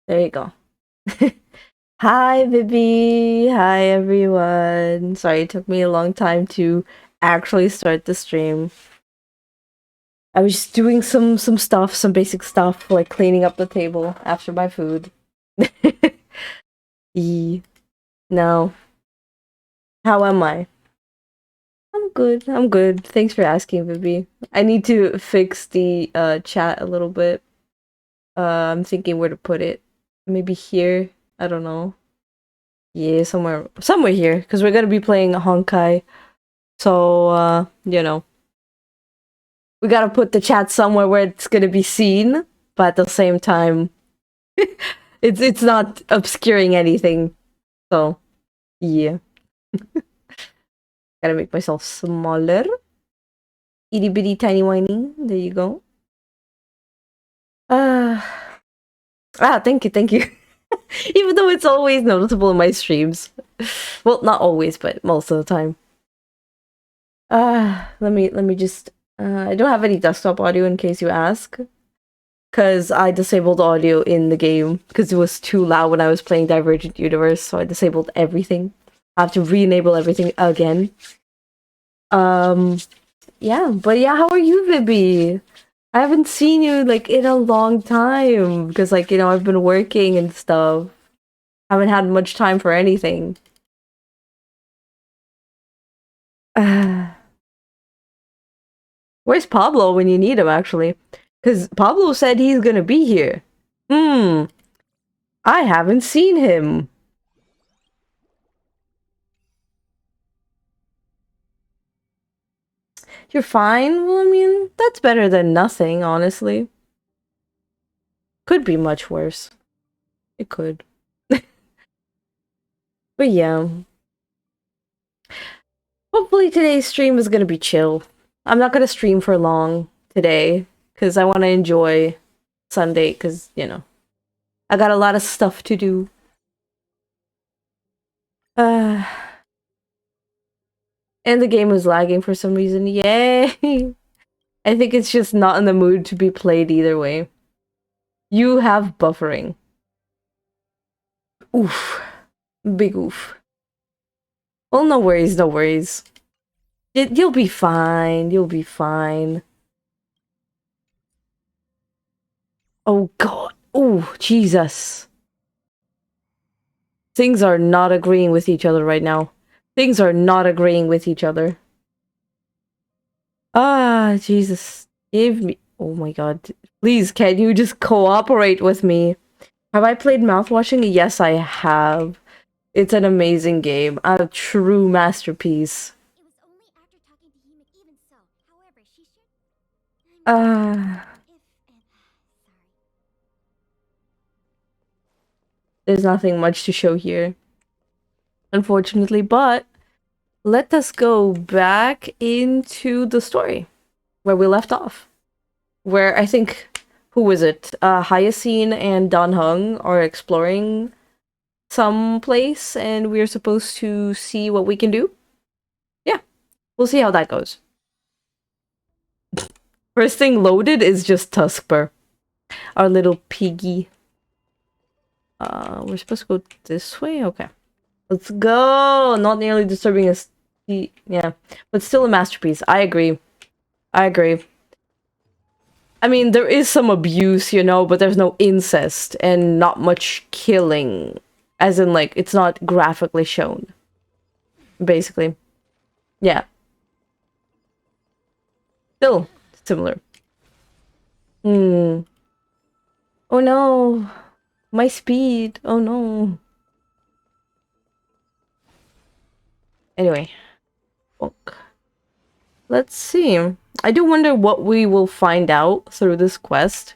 There you go. Hi, Vivi. Hi, everyone. Sorry, it took me a long time to actually start the stream. I was just doing some stuff, some basic stuff, like cleaning up the table after my food. E. No. How am I? I'm good. I'm good. Thanks for asking, Vivi. I need to fix the chat a little bit. I'm thinking where to put it. Maybe here. I don't know. Yeah, somewhere here, because we're gonna be playing Honkai. So we gotta put the chat somewhere where it's gonna be seen, but at the same time, it's not obscuring anything. So yeah, gotta make myself smaller. Itty bitty tiny whiny. There you go. Uh thank you, thank you. Even though it's always noticeable in my streams. Well, not always, but most of the time. Let me just I don't have any desktop audio in case you ask. Because I disabled audio in the game because it was too loud when I was playing Divergent Universe, so I disabled everything. I have to re-enable everything again. Um, yeah, but yeah, how are you, Vibi? I haven't seen you like in a long time because I've been working and stuff. Haven't had much time for anything. Where's Pablo when you need him, actually? Because Pablo said he's gonna be here. I haven't seen him. You're fine? Well, I mean, that's better than nothing, honestly. Could be much worse. It could. But yeah. Hopefully today's stream is gonna be chill. I'm not gonna stream for long today, because I want to enjoy Sunday, because, I got a lot of stuff to do. And the game was lagging for some reason. Yay! I think it's just not in the mood to be played either way. You have buffering. Oof. Big oof. Well, no worries, no worries. You'll be fine. You'll be fine. Oh god. Oh, Jesus. Things are not agreeing with each other right now. Things are not agreeing with each other. Ah, Jesus. Give me... Oh my god. Please, can you just cooperate with me? Have I played Mouthwashing? Yes, I have. It's an amazing game. A true masterpiece. There's nothing much to show here, unfortunately, but let us go back into the story where we left off. Where I think, who was it? Hyacine and Dan Heng are exploring some place, and we're supposed to see what we can do. Yeah, we'll see how that goes. First thing loaded is just Tuskper, our little piggy. We're supposed to go this way? Okay. Let's go! Not nearly disturbing us. Yeah, but still a masterpiece. I agree. I agree. I mean, there is some abuse, but there's no incest and not much killing. As in, like, it's not graphically shown. Basically. Yeah. Still similar. Hmm. Oh no. My speed. Oh no. Anyway. Bonk. Let's see. I do wonder what we will find out through this quest.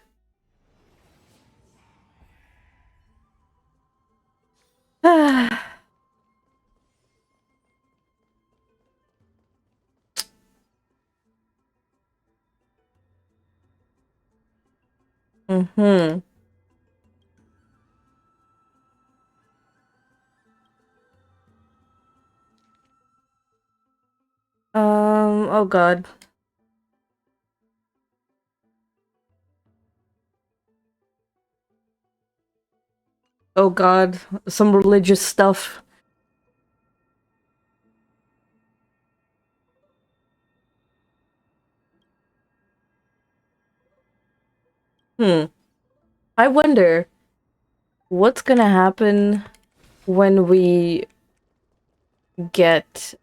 Mm-hmm. Oh god. Oh god, some religious stuff. I wonder what's gonna happen when we get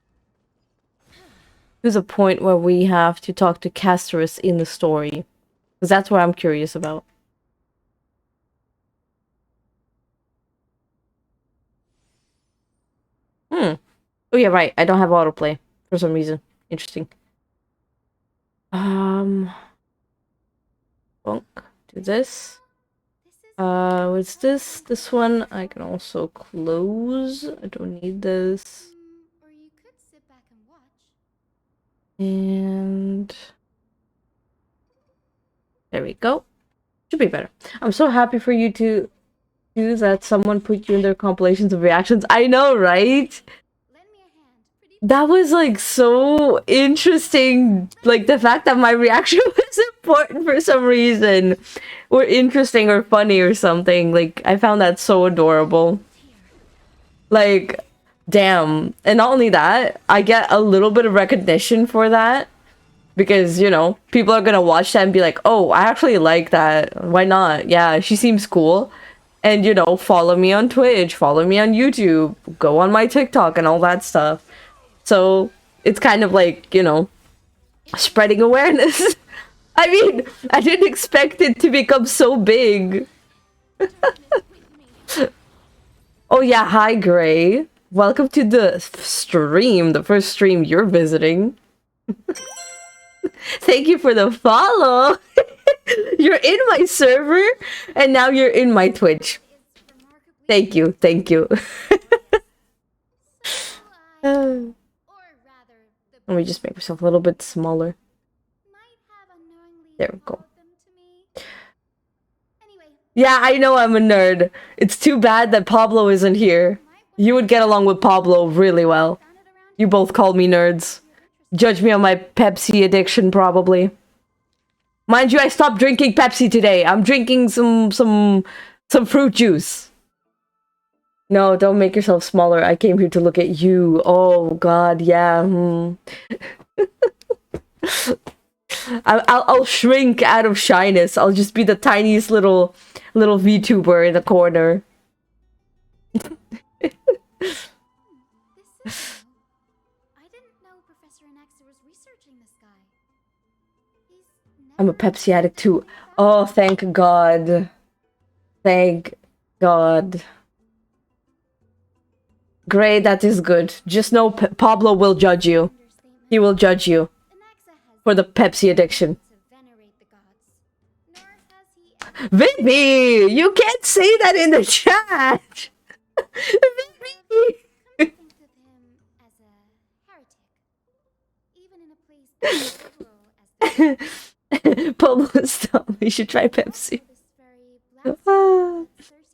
to the point where we have to talk to Castorice in the story. Because that's what I'm curious about. Oh yeah, right. I don't have autoplay for some reason. Interesting. Bonk. Do this. What's this? This one I can also close. I don't need this. Or you could sit back and watch. And there we go. Should be better. I'm so happy for you to do that. Someone put you in their compilations of reactions. I know, right? Lend me a hand. That was like so interesting. Like the fact that my reaction was important for some reason, or interesting or funny or something. Like I found that so adorable. Like, damn. And not only that, I get a little bit of recognition for that. Because, you know, people are gonna watch that and be like, oh, I actually like that. Why not? Yeah, she seems cool. And, you know, follow me on Twitch, follow me on YouTube, go on my TikTok and all that stuff. So, it's kind of like, you know, spreading awareness. I mean, I didn't expect it to become so big. Oh yeah, hi Gray. Welcome to the stream, the first stream you're visiting. Thank you for the follow. You're in my server, and now you're in my Twitch. Thank you, thank you. Let me just make myself a little bit smaller. There we go. Yeah, I know I'm a nerd. It's too bad that Pablo isn't here. You would get along with Pablo really well. You both call me nerds. Judge me on my Pepsi addiction, probably. Mind you, I stopped drinking Pepsi today. I'm drinking some fruit juice. No, don't make yourself smaller. I came here to look at you. Oh god, yeah. I'll shrink out of shyness. I'll just be the tiniest little VTuber in the corner. I'm a Pepsi addict too. Oh, thank God. Thank God. Great, that is good. Just know Pablo will judge you. He will judge you for the Pepsi addiction. Vivi! You can't say that in the chat! Vivi! Pablo's telling me you should try Pepsi.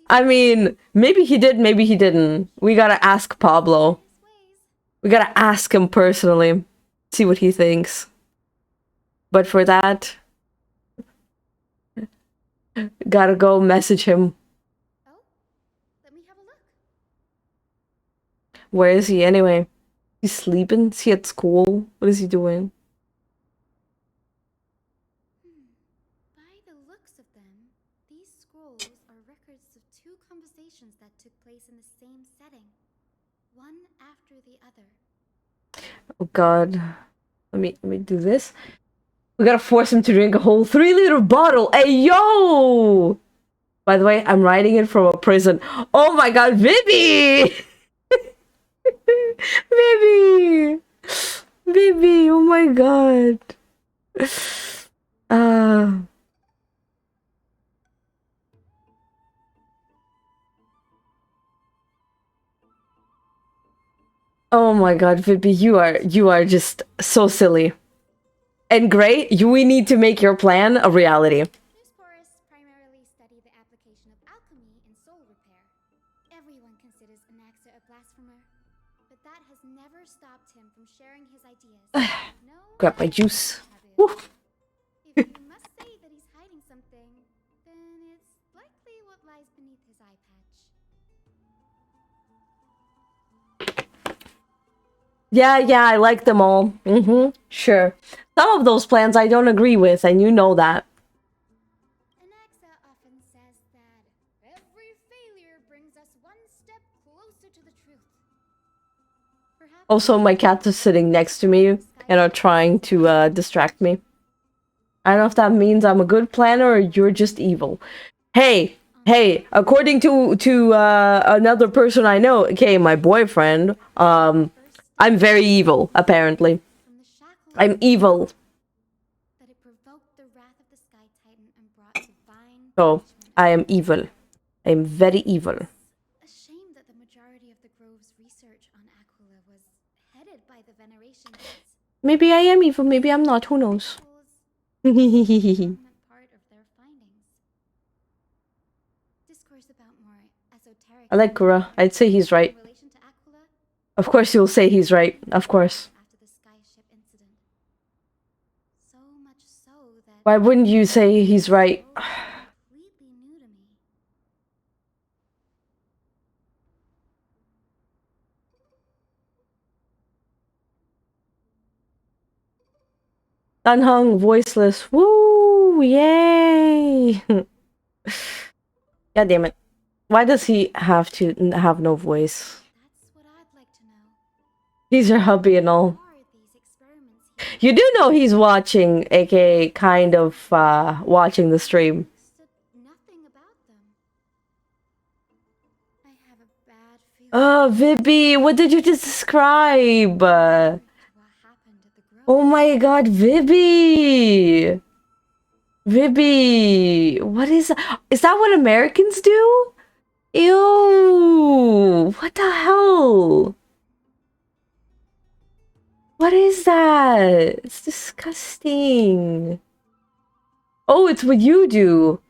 I mean, maybe he did, maybe he didn't. We gotta ask Pablo. We gotta ask him personally. See what he thinks. But for that, gotta go message him. Where is he anyway? He's sleeping? Is he at school? What is he doing? By the looks of them, these scrolls are records of two conversations that took place in the same setting, one after the other. Oh god. Let me do this. We gotta force him to drink a whole 3-liter bottle. Hey, yo! By the way, I'm writing it from a prison. Oh my god, Vivi! Vivi! Vivi, oh my god. Oh my god, Vivi, you are just so silly. And Gray, we need to make your plan a reality. Primarily study the application of alchemy in soul repair. Everyone considers Anaxa a blasphemer, but that has never stopped him from sharing his ideas. No. Grab my juice. If you must say that he's hiding something, then it's likely what lies beneath his eye patch. Yeah, I like them all. Sure. Some of those plans I don't agree with, and you know that. Anaxa often says that every failure brings us one step closer to the truth. Perhaps Also, my cat is sitting next to me and are trying to distract me. I don't know if that means I'm a good planner or you're just evil. Hey, according to another person I know, okay, my boyfriend, I'm very evil, apparently. from the shackles I'm evil. that it provoked the wrath of the Sky Titan and brought divine So, punishment. I am evil. I am very evil. A shame that the majority of the Grove's research on Aquila was headed by the Veneration Heads. Maybe I am evil, maybe I'm not, who knows? Prominent part of their findings. Discourse about more esoteric. I like Kura. I'd say he's right. In relation to Aquila, Of course you'll say he's right. Of course. after the skyship incident. So much so that Why wouldn't you say he's right? completely new to me. Unhung, voiceless. Woo! Yay! God damn it. Why does he have to have no voice? That's what I'd like to know. He's your hubby and all. Are these experiments he You do know he's watching, aka kind of watching the stream. said nothing about them? I have a bad feeling Oh, Vibby, what did you just describe? to what happened at the Grove. Oh my god, Vibby! Vibby! What is that? Is that what Americans do? Ew! What the hell? What is that? It's disgusting. Oh, it's what you do.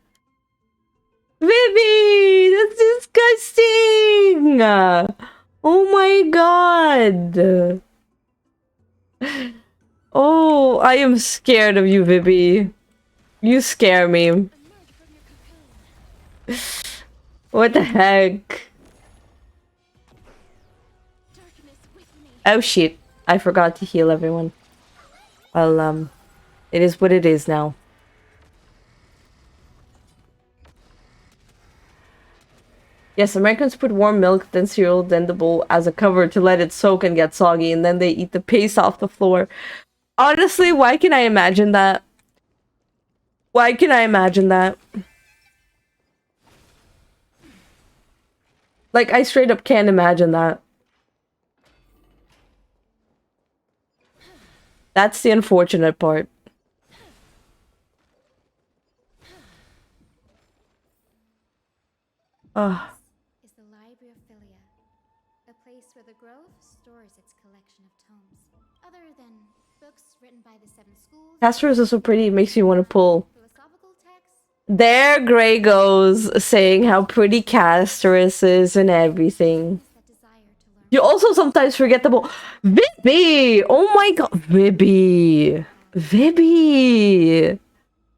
Vivi! That's disgusting! Oh my god! Oh, I am scared of you, Vivi. You scare me. What the heck? Oh shit. I forgot to heal everyone. Well, it is what it is now. Yes, Americans put warm milk, then cereal, then the bowl as a cover to let it soak and get soggy, and then they eat the paste off the floor. Honestly, why can I imagine that? Why can I imagine that? Like, I straight up can't imagine that. That's the unfortunate part. Ugh. Is the Library of Philia, a place where the Grove stores its collection of tomes. Other than books written by the seven schools, Castorice is so pretty, it makes me want to pull. philosophical texts, There Gray goes, saying how pretty Castorice is and everything. that desire to learn. You also sometimes forget the ball. Vibby! Oh my god. Vibby! Vibby!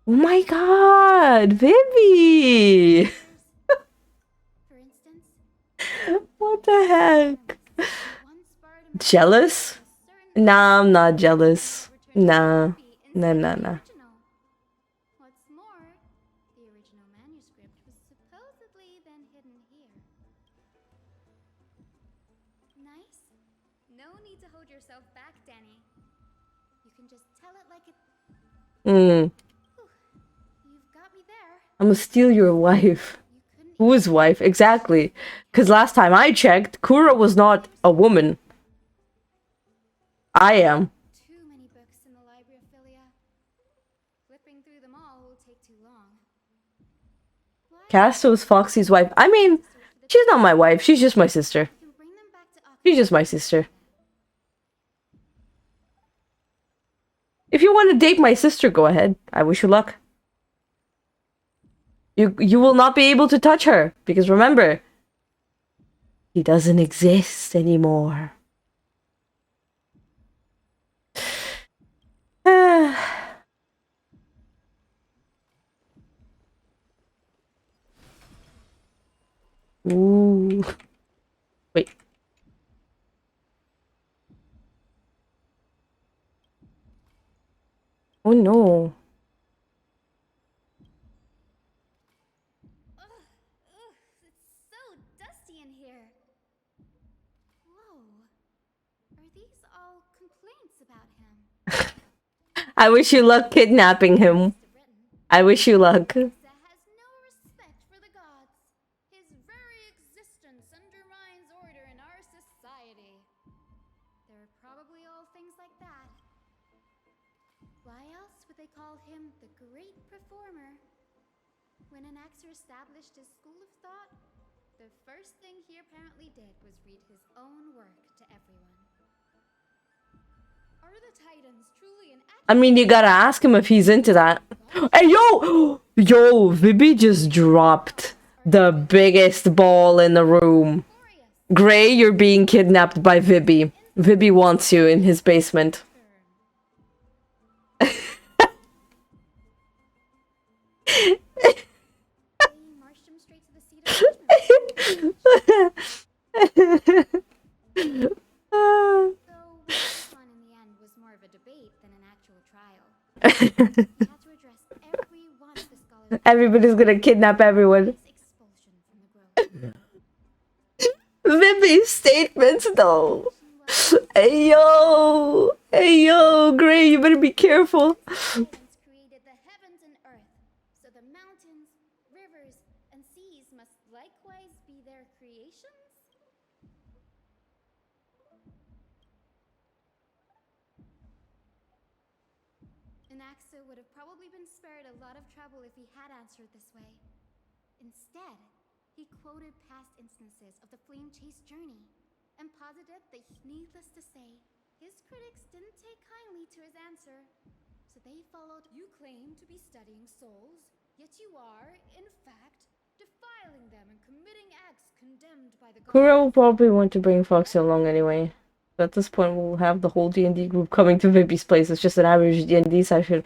Oh my god! Vibby! For instance, What the heck? one sparred him Jealous? certain Nah, I'm not jealous. Nah. copy Nah, instead nah, of the nah. original. What's more, the original manuscript was supposedly then hidden here. Nice? No need to hold yourself back, Danny. You can just tell it like it. Hmm. You've got me there. I'm gonna steal your wife. You couldn't Whose wife? Exactly. Because last time I checked, Kura was not a woman. I am. too many books in the Library of Philia. Flipping through them all will take too long. Why Casto's Foxy's wife. I mean, she's not my wife. She's just my sister. can bring them back to She's just my sister. If you want to date my sister, go ahead. I wish you luck. You will not be able to touch her. Because remember, he doesn't exist anymore. Ooh. Wait. Oh no. Ugh, it's so dusty in here. Whoa. Are these all complaints about him? I wish you luck kidnapping him. I wish you luck. Anaxa has no respect for the gods. His very existence undermines order in our society. They're probably all things like that. Why else would they call him the great performer? When Anaxa established his school of thought, the first thing he apparently did was read his own work to everyone. Are the Titans truly an I mean, you gotta ask him if he's into that. Hey, yo! Yo, Vibi just dropped the biggest ball in the room. Gray, you're being kidnapped by Vibi. Vibi wants you in his basement. marched him straight to the seat of judgment. Though this one in the end was more of a debate than an actual trial. We had to address every one of the scholars' Everybody's gonna kidnap everyone. expulsion from the grove. Vibi's statements, though. Hey, yo! Hey, yo, Gray, you better be careful. Titans created the heavens and earth, so the mountains, rivers, and seas must likewise be their creations? Anaxa would have probably been spared a lot of trouble if he had answered this way. Instead, he quoted past instances of the flame chase journey and posited that, needless to say, his critics didn't take kindly to his answer. So they followed. You claim to be studying souls, yet you are, in fact, defiling them and committing acts condemned by the gods. Kura will probably want to bring Foxy along anyway. But at this point, we'll have the whole D&D group coming to Vibi's place. It's just an average D&D session.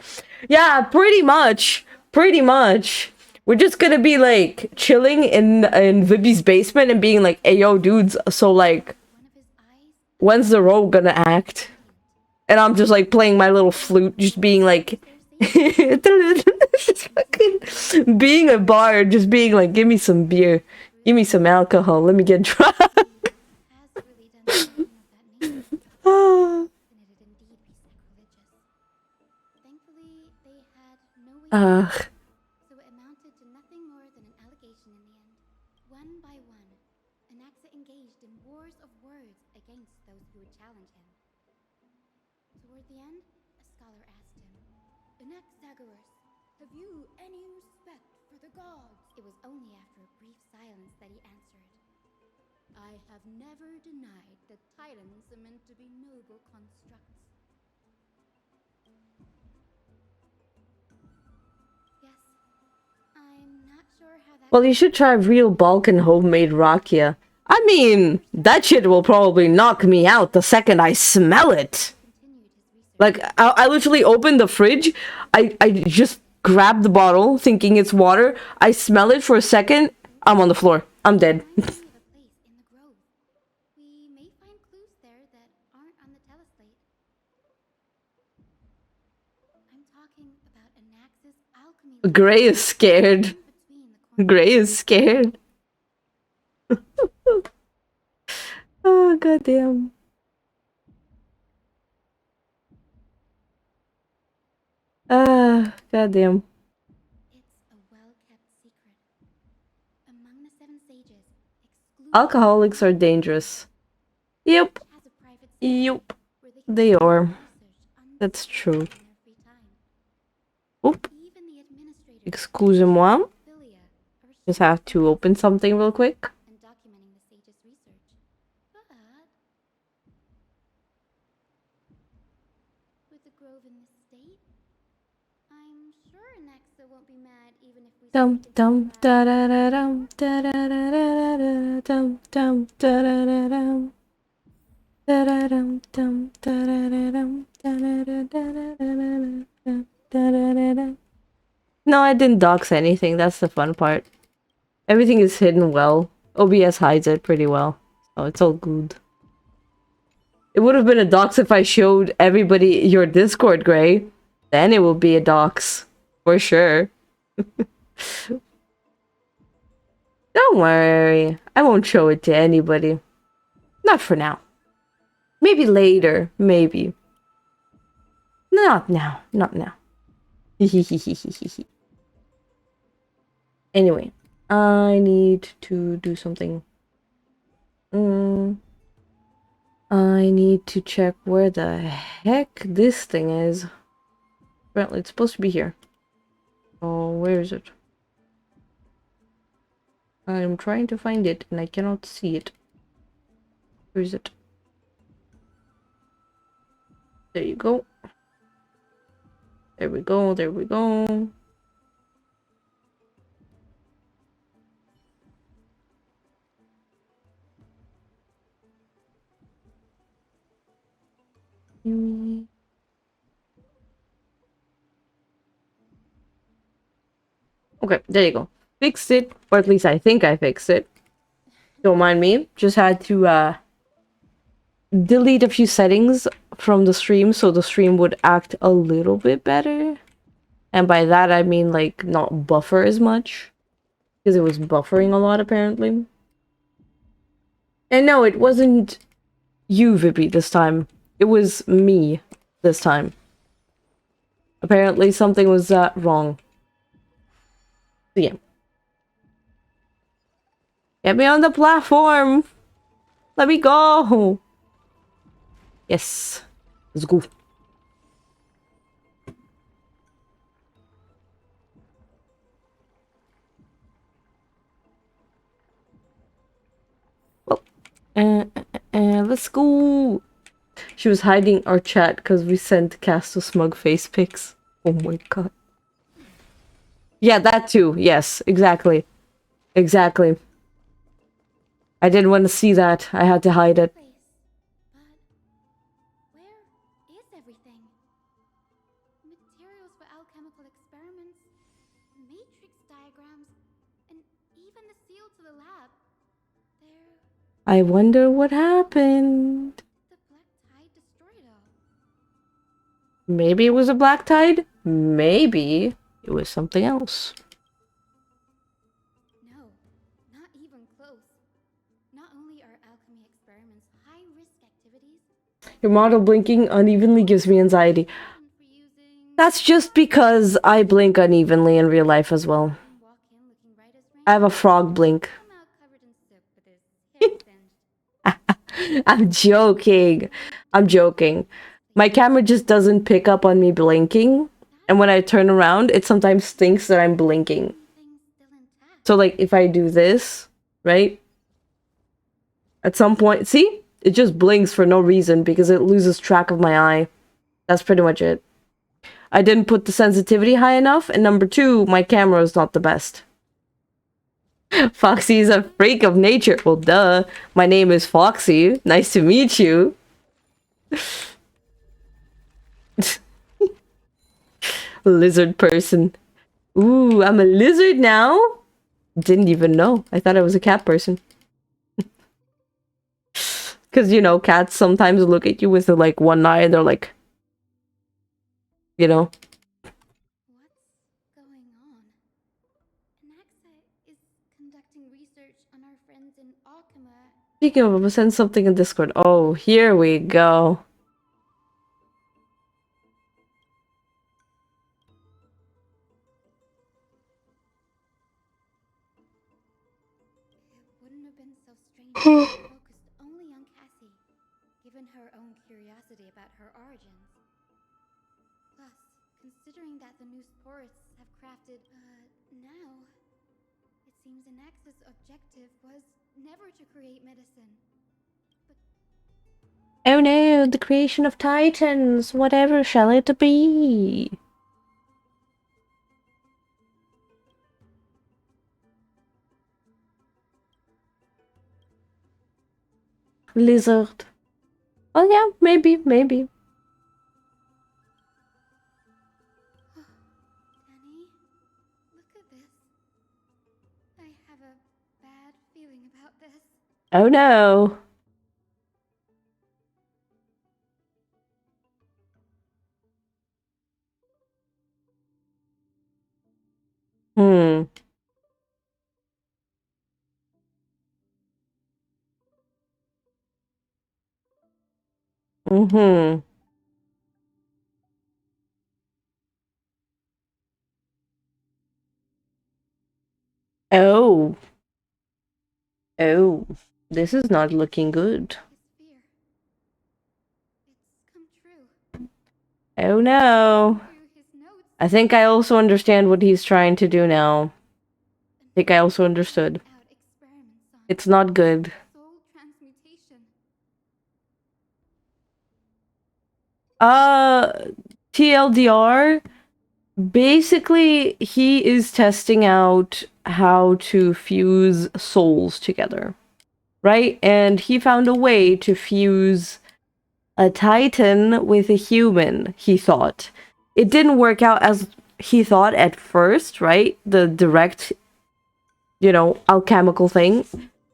Yeah, pretty much. Pretty much. We're just gonna be, like, chilling in Vibi's basement and being like, hey, yo, dudes, so, like, One of his eyes when's the rogue gonna act? And I'm just, like, playing my little flute, just being like... just fucking being a bard, just being like, give me some beer. Give me some alcohol. Let me get drunk. has really done something of that nature. Ah. Then it'd indeed be sacrilegious. Thankfully, they had no way Ugh. so it amounted to nothing more than an allegation in the end. One by one, Anaxa engaged in wars of words against those who would challenge him. Toward the end, a scholar asked him, Anaxagoras, have you any respect for the gods? It was only after a brief silence that he answered, I have never denied that titans are meant to be noble constructs. Yes, I'm not sure how that. Well, you should try real Balkan homemade rakia. I mean, that shit will probably knock me out the second I smell it. Continued his research. Like, I literally opened the fridge. I just grabbed the bottle, thinking it's water. I smell it for a second. I'm on the floor. I'm dead. Reminds me of a place in the grove. We may find clues there that aren't on the teleslate. I'm talking about Anaxa's alchemy Gray is scared. between the corners. Gray is scared. Oh, goddamn. Ah, goddamn. It's a well-kept secret. Among the seven sages, exclusive Alcoholics are dangerous. Yep. has a private cell Yep. where they They conduct are. research That's true. in their free time. Oop. Even the administrators Excusez-moi. Philia are Just have to open something real quick. and documenting the sage's research. But with the grove in this state, I'm sure Anaxa won't be mad even if we Dum seek to dum keep da back. da da dum da da da da da dum dum da da da dum da da dum dum da da da dum da da da da da da da da. No, I didn't dox anything. That's the fun part. Everything is hidden well. OBS hides it pretty well, so it's all good. It would have been a dox if I showed everybody your Discord, Gray. Then it will be a dox. For sure. Don't worry. I won't show it to anybody. Not for now. Maybe later. Maybe. Not now. Not now. Anyway. I need to do something. I need to check where the heck this thing is. Apparently it's supposed to be here. Oh, where is it? I'm trying to find it and I cannot see it. Where is it? There you go. There we go, there we go. Okay, there you go. Fixed it, or at least I think I fixed it. Don't mind me. Just had to delete a few settings from the stream so the stream would act a little bit better. And by that I mean like not buffer as much. Because it was buffering a lot apparently. And no, it wasn't you, Vippy, this time. It was me this time. Apparently something was wrong. So yeah. Get me on the platform! Let me go! Yes. Let's go. Well, let's go. She was hiding our chat because we sent Casto smug face pics. Oh my god. Yeah, that too. Yes, exactly. Exactly. I didn't want to see that. I had to hide it. But where is everything? Materials for alchemical experiments, matrix diagrams, and even the seal to the lab. I wonder what happened. The black tide destroyed it all. Maybe it was a black tide. Maybe it was something else. No, not even close. Not only are alchemy experiments high-risk activities, Your model blinking unevenly gives me anxiety. That's just because I blink unevenly in real life as well. I have a frog blink. I'm joking. I'm joking. My camera just doesn't pick up on me blinking. And when I turn around, it sometimes thinks that I'm blinking. So like if I do this, right? At some point, see? It just blinks for no reason because it loses track of my eye. That's pretty much it. I didn't put the sensitivity high enough, and number two, my camera is not the best. Foxy is a freak of nature. Well, duh. My name is Foxy. Nice to meet you. Lizard person. Ooh, I'm a lizard now? Didn't even know. I thought I was a cat person. Because, you know, cats sometimes look at you with like one eye and they're like, you know. what's going on? Anaxa is conducting research on our friends in Alchema. Speaking of, I'll send something in Discord. Oh, here we go. It wouldn't have been so strange if she focused only on Cassie, given her own curiosity about her origins. Plus, considering that the new sporists have crafted, now, it seems Anaxa's objective was never to create medicine. Oh no, the creation of titans. Whatever shall it be? Lizard. Oh yeah, maybe. Danny, look at this. I have a bad feeling about this. Oh no. Mm-hmm. Oh. Oh. This is not looking good. His fear. It's come true. Oh no. Through his notes, I think I also understand what he's trying to do now. I think I also understood. out experiments on It's not good. soul transmutation. TLDR, basically he is testing out how to fuse souls together, right? And he found a way to fuse a Titan with a human, he thought. It didn't work out as he thought at first, right? The direct, alchemical thing.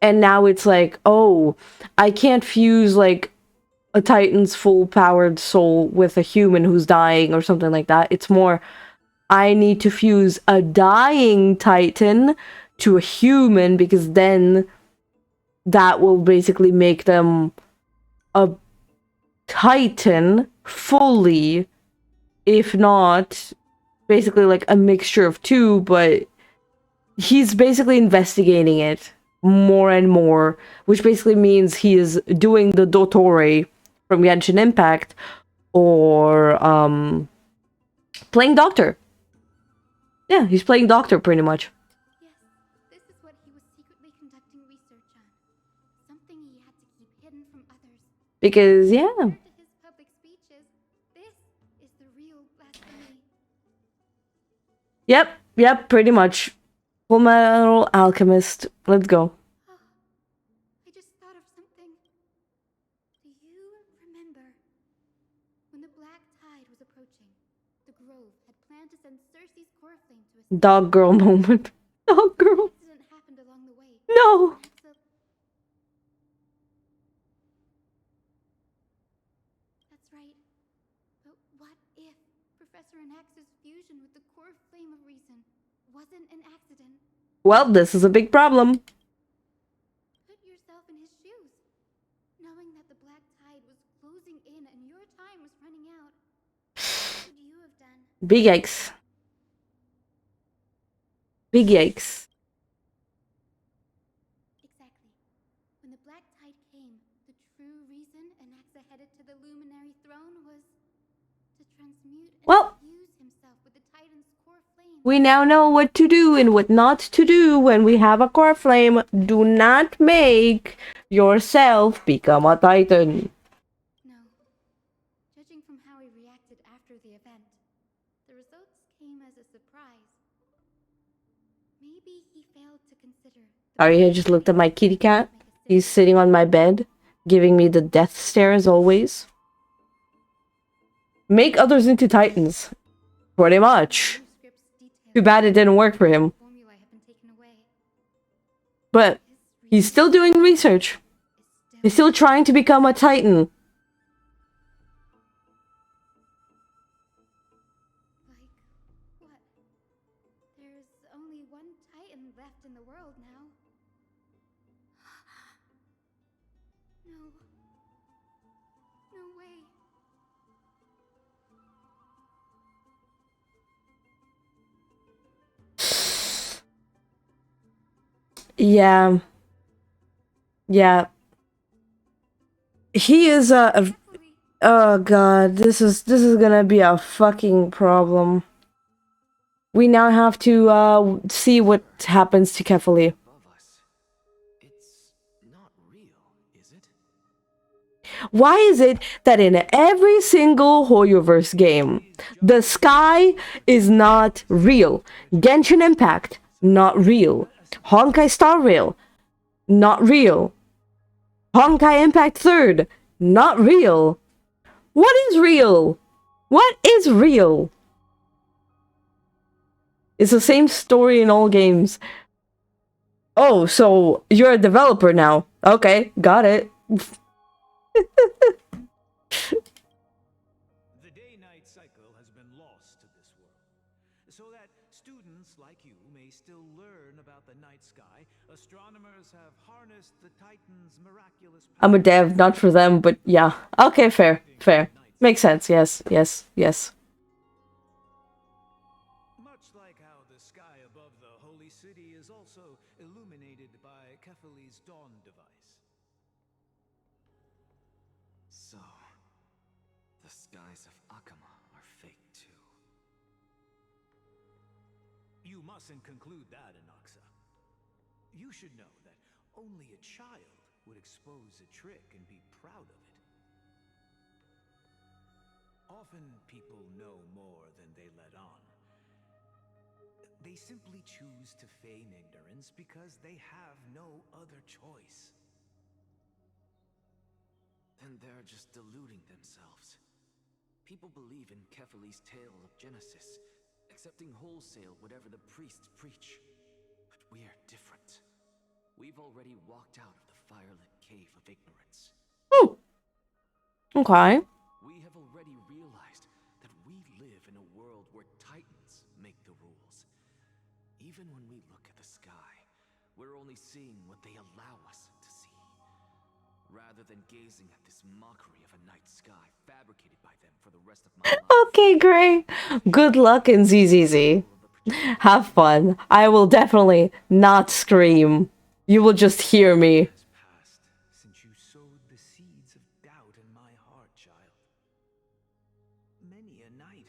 And now it's like, oh, I can't fuse like a Titan's full powered soul with a human who's dying or something like that. It's more, I need to fuse a dying Titan to a human because then that will basically make them a Titan fully, if not basically like a mixture of two, but he's basically investigating it more and more, which basically means he is doing the Dottore from Genshin Impact or playing Doctor. Yeah, he's playing Doctor pretty much. Yes, this is what he was secretly conducting research on. Something he had to keep hidden from others. Because, yeah. Compared to his public speeches, this is the real blasphemy. Yep, pretty much. Full Metal Alchemist. Let's go. Oh, I just thought of something. Do you remember when the Black Tide was approaching? The Grove had planned to send Cersei's core flame to a Dog girl moment. Dog girl. accident happened along the way. No. That's right. But what if Professor Anaxa's fusion with the core flame of reason wasn't an accident? Well, this is a big problem. Put yourself in his shoes. Knowing that the Black Tide was closing in and your time was running out, what would you have done? Big yikes. Big yikes. Exactly. When the Black Tide came, the true reason Anaxa headed to the Luminary Throne was to transmute and fuse himself with the Titan's core flame. We now know what to do and what not to do when we have a core flame. Do not make yourself become a Titan. No. Judging from how he reacted after the event, the results came as a surprise. Maybe he failed to consider. Sorry, I just looked at my kitty cat. He's sitting on my bed, giving me the death stare as always. Make others into Titans. Pretty much. Too bad it didn't work for him. But he's still doing research. He's still trying to become a Titan. Like what? There's only one Titan left in the world now. No. No way. Yeah. Yeah. He is oh god, this is gonna be a fucking problem. We now have to see what happens to Kefali. Why is it that in every single Hoyoverse game, the sky is not real? Genshin Impact, not real. Honkai Star Rail, not real. Honkai Impact 3rd, not real. What is real? What is real? It's the same story in all games. Oh, so you're a developer now. Okay, got it. The day-night cycle has been lost to this world. So that students like you may still learn about the night sky, astronomers have harnessed the Titan's miraculous power. I'm a dev, not for them, but yeah. Okay, fair, fair. Makes sense, yes, yes, yes. Much like how the sky above the holy city is also illuminated by Kefali's dawn device. So, the skies of Akama are fake too. You mustn't conclude that, Anaxa. You should know that only a child would expose a trick and be proud of it. Often people know more than they let on. They simply choose to feign ignorance because they have no other choice. Then they're just deluding themselves. People believe in Kefali's tale of Genesis, accepting wholesale whatever the priests preach. But we're different. We've already walked out of the firelit cave of ignorance. Okay. We have already realized that we live in a world where Titans make the rules. Even when we look at the sky, we're only seeing what they allow us to see. Rather than gazing at this mockery of a night sky fabricated by them for the rest of my life. Okay, great. Good luck in ZZZ. Have fun. I will definitely not scream. You will just hear me. Has passed since you sowed the seeds of doubt in my heart, child. Many a night,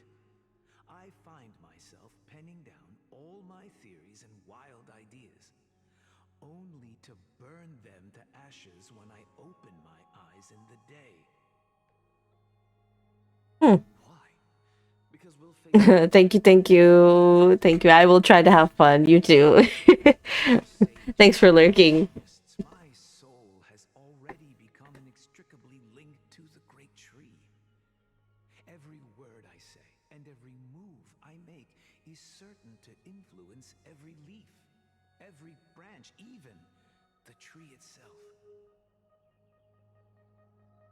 I find myself penning down all my theories and wild ideas, only to burn them to ashes when I open my eyes in the day. Why? Because we'll face Thank you, thank you. Thank you. I will try to have fun. You too. Thanks for lurking. My soul has already become inextricably linked to the great tree. Every word I say and every move I make is certain to influence every leaf, every branch, even the tree itself.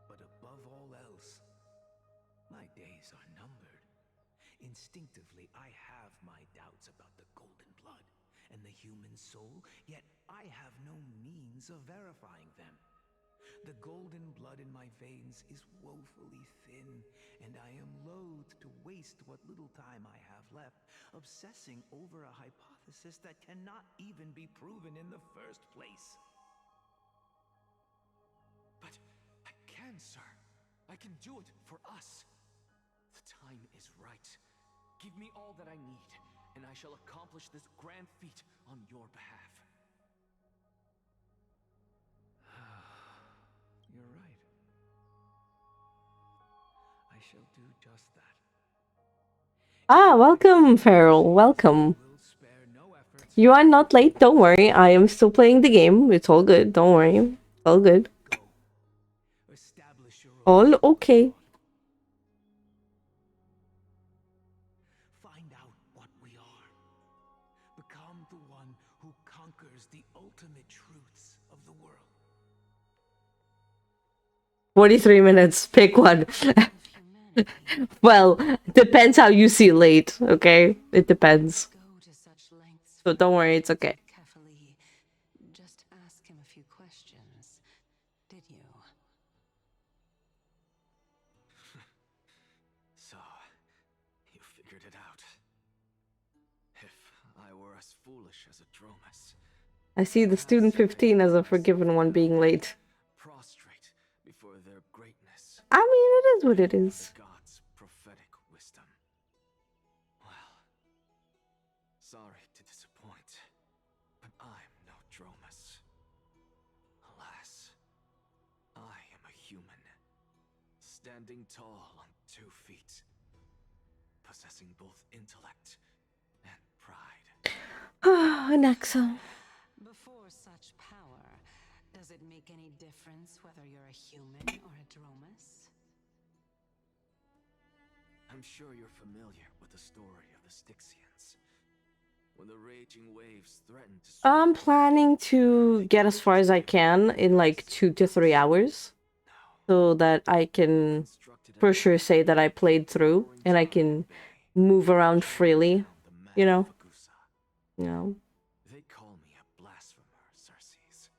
But above all else, my days are numbered. Instinctively, I have my doubts about the golden blood and the human soul, yet I have no means of verifying them. The golden blood in my veins is woefully thin, and I am loath to waste what little time I have left obsessing over a hypothesis that cannot even be proven in the first place. But I can, sir. I can do it for us. The time is right. Give me all that I need, and I shall accomplish this grand feat on your behalf. You're right. I shall do just that. Ah, welcome, Farrell. Welcome. Will spare no efforts. You are not late. Don't worry. I am still playing the game. It's all good. Don't worry. It's all good. Go. Establish your own. All okay. Find out what we are. Become the one who conquers the ultimate truths of the world. 43 minutes. Pick one. Well, depends how you see late, okay? It depends. Go to such lengths. So don't worry, it's okay. Carefully, just ask him a few questions. Did you? So, you figured it out. If I were as foolish as a Dromus, I see the student 15 as a forgiven one being late. prostrate before their greatness, I mean, it is what it is. the gods' prophetic wisdom. Well, sorry to disappoint, but I'm no Dromus. Alas, I am a human, standing tall on 2 feet, possessing both intellect and pride. Anaxa. Before such power, does it make any difference whether you're a human or a Dromus? I'm sure you're familiar with the story of the Styxians. When the raging waves threatened to sweep I'm planning to get as far as I can in like 2 to 3 hours. So that I can for sure say that I played through and I can move around freely. the You know? Vagusa. You know? They call me a blasphemer, Circes.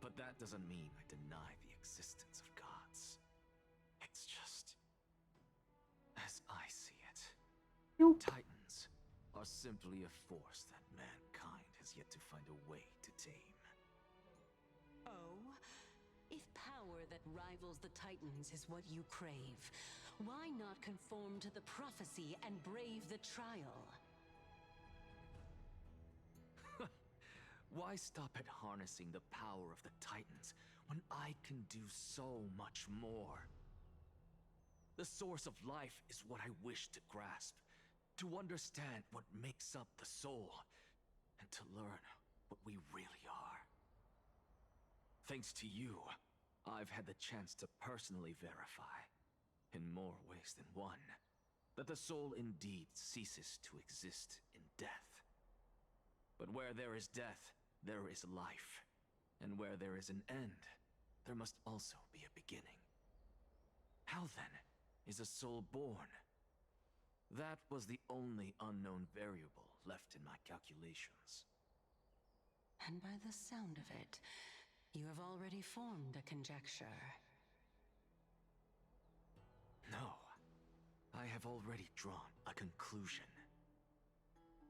But that doesn't mean I deny the existence of gods. It's just as I see it. Nope. Titans are simply a force that mankind has yet to find a way to tame. Oh, if power that rivals the Titans is what you crave, why not conform to the prophecy and brave the trial? Why stop at harnessing the power of the Titans when I can do so much more? The source of life is what I wish to grasp, to understand what makes up the soul, and to learn what we really are. Thanks to you, I've had the chance to personally verify, in more ways than one, that the soul indeed ceases to exist in death. But where there is death, there is life. And where there is an end, there must also be a beginning. How then is a soul born? That was the only unknown variable left in my calculations. And by the sound of it, you have already formed a conjecture. No, I have already drawn a conclusion.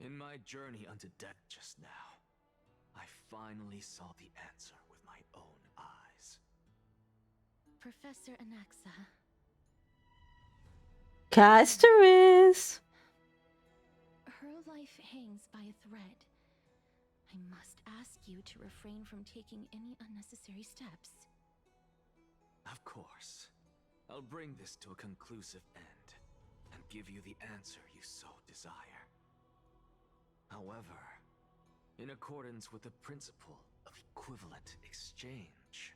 In my journey unto death just now, I finally saw the answer with my own eyes. Professor Anaxa, Castorice! her life hangs by a thread. I must ask you to refrain from taking any unnecessary steps. Of course. I'll bring this to a conclusive end, and give you the answer you so desire. However, in accordance with the principle of equivalent exchange,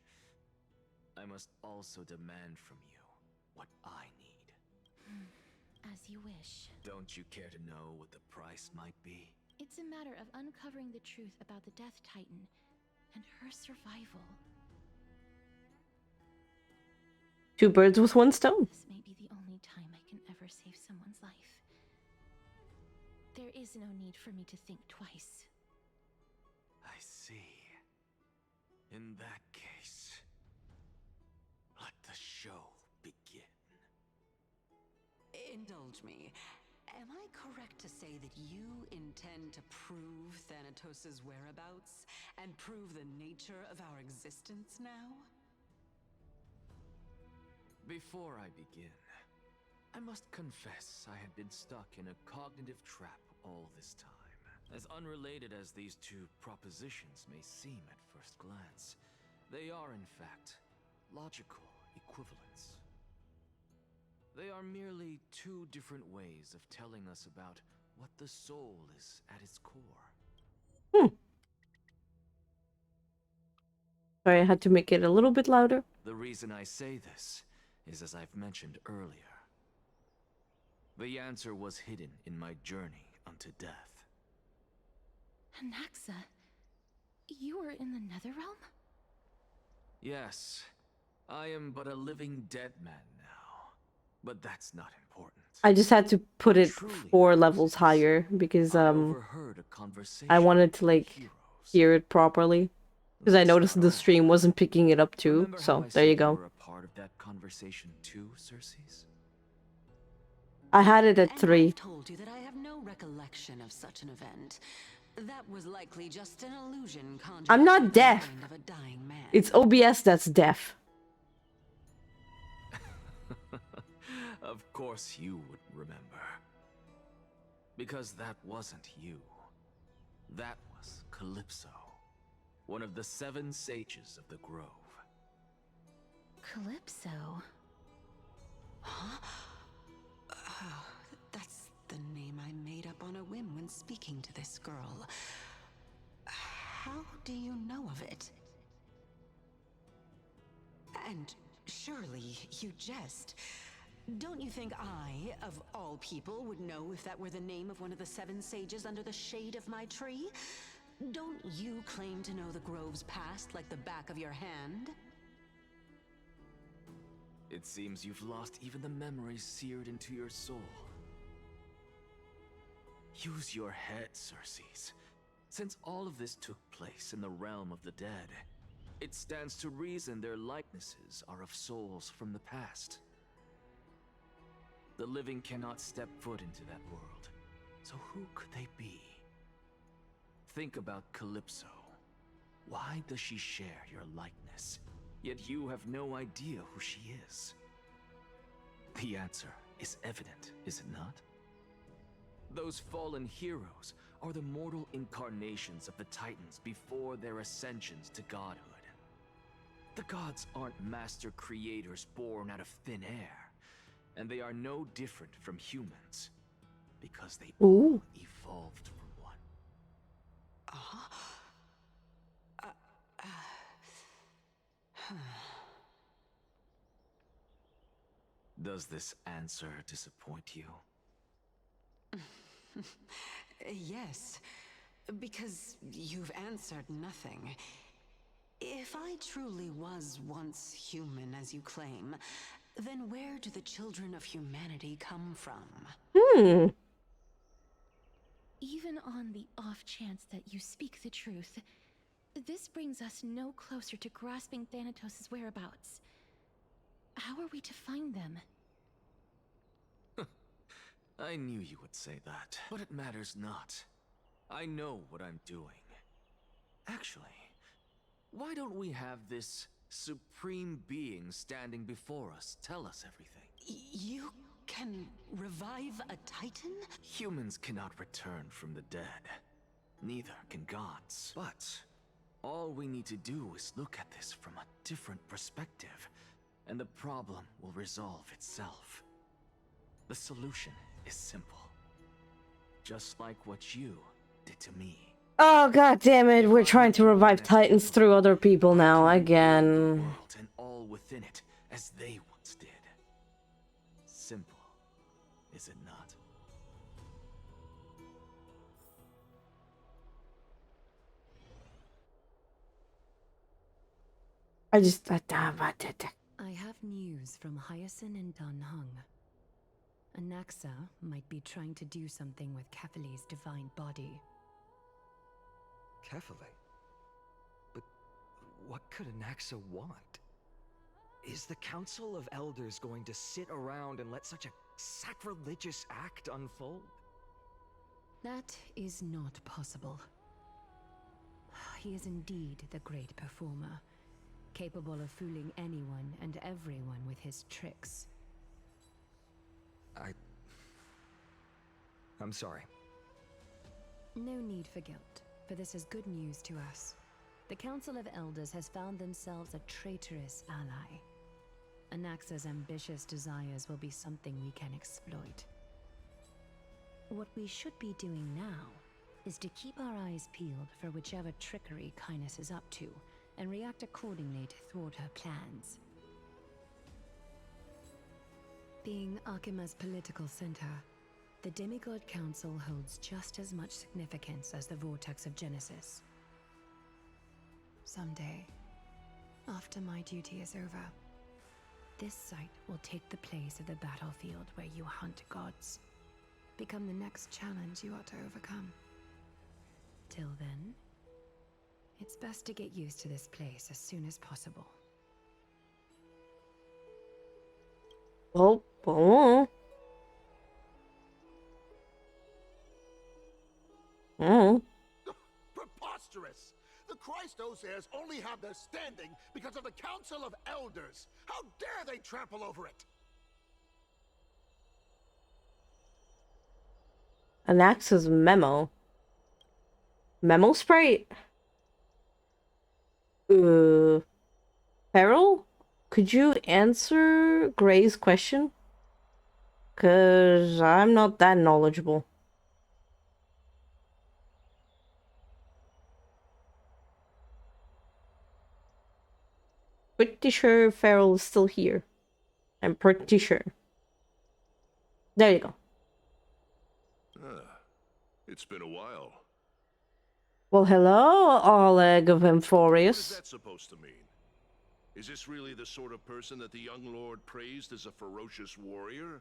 I must also demand from you what I need. As you wish. Don't you care to know what the price might be? It's a matter of uncovering the truth about the Death Titan and her survival. Two birds with one stone. This may be the only time I can ever save someone's life. There is no need for me to think twice. I see. In that case, let the show begin. Indulge me. Am I correct to say that you intend to prove Thanatos' whereabouts and prove the nature of our existence now? Before I begin, I must confess I had been stuck in a cognitive trap all this time. As unrelated as these two propositions may seem at first glance, they are in fact logical equivalents. They are merely two different ways of telling us about what the soul is at its core. Sorry, I had to make it a little bit louder. The reason I say this is as I've mentioned earlier. The answer was hidden in my journey unto death. Anaxa, you were in the Netherrealm? Yes, I am but a living dead man now, but that's not important. I just had to put it Truly 4 matters levels is, higher because I overheard a conversation I wanted to with like heroes. hear it properly. Because I That's noticed not the all. stream wasn't picking it up too. Remember how So I there you said go. were a part of that conversation too, Circes? I had it at And 3. I've told you that I have no recollection of such an event. That was likely just an illusion conjured I'm up not by the deaf. mind of a dying man. It's OBS that's deaf. Of course you would remember. Because that wasn't you. That was Calypso, one of the 7 sages of the Grove. Calypso? Huh? Oh, that's the name I made up on a whim when speaking to this girl. How do you know of it? And surely you jest. Don't you think I, of all people, would know if that were the name of one of the 7 sages under the shade of my tree? Don't you claim to know the Grove's past like the back of your hand? It seems you've lost even the memories seared into your soul. Use your head, Circes. Since all of this took place in the realm of the dead, it stands to reason their likenesses are of souls from the past. The living cannot step foot into that world, so who could they be? Think about Calypso. Why does she share your likeness, yet you have no idea who she is? The answer is evident, is it not? Those fallen heroes are the mortal incarnations of the Titans before their ascensions to godhood. The gods aren't master creators born out of thin air, and they are no different from humans, because they all evolved from one. Does this answer disappoint you? Yes, because you've answered nothing. If I truly was once human, as you claim, then where do the children of humanity come from? Even on the off chance that you speak the truth, this brings us no closer to grasping Thanatos' whereabouts. How are we to find them? I knew you would say that, but it matters not. I know what I'm doing. Actually, why don't we have this supreme being standing before us tell us everything? You can revive a Titan? Humans cannot return from the dead. Neither can gods. But all we need to do is look at this from a different perspective, and the problem will resolve itself. The solution is simple. Just like what you did to me. Oh, god damn it, we're trying to revive Titans through other people now, again. World and all within it, as they once did. Simple, is it not? I have news from Hyacinth and Danhung. Anaxa might be trying to do something with Kefali's divine body. Kefali? But what could Anaxa want? Is the Council of Elders going to sit around and let such a sacrilegious act unfold? That is not possible. He is indeed the great performer, capable of fooling anyone and everyone with his tricks. I'm sorry. No need for guilt, for this is good news to us. The Council of Elders has found themselves a traitorous ally. Anaxa's ambitious desires will be something we can exploit. What we should be doing now is to keep our eyes peeled for whichever trickery Kindness is up to, and react accordingly to thwart her plans. Being Akima's political center, the Demigod Council holds just as much significance as the Vortex of Genesis. Someday, after my duty is over, this site will take the place of the battlefield where you hunt gods. Become the next challenge you are to overcome. Till then, it's best to get used to this place as soon as possible. Oh. Preposterous! The Christos heirs only have their standing because of the Council of Elders. How dare they trample over it? Anaxa's memo. Memo sprite? Peril? Could you answer Gray's question? 'Cause I'm not that knowledgeable. Pretty sure Farrell is still here. I'm pretty sure. There you go. It's been a while. Well, hello, Oleg of What is Amphorius. that supposed to mean? Is this really the sort of person that the young lord praised as a ferocious warrior?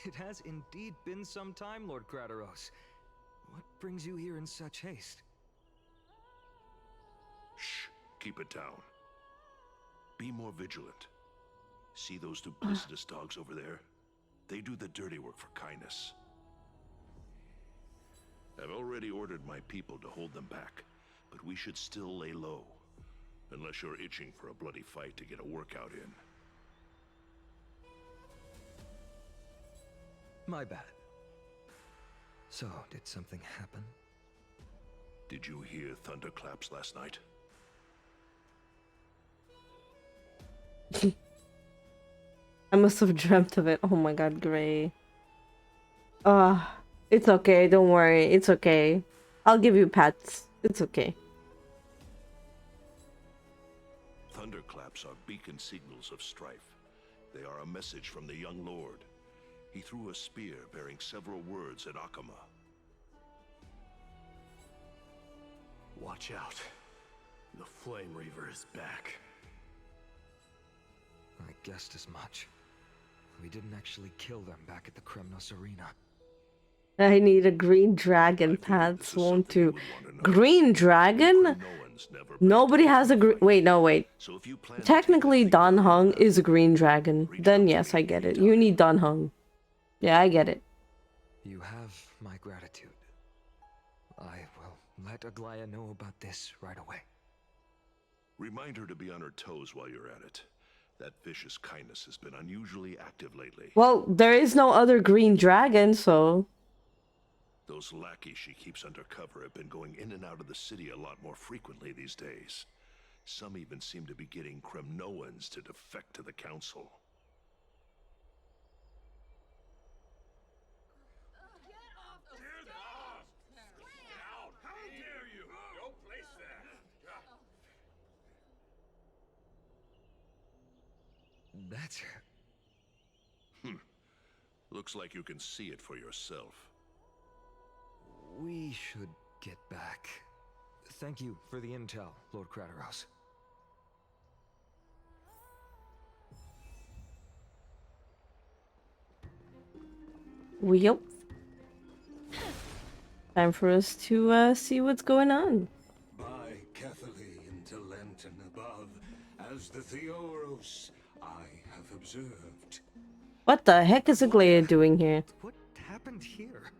It has indeed been some time, Lord Crateros. What brings you here in such haste? Shh, keep it down. Be more vigilant. See those duplicitous dogs over there? They do the dirty work for kindness. I've already ordered my people to hold them back, but we should still lay low. Unless you're itching for a bloody fight to get a workout in. My bad. So, did something happen? Did you hear thunderclaps last night? I must have dreamt of it. Oh my god, Gray. It's okay. Don't worry. It's okay. I'll give you pets. It's okay. Thunderclaps are beacon signals of strife. They are a message from the young lord. He threw a spear bearing several words at Akama. Watch out. The Flame Reaver is back. I guessed as much. We didn't actually kill them back at the Kremnos Arena. I need a green dragon pants, won't you? Green dragon? Nobody has a green... Wait, no, wait. Technically, Dan Heng is a green dragon. Then yes, I get it. You need Dan Heng. Yeah, I get it. You have my gratitude. I will let Aglaya know about this right away. Remind her to be on her toes while you're at it. That vicious kindness has been unusually active lately. Well, there is no other green dragon, so... Those lackeys she keeps under cover have been going in and out of the city a lot more frequently these days. Some even seem to be getting Kremnoans to defect to the council. That's... Looks like you can see it for yourself. We should get back. Thank you for the intel, Lord Crateros. Yep. Time for us to see what's going on. By Catholic into Lent and above, as the Theoros I have observed. What the heck is Aglaya doing here? What happened here?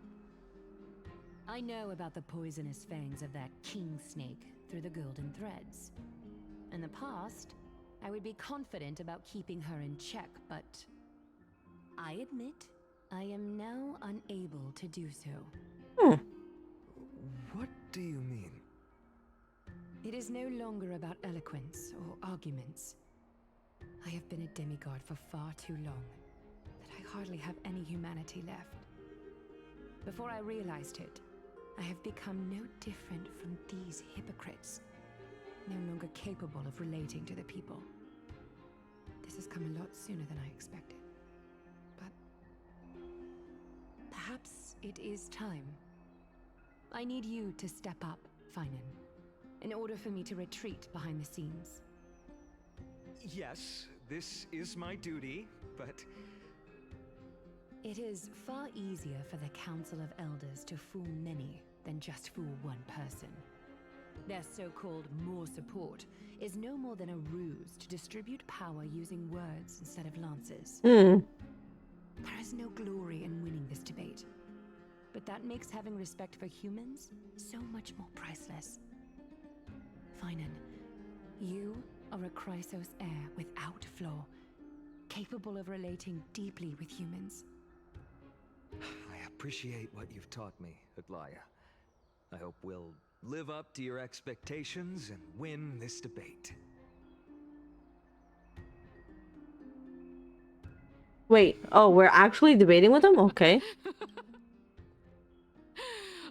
I know about the poisonous fangs of that king snake through the golden threads. In the past, I would be confident about keeping her in check, but I admit I am now unable to do so. What do you mean? It is no longer about eloquence or arguments. I have been a demigod for far too long that I hardly have any humanity left. Before I realized it, I have become no different from these hypocrites, no longer capable of relating to the people. This has come a lot sooner than I expected. But perhaps it is time. I need you to step up, Finan, in order for me to retreat behind the scenes. Yes, this is my duty, but... It is far easier for the Council of Elders to fool many than just fool one person. Their so-called more support is no more than a ruse to distribute power using words instead of lances. There is no glory in winning this debate, but that makes having respect for humans so much more priceless. Finan, you are a Chrysos heir without flaw, capable of relating deeply with humans. I appreciate what you've taught me, Aglaya. I hope we'll live up to your expectations and win this debate. Wait, oh, we're actually debating with him? Okay.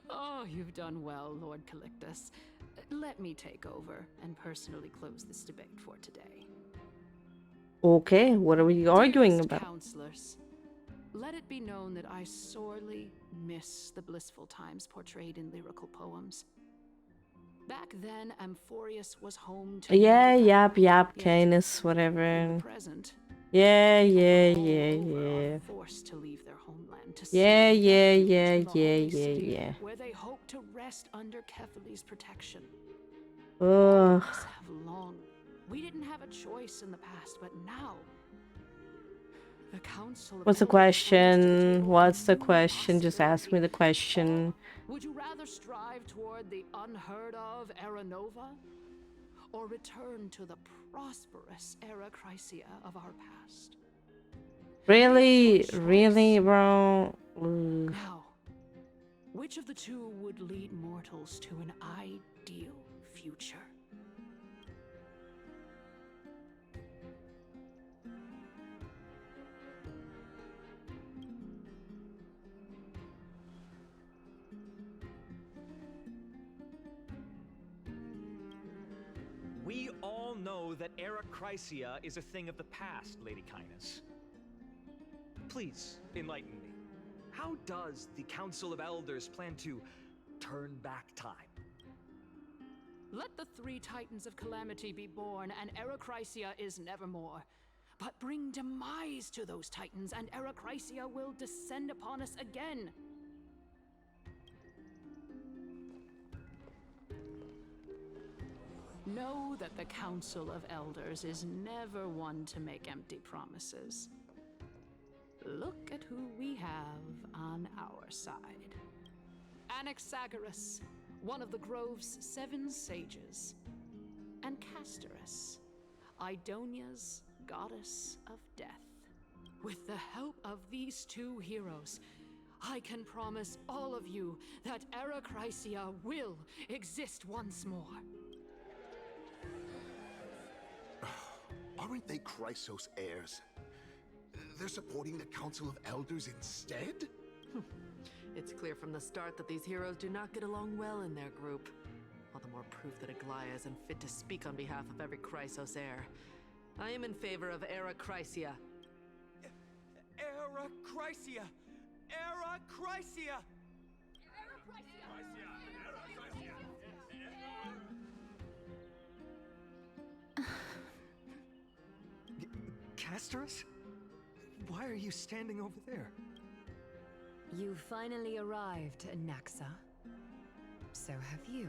Oh, you've done well, Lord Calictus. Let me take over and personally close this debate for today. Okay, what are we arguing Dearest about? counselors, let it be known that I sorely miss the blissful times portrayed in lyrical poems. Back then, Amphorius was home to Yeah, me. yap, Yet, Canis, in whatever. the present, Yeah, yeah, All yeah, over yeah. are forced to leave their homeland to Yeah, seek yeah, refuge yeah, in the yeah, holy yeah, city, yeah. where they hope to rest under Kefali's protection. Ugh. All of us have long. We didn't have a choice in the past, but now the Council of What's the Elders wants us to question? take over What's a the new question? Just ask me the possibility. question. Or would you rather strive toward the unheard of Era Nova, or return to the prosperous Era Chrysia of our past? Really? Choice. Really, bro? Ugh. Now, which of the two would lead mortals to an ideal future? We all know that Era Chrysia is a thing of the past, Lady Kindness. Please, enlighten me. How does the Council of Elders plan to turn back time? Let the three Titans of Calamity be born, and Era Chrysia is nevermore. But bring demise to those Titans, and Era Chrysia will descend upon us again. Know that the Council of Elders is never one to make empty promises. Look at who we have on our side. Anaxagoras, one of the Grove's 7 sages, and Castorice, Idonia's goddess of death. With the help of these two heroes, I can promise all of you that Era Chrysia will exist once more. Aren't they Chrysos heirs? They're supporting the Council of Elders instead? It's clear from the start that these heroes do not get along well in their group. All the more proof that Aglaya isn't fit to speak on behalf of every Chrysos heir. I am in favor of Era Chrysia. Era Chrysia! Era Chrysia! Castorice? Why are you standing over there? You finally arrived, Anaxa. So have you,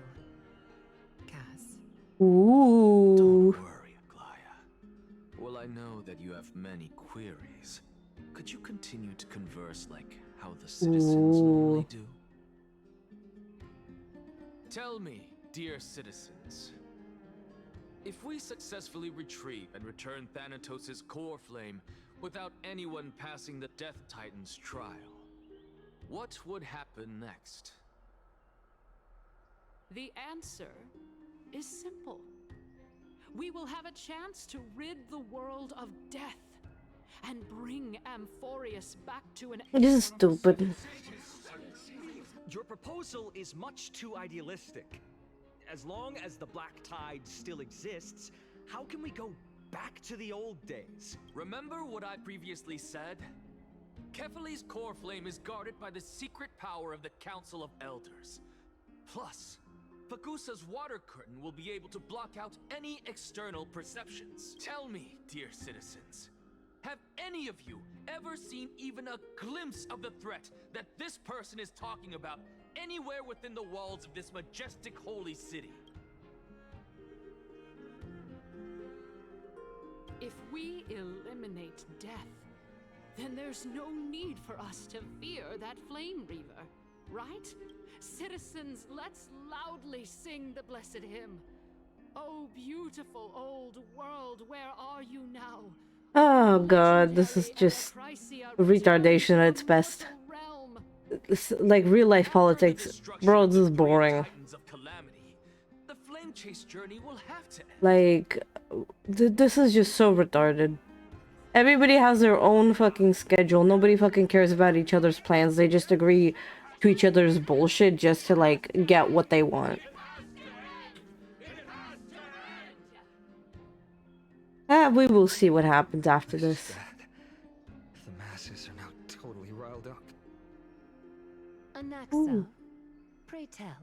Cass. Ooh. Don't worry, Aglaya. Well, I know that you have many queries. Could you continue to converse like how the citizens normally do? Tell me, dear citizens, if we successfully retrieve and return Thanatos' core flame without anyone passing the Death Titan's trial, what would happen next? The answer is simple. We will have a chance to rid the world of death and bring Amphorius back to an This is stupid. Your proposal is much too idealistic. As long as the Black Tide still exists, how can we go back to the old days? Remember what I previously said? Kefali's core flame is guarded by the secret power of the Council of Elders. Plus, Fagusa's water curtain will be able to block out any external perceptions. Tell me, dear citizens, have any of you ever seen even a glimpse of the threat that this person is talking about anywhere within the walls of this majestic holy city? If we eliminate death, then there's no need for us to fear that Flame Reaver, right? Citizens, let's loudly sing the blessed hymn. Oh, beautiful old world, where are you now? Oh god, this is just retardation at its best. It's like real life politics. Bro, this is boring. The flame chase journey will have to end. Like, this is just so retarded. Everybody has their own fucking schedule. Nobody fucking cares about each other's plans. They just agree to each other's bullshit just to, like, get what they want. We will see what happens after this. The masses are now totally riled up. Anaxa, pray tell.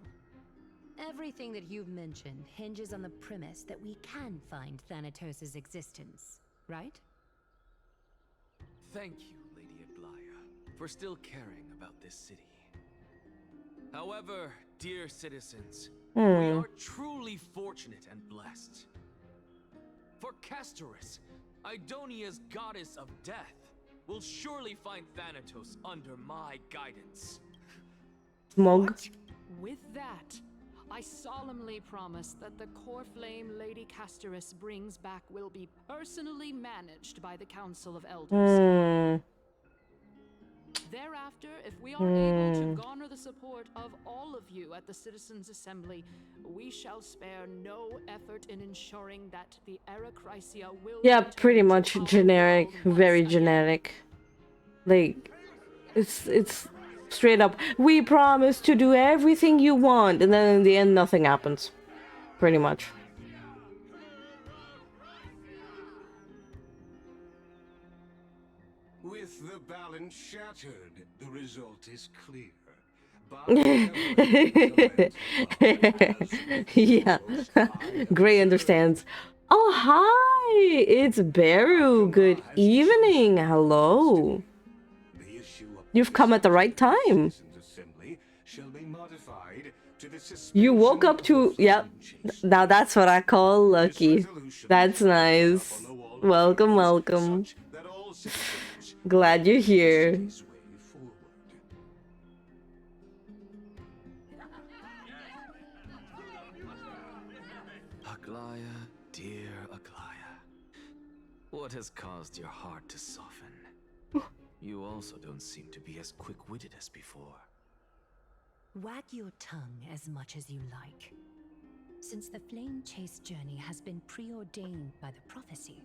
Everything that you've mentioned hinges on the premise that we can find Thanatos' existence, right? Thank you, Lady Aglaya, for still caring about this city. However, dear citizens, we are truly fortunate and blessed. For Castorice, Idonia's goddess of death, will surely find Thanatos under my guidance. Smog. What? With that, I solemnly promise that the core flame Lady Castorice brings back will be personally managed by the Council of Elders. Thereafter, if we are able to garner the support of all of you at the Citizens' Assembly, we shall spare no effort in ensuring that the Arachrysia will Yeah, return pretty to much our generic, world very once again. generic. Like, it's straight up, we promise to do everything you want, and then in the end nothing happens. Pretty much. With the balance shattered, the result is clear. Yeah. Gray understands. Oh, hi! It's Beru. Good evening. Hello. You've come at the right time. You woke up to... Yep. Now that's what I call lucky. That's nice. Welcome, welcome. Glad you're here. Aglaya, dear Aglaya, what has caused your heart to soften? You also don't seem to be as quick-witted as before. Wag your tongue as much as you like. Since the flame chase journey has been preordained by the prophecy,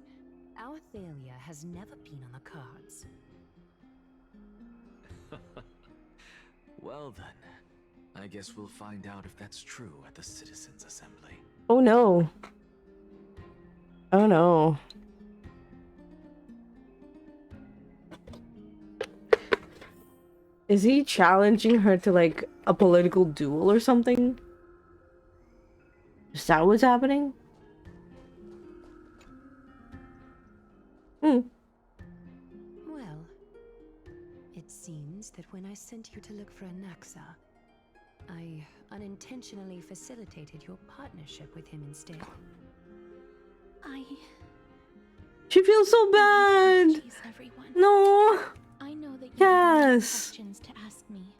our failure has never been on the cards. Well then, I guess we'll find out if that's true at the Citizens' Assembly. Oh no. Oh no. Is he challenging her to like a political duel or something? Is that what's happening? Well, it seems that when I sent you to look for Anaxa, I unintentionally facilitated your partnership with him instead. She feels so bad. No. I know that you Yes. have many questions to ask me.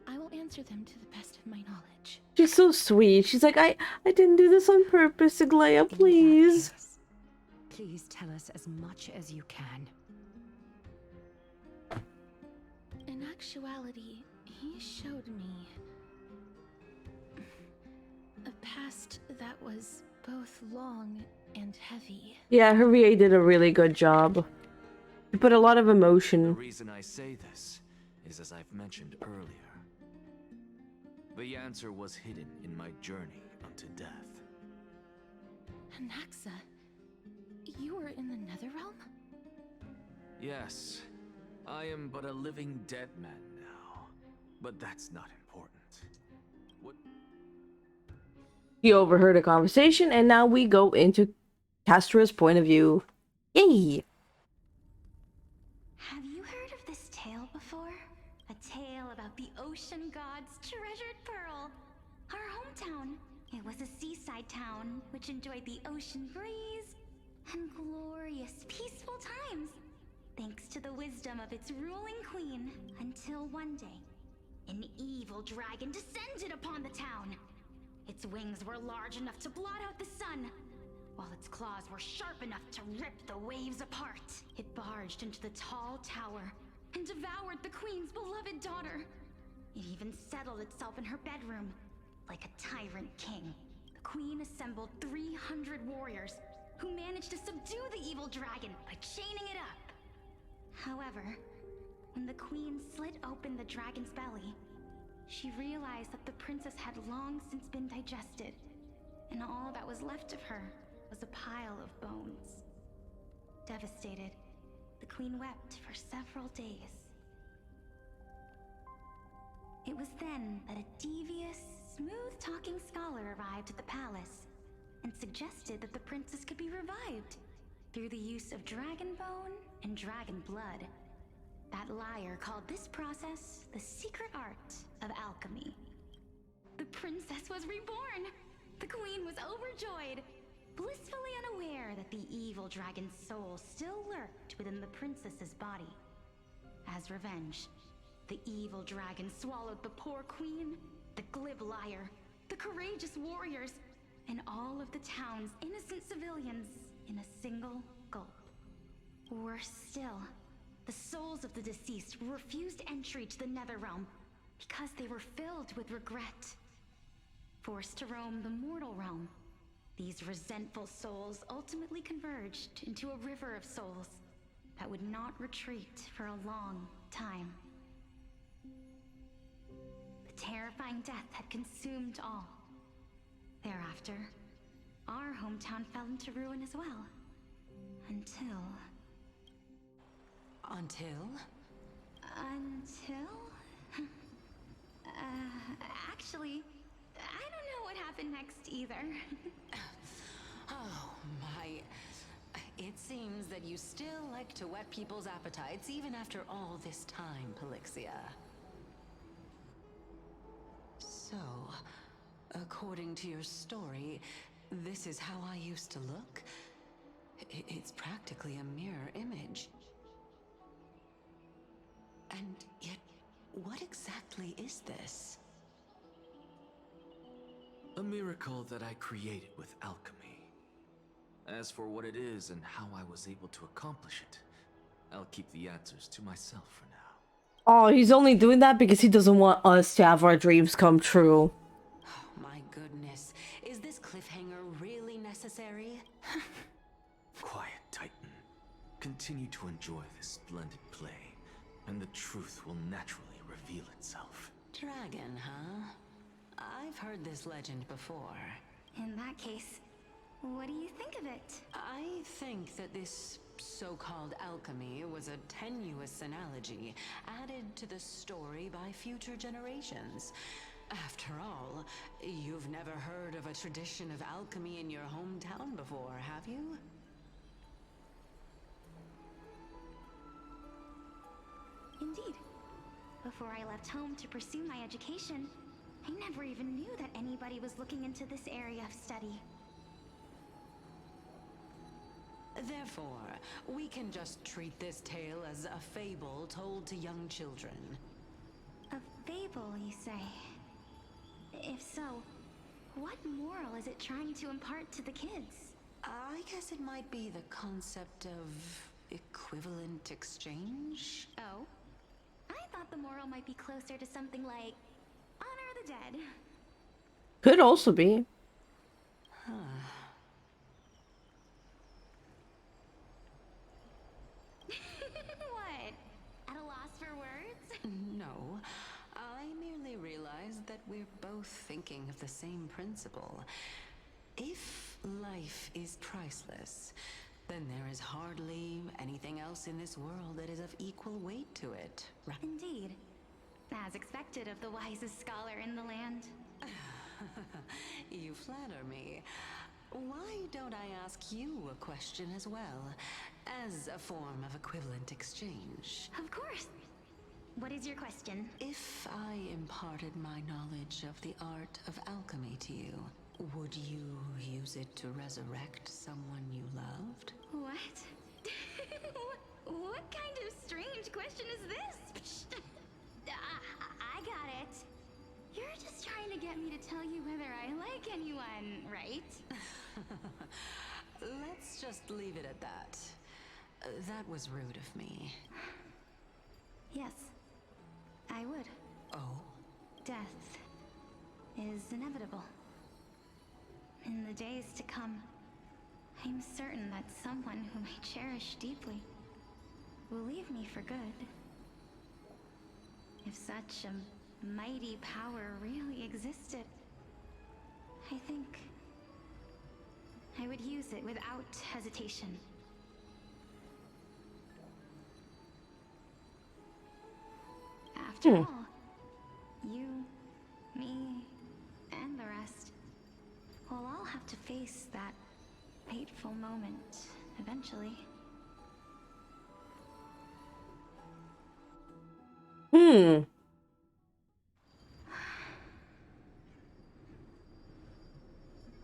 I will answer them to the best of my knowledge. She's so sweet. She's like, I didn't do this on purpose, Aglaya, please. Please tell us as much as you can. In actuality, he showed me a past that was both long and heavy. Yeah, her VA did a really good job. She put a lot of The emotion. reason I say this is as I've mentioned earlier. The answer was hidden in my journey unto death. Anaxa, you were in the Netherrealm? Yes, I am but a living dead man now, but that's not important. What? He overheard a conversation, and now we go into Castorice's point of view. Yay! Have you heard of this tale before? A tale about the ocean god's treasured pearl. Our hometown. It was a seaside town which enjoyed the ocean breeze and glorious, peaceful times, thanks to the wisdom of its ruling queen, until one day, an evil dragon descended upon the town. Its wings were large enough to blot out the sun, while its claws were sharp enough to rip the waves apart. It barged into the tall tower and devoured the queen's beloved daughter. It even settled itself in her bedroom, like a tyrant king. The queen assembled 300 warriors who managed to subdue the evil dragon by chaining it up. However, when the queen slit open the dragon's belly, she realized that the princess had long since been digested, and all that was left of her was a pile of bones. Devastated, the queen wept for several days. It was then that a devious, smooth-talking scholar arrived at the palace and suggested that the princess could be revived. through the use of dragon bone and dragon blood. That liar called this process the secret art of alchemy. The princess was reborn! The queen was overjoyed, blissfully unaware that the evil dragon's soul still lurked within the princess's body. As revenge, the evil dragon swallowed the poor queen, the glib liar, the courageous warriors, and all of the town's innocent civilians in a single gulp. Worse still, the souls of the deceased refused entry to the Netherrealm because they were filled with regret. Forced to roam the mortal realm, these resentful souls ultimately converged into a river of souls that would not retreat for a long time. The terrifying death had consumed all. Thereafter, our hometown fell into ruin as well. Until... Until? Actually, I don't know what happened next either. Oh my... It seems that you still like to whet people's appetites even after all this time, Pelixia. So, according to your story, this is how I used to look? It's practically a mirror image. And yet, what exactly is this? A miracle that I created with alchemy. As for what it is and how I was able to accomplish it, I'll keep the answers to myself for now. Oh, he's only doing that because he doesn't want us to have our dreams come true. Oh my goodness, is this cliffhanger really necessary? Quiet, Titan. Continue to enjoy this splendid play, and the truth will naturally reveal itself. Dragon, huh? I've heard this legend before. In that case, what do you think of it? I think that this so-called alchemy was a tenuous analogy added to the story by future generations. After all, you've never heard of a tradition of alchemy in your hometown before, have you? Indeed. Before I left home to pursue my education, I never even knew that anybody was looking into this area of study. Therefore, we can just treat this tale as a fable told to young children. A fable, you say? If so, what moral is it trying to impart to the kids? I guess it might be the concept of equivalent exchange? Oh? I thought the moral might be closer to something like honor the dead. Could also be. Huh. What? At a loss for words? No, I merely realized that we're both thinking of the same principle. If life is priceless, then there is hardly anything else in this world that is of equal weight to it, right? Indeed. As expected of the wisest scholar in the land. You flatter me. Why don't I ask you a question as well, as a form of equivalent exchange? Of course. What is your question? If I imparted my knowledge of the art of alchemy to you, would you use it to resurrect someone you loved? What? What kind of strange question is this? I got it. You're just trying to get me to tell you whether I like anyone, right? Let's just leave it at that. That was rude of me. Yes, I would. Oh? Death is inevitable. In the days to come, I'm certain that someone whom I cherish deeply will leave me for good. If such a mighty power really existed, I think I would use it without hesitation. After all, you, me, and the rest will all have to face that fateful moment eventually.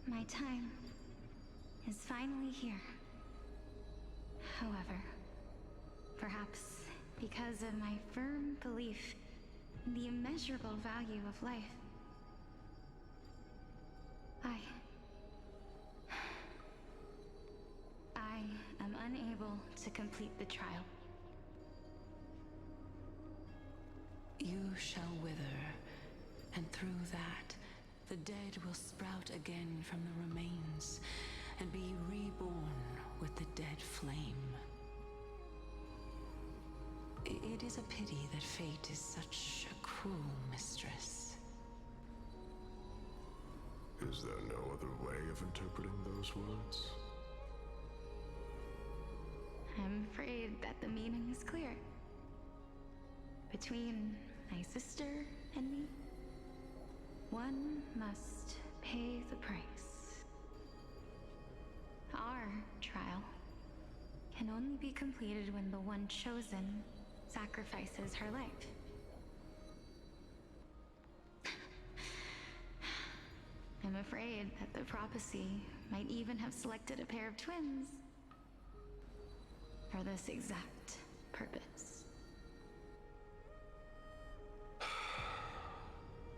My time is finally here. However, perhaps because of my firm belief in the immeasurable value of life, I am unable to complete the trial. You shall wither, and through that, the dead will sprout again from the remains, and be reborn with the dead flame. It is a pity that fate is such a cruel mistress. Is there no other way of interpreting those words? I'm afraid that the meaning is clear. Between my sister and me, one must pay the price. Our trial can only be completed when the one chosen sacrifices her life. I'm afraid that the prophecy might even have selected a pair of twins for this exact purpose.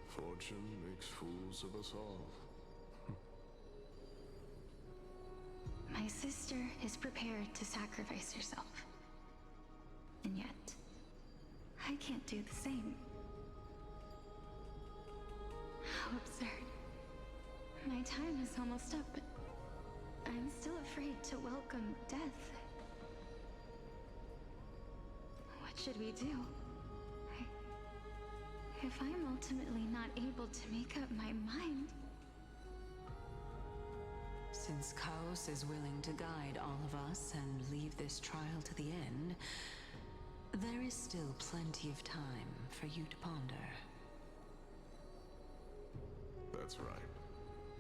Fortune makes fools of us all. My sister is prepared to sacrifice herself. And yet, I can't do the same. How absurd. My time is almost up, but I'm still afraid to welcome death. What should we do? If I'm ultimately not able to make up my mind... Since Chaos is willing to guide all of us and leave this trial to the end, there is still plenty of time for you to ponder. That's right.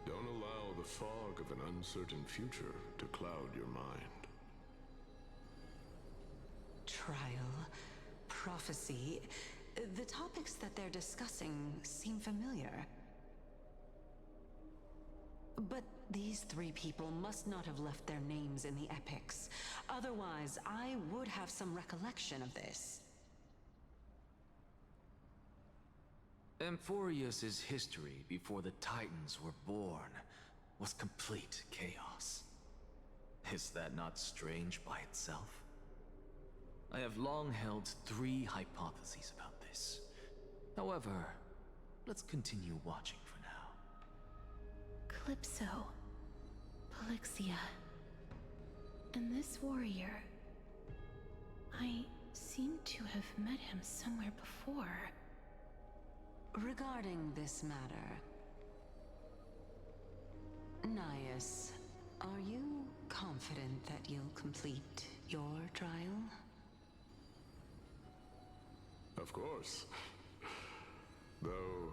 Don't allow the fog of an uncertain future to cloud your mind. Trial, prophecy, the topics that they're discussing seem familiar. But these three people must not have left their names in the epics. Otherwise, I would have some recollection of this. Amphorius's history before the Titans were born was complete chaos. Is that not strange by itself? I have long held three hypotheses about this. However, let's continue watching for now. Calypso, Polixia, and this warrior. I seem to have met him somewhere before. Regarding this matter, Nias, are you confident that you'll complete your trial? Of course. Though,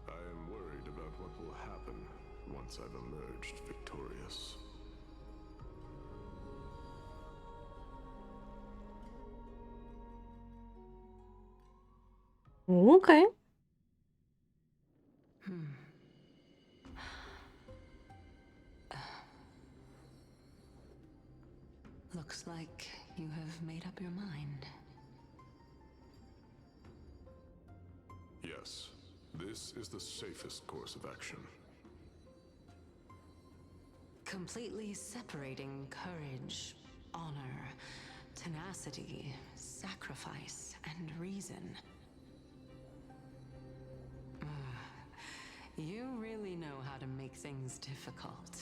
I am worried about what will happen once I've emerged victorious. Okay. Looks like you have made up your mind. Yes, this is the safest course of action. Completely separating courage, honor, tenacity, sacrifice, and reason. You really know how to make things difficult.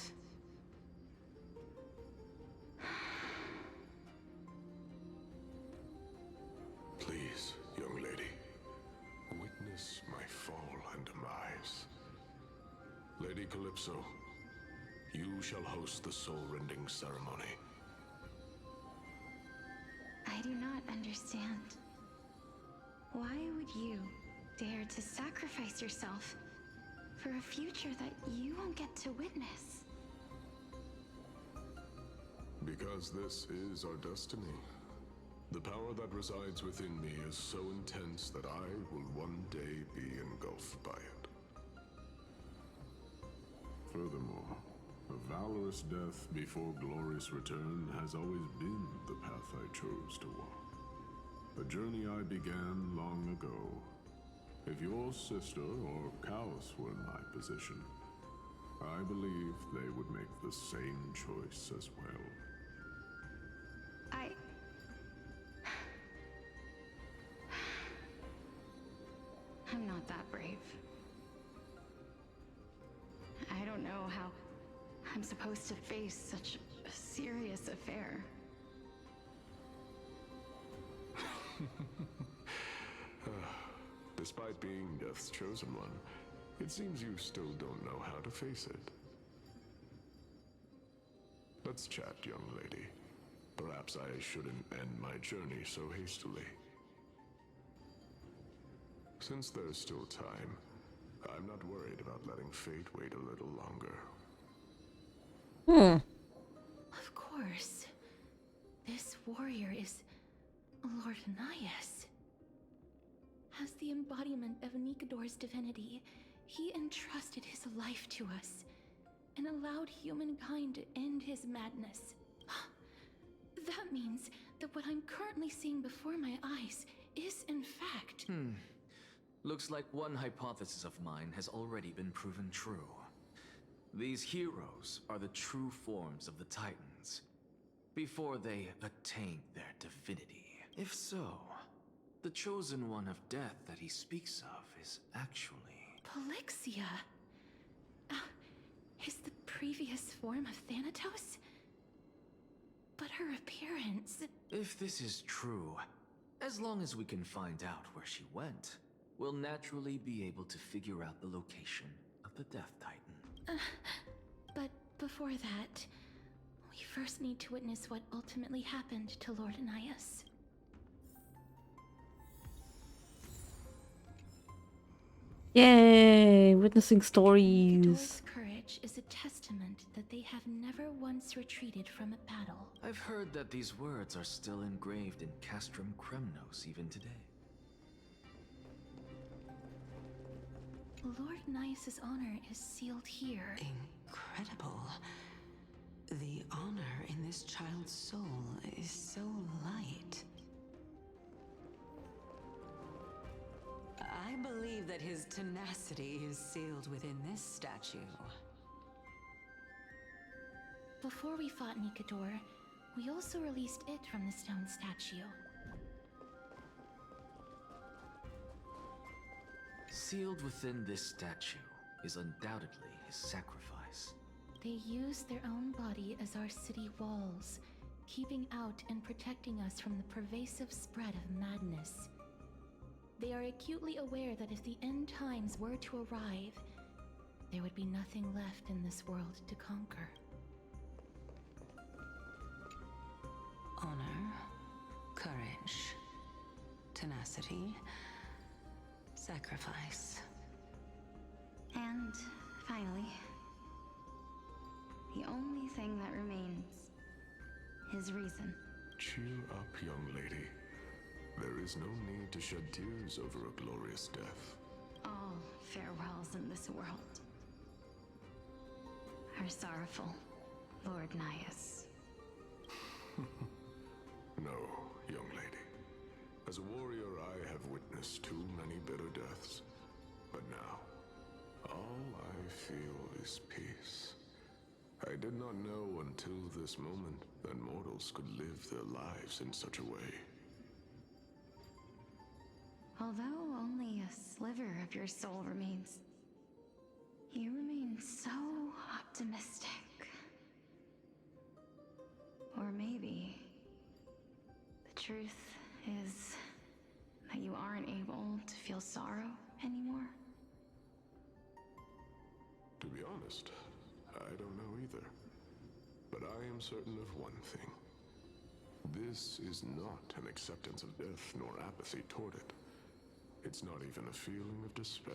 Please, young lady, witness my fall and demise. Lady Calypso, you shall host the soul-rending ceremony. I do not understand. Why would you dare to sacrifice yourself for a future that you won't get to witness? Because this is our destiny. The power that resides within me is so intense that I will one day be engulfed by it. Furthermore, a valorous death before glorious return has always been the path I chose to walk. A journey I began long ago. If your sister or Kaos were in my position, I believe they would make the same choice as well. I'm not that brave. I don't know how I'm supposed to face such a serious affair. Despite being Death's chosen one, it seems you still don't know how to face it. Let's chat, young lady. Perhaps I shouldn't end my journey so hastily. Since there's still time, I'm not worried about letting fate wait a little longer. Of course. This warrior is Lord Anaxas. As the embodiment of Nikodor's divinity, he entrusted his life to us and allowed humankind to end his madness. That means that what I'm currently seeing before my eyes is in fact... Looks like one hypothesis of mine has already been proven true. These heroes are the true forms of the Titans, before they attain their divinity. If so, the chosen one of death that he speaks of is actually... Polixia? Is the previous form of Thanatos? But her appearance... If this is true, as long as we can find out where she went, we'll naturally be able to figure out the location of the Death Titan. But before that, we first need to witness what ultimately happened to Lord Anaxas. Yay! Witnessing stories. Nikodor's courage is a testament that they have never once retreated from a battle. I've heard that these words are still engraved in Castrum Kremnos even today. Lord Anaxas' honor is sealed here. Incredible. The honor in this child's soul is so light. I believe that his tenacity is sealed within this statue. Before we fought Nikodor, we also released it from the stone statue. Sealed within this statue is undoubtedly his sacrifice. They use their own body as our city walls, keeping out and protecting us from the pervasive spread of madness. They are acutely aware that if the end times were to arrive, there would be nothing left in this world to conquer. Honor, courage, tenacity, sacrifice. And finally, the only thing that remains is reason. Cheer up, young lady. There is no need to shed tears over a glorious death. All farewells in this world are sorrowful, Lord Anaxas. No, young lady. As a warrior, I have witnessed too many bitter deaths. But now, all I feel is peace. I did not know until this moment that mortals could live their lives in such a way. Although only a sliver of your soul remains, you remain so optimistic. Or maybe the truth is that you aren't able to feel sorrow anymore. To be honest, I don't know either. But I am certain of one thing. This is not an acceptance of death nor apathy toward it. It's not even a feeling of despair.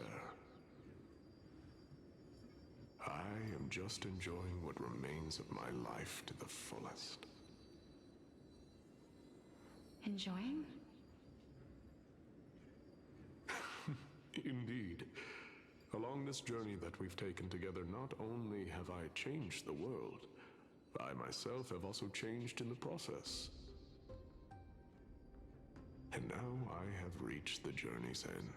I am just enjoying what remains of my life to the fullest. enjoying? Indeed. Along this journey that we've taken together, not only have I changed the world, I myself have also changed in the process. And now I have reached the journey's end.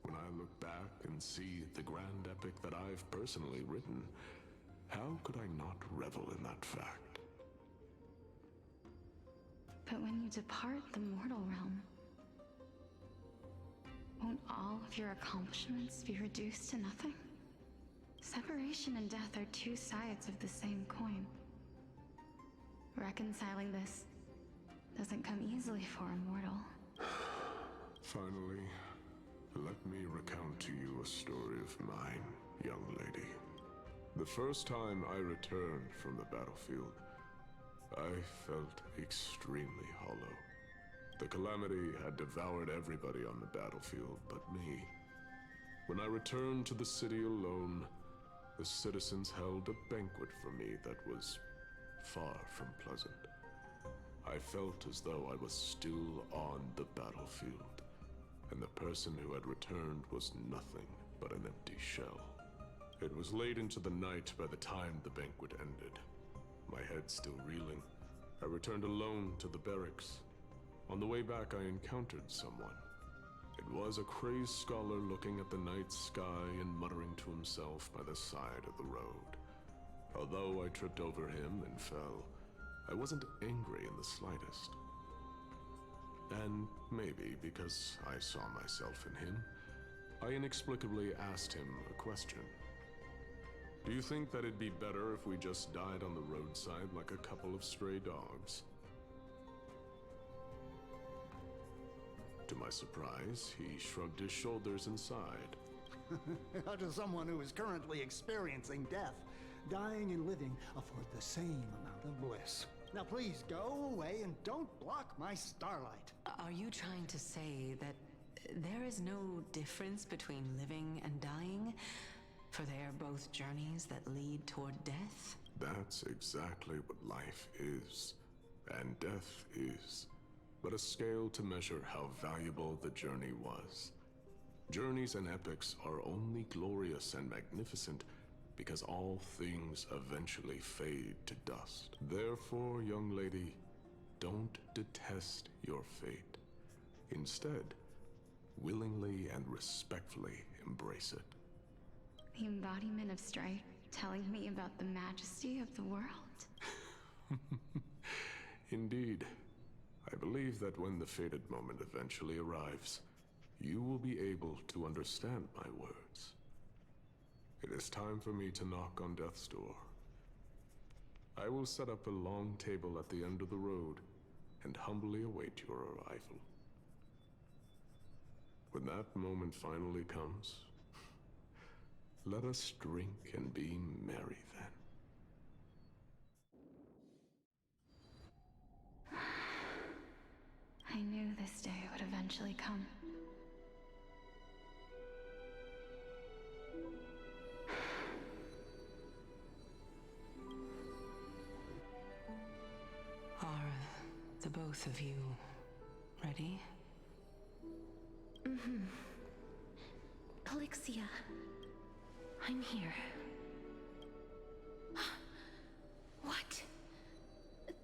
When I look back and see the grand epic that I've personally written, how could I not revel in that fact? But when you depart the mortal realm, won't all of your accomplishments be reduced to nothing? Separation and death are two sides of the same coin. Reconciling this doesn't come easily for a mortal. Finally, let me recount to you a story of mine, young lady. The first time I returned from the battlefield, I felt extremely hollow. The calamity had devoured everybody on the battlefield but me. When I returned to the city alone, the citizens held a banquet for me that was far from pleasant. I felt as though I was still on the battlefield, and the person who had returned was nothing but an empty shell. It was late into the night by the time the banquet ended. My head still reeling, I returned alone to the barracks. On the way back, I encountered someone. It was a crazed scholar looking at the night sky and muttering to himself by the side of the road. Although I tripped over him and fell, I wasn't angry in the slightest. And maybe because I saw myself in him, I inexplicably asked him a question. Do you think that it'd be better if we just died on the roadside like a couple of stray dogs? To my surprise, he shrugged his shoulders and sighed. How does someone who is currently experiencing death, dying and living, afford the same amount of bliss? Now please go away and don't block my starlight. Are you trying to say that there is no difference between living and dying? For they are both journeys that lead toward death? That's exactly what life is, and death is. But a scale to measure how valuable the journey was. Journeys and epics are only glorious and magnificent because all things eventually fade to dust. Therefore, young lady, don't detest your fate. Instead, willingly and respectfully embrace it. The embodiment of strife telling me about the majesty of the world? Indeed. I believe that when the fated moment eventually arrives, you will be able to understand my words. It is time for me to knock on death's door. I will set up a long table at the end of the road and humbly await your arrival. When that moment finally comes, let us drink and be merry then. I knew this day would eventually come. Are the both of you ready? Mm-hmm. Polixia, I'm here. What?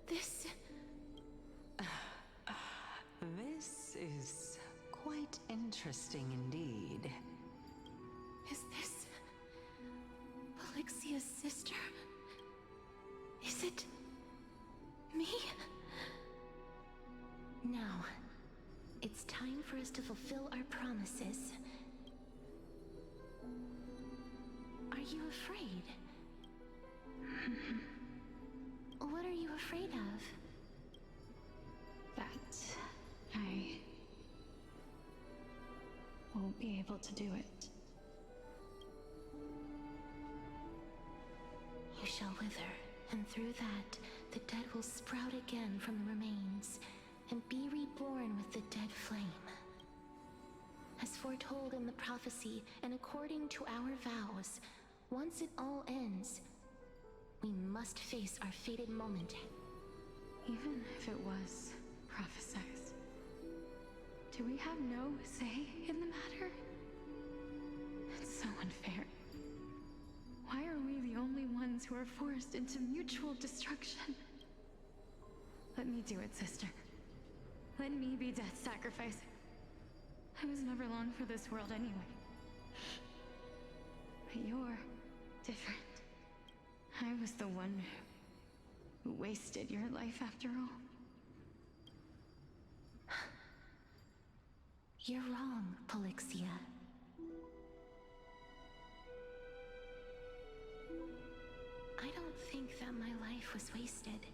This... This is quite interesting indeed. Is this... Polixia's sister? Is it... me? Now, it's time for us to fulfill our promises. Are you afraid? What are you afraid of? That I won't be able to do it. You shall wither, and through that, the dead will sprout again from the remains, and be reborn with the dead flame. As foretold in the prophecy, and according to our vows, once it all ends, we must face our fated moment. Even if it was prophesize. Do we have no say in the matter? It's so unfair. Why are we the only ones who are forced into mutual destruction? Let me do it, sister. Let me be death sacrifice. I was never long for this world anyway. But you're different. I was the one who wasted your life after all. You're wrong, Polixia. I don't think that my life was wasted.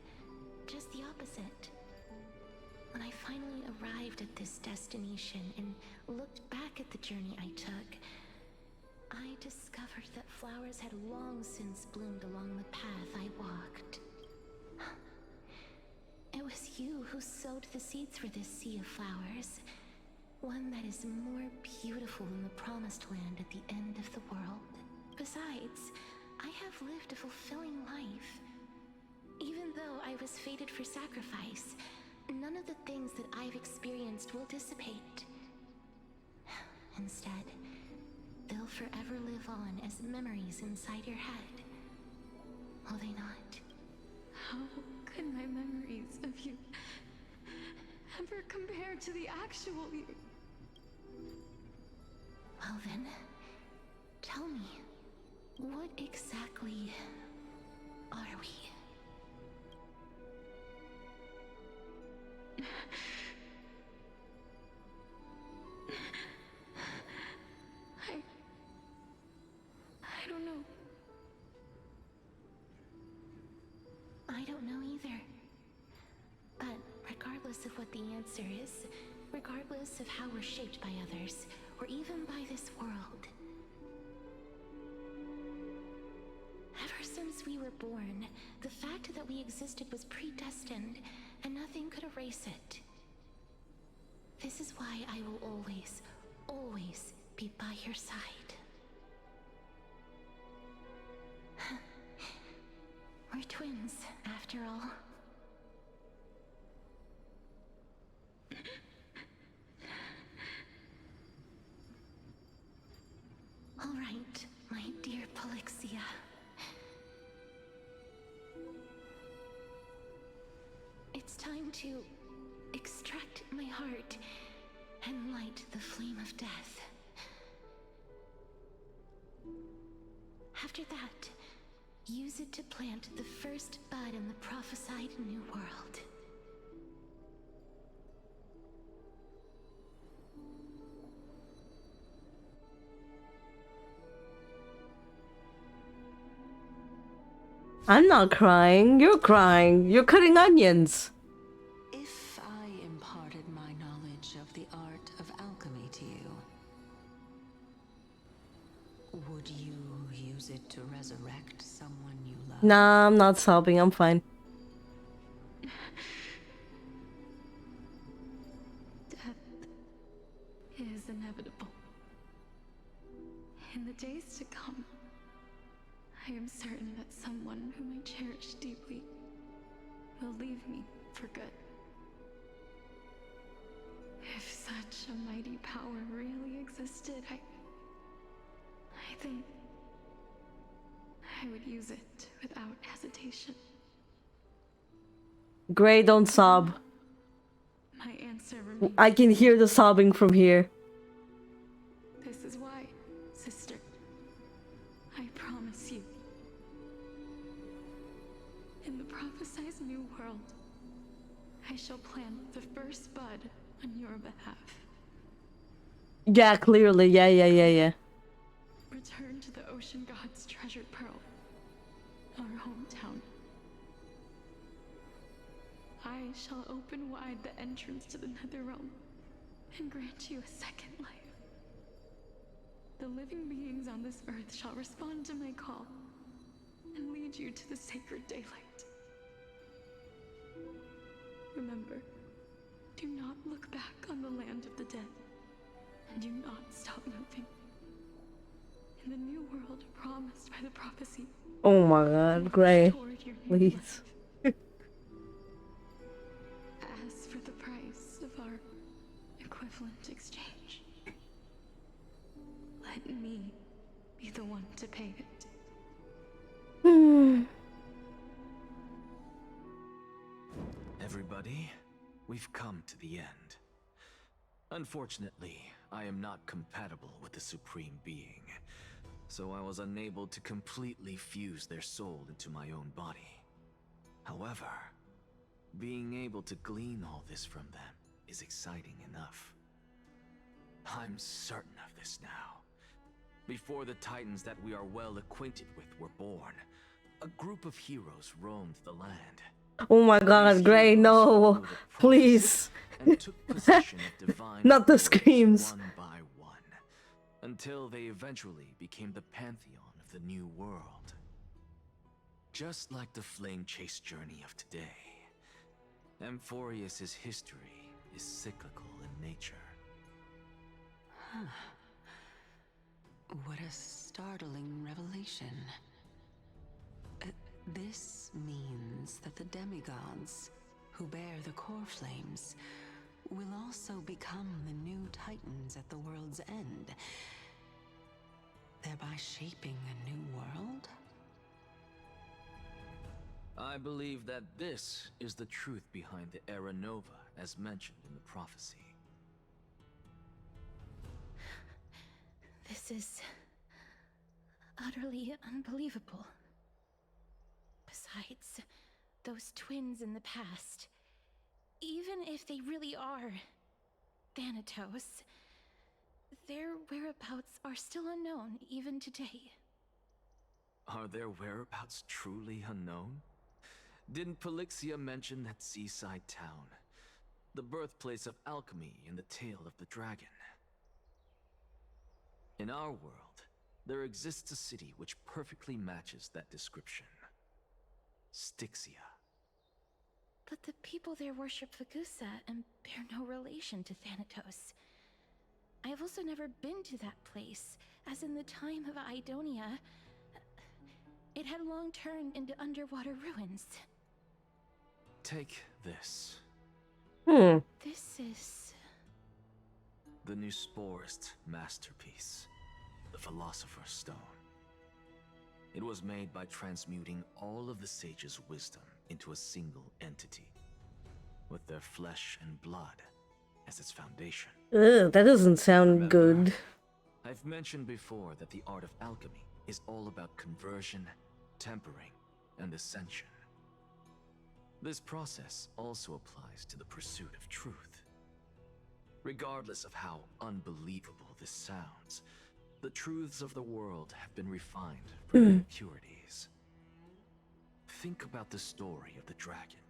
Just the opposite. When I finally arrived at this destination and looked back at the journey I took, I discovered that flowers had long since bloomed along the path I walked. It was you who sowed the seeds for this sea of flowers, one that is more beautiful than the promised land at the end of the world. Besides, I have lived a fulfilling life. Even though I was fated for sacrifice, none of the things that I've experienced will dissipate. Instead, they'll forever live on as memories inside your head. Will they not? How could my memories of you ever compare to the actual you? Well then, tell me, what exactly are we? I don't know. I don't know either. But regardless of what the answer is, regardless of how we're shaped by others, or even by this world, ever since we were born, the fact that we existed was predestined, and nothing could erase it. This is why I will always, always be by your side. We're twins, after all. All right, my dear Polixia. It's time to extract my heart and light the flame of death. After that, use it to plant the first bud in the prophesied new world. I'm not crying. You're crying. You're cutting onions. If I imparted my knowledge of the art of alchemy to you, would you use it to resurrect someone you love? Nah, I'm not sobbing. I'm fine. Death is inevitable. In the days to come, I am certain that someone whom I cherish deeply will leave me for good. If such a mighty power really existed, I think I would use it without hesitation. Gray, don't sob. My answer remains. I can hear the sobbing from here. This is why, sister, I promise you, in the prophesized new world, I shall plant the first bud on your behalf. Yeah, clearly. Yeah. Return to the ocean god's treasured pearl, our hometown. I shall open wide the entrance to the Netherrealm and grant you a second life. The living beings on this earth shall respond to my call and lead you to the sacred daylight. Remember, do not look back on the land of the dead, and do not stop moving. In the new world promised by the prophecy. Oh my god, Gray. Please. As for the price let me be the one to pay it. Everybody, we've come to the end. Unfortunately, I am not compatible with the Supreme Being, so I was unable to completely fuse their soul into my own body. However, being able to glean all this from them is exciting enough. I'm certain of this now. Before the Titans that we are well acquainted with were born, a group of heroes roamed the land. Oh my god, Gray, no. Please. And took possession of divine Not the authorities screams. one by one, until they eventually became the pantheon of the new world. Just like the flame chase journey of today, Amphorius's history is cyclical in nature. Huh. What a startling revelation. This means that the demigods, who bear the core flames, will also become the new titans at the world's end, thereby shaping a new world? I believe that this is the truth behind the Era Nova, as mentioned in the prophecy. This is utterly unbelievable. Besides, those twins in the past, even if they really are Thanatos, their whereabouts are still unknown even today. Are their whereabouts truly unknown? Didn't Polixia mention that seaside town, the birthplace of alchemy in the tale of the dragon? In our world, there exists a city which perfectly matches that description. Styxia. But the people there worship Vagusa and bear no relation to Thanatos. I have also never been to that place, as in the time of Idonia, it had long turned into underwater ruins. Take this. This is... the new Sporist masterpiece, the Philosopher's Stone. It was made by transmuting all of the sages' wisdom into a single entity, with their flesh and blood as its foundation. Ugh, that doesn't sound good. I've mentioned before that the art of alchemy is all about conversion, tempering, and ascension. This process also applies to the pursuit of truth. Regardless of how unbelievable this sounds, the truths of the world have been refined for their impurities. Think about the story of the dragon.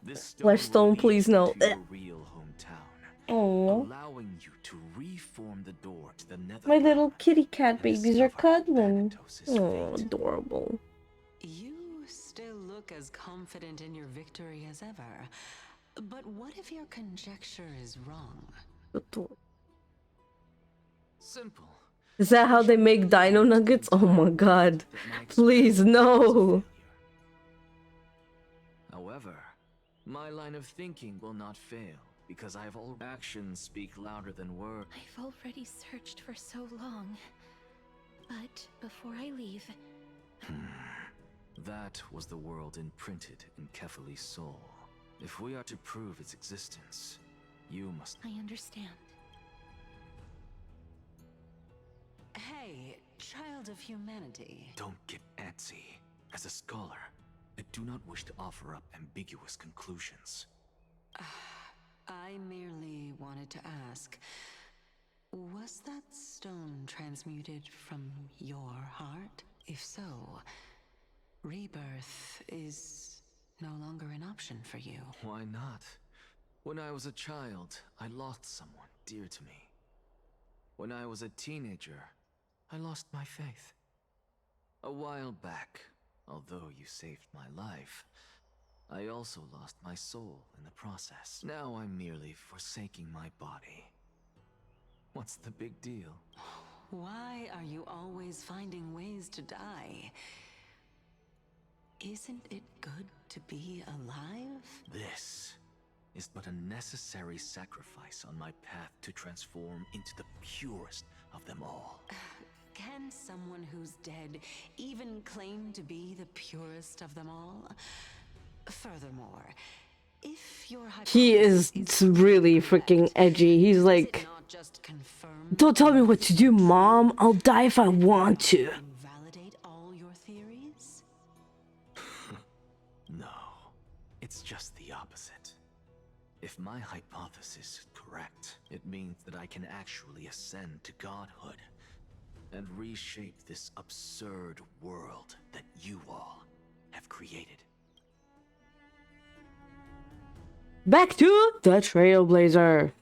This Stone, please no. to your real hometown, allowing you to reform the door to the nether. My little kitty cat babies are cuddling. Oh, adorable. You still look as confident in your victory as ever. But what if your conjecture is wrong? Simple. Is that how they make dino nuggets? Oh my god. Please, no. However, my line of thinking will not fail, because I've all actions speak louder than words. I've already searched for so long. But before I leave... That was the world imprinted in Kefali's soul. If we are to prove its existence, you must... I understand. Hey, child of humanity. Don't get antsy. As a scholar, I do not wish to offer up ambiguous conclusions. I merely wanted to ask, was that stone transmuted from your heart? If so, rebirth is no longer an option for you. Why not? When I was a child, I lost someone dear to me. When I was a teenager, I lost my faith. A while back, although you saved my life, I also lost my soul in the process. Now I'm merely forsaking my body. What's the big deal? Why are you always finding ways to die? Isn't it good to be alive? This is but a necessary sacrifice on my path to transform into the purest of them all. Can someone who's dead even claim to be the purest of them all? Furthermore, if your He is really freaking edgy. He's like, don't tell me what to do, Mom. I'll die if I want to. invalidate all your theories? No, it's just the opposite. If my hypothesis is correct, it means that I can actually ascend to godhood and reshape this absurd world that you all have created. Back to the Trailblazer.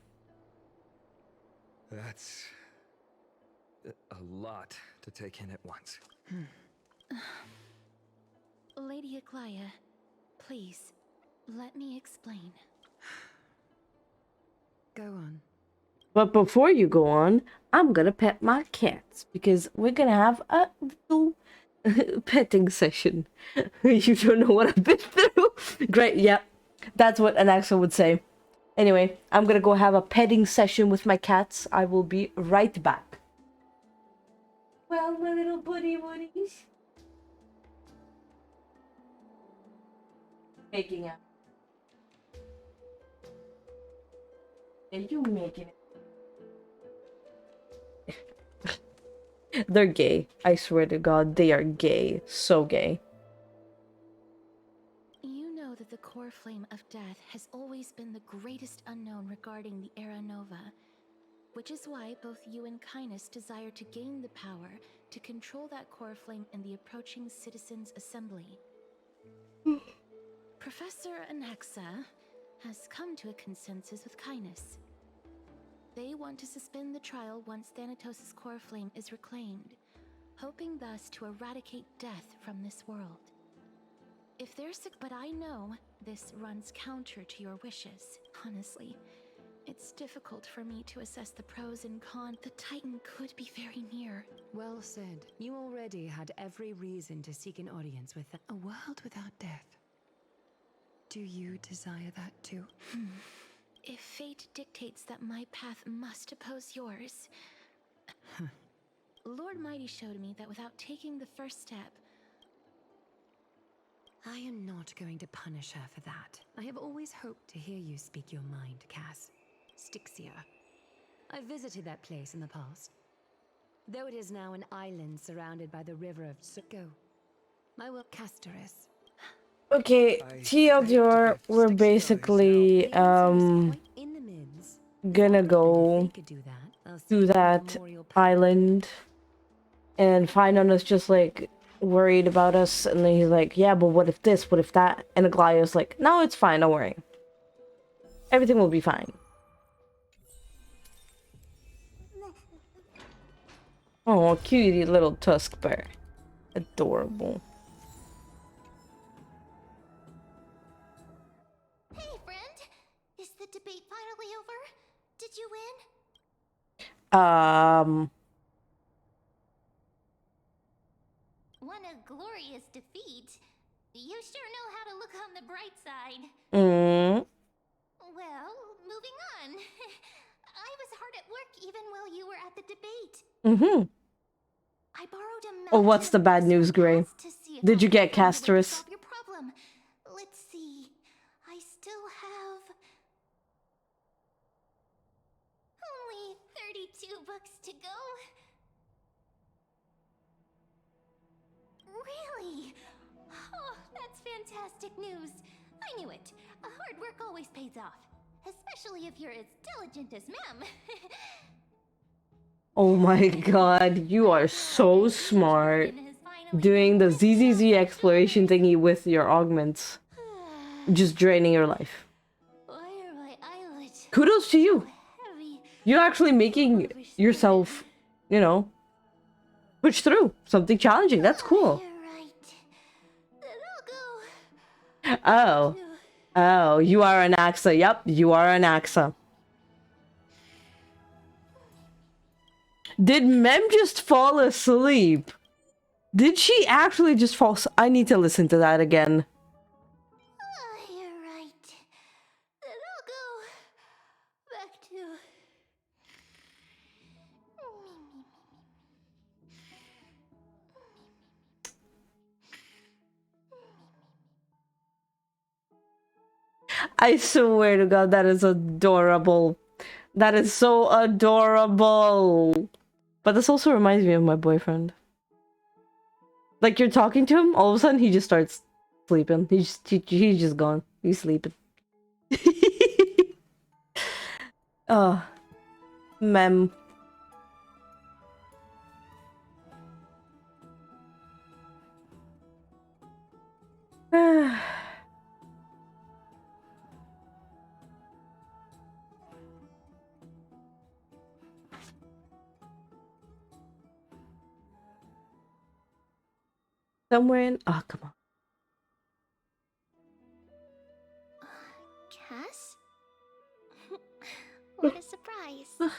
That's a lot to take in at once. Lady Aglaia, please, let me explain. Go on. But before you go on, I'm gonna pet my cats because we're gonna have a little petting session. You don't know what I've been through. Great, yep. That's what Anaxa would say. Anyway, I'm gonna go have a petting session with my cats. I will be right back. Well, my little buddy buddies. Making out. Are you making it? They're gay. I swear to God, they are gay. So gay. You know that the core flame of death has always been the greatest unknown regarding the Era Nova, which is why both you and Kindness desire to gain the power to control that core flame in the approaching Citizens' Assembly. Professor Anaxa has come to a consensus with Kindness. They want to suspend the trial once Thanatos' core flame is reclaimed, hoping thus to eradicate death from this world. If they're sick, but I know this runs counter to your wishes. Honestly, it's difficult for me to assess the pros and cons. The Titan could be very near. Well said. You already had every reason to seek an audience with a world without death. Do you desire that too? If fate dictates that my path must oppose yours... Lord Mighty showed me that without taking the first step... I am not going to punish her for that. I have always hoped to hear you speak your mind, Cass. Styxia. I visited that place in the past. Though it is now an island surrounded by the river of Go. I will Castorice. Okay, TLDR, we're basically gonna go to that island, and Finon is just like worried about us, and then he's like, yeah, but what if this, what if that? And Aglaia's like, no, it's fine, don't worry. Everything will be fine. Oh, cutie little tusk bear. Adorable. Hey, friend! Is the debate finally over? Did you win? What a glorious defeat. You sure know how to look on the bright side. Well, moving on. I was hard at work even while you were at the debate. I borrowed a Oh, what's the bad news, Gray? Did you get Castorice? your problem. Let's see. I still have only 32 books to go. Really? Oh, that's fantastic news. I knew it. Hard work always pays off, especially if you're as diligent as Mem. Oh my god, you are so smart. Doing the ZZZ exploration thingy with your augments. Just draining your life. Kudos to you. You're actually making yourself, you know, push through something challenging. That's cool. Oh. Oh, you are an Anaxa. Yep, you are an Anaxa. Did Mem just fall asleep? Did she actually just fall asleep? I need to listen to that again. You're right. Then I'll go back to... I swear to God, that is adorable. That is so adorable. But this also reminds me of my boyfriend. Like, you're talking to him, all of a sudden he just starts sleeping. He's just gone. He's sleeping. Oh, mem. Somewhere in... Oh, come on. Cass? What a surprise.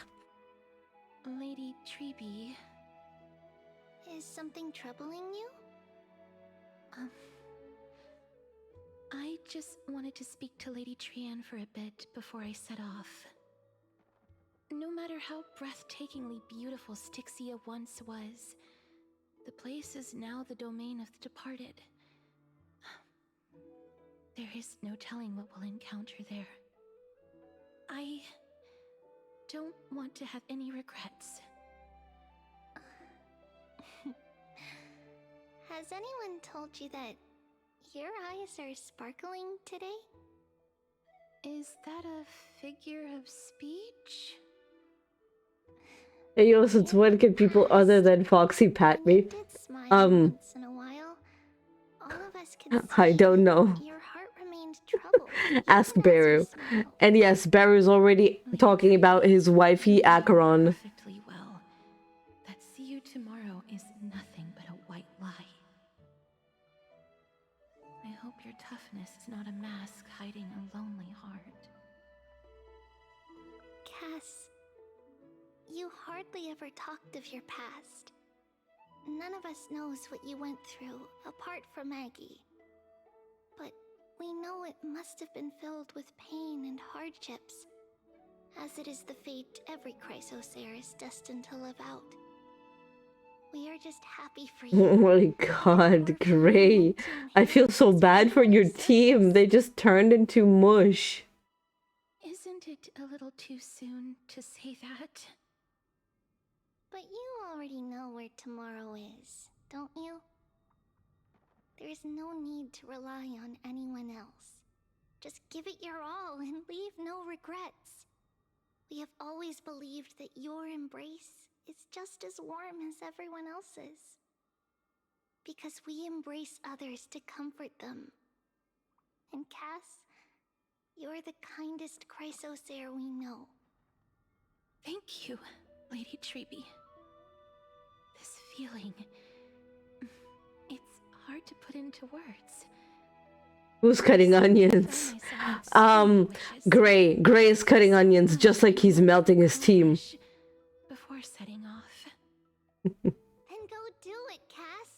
Lady Treeby. Is something troubling you? I just wanted to speak to Lady Trian for a bit before I set off. No matter how breathtakingly beautiful Styxia once was, the place is now the domain of the departed. There is no telling what we'll encounter there. I don't want to have any regrets. Has anyone told you that your eyes are sparkling today? Is that a figure of speech? Hey, yo, since when can people other than Foxy pat me? Once in a while, all of us could I don't know. your heart remained troubled. Ask Beru. And yes, Beru's already talking about his wifey Acheron. Perfectly well. That see you tomorrow is nothing but a white lie. I hope your toughness is not a mask hiding a lonely heart. Cass, you hardly ever talked of your past. None of us knows what you went through, apart from Maggie. But we know it must have been filled with pain and hardships, as it is the fate every Chrysosaur is destined to live out. We are just happy for you. Oh my god, Gray. I feel so bad for your team. They just turned into mush. Isn't it a little too soon to say that? But you already know where tomorrow is, don't you? There is no need to rely on anyone else. Just give it your all and leave no regrets. We have always believed that your embrace is just as warm as everyone else's. Because we embrace others to comfort them. And Cass, you're the kindest Chrysosaur we know. Thank you, Lady Treeby. This feeling... it's hard to put into words. Who's cutting onions? Gray. Gray is cutting onions just like he's melting his team. Before setting off. Then go do it, Cass.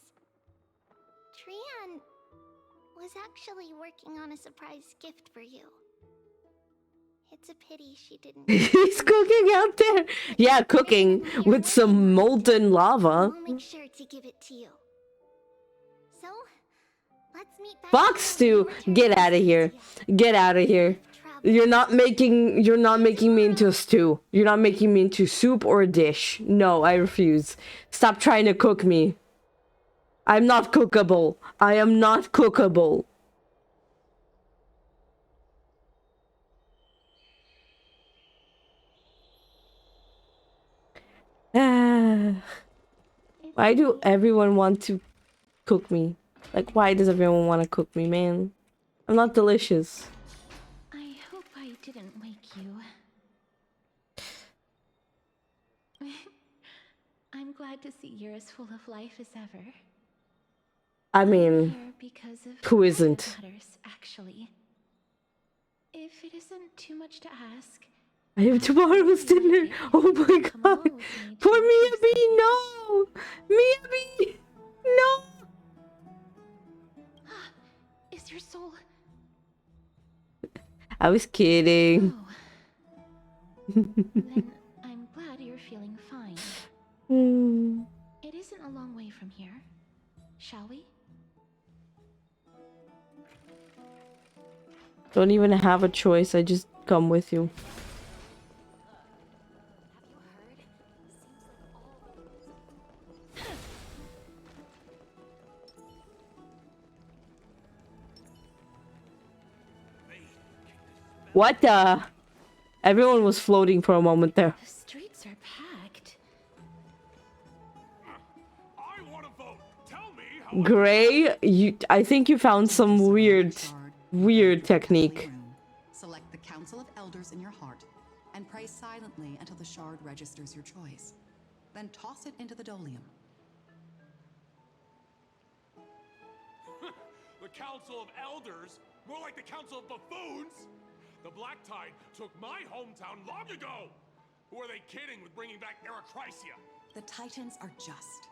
Trian was actually working on a surprise gift for you. It's a pity she didn't. He's cooking out there. Yeah, cooking with some molten lava. I'll make sure to give it to you. So, let's meet back. Fox Stew, get out of here. Get out of here. You're not making me into a stew. You're not making me into soup or a dish. No, I refuse. Stop trying to cook me. I'm not cookable. I am not cookable. Why do everyone want to cook me? Like, why does everyone want to cook me, man? I'm not delicious. I hope I didn't wake you. I'm glad to see you're as full of life as ever. I mean, because of who isn't? matters, actually. If it isn't too much to ask, I have tomorrow's dinner. Oh my god. Poor Miyabi, no! Miyabi! No! is your soul... I was kidding. Then I'm glad you're feeling fine. It isn't a long way from here. Shall we? Don't even have a choice. I just come with you. What the? Everyone was floating for a moment there. The streets are packed. Gray, I think you found some weird technique. Select the Council of Elders in your heart and pray silently until the shard registers your choice. Then toss it into the Dolium. The Council of Elders? More like the Council of Buffoons? The Black Tide took my hometown long ago! Who are they kidding with bringing back Anaxa? The Titans are just.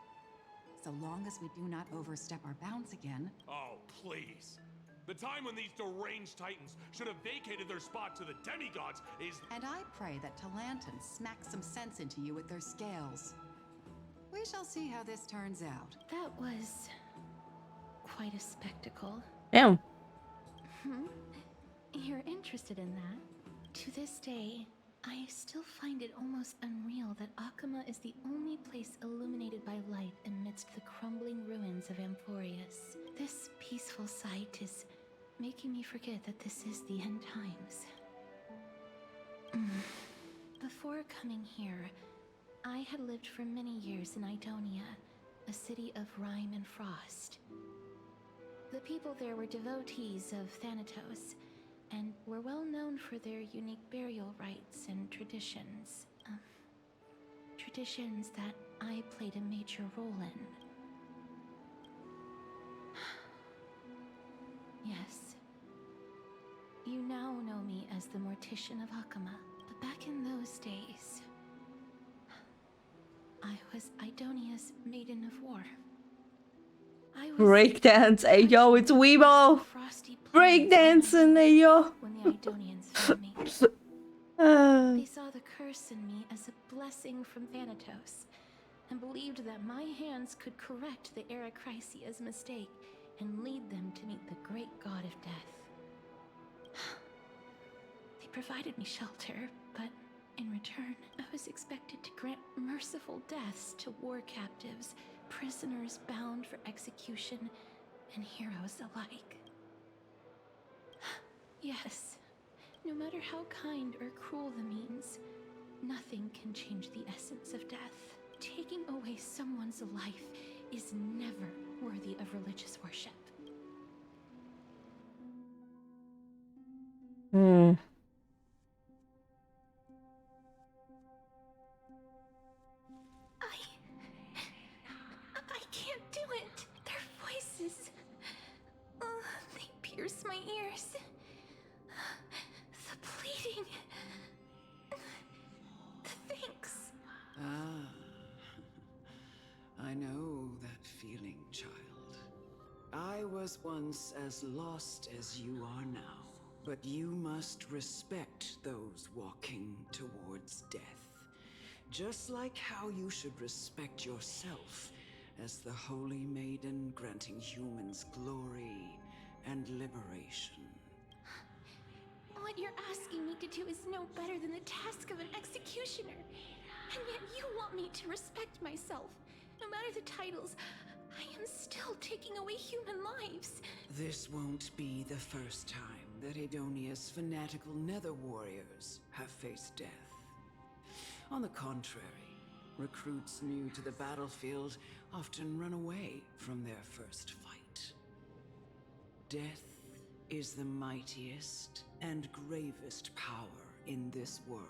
So long as we do not overstep our bounds again. Oh, please. The time when these deranged Titans should have vacated their spot to the Demigods is... And I pray that Talanton smacks some sense into you with their scales. We shall see how this turns out. That was... quite a spectacle. Damn. You're interested in that? To this day, I still find it almost unreal that Akama is the only place illuminated by light amidst the crumbling ruins of Amphorius. This peaceful sight is making me forget that this is the end times. Before coming here, I had lived for many years in Idonia, a city of rime and frost. The people there were devotees of Thanatos, and were well known for their unique burial rites and traditions. Traditions that I played a major role in. Yes. You now know me as the Mortician of Akama, but back in those days, I was Idonia's Maiden of War. Breakdance, hey yo, it's Weebo! Breakdancing, hey yo! When the Idonians found me. They saw the curse in me as a blessing from Thanatos, and believed that my hands could correct the Anaxa's mistake and lead them to meet the great god of death. They provided me shelter, but in return, I was expected to grant merciful deaths to war captives, prisoners bound for execution, and heroes alike. Yes, no matter how kind or cruel the means, nothing can change the essence of death. Taking away someone's life is never worthy of religious worship. I can't do it. Their voices, they pierce my ears. The pleading, the thanks. I know that feeling, child. I was once as lost as you are now, but you must respect those walking towards death. Just like how you should respect yourself as the Holy Maiden granting humans glory and liberation. What you're asking me to do is no better than the task of an executioner. And yet you want me to respect myself. No matter the titles, I am still taking away human lives. This won't be the first time that Edonia's fanatical nether warriors have faced death. On the contrary, recruits new to the battlefield often run away from their first fight. Death is the mightiest and gravest power in this world.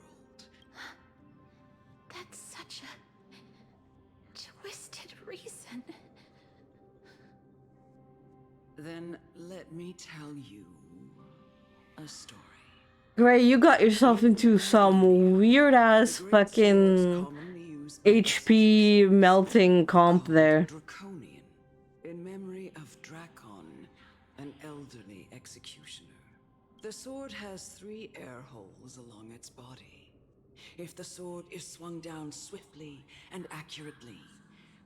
That's such a twisted reason. Then let me tell you a story. Gray, you got yourself into some weird ass fucking HP melting comp there. Draconian, in memory of Drakon, an elderly executioner. The sword has 3 air holes along its body. If the sword is swung down swiftly and accurately,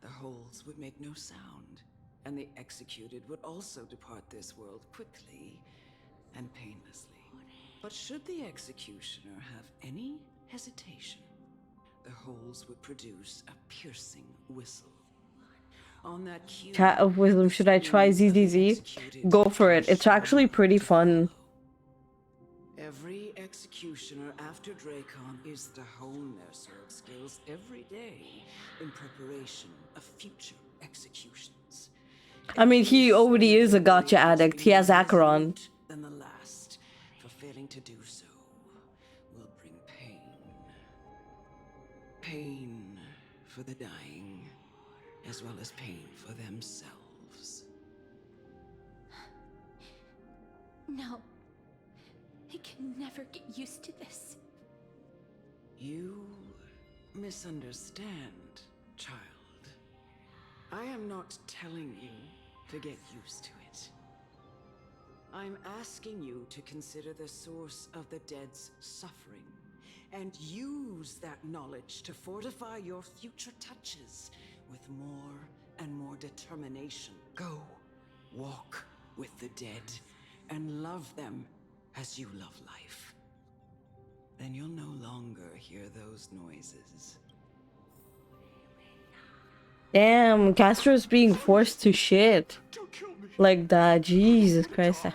the holes would make no sound, and the executed would also depart this world quickly and painlessly. But should the executioner have any hesitation, the holes would produce a piercing whistle. On that cue, Chat of Wisdom, should I try ZZZ? Go for it. It's actually pretty fun. Every executioner after Dracon is to hone their sword skills every day in preparation of future executions. I mean, he already is a gacha addict. He has Acheron. Than the last, for failing to do so will bring pain. Pain for the dying, as well as pain for themselves. No. I can never get used to this. You misunderstand, child. I am not telling you to get used to it. I'm asking you to consider the source of the dead's suffering and use that knowledge to fortify your future touches with more and more determination. Go, walk with the dead and love them as you love life. Then you'll no longer hear those noises. Damn, Castor's being forced to shit. Like that. Jesus Christ.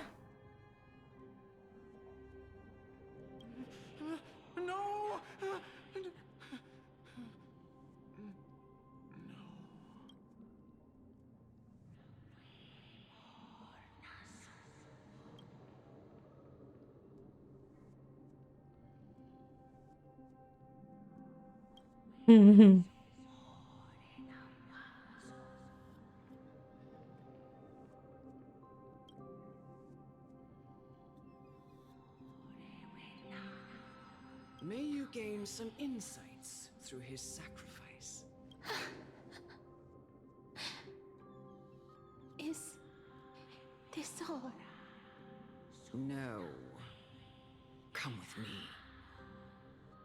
May you gain some insights through his sacrifice. Is this all? No. Come with me.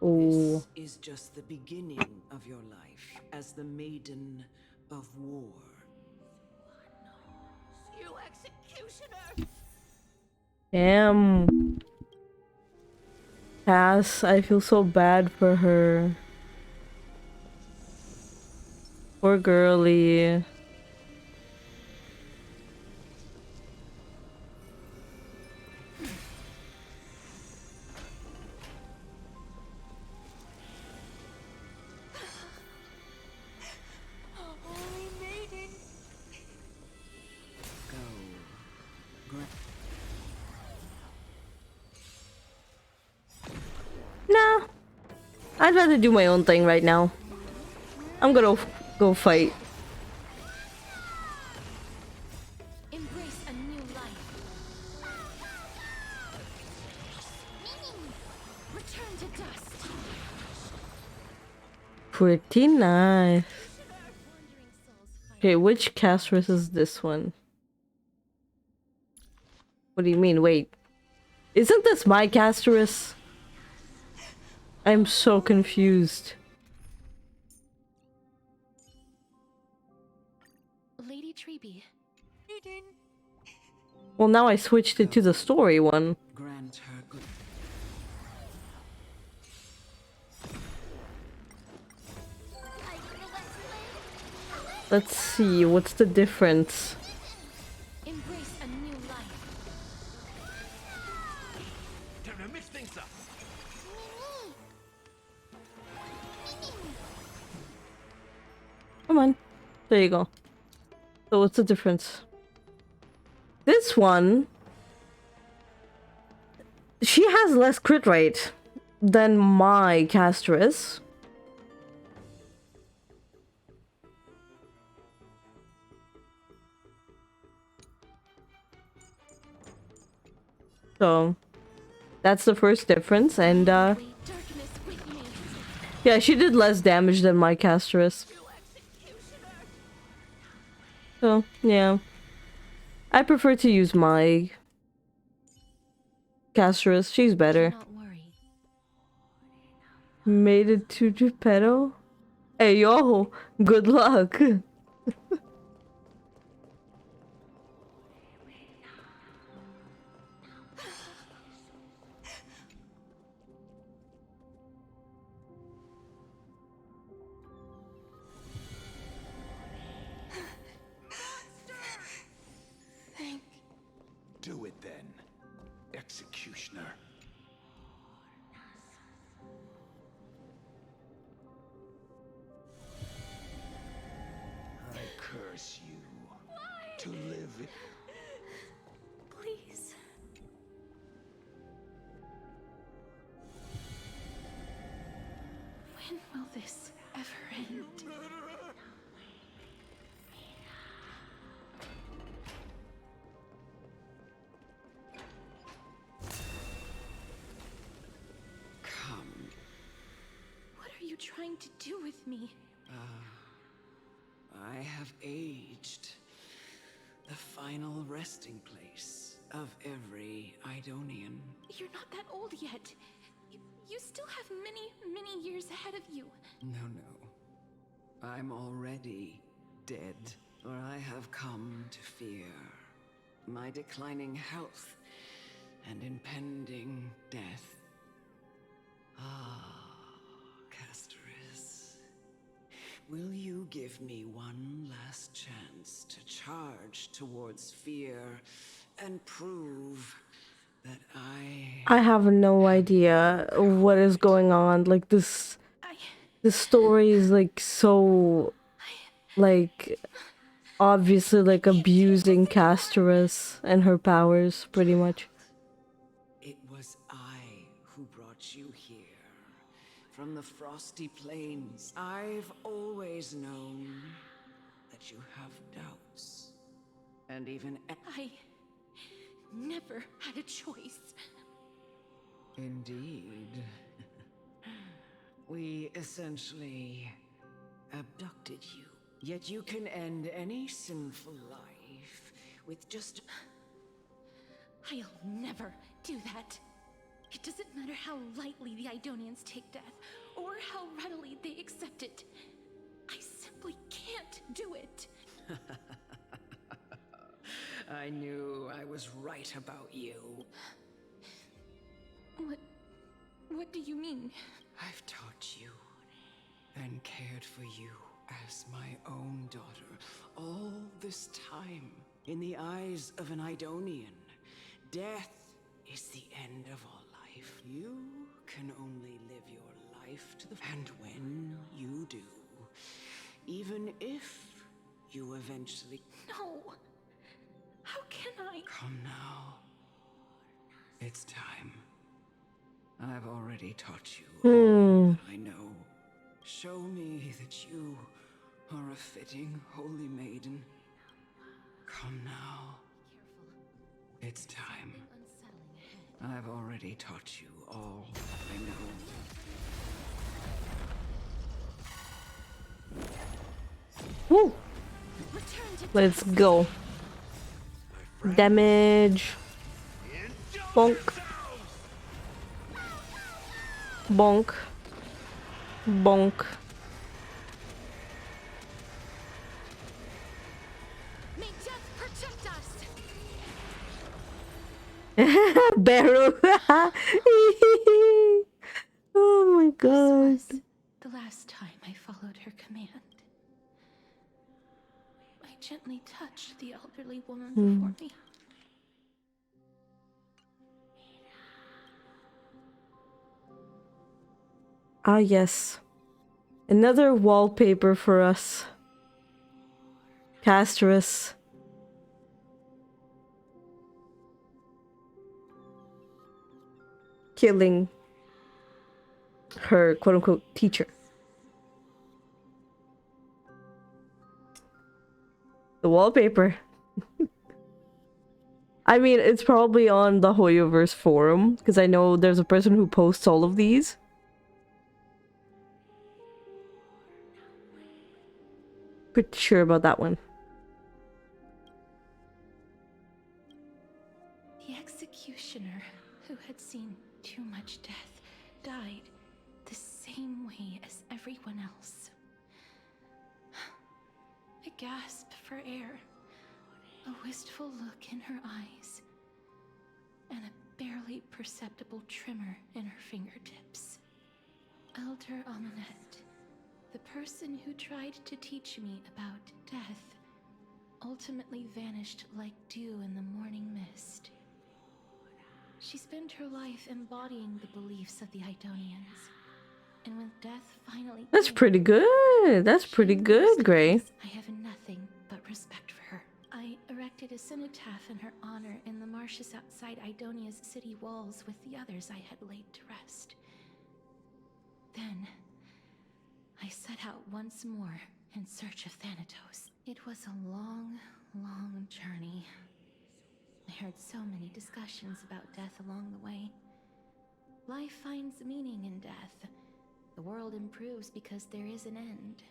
Ooh. This is just the beginning of your life as the Maiden of War. You executioner! Damn. Cass, I feel so bad for her. Poor girlie. Nah. I'd rather do my own thing right now. I'm gonna go fight. Embrace a new life. Return to dust. Pretty nice. Okay, which Castorice is this one? What do you mean? Wait. Isn't this my Castorice? I'm so confused. Lady Treby. Well, now I switched it to the story one. Grant her good. Let's see, what's the difference? Embrace a new life. Time to mix things up. Come on. There you go. So what's the difference? This one... she has less crit rate than my Castorice. So, that's the first difference, and yeah, she did less damage than my Castorice. So, yeah. I prefer to use my Castorice. She's better. Made it to Geppetto? Hey, yo! Good luck! curse you to live. Please. When will this ever end? Come. What are you trying to do with me? I have aged. The final resting place of every Idonian. You're not that old yet. You still have many, many years ahead of you. No. I'm already dead, or I have come to fear my declining health and impending death. Castorice, will you give me one last chance to charge towards fear and prove that I have no idea what is going on. Like this story is like so like obviously like abusing Castorice and her powers pretty much. it was I who brought you here from the frosty plains? I've always known that you have doubts, and even I never had a choice. Indeed. We essentially abducted you. Yet you can end any sinful life with just... I'll never do that. It doesn't matter how lightly the Idonians take death, or how readily they accept it. I simply can't do it. I knew I was right about you. What do you mean? I've taught you and cared for you as my own daughter all this time. In the eyes of an Idonian, death is the end of all life. You can only live your life to the... And when you do, even if you eventually... No! How can I? Come now. It's time. I've already taught you all that I know. Show me that you are a fitting holy maiden. Come now. It's time. I've already taught you all I know. Woo! Let's go. Damage. Bonk. Bonk. Bonk. May death protect us. Barrow. Oh my god. This was the last time I followed her command. I gently touched the elderly woman before me. Ah, yes. Another wallpaper for us. Castorice. Killing her quote-unquote teacher. The wallpaper. I mean, it's probably on the Hoyoverse forum, because I know there's a person who posts all of these. Pretty sure about that one. The executioner, who had seen too much death, died the same way as everyone else. A gasp for air, a wistful look in her eyes, and a barely perceptible tremor in her fingertips. Elder Amunet, the person who tried to teach me about death, ultimately vanished like dew in the morning mist. She spent her life embodying the beliefs of the Idonians, and when death finally That's pretty good. That's pretty good, Gray. I have nothing but a cenotaph in her honor in the marshes outside Idonia's city walls with the others I had laid to rest. Then, I set out once more in search of Thanatos. It was a long, long journey. I heard so many discussions about death along the way. Life finds meaning in death. The world improves because there is an end.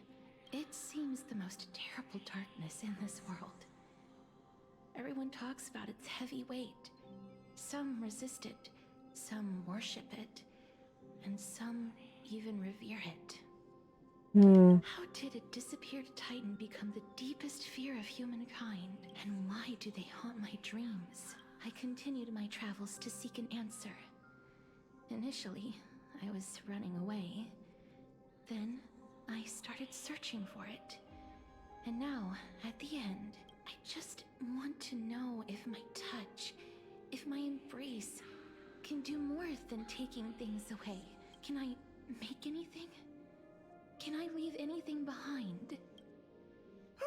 It seems the most terrible darkness in this world. Everyone talks about its heavy weight. Some resist it, some worship it, and some even revere it. How did a disappeared titan become the deepest fear of humankind? And why do they haunt my dreams? I continued my travels to seek an answer. Initially, I was running away. Then, I started searching for it. And now, at the end, I just want to know if my touch, if my embrace, can do more than taking things away. Can I make anything? Can I leave anything behind?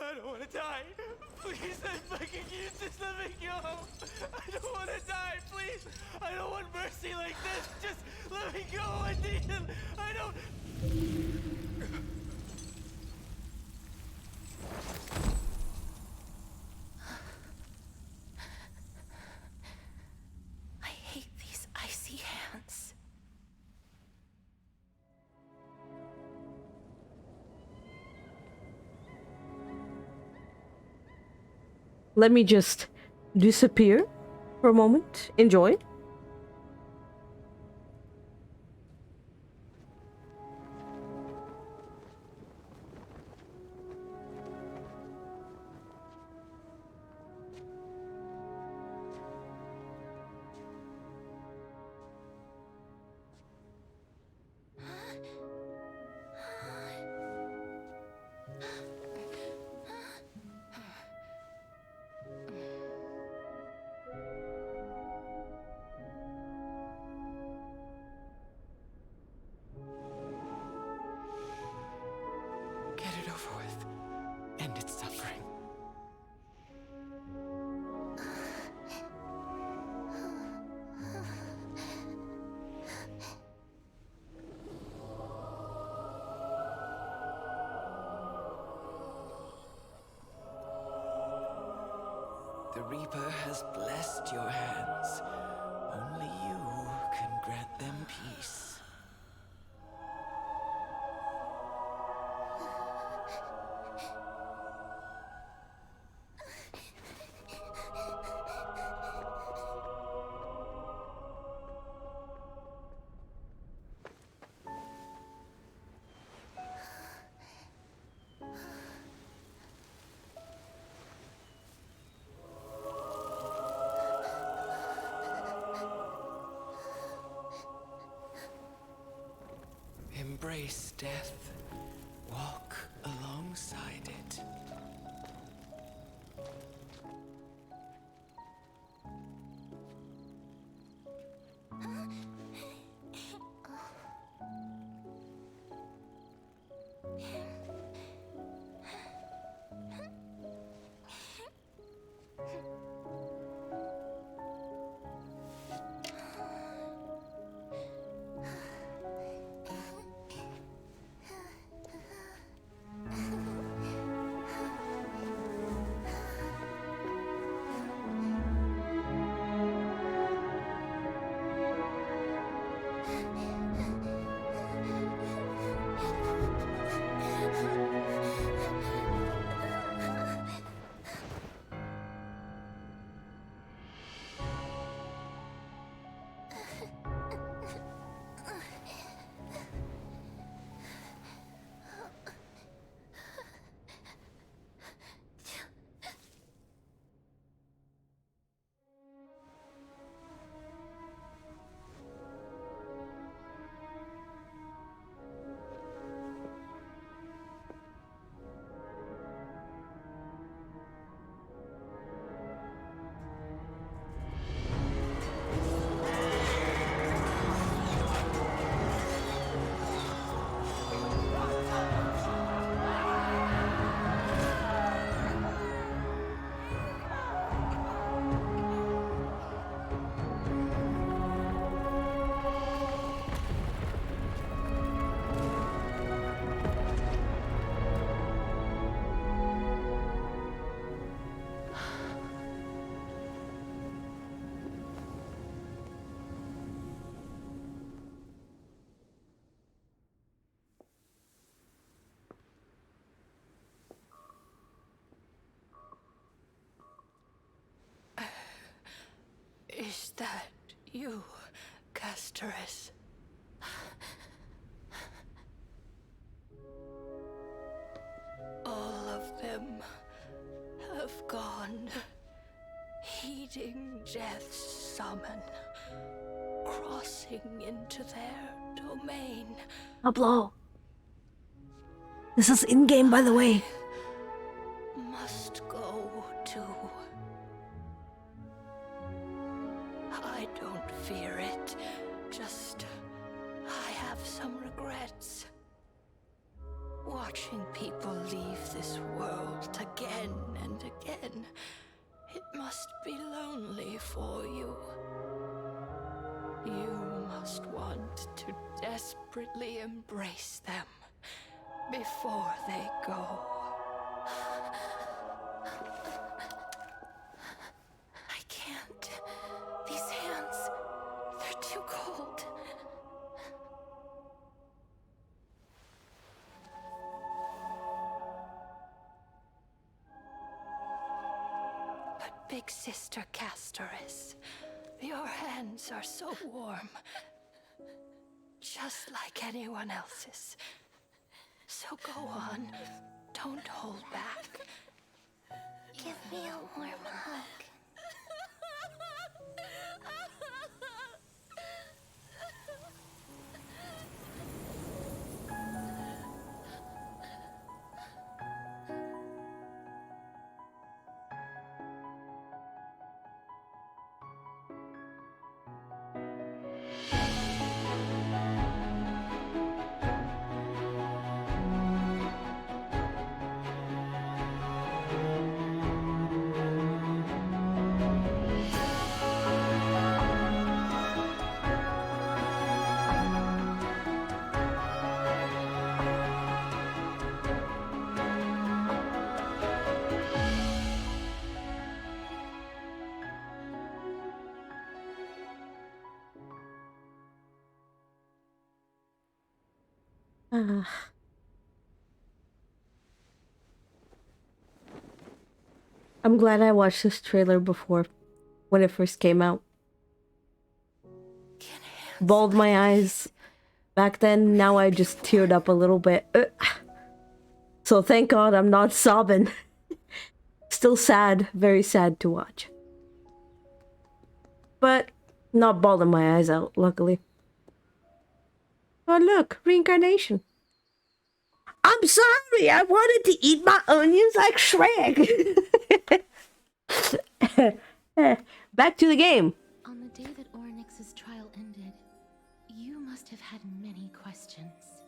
I don't want to die. Please, I fucking you, just let me go. I don't want to die, please. I don't want mercy like this. Just let me go. I need it. I don't. I hate these icy hands. Let me just disappear for a moment. Enjoy. Get it over with. End its suffering. The Reaper has blessed your hands. Only you can grant them peace. Embrace death. Walk alongside it. Is that you, Castorice? All of them have gone, heeding death's summon, crossing into their domain. Pablo. This is in-game, by the way. Must go too. I don't fear it, just I have some regrets. Watching people leave this world again and again, it must be lonely for you. You must want to desperately embrace them before they go. I can't. These hands, they're too cold. But Big Sister Castorice, your hands are so warm. Just like anyone else's. So go on. Don't hold back. Give me a warm hug. I'm glad I watched this trailer before, when it first came out. Bawled my eyes back then, now I just teared up a little bit. So thank God I'm not sobbing. Still sad, very sad to watch. But not bawling my eyes out, luckily. Oh look, reincarnation. I'm sorry, I wanted to eat my onions like Shrek. Back to the game. On the day that Oryx's trial ended, you must have had many questions.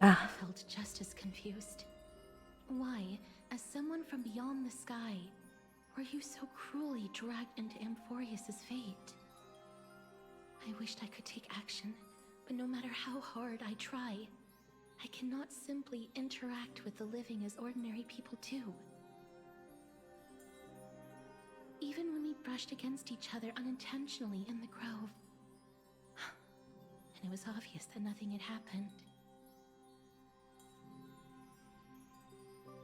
I felt just as confused. Why, as someone from beyond the sky, were you so cruelly dragged into Amphorius's fate? I wished I could take action, but no matter how hard I try, I cannot simply interact with the living as ordinary people do. Even when we brushed against each other unintentionally in the grove, and it was obvious that nothing had happened.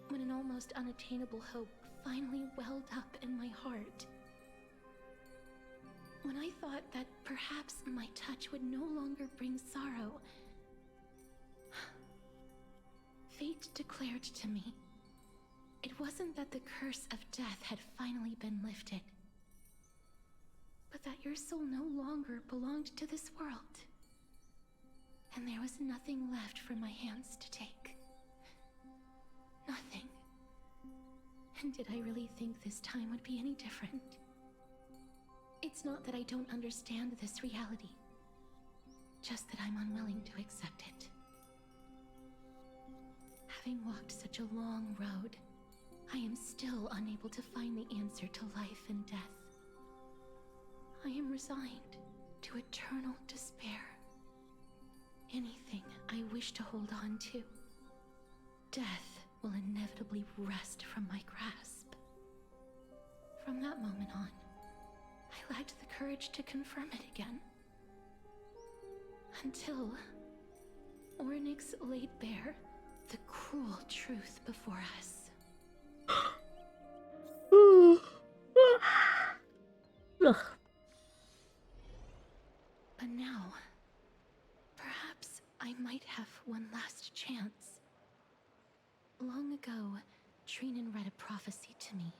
When an almost unattainable hope finally welled up in my heart. When I thought that perhaps my touch would no longer bring sorrow, fate declared to me, it wasn't that the curse of death had finally been lifted, but that your soul no longer belonged to this world, and there was nothing left for my hands to take. Nothing. And did I really think this time would be any different? It's not that I don't understand this reality, just that I'm unwilling to accept it. Having walked such a long road, I am still unable to find the answer to life and death. I am resigned to eternal despair. Anything I wish to hold on to, death will inevitably wrest from my grasp. From that moment on, I lacked the courage to confirm it again. Until Oryx laid bare the cruel truth before us. have one last chance. Long ago, Trinan read a prophecy to me.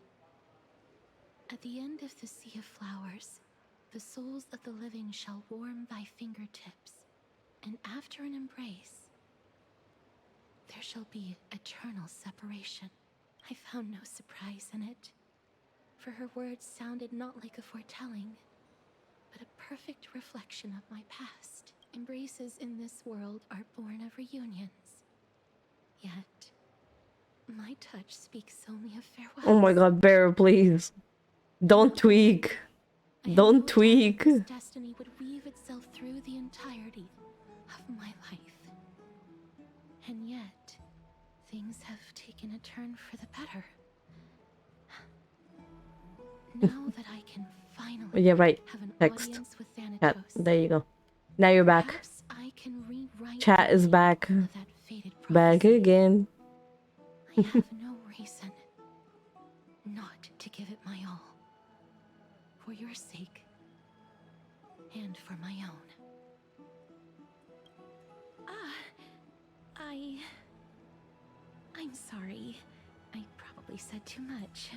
At the end of the Sea of Flowers, the souls of the living shall warm thy fingertips, and after an embrace, there shall be eternal separation. I found no surprise in it, for her words sounded not like a foretelling, but a perfect reflection of my past. Embraces in this world are born of reunions. Yet, my touch speaks only of farewell. Oh my god, Bear, please. Don't tweak. Don't tweak. This destiny would weave itself through the entirety of my life. And yet, things have taken a turn for the better. Now that I can finally Yeah, right. have an Text. audience with Thanatos, Chat. There you go. Now you're back. perhaps I can rewrite Chat is back. that faded Back prophecy. again. I have no reason not to give it my all. For your sake, and for my own. I'm sorry. I probably said too much.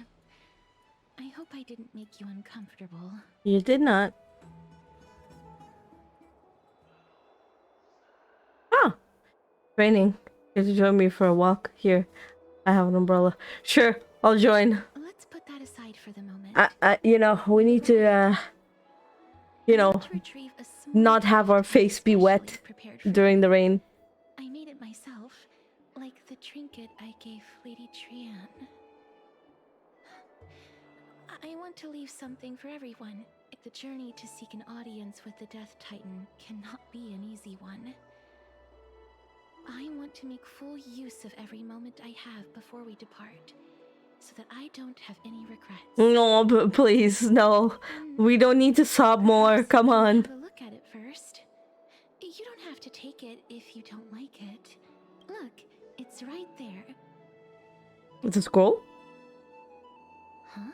I hope I didn't make you uncomfortable. You did not. Oh, raining. You have to join me for a walk. Here, I have an umbrella. Sure, I'll join. Let's put that aside for the moment. You know, we need to, you know, not have our face be wet during the rain. I made it myself, like the trinket I gave Lady Trian. I want to leave something for everyone. The journey to seek an audience with the Death Titan cannot be an easy one. I want to make full use of every moment I have before we depart, so that I don't have any regrets. No, but please, no. We don't need to sob more. Come on. Have a look at it first. You don't have to take it if you don't like it. Look, it's right there. It's a scroll? Huh?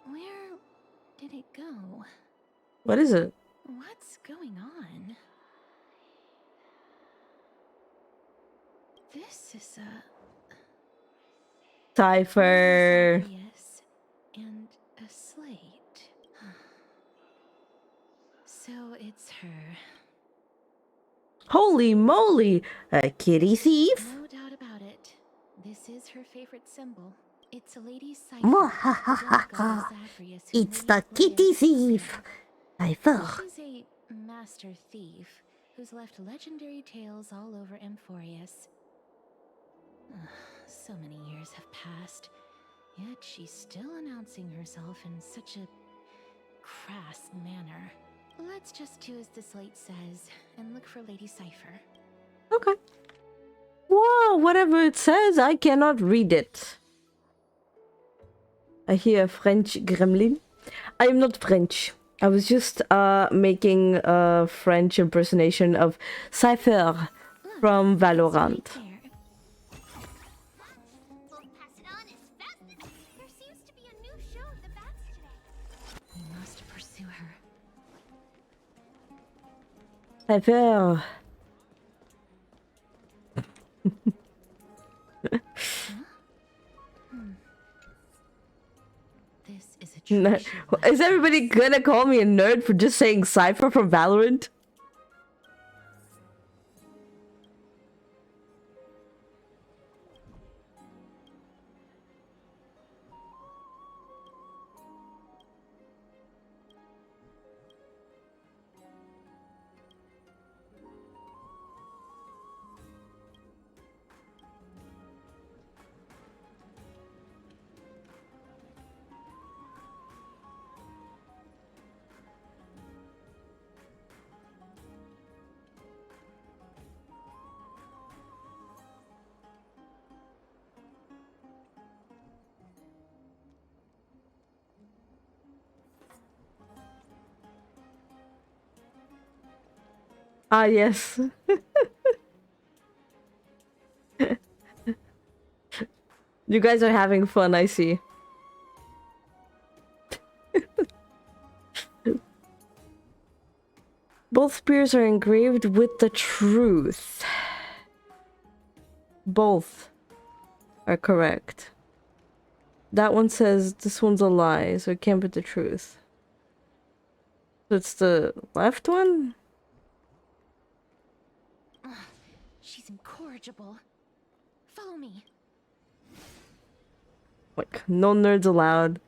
Where did it go? What is it? What's going on? This is a Cipher. Yes, and a slate. So it's her. Holy moly! A kitty thief? No doubt about it. This is her favorite symbol. It's a lady's cipher. Mwahahaha. It's the kitty thief. Cipher. She's a master thief who's left legendary tales all over Emphorius. So many years have passed, yet she's still announcing herself in such a crass manner. Let's just do as the slate says and look for Lady Cipher. Okay. Wow, whatever it says, I cannot read it. I hear a French gremlin. I am not French. I was just making a French impersonation of Cipher from Valorant. Cipher. Is everybody gonna call me a nerd for just saying Cipher from Valorant? Ah, yes. You guys are having fun, I see. Both spears are engraved with the truth. Both are correct. That one says this one's a lie, so it can't be the truth. So it's the left one? Ugh, she's incorrigible. Follow me. Like, no nerds allowed.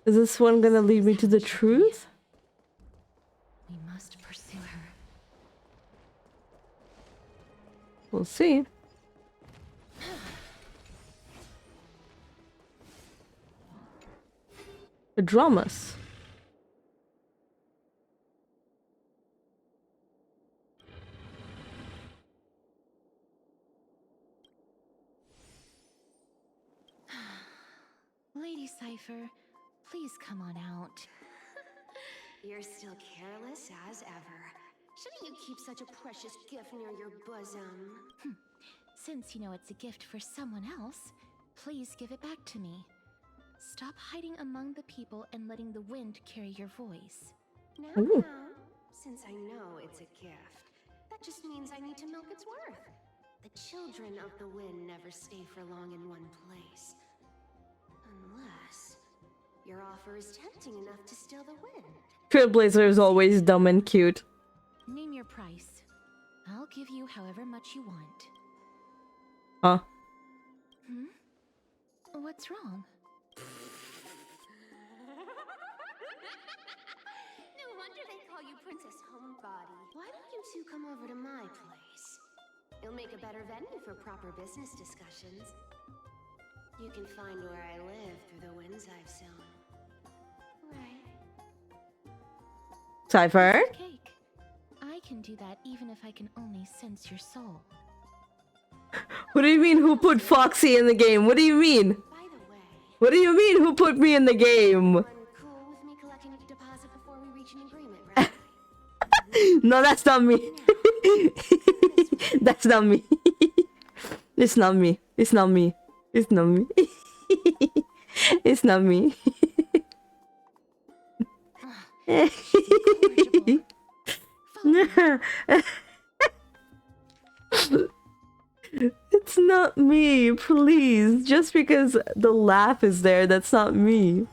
Is this one gonna lead me to the truth? We must pursue her. We'll see. The dramas. Lady Cypher, please come on out. You're still careless as ever. Shouldn't you keep such a precious gift near your bosom? Since you know it's a gift for someone else, please give it back to me. Stop hiding among the people and letting the wind carry your voice. Now, now, since I know it's a gift, that just means I need to milk its worth. The children of the wind never stay for long in one place. Unless your offer is tempting enough to steal the wind. Trailblazer is always dumb and cute. Name your price. I'll give you however much you want. Huh? What's wrong? No wonder they call you Princess Homebody. Why don't you two come over to my place? It'll make a better venue for proper business discussions. You can find where I live through the winds I've sown. Right. Cypher? Cake. I can do that even if I can only sense your soul. What do you mean, who put Foxy in the game? What do you mean? What do you mean, who put me in the game? Cool with me collecting a deposit before we reach an agreement, right? No, that's not me. That's not me. It's not me. It's not me. It's not me. It's not me. It's not me, please. Just because the laugh is there, that's not me.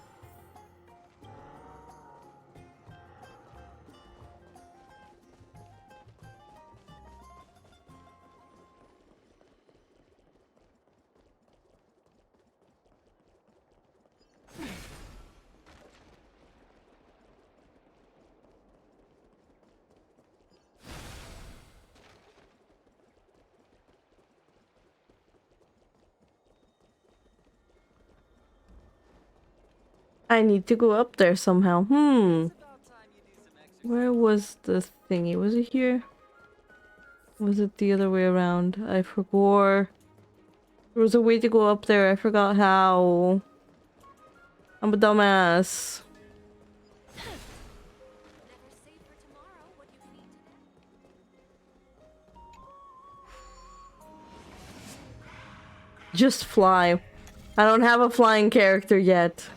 I need to go up there somehow. Where was the thingy? Was it here? Was it the other way around? I forgot. There was a way to go up there. I forgot how. I'm a dumbass. Just fly. I don't have a flying character yet.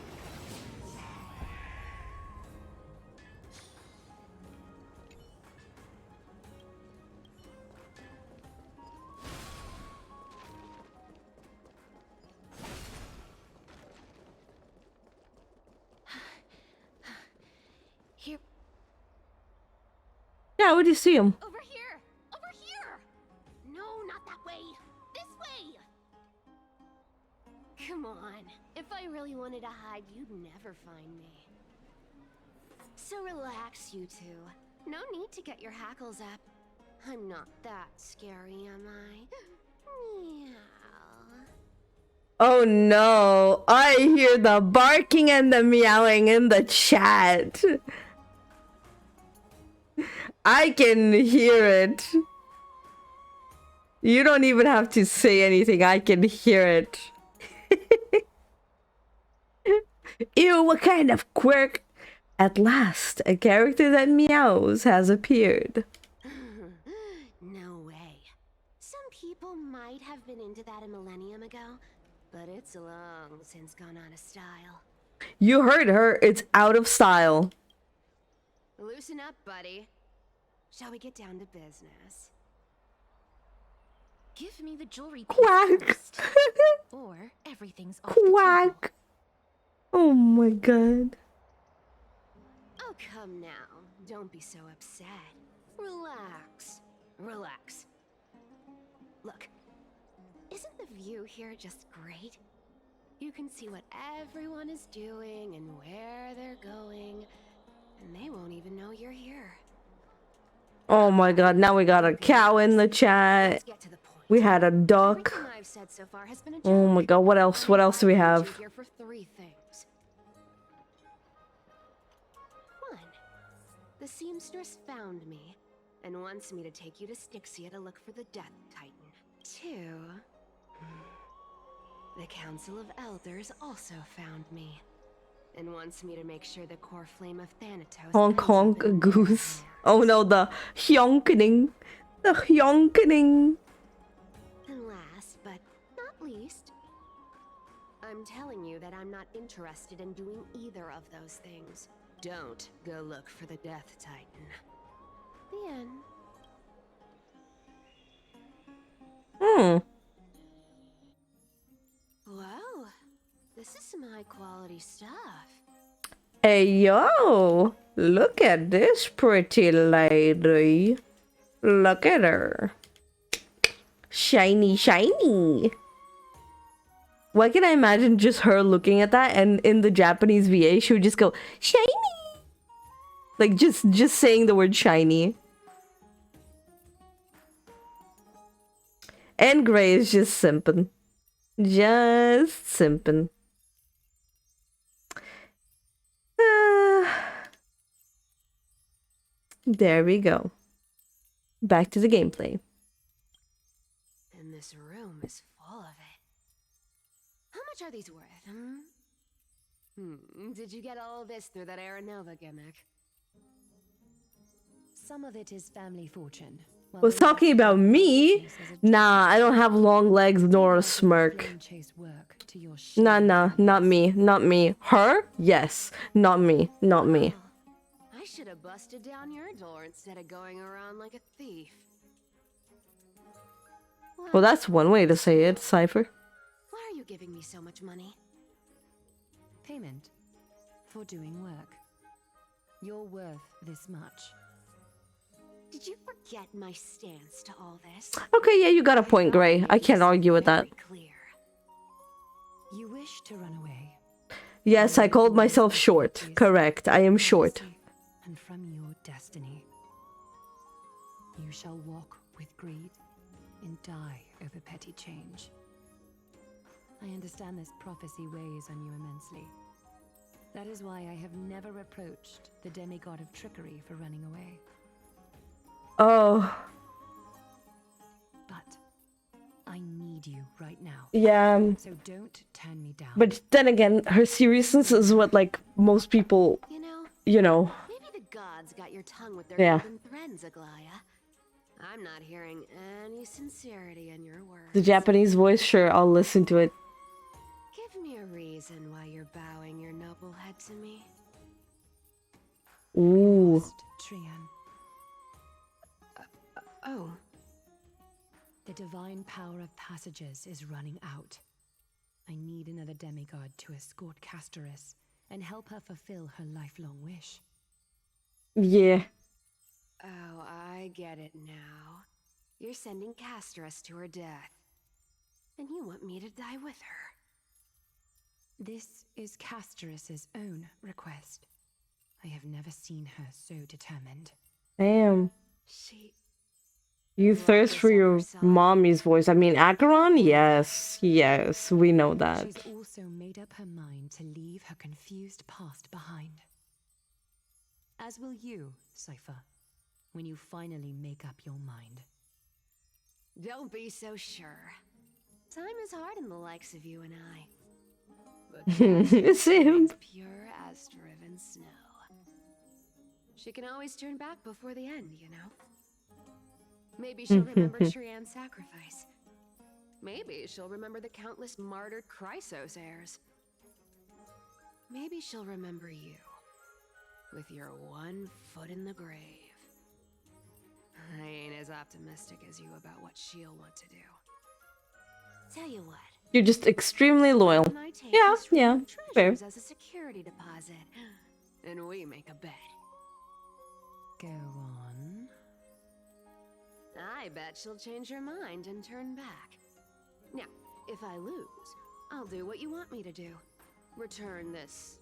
Here. Yeah, where do you see him? Over here! Over here! No, not that way! This way! Come on. If I really wanted to hide, you'd never find me. So relax, you two. No need to get your hackles up. I'm not that scary, am I? Meow. Oh no, I hear the barking and the meowing in the chat. I can hear it. You don't even have to say anything, I can hear it. Ew, what kind of quirk? At last, a character that meows has appeared. No way. Some people might have been into that a millennium ago, but it's long since gone out of style. You heard her, it's out of style. Loosen up, buddy. Shall we get down to business? Give me the jewelry piece Quack. first, or everything's off the table. Quack. Oh my god. Oh, come now. Don't be so upset. Relax. Relax. Look, isn't the view here just great? You can see what everyone is doing and where they're going, and they won't even know you're here. Oh my god, now we got a cow in the chat. We had a duck. Everything I've said so far has been a joke. Oh my god, what else? What else do we I have? need you here for 3 things. 1. The seamstress found me and wants me to take you to Styxia to look for the Death Titan. 2. The Council of Elders also found me and wants me to make sure the core flame of Thanatos Honk honk goose. Oh no, the hyonkening. The hyonkening. And last but not least, I'm telling you that I'm not interested in doing either of those things. Don't go look for the Death Titan. The end. Wow, this is some high quality stuff. Hey yo, look at this pretty lady. Look at her. Shiny, shiny. Why can I imagine just her looking at that, and in the Japanese VA she would just go shiny, like just saying the word shiny. And Gray is just simping. Just simping. There we go. Back to the gameplay. And this room is full of it. How much are these worth, Did you get all of this through that Aranova gimmick? Some of it is family fortune. Was talking about me? Nah, I don't have long legs nor a smirk. Nah, not me, not me. Her? Yes, not me, not me. I should have busted down your door instead of going around like a thief. Well, that's one way to say it, Cypher. Why are you giving me so much money? Payment for doing work. You're worth this much. Did you forget my stance to all this? Okay, yeah, you got a point, Gray. I can't argue with that. You wish to run away. Yes, I called myself short. Correct, I am short. And from your destiny, you shall walk with greed and die over petty change. I understand this prophecy weighs on you immensely. That is why I have never approached the demigod of trickery for running away. Oh. But I need you right now. Yeah. So don't turn me down. But then again, her seriousness is what, like, most people, you know. Maybe the gods got your tongue with their Yeah. golden threads, Aglaya. I'm not hearing any sincerity in your words. The Japanese voice, sure, I'll listen to it. Give me a reason why you're bowing your noble head to me. Ooh. Trian. Oh. The divine power of passages is running out. I need another demigod to escort Castorice and help her fulfill her lifelong wish. Yeah. Oh, I get it now. You're sending Castorice to her death. And you want me to die with her. This is Castorice's own request. I have never seen her so determined. Damn. She... You thirst for your mommy's voice. I mean, Acheron? Yes. Yes, we know that. She's also made up her mind to leave her confused past behind. As will you, Cypher, when you finally make up your mind. Don't be so sure. Time is hard in the likes of you and I. But It's him. pure as driven snow. She can always turn back before the end, you know? Maybe she'll remember Trian's sacrifice. Maybe she'll remember the countless martyred Chrysos heirs. Maybe she'll remember you, with your one foot in the grave. I ain't as optimistic as you about what she'll want to do. Tell you what. You're just extremely loyal. I take Yeah, this room yeah, of fair. treasures as a security deposit, and we make a bet. Go on. I bet she'll change her mind and turn back. Now, if I lose, I'll do what you want me to do. Return this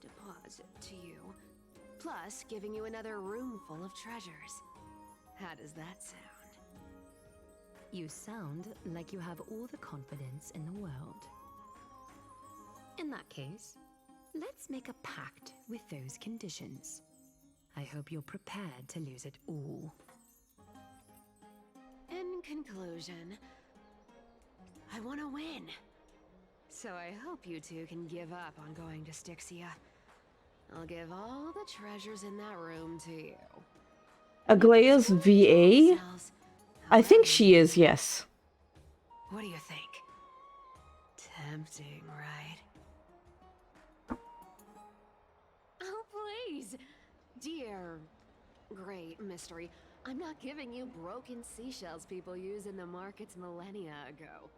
deposit to you, plus giving you another room full of treasures. How does that sound? You sound like you have all the confidence in the world. In that case, let's make a pact with those conditions. I hope you're prepared to lose it all. In conclusion, I want to win. So I hope you two can give up on going to Styxia. I'll give all the treasures in that room to you. Aglaya's VA? I think she is, yes. What do you think? Tempting, right? Oh, please! Dear great mystery, I'm not giving you broken seashells people use in the markets millennia ago.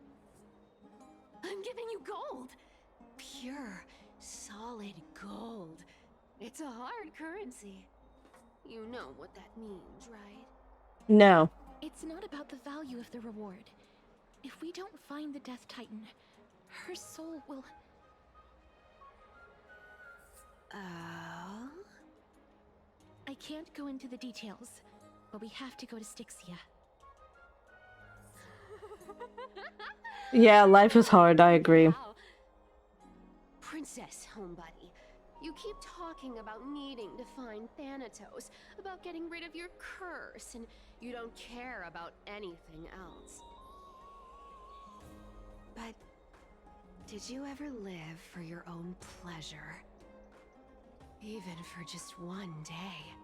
I'm giving you gold! Pure, solid gold. It's a hard currency. You know what that means, right? No. It's not about the value of the reward. If we don't find the Death Titan, her soul will... Oh? I can't go into the details, but we have to go to Styxia. Yeah, life is hard, I agree. Princess, homebuddy, you keep talking about needing to find Thanatos, about getting rid of your curse, and you don't care about anything else. But did you ever live for your own pleasure? Even for just one day?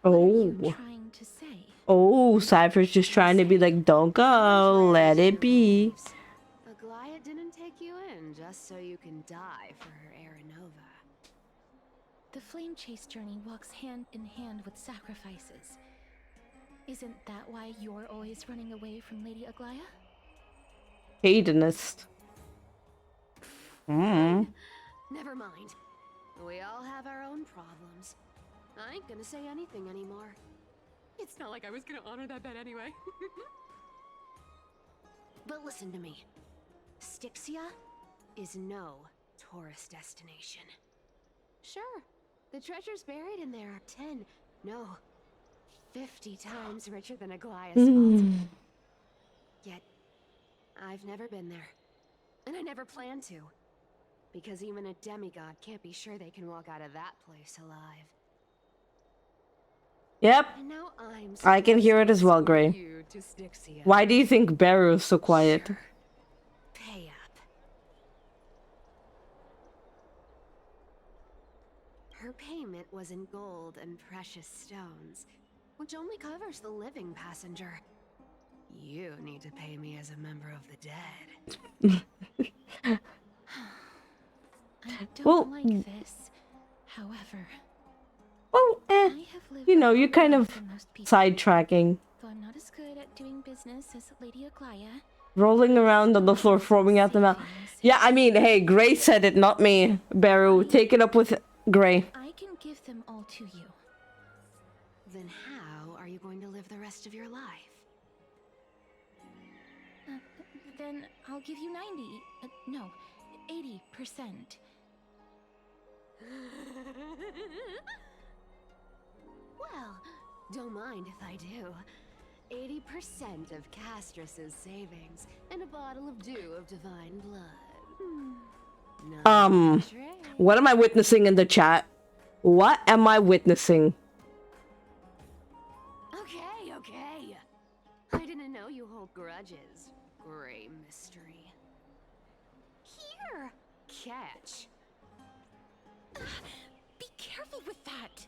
Oh. Trying to say? Oh, Cypher's just trying to be like, don't go, let it be. Aglaya didn't take you in just so you can die for her Aranova. The flame chase journey walks hand in hand with sacrifices. Isn't that why you're always running away from Lady Aglaya? Hedonist. Never mind. We all have our own problems. I ain't gonna say anything anymore. It's not like I was gonna honor that bet anyway. But listen to me. Styxia is no tourist destination. Sure, the treasures buried in there are 10, no, 50 times richer than Aglaya's vault. Yet, I've never been there. And I never plan to. Because even a demigod can't be sure they can walk out of that place alive. Yep. And now I'm I can hear it as well, Gray. you to Styxia. Why do you think Beru is so quiet? Sure. Pay up. Her payment was in gold and precious stones, which only covers the living passenger. You need to pay me as a member of the dead. I don't like this. However, well, you know, you're kind of sidetracking. though I'm not as good at doing business as Lady Aglaya. Rolling around on the floor, foaming out the mouth. Yeah, I mean, hey, Gray said it, not me. Beru, take it up with Gray. I can give them all to you. Then how are you going to live the rest of your life? Then I'll give you 90. No, 80%. Well, don't mind if I do. 80% of Castorice's savings and a bottle of dew of divine blood. What am I witnessing in the chat? What am I witnessing? Okay. I didn't know you hold grudges. Gray mystery. Here, catch. Be careful with that.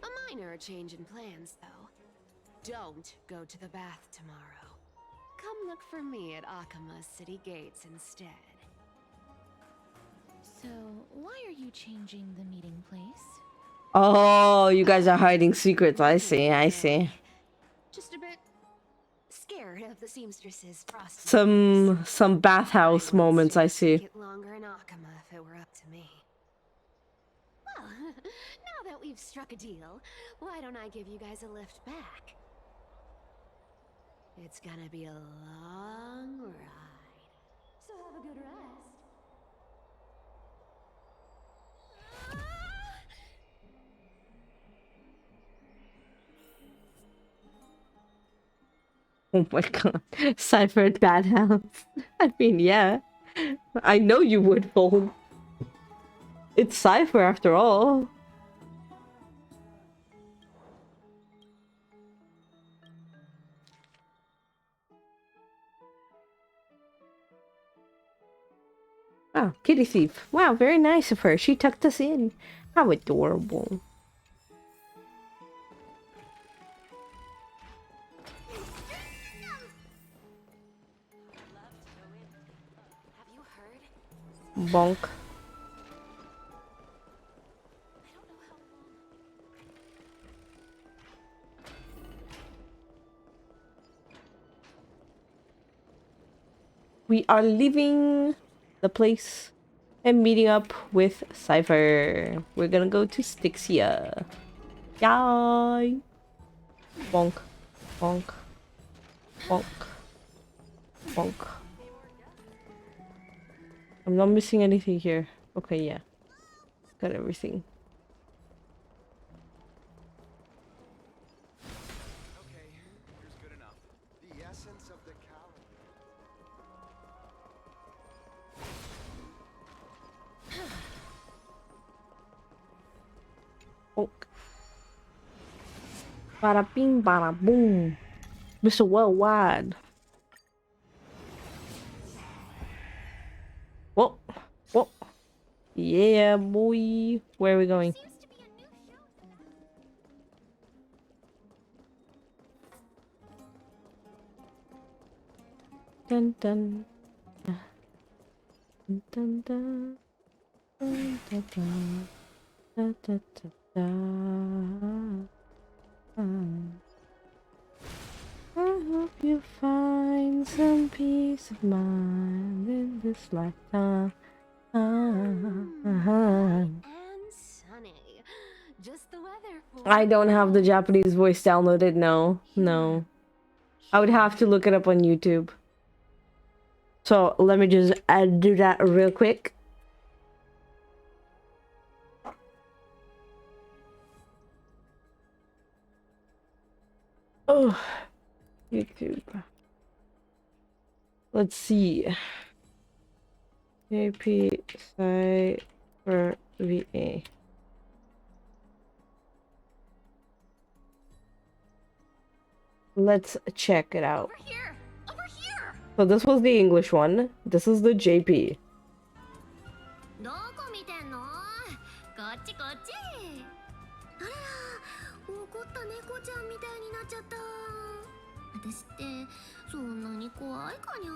A minor change in plans, though. Don't go to the bath tomorrow. Come look for me at Akama's city gates instead. So, why are you changing the meeting place? Oh, you guys are hiding secrets. I see. Just a bit scared of the seamstress's frosty. Some bathhouse moments I see. Get longer in Akama if it were up to me. Well, now that we've struck a deal, why don't I give you guys a lift back? It's gonna be a long ride. So have a good rest. Oh my god. Cypher at Badhouse. I mean, yeah. I know you would fold. It's Cypher after all. Oh, kitty thief. Wow, very nice of her. She tucked us in. How adorable. Bonk. We are leaving the place and meeting up with Cypher. We're gonna go to Styxia. Yay! Bonk. Bonk. Bonk. Bonk. I'm not missing anything here. Okay, yeah. Got everything. Okay, here's good enough. The essence of the Bonk. Bada bing, bada boom. Mr. Worldwide. Whoa. Whoa. Yeah, boy. Where are we going? Dun dun. Dun dun dun. Dun dun dun. Da, da, da, da. I hope you find some peace of mind in this lifetime. And sunny. Just the weather for I don't have the Japanese voice downloaded, no. No. I would have to look it up on YouTube. So let me just do that real quick. Oh, YouTube. Let's see. JP Cypher VA. Let's check it out. Over here! Over here! So this was the English one. This is the JP. どこ見てんの？こっちこっち。あらら、怒った猫ちゃんみたいになっちゃった。私ってそんなに怖いかにゃ。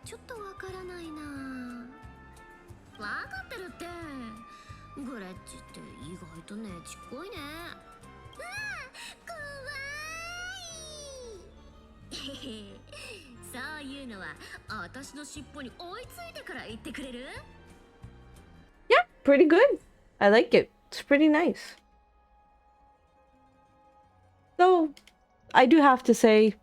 ちょっとわからないな。わかってるって。グレッチって意外とねちっこいね。うわ、怖い。そういうのは私の尻尾に追いついてから言ってくれる？ Yeah, pretty good. I like it. It's pretty nice. Though, I do have to say,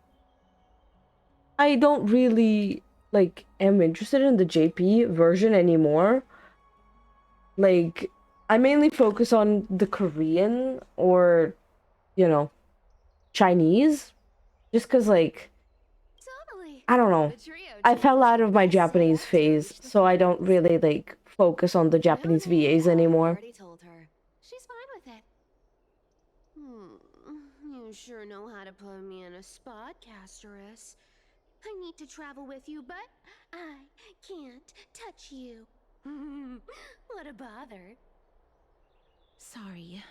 I don't really, like, am interested in the JP version anymore. Like, I mainly focus on the Korean or, you know, Chinese. Just because, like, I don't know. I fell out of my Japanese phase, so I don't really, like, focus on the Japanese VAs anymore. Already told her. She's fine with it. You sure know how to put me in a spot, Castorice. I need to travel with you, but I can't touch you. What a bother. Sorry.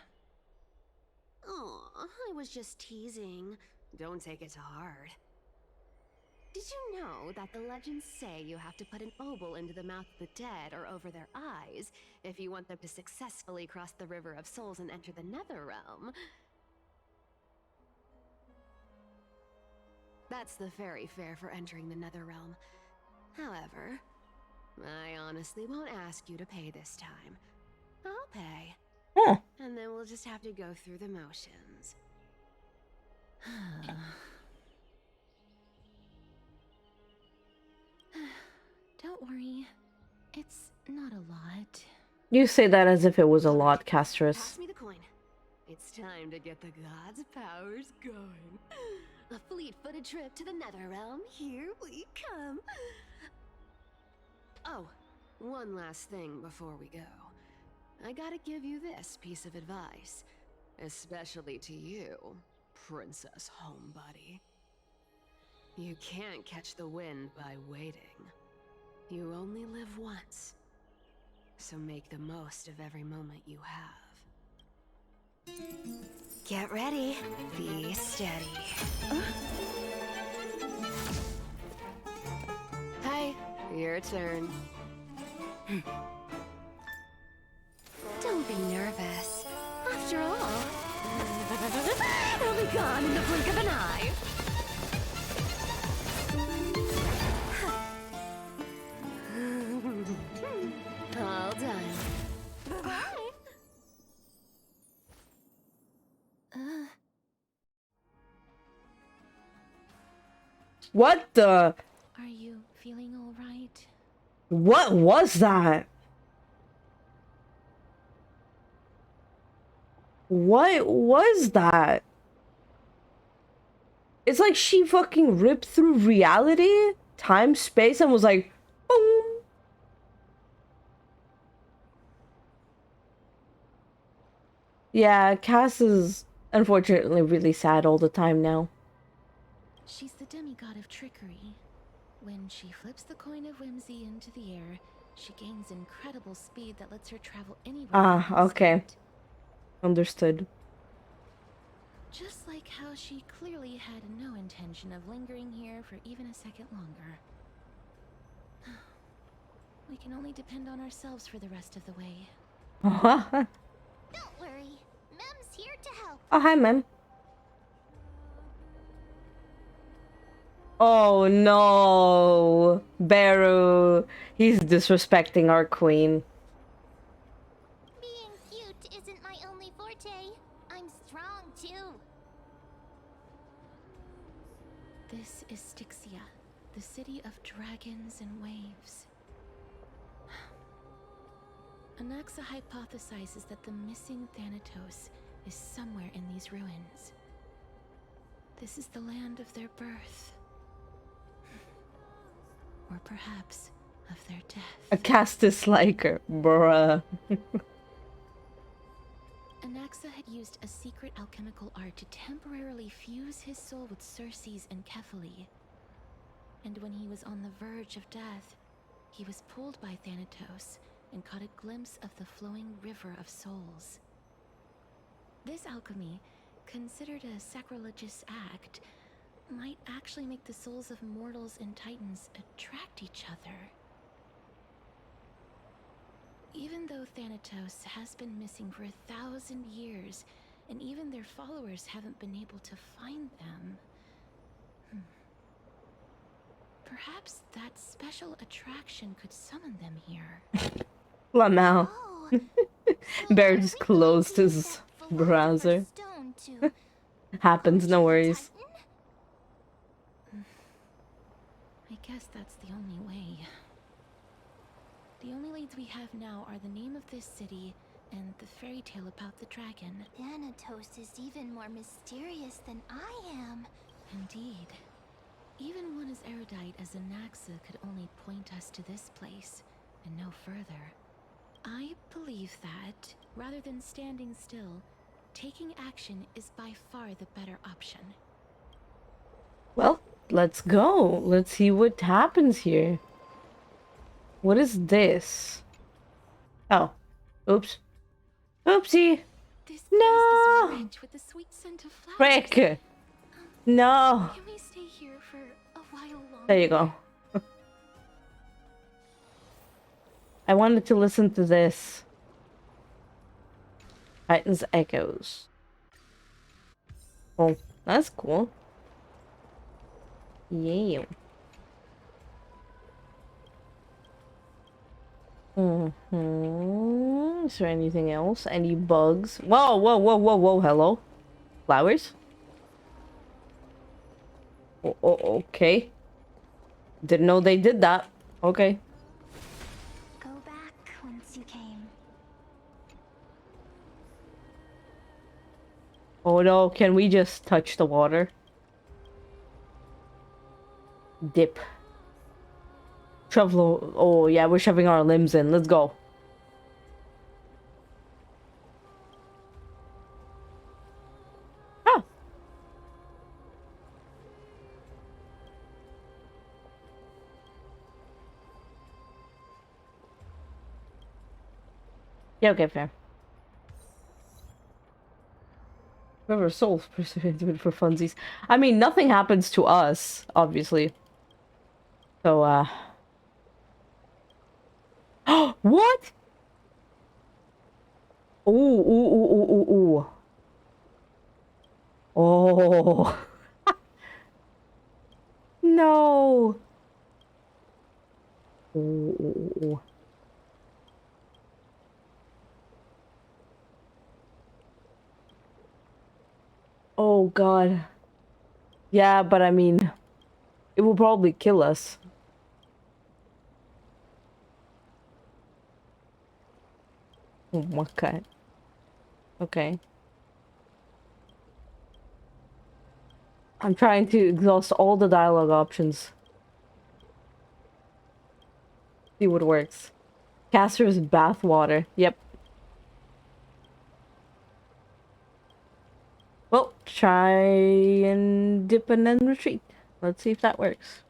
Oh, I was just teasing. Don't take it to heart. Did you know that the legends say you have to put an obol into the mouth of the dead or over their eyes if you want them to successfully cross the River of Souls and enter the Nether Realm? That's the fairy fare for entering the Netherrealm. However, I honestly won't ask you to pay this time. I'll pay. Huh. And then we'll just have to go through the motions. Don't worry. It's not a lot. You say that as if it was a lot, Castorice. Pass me the coin. It's time to get the gods' powers going. A fleet-footed trip to the Netherrealm. Here we come. Oh, one last thing before we go. I gotta give you this piece of advice. Especially to you, Princess Homebody. You can't catch the wind by waiting. You only live once. So make the most of every moment you have. Get ready. Be steady. Hi, your turn. Don't be nervous. After all, it'll be gone in the blink of an eye. All done. Bye. What the? Are you feeling all right? What was that? What was that? It's like she fucking ripped through reality, time, space, and was like, boom. Yeah, Cass is unfortunately really sad all the time now. She's the demigod of trickery. When she flips the coin of whimsy into the air, she gains incredible speed that lets her travel anywhere. Ah, okay. Understood. Just like how she clearly had no intention of lingering here for even a second longer. We can only depend on ourselves for the rest of the way. Don't worry. Mem's here to help. Oh, hi, Mem. Oh, no. Baru. He's disrespecting our queen. Being cute isn't my only forte. I'm strong, too. This is Styxia, the city of dragons and waves. Anaxa hypothesizes that the missing Thanatos is somewhere in these ruins. This is the land of their birth. Or perhaps of their death. A Castus like her, bruh. Anaxa had used a secret alchemical art to temporarily fuse his soul with Circe's and Kephae. And when he was on the verge of death, he was pulled by Thanatos and caught a glimpse of the flowing river of souls. This alchemy, considered a sacrilegious act, might actually make the souls of mortals and titans attract each other. Even though Thanatos has been missing for 1,000 years, and even their followers haven't been able to find them, perhaps that special attraction could summon them here. Lamau. Bear just closed his browser. Happens, no worries. I guess that's the only way. The only leads we have now are the name of this city and the fairy tale about the dragon. Thanatos is even more mysterious than I am. Indeed. Even one as erudite as Anaxa could only point us to this place, and no further. I believe that, rather than standing still, taking action is by far the better option. Well, let's go. Let's see what happens here. What is this? Oh. Oops. Oopsie. This no! place is rich with the sweet scent of flowers. Frick. No. Can we stay here for a while longer? There you go. I wanted to listen to this. Titan's Echoes. Oh, that's cool. Yeah. Is there anything else? Any bugs? Whoa, whoa, whoa, whoa, whoa, hello? Flowers? Okay. Didn't know they did that. Okay. Go back whence you came. Oh no, can we just touch the water? Dip. Travel. Oh yeah, we're shoving our limbs in. Let's go. Oh. Yeah, okay, fair. Whoever soul perseverance do it for funsies. I mean, nothing happens to us, obviously. So, what? Ooh, ooh, ooh, ooh, ooh, ooh. Oh. No. Ooh, ooh, ooh, ooh. Oh, God. Yeah, but I mean, it will probably kill us. Oh my God. Okay. I'm trying to exhaust all the dialogue options. See what works. Castor's bathwater. Yep. Well, try and dip and then retreat. Let's see if that works.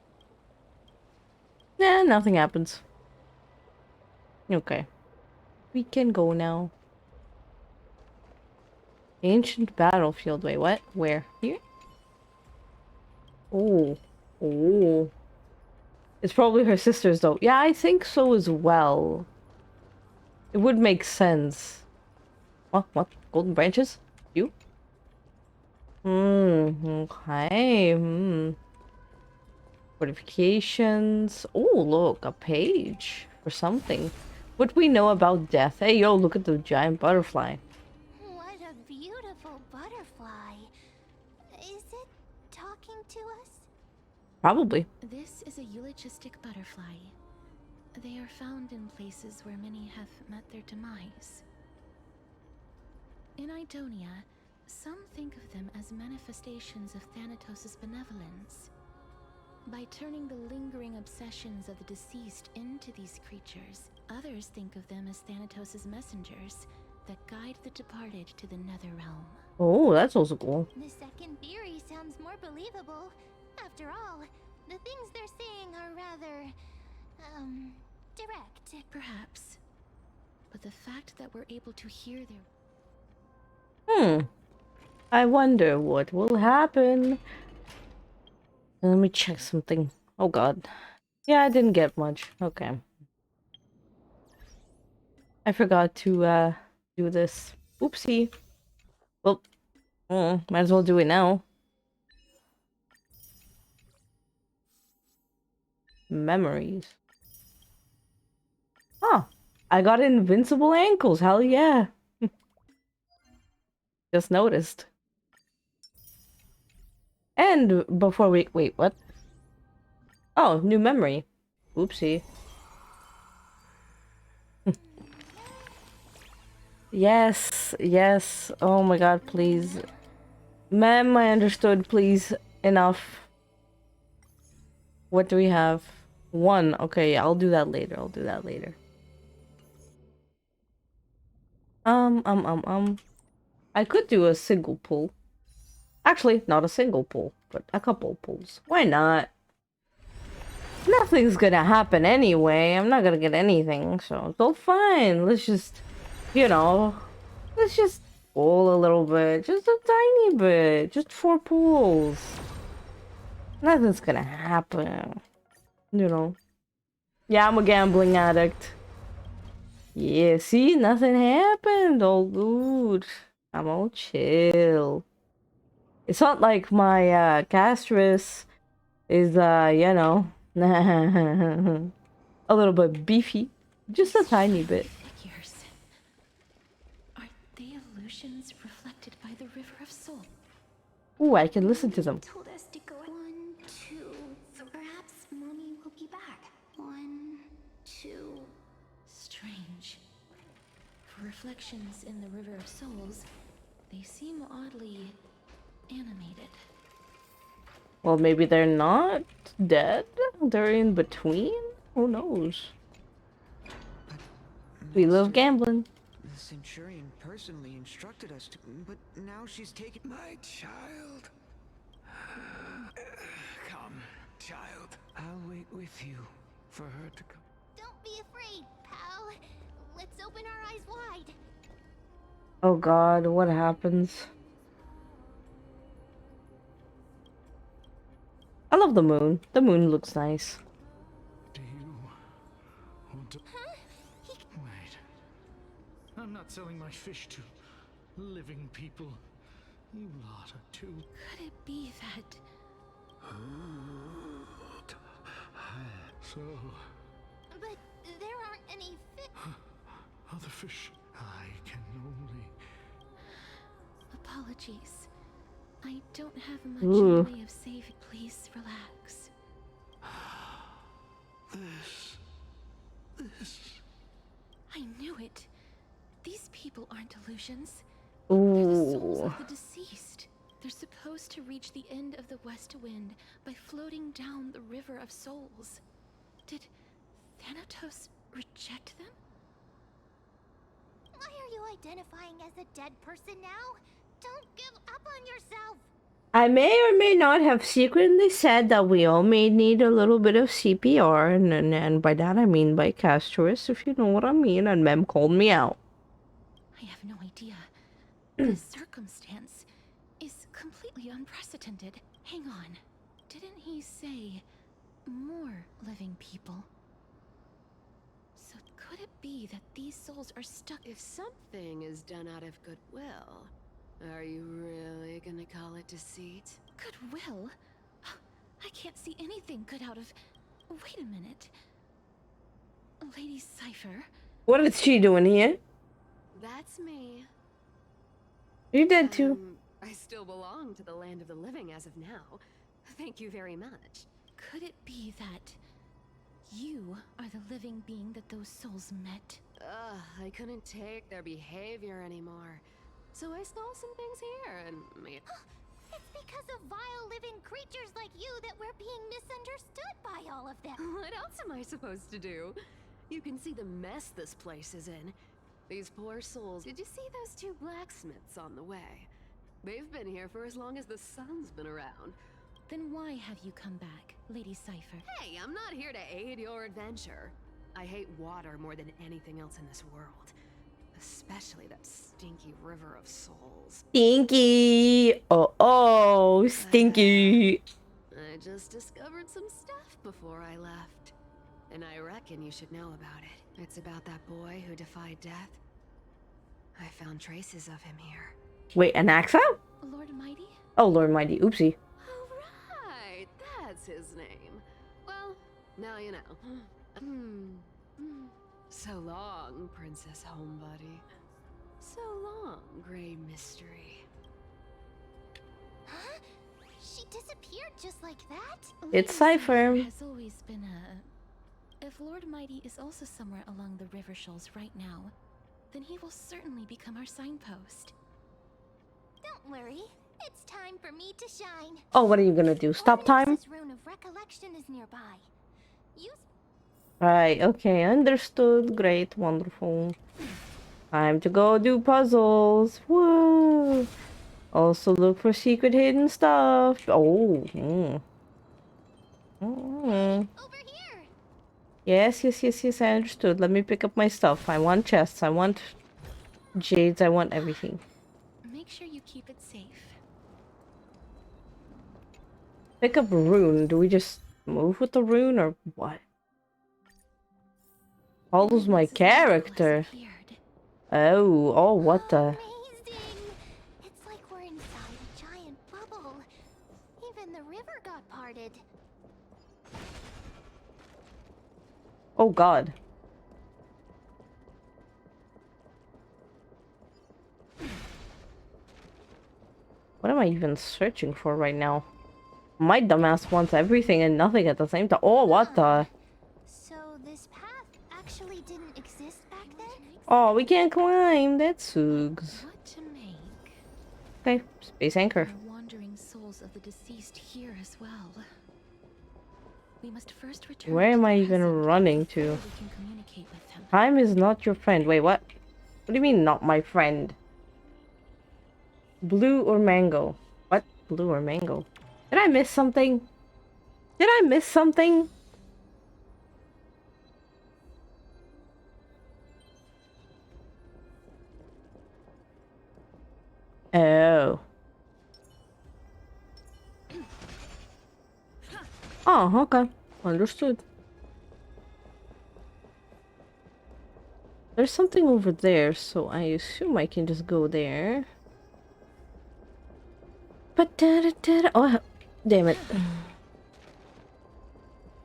Yeah, nothing happens. Okay. We can go now. Ancient battlefield. Wait, what? Where? Here? Oh. Oh. It's probably her sister's though. Yeah, I think so as well. It would make sense. What? What? Golden branches? You? Okay. Fortifications. Oh, look, a page for something. What we know about death. Hey, yo, look at the giant butterfly. What a beautiful butterfly. Is it talking to us? Probably. This is a eulogistic butterfly. They are found in places where many have met their demise. In Idonia, some think of them as manifestations of Thanatos' benevolence. By turning the lingering obsessions of the deceased into these creatures, others think of them as Thanatos' messengers that guide the departed to the nether realm. Oh, that's also cool. The second theory sounds more believable. After all, the things they're saying are rather, direct. Perhaps. But the fact that we're able to hear their... I wonder what will happen. Let me check something. Oh god. Yeah, I didn't get much. Okay. I forgot to do this. Oopsie. Well, might as well do it now. Memories. Huh. I got invincible ankles. Hell yeah. Just noticed. And before we... Wait, what? Oh, new memory. Oopsie. Yes, yes. Oh my god, please. Ma'am, I understood, please. Enough. What do we have? 1. Okay, I'll do that later. I'll do that later. I could do a single pull. Actually, not a single pull, but a couple pulls. Why not? Nothing's gonna happen anyway. I'm not gonna get anything, so it's all fine. Let's just, you know, let's just pull a little bit. Just a tiny bit. Just 4 pulls. Nothing's gonna happen. You know. Yeah, I'm a gambling addict. Yeah, see? Nothing happened. All good. I'm all chill. It's not like my Castorice is, you know, a little bit beefy. Just a tiny bit. Figures. Are they illusions reflected by the River of Soul? Ooh, I can listen to them. Told us to go 1, 2. Perhaps Mommy will be back. 1, 2. Strange. For reflections in the River of Souls, they seem oddly animated. Well, maybe they're not dead. They're in between. Who knows? We love gambling. The Centurion personally instructed us to, but now she's taken My child. Come, child. I'll wait with you for her to come. Don't be afraid, pal. Let's open our eyes wide. Oh God, what happens? I love the moon. The moon looks nice. Do you want to... Wait. I'm not selling my fish to living people. You lot are too... Could it be that... So... But there aren't any Other fish. I can only... Apologies. I don't have much Ooh. in the way of saving. Please relax. This... I knew it. These people aren't illusions. They're the souls Ooh. of the deceased. They're supposed to reach the end of the West Wind by floating down the River of Souls. Did Thanatos reject them? Why are you identifying as a dead person now? Don't give up on yourself. I may or may not have secretly said that we all may need a little bit of CPR, and by that I mean by Castorice, if you know what I mean, and Mem called me out. I have no idea. This circumstance is completely unprecedented. Hang on. Didn't he say more living people? So could it be that these souls are stuck? If something is done out of goodwill, are you really gonna call it deceit? Goodwill? I can't see anything good out of... Wait a minute. Lady Cypher? What is she doing here? That's me. You dead too. I still belong to the land of the living as of now. Thank you very much. Could it be that you are the living being that those souls met? Ugh, I couldn't take their behavior anymore. So I stole some things here and made... It's because of vile living creatures like you that we're being misunderstood by all of them. What else am I supposed to do? You can see the mess this place is in. These poor souls. Did you see those 2 blacksmiths on the way? They've been here for as long as the sun's been around. Then why have you come back, Lady Cypher? Hey, I'm not here to aid your adventure. I hate water more than anything else in this world. Especially that stinky river of souls. Stinky! Oh, stinky! I just discovered some stuff before I left. And I reckon you should know about it. It's about that boy who defied death. I found traces of him here. Wait, Anaxa? Lord Mighty? Oh, Lord Mighty. Oopsie. Oh, right. That's his name. Well, now you know. So long, Princess Homebody. So long, Grey Mystery. Huh? She disappeared just like that? It's Cypher. Has always been a... If Lord Mighty is also somewhere along the river shoals right now, then he will certainly become our signpost. Don't worry. It's time for me to shine. Oh, what are you gonna do? Stop time? This rune of recollection is nearby. Use Right, okay, understood. Great, wonderful. Time to go do puzzles. Woo! Also look for secret hidden stuff. Oh. over here. Yes, I understood. Let me pick up my stuff. I want chests. I want jades. I want everything. Make sure you keep it safe. Pick up rune. Do we just move with the rune or what? Follows my character. Oh, what the? It's like we're inside a giant bubble. Even the river got parted. Oh god. What am I even searching for right now? My dumbass wants everything and nothing at the same time. Oh, what the? So this path actually didn't exist back then? Oh, we can't climb. That sucks. What to make? Okay, space anchor. There are wandering souls of the deceased here as well. We must first return Where to am the I even present running before to? we can communicate with them. Time is not your friend. Wait, what? What do you mean, not my friend? Blue or mango? What? Blue or mango? Did I miss something? Did I miss something? Oh. Oh, okay. Understood. There's something over there, so I assume I can just go there. But oh, damn it.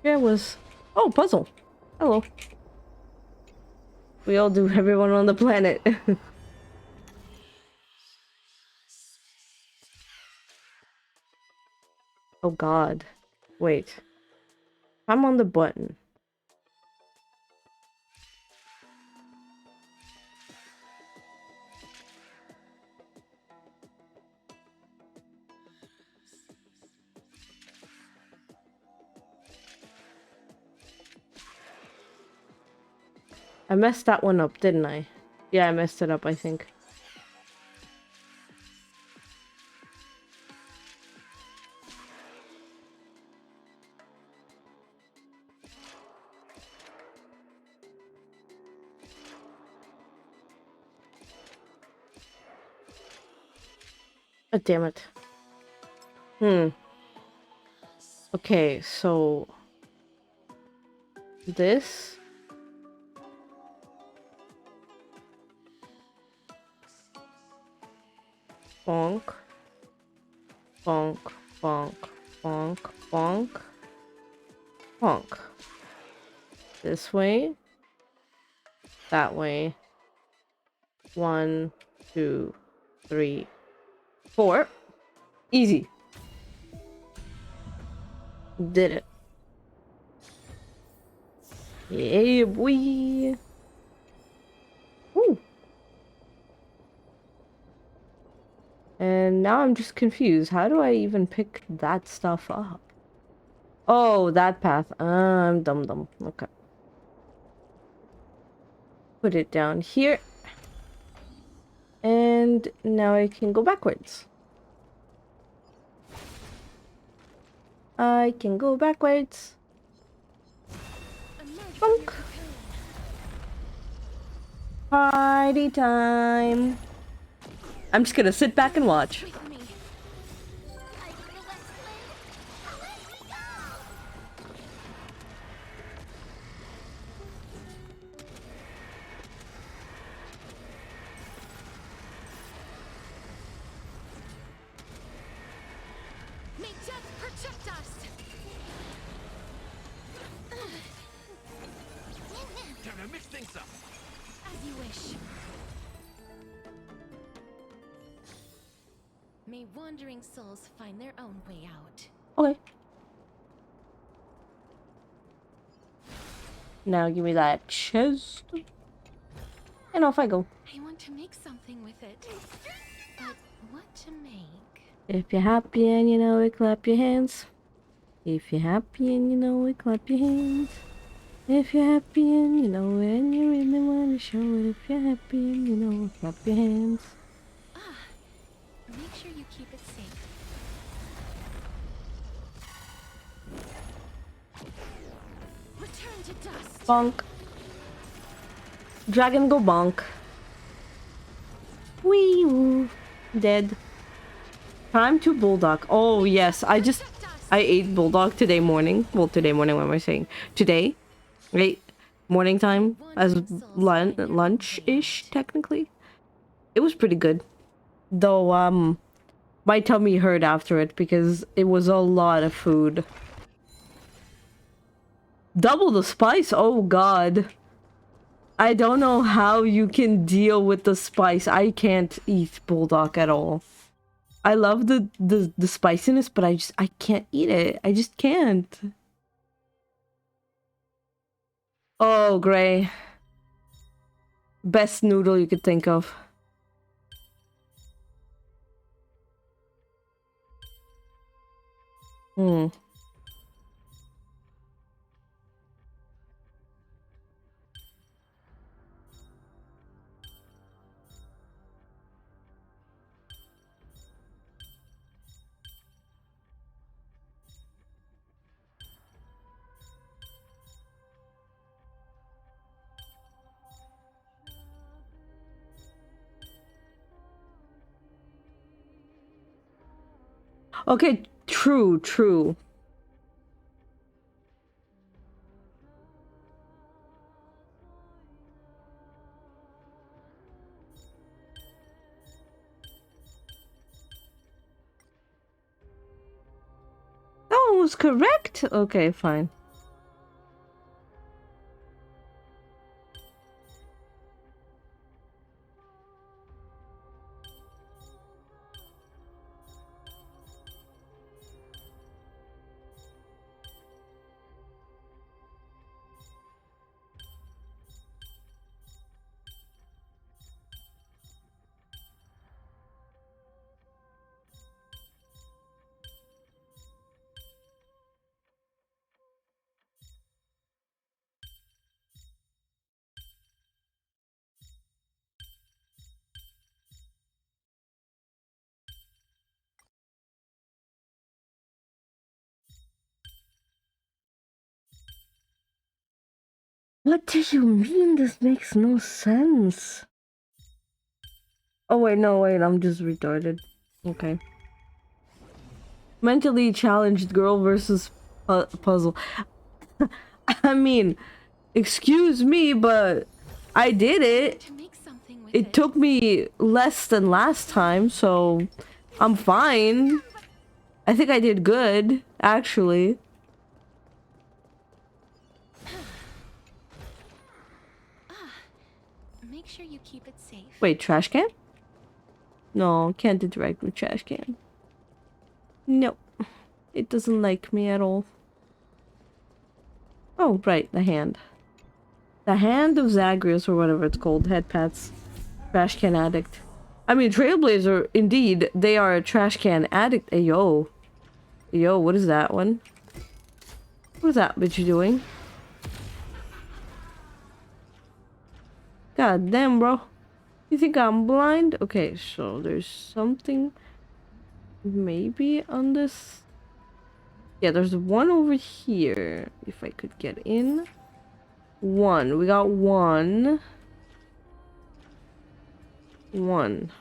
Here was... Oh, puzzle. Hello. We all do, everyone on the planet. Oh god. Wait. I'm on the button. I messed that one up, didn't I? Yeah, I messed it up, I think. Oh, damn it. Okay, so... This... Bonk. Bonk. Bonk. Bonk. Bonk. Bonk. This way. That way. 1, 2, 3, 4. Easy. Did it. Yeah, boy. Woo. And now I'm just confused. How do I even pick that stuff up? Oh, that path. I'm dumb. Okay. Put it down here. And now I can go backwards. I can go backwards. Bonk. Party time. I'm just gonna sit back and watch. May death protect us! Time to mix things up. As you wish. May wandering souls find their own way out. Okay. Now give me that chest. And off I go. I want to make something with it. But what to make? If you're happy and you know it, clap your hands. If you're happy and you know it, clap your hands. If you're happy and you know it and you really want to show it. If you're happy and you know it, clap your hands. Make sure you keep it safe. Return to dust. Bonk. Dragon go bonk. Wee woo. Dead. Time to bulldog. Oh yes, I ate bulldog today morning. Well, today morning, what am I saying? Today, right? Morning time as lunch-ish technically. It was pretty good. Though my tummy hurt after it because it was a lot of food. Double the spice? Oh god. I don't know how you can deal with the spice. I can't eat bulldog at all. I love the spiciness, but I can't eat it. I just can't. Oh, Gray. Best noodle you could think of. Hmm. Okay, true, true. Oh, it was correct? Okay, fine. What do you mean? This makes no sense. Oh wait, no, wait, I'm just retarded. Okay. Mentally challenged girl versus puzzle. I mean, excuse me, but I did it. It took me less than last time, so I'm fine. I think I did good, actually. Make sure you keep it safe. Wait, trash can? No, can't interact with trash can. No, it doesn't like me at all. Oh, right, the hand. The hand of Zagreus, or whatever it's called. Head pats. Trash can addict. I mean, Trailblazer, indeed, they are a trash can addict. Hey, yo. Yo, what is that one? What is that bitch doing? God damn, bro. You think I'm blind? Okay, so there's something maybe on this. Yeah, there's one over here. If I could get in. One. We got one. One.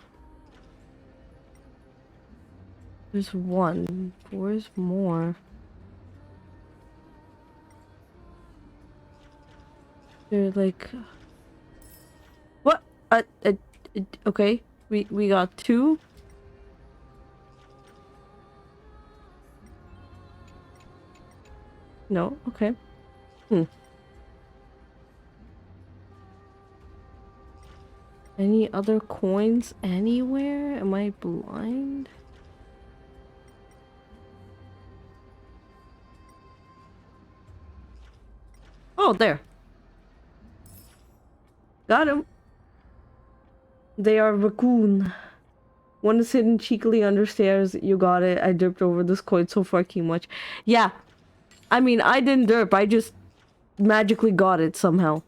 There's one. Where's more? They're like... What? Okay. We got two. No? Okay. Any other coins anywhere? Am I blind? Oh, there. Got him. They are raccoon. One is hidden cheekily under stairs. You got it. I derped over this coin so fucking much. Yeah. I mean, I didn't derp. I just magically got it somehow.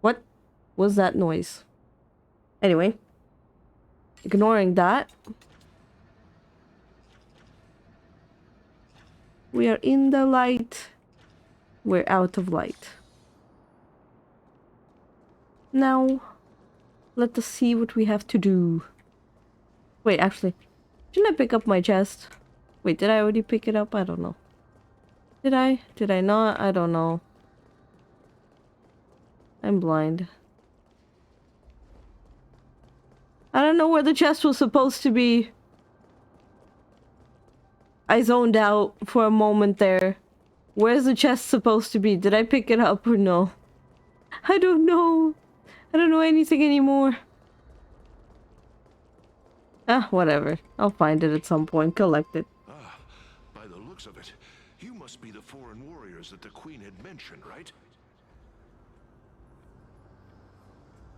What was that noise? Anyway. Ignoring that. We are in the light. We're out of light. Now, let us see what we have to do. Wait, actually, shouldn't I pick up my chest? Wait, did I already pick it up? I don't know. Did I? Did I not? I don't know. I'm blind. I don't know where the chest was supposed to be. I zoned out for a moment there. Where's the chest supposed to be? Did I pick it up or no? I don't know. I don't know anything anymore. Ah, whatever. I'll find it at some point. Collect it. Ah, by the looks of it, you must be the foreign warriors that the Queen had mentioned, right?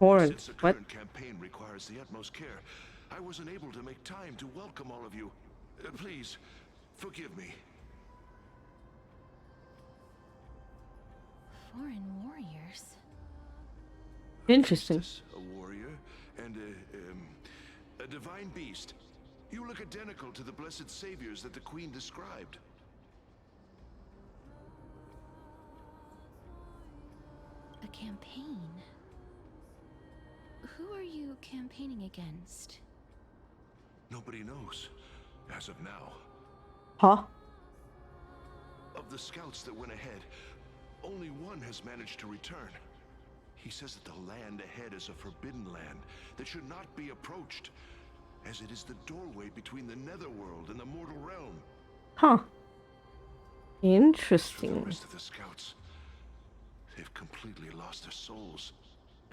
Foreign. Since the What? current campaign requires the utmost care, I wasn't able to make time to welcome all of you. Please, forgive me. Foreign warriors? Interesting. A warrior and a divine beast. You look identical to the blessed saviors that the Queen described. A campaign? Who are you campaigning against? Nobody knows, as of now. Huh? Of the scouts that went ahead, only one has managed to return. He says that the land ahead is a forbidden land that should not be approached, as it is the doorway between the netherworld and the mortal realm. Huh. For the Interesting. rest of the scouts, they've completely lost their souls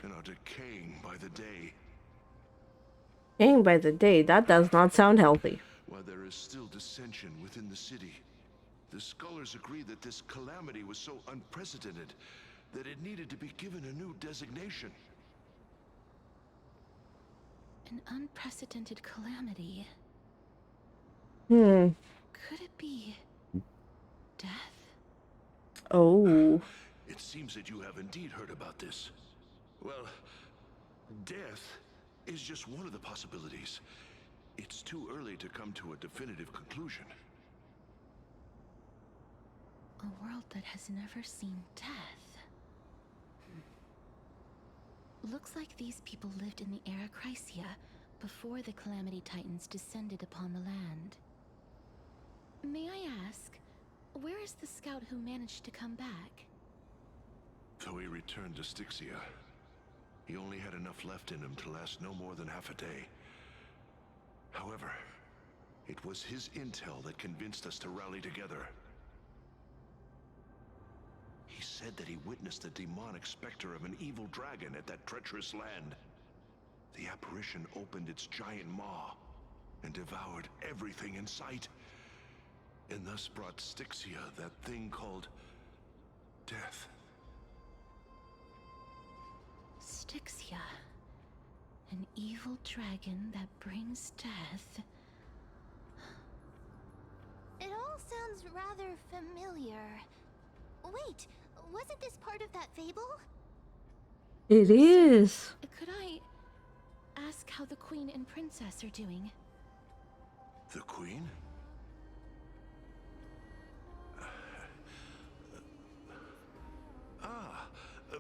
and are decaying by the day. Hang by the day, that does not sound healthy. While there is still dissension within the city, the scholars agree that this calamity was so unprecedented that it needed to be given a new designation. An unprecedented calamity. Hmm. Could it be death? Oh. It seems that you have indeed heard about this. Well, death is just one of the possibilities. It's too early to come to a definitive conclusion. A world that has never seen death. Looks like these people lived in the Era Chrysia before the Calamity Titans descended upon the land. May I ask, where is the scout who managed to come back? Though he returned to Styxia, he only had enough left in him to last no more than half a day. However, it was his intel that convinced us to rally together. He said that he witnessed the demonic specter of an evil dragon at that treacherous land. The apparition opened its giant maw and devoured everything in sight, and thus brought Styxia that thing called death. Styxia. An evil dragon that brings death. It all sounds rather familiar. Wait, wasn't this part of that fable? It is. Could I ask how the Queen and Princess are doing? The Queen?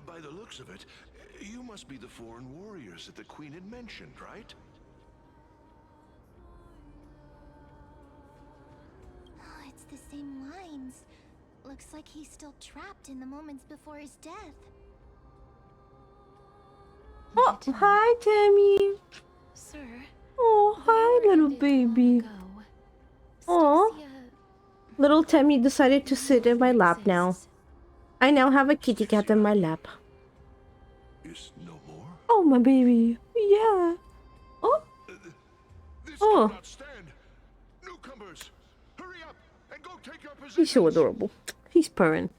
By the looks of it, you must be the foreign warriors that the Queen had mentioned, right? Oh, it's the same lines. Looks like he's still trapped in the moments before his death. Oh, hi, Tammy. Sir. Oh, hi, little baby. Oh, little Tammy decided to sit in my lap now. I now have a kitty cat in my lap. Is no more? Oh, my baby. Yeah. Oh. Oh. Newcomers, hurry up and go take your position. He's so adorable. He's purring.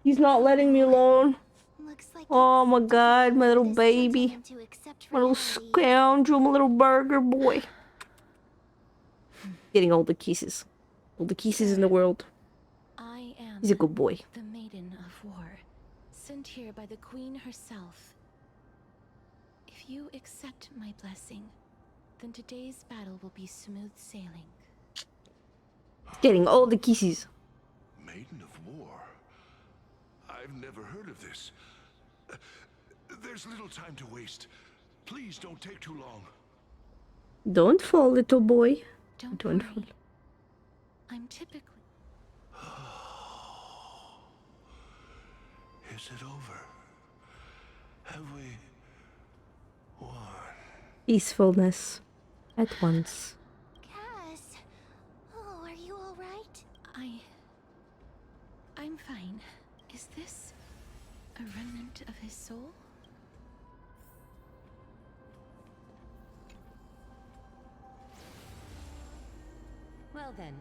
He's not letting me alone. Oh my god, my little baby. My little scoundrel, my little burger boy. Getting all the kisses. All the kisses in the world. I am He's a good boy. the Maiden of War, sent here by the Queen herself. If you accept my blessing, then today's battle will be smooth sailing. Getting all the kisses. Maiden of War? I've never heard of this. There's little time to waste. Please don't take too long. Don't fall, little boy. Don't fall. I'm typically... Is it over? Have we won? Peacefulness. At once. Cass, oh, are you all right? fine. Is this a remnant of his soul? Well then,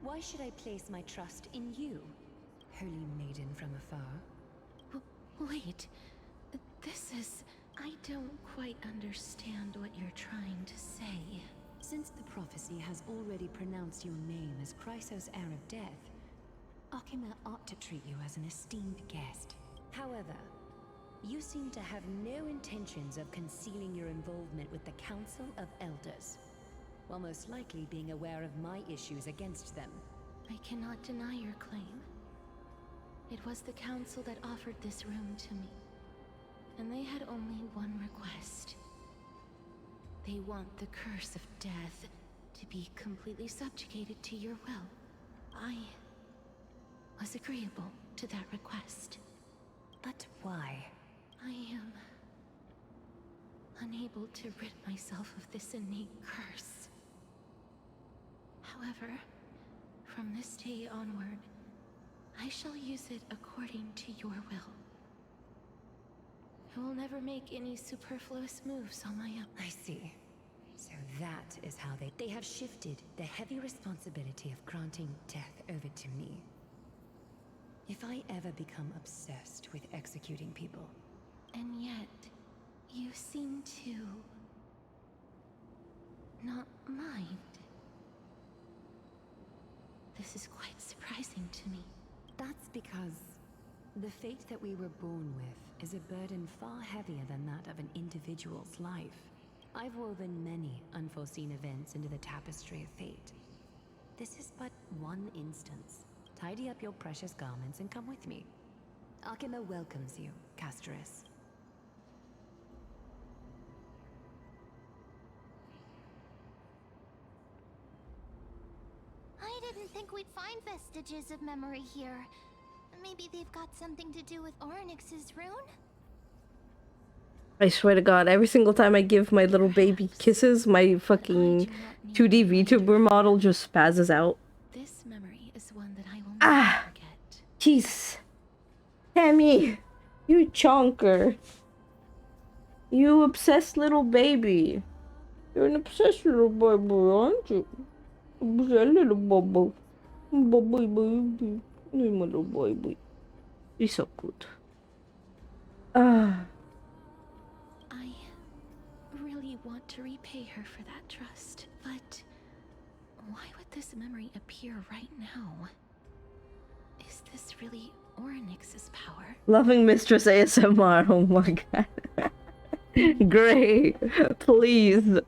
why should I place my trust in you, holy maiden from afar? Wait. This is... I don't quite understand what you're trying to say. Since the prophecy has already pronounced your name as Chrysos, heir of death, Akima ought to treat you as an esteemed guest. However, you seem to have no intentions of concealing your involvement with the Council of Elders, while most likely being aware of my issues against them. I cannot deny your claim. It was the Council that offered this room to me, and they had only one request. They want the curse of death to be completely subjugated to your will. I was agreeable to that request. But why? I am unable to rid myself of this innate curse. However, from this day onward, I shall use it according to your will. I will never make any superfluous moves on my own. I see. So that is how they have shifted the heavy responsibility of granting death over to me. If I ever become obsessed with executing people... And yet, you seem to... not mind. This is quite surprising to me. That's because the fate that we were born with is a burden far heavier than that of an individual's life. I've woven many unforeseen events into the tapestry of fate. This is but one instance. Tidy up your precious garments and come with me. Akima welcomes you, Castorice. I didn't think we'd find vestiges of memory here. Maybe they've got something to do with Oryx's rune? I swear to God, every single time I give my little baby kisses, my fucking 2D VTuber model just spazzes out. This memory is one that I will never forget. Jeez. Tammy, you chonker. You obsessed little baby. You're an obsessed little baby, aren't you? Obsessed little baby. Baby. My little baby. You're so good. I really want to repay her for that trust, but why would this memory appear right now? Is this really Oryx's power? Loving Mistress ASMR, oh my god. Great, please.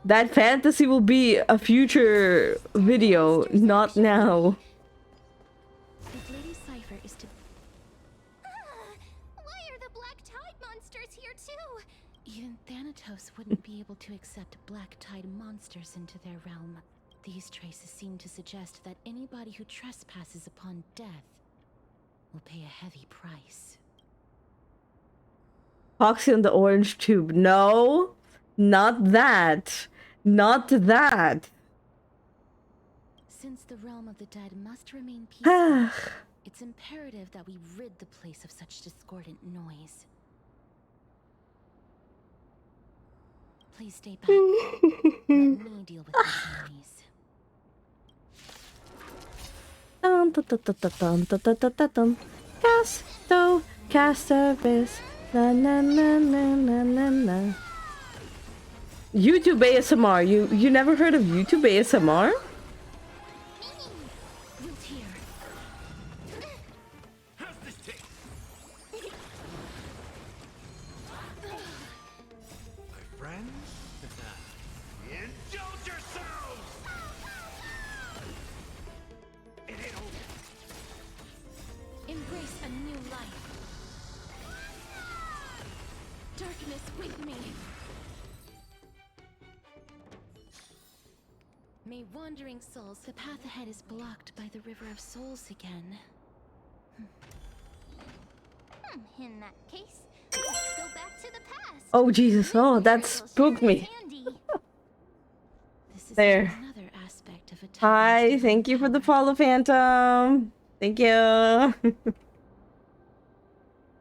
That fantasy will be a future video, not now. If Lady Cypher is to... Why are the Black Tide monsters here too? Even Thanatos wouldn't be able to accept Black Tide monsters into their realm. These traces seem to suggest that anybody who trespasses upon death will pay a heavy price. Foxy on the orange tube. No, not that. Not that. Since the realm of the dead must remain peaceful, it's imperative that we rid the place of such discordant noise. Please stay back. Let me deal with these enemies. Dun dun dun dun dun dun dun dun dun dun. Castorice. Na na na na na na na. YouTube ASMR. You never heard of YouTube ASMR? How's this taste? My friends? Indulge yourselves! It ain't over. Embrace a new life. Darkness with me. May wandering souls, the path ahead is blocked by the River of Souls again. In that case, let's go back to the past. Oh Jesus! Oh, that spooked me. This is There. another aspect of a Hi, thank you for the follow, Phantom. Thank you.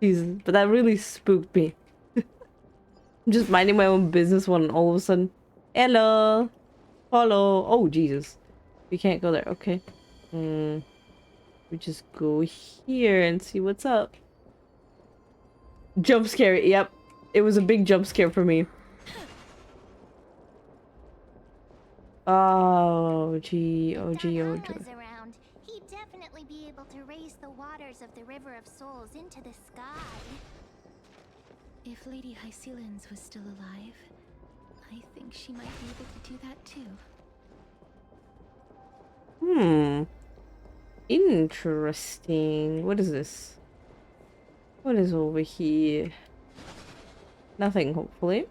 Jesus, but that really spooked me. I'm just minding my own business when all of a sudden, hello, follow. Oh Jesus, we can't go there. Okay, we just go here and see what's up. Jump scare. Yep, it was a big jump scare for me. Oh gee, oh gee, oh gee. Was around, he'd definitely be able to raise the waters of the River of Souls into the sky. If Lady Hycelens was still alive, I think she might be able to do that too. Interesting. What is this? What is over here? Nothing, hopefully.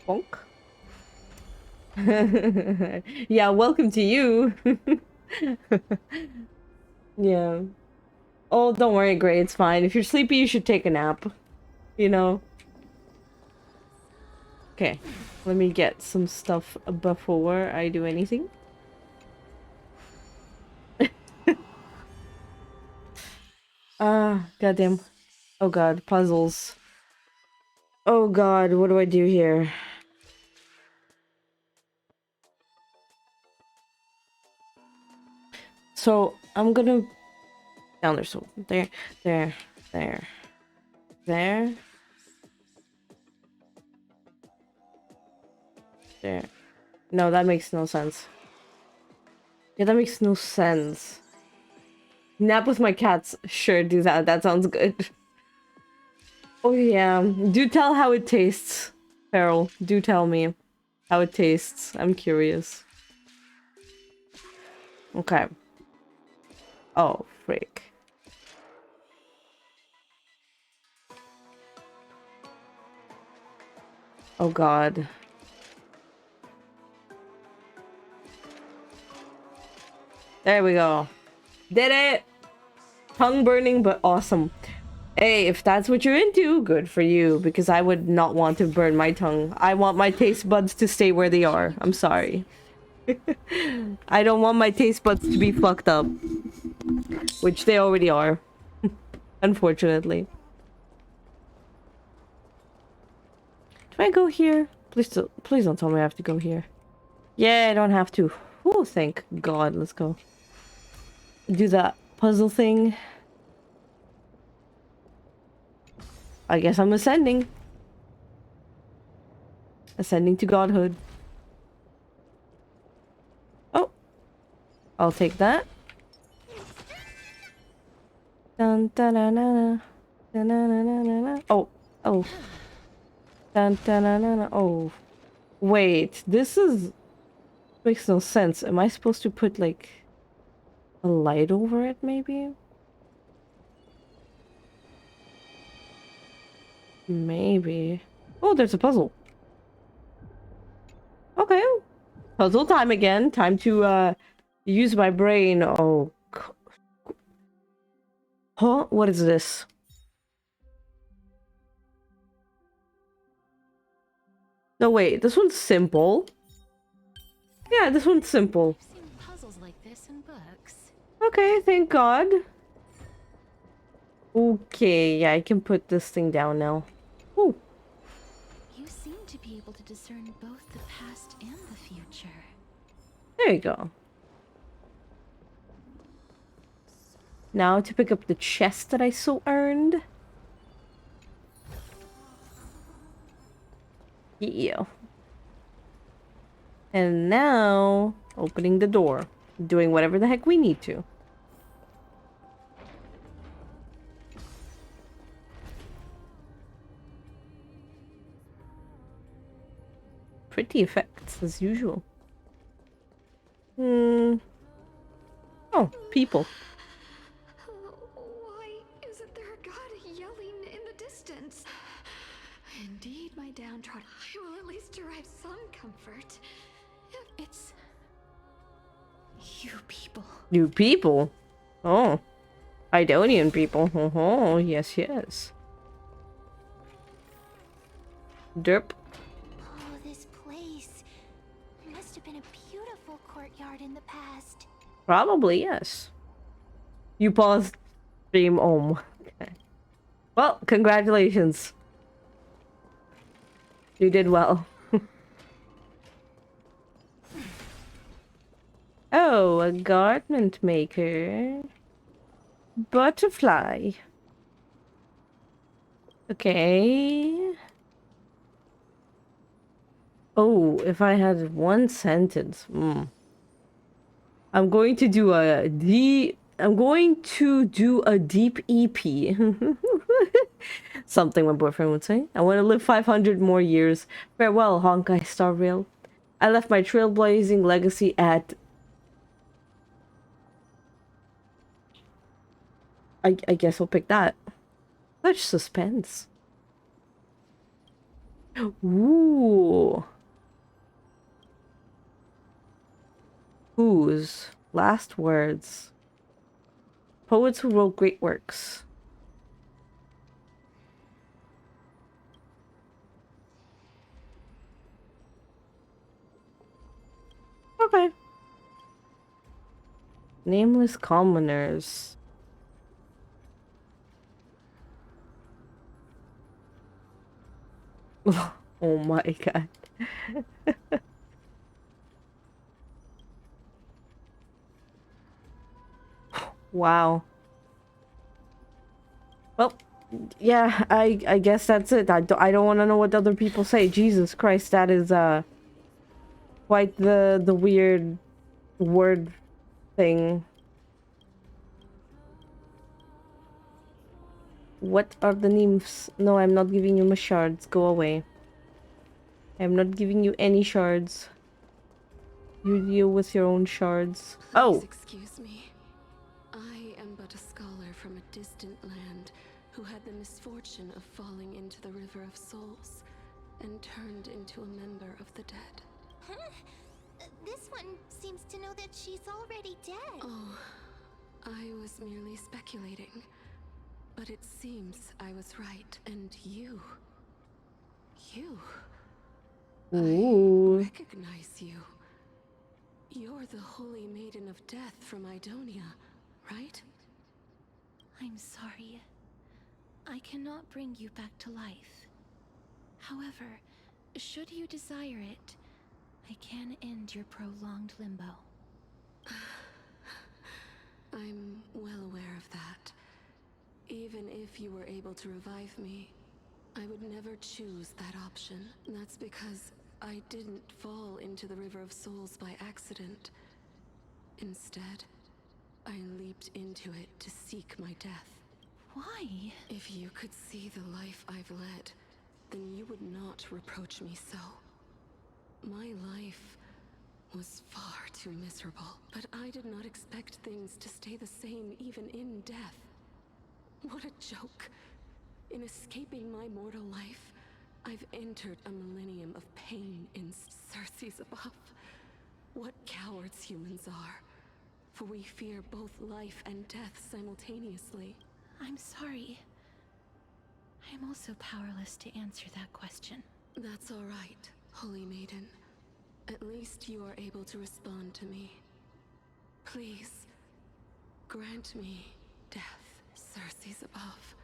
Bonk. Yeah, welcome to you. Yeah. Oh, don't worry, Gray, it's fine. If you're sleepy, you should take a nap. You know? Okay, let me get some stuff before I do anything. Goddamn. Oh god, puzzles. Oh god, what do I do here? So, I'm gonna... Down there, so there, there, there, there. There. No, that makes no sense. Yeah, that makes no sense. Nap with my cats. Sure, do that. That sounds good. Oh yeah. Do tell how it tastes, Farrell. Do tell me how it tastes. I'm curious. Okay. Oh, freak. Oh god. There we go. Did it! Tongue burning, but awesome. Hey, if that's what you're into, good for you, because I would not want to burn my tongue. I want my taste buds to stay where they are. I'm sorry. I don't want my taste buds to be fucked up. Which they already are. Unfortunately. Do I go here? Please don't tell me I have to go here. Yeah, I don't have to. Oh, thank God. Let's go. Do that puzzle thing. I guess I'm ascending. Ascending to godhood. Oh. I'll take that. Dun dun dun dun dun dun dun dun. Oh. Oh. Dun dun dun dun. Oh. Wait. This is... Makes no sense. Am I supposed to put, like... a light over it, maybe? Maybe. Oh, there's a puzzle. Okay. Puzzle time again. Time to, use my brain. Oh. Huh? What is this? No, wait. This one's simple. Yeah, this one's simple. I've seen puzzles like this in books. Okay, thank God. Okay, yeah, I can put this thing down now. Ooh. You seem to be able to discern both the past and the future. There you go. Now to pick up the chest that I so earned. Yeah. And now, opening the door. Doing whatever the heck we need to. Pretty effects, as usual. Oh, people. Why isn't there a god yelling in the distance? Indeed, my downtrodden. I will at least derive some comfort. It's... you people. New people? Oh. Idonian people. Oh, yes, yes. Derp. Oh, this place must have been a beautiful courtyard in the past. Probably, yes. You paused stream home. Okay. Well, congratulations. You did well. Oh, a garment maker. Butterfly. Okay. Oh, if I had one sentence. I'm going to do a deep EP. Something my boyfriend would say. I want to live 500 more years. Farewell, Honkai Star Rail. I left my trailblazing legacy at... I guess I'll pick that. Such suspense. Ooh. Whose last words? Poets who wrote great works. Okay. Nameless commoners. Oh my god. Wow. Well, yeah, I guess that's it. I don't want to know what other people say. Jesus Christ, that is quite the weird word thing. What are the nymphs? No, I'm not giving you my shards. Go away. I'm not giving you any shards. You deal with your own shards. Please excuse me. I am but a scholar from a distant land who had the misfortune of falling into the River of Souls and turned into a member of the dead. Huh? This one seems to know that she's already dead. Oh, I was merely speculating. But it seems I was right. And you... Ooh. I recognize you. You're the Holy Maiden of Death from Idonia, right? I'm sorry. I cannot bring you back to life. However, should you desire it, I can end your prolonged limbo. I'm well aware of that. Even if you were able to revive me, I would never choose that option. That's because I didn't fall into the River of Souls by accident. Instead, I leaped into it to seek my death. Why? If you could see the life I've led, then you would not reproach me so. My life was far too miserable, but I did not expect things to stay the same even in death. What a joke! In escaping my mortal life, I've entered a millennium of pain in Circe's above. What cowards humans are, for we fear both life and death simultaneously. I'm sorry. I am also powerless to answer that question. That's all right, Holy Maiden. At least you are able to respond to me. Please, grant me death, Circe's above.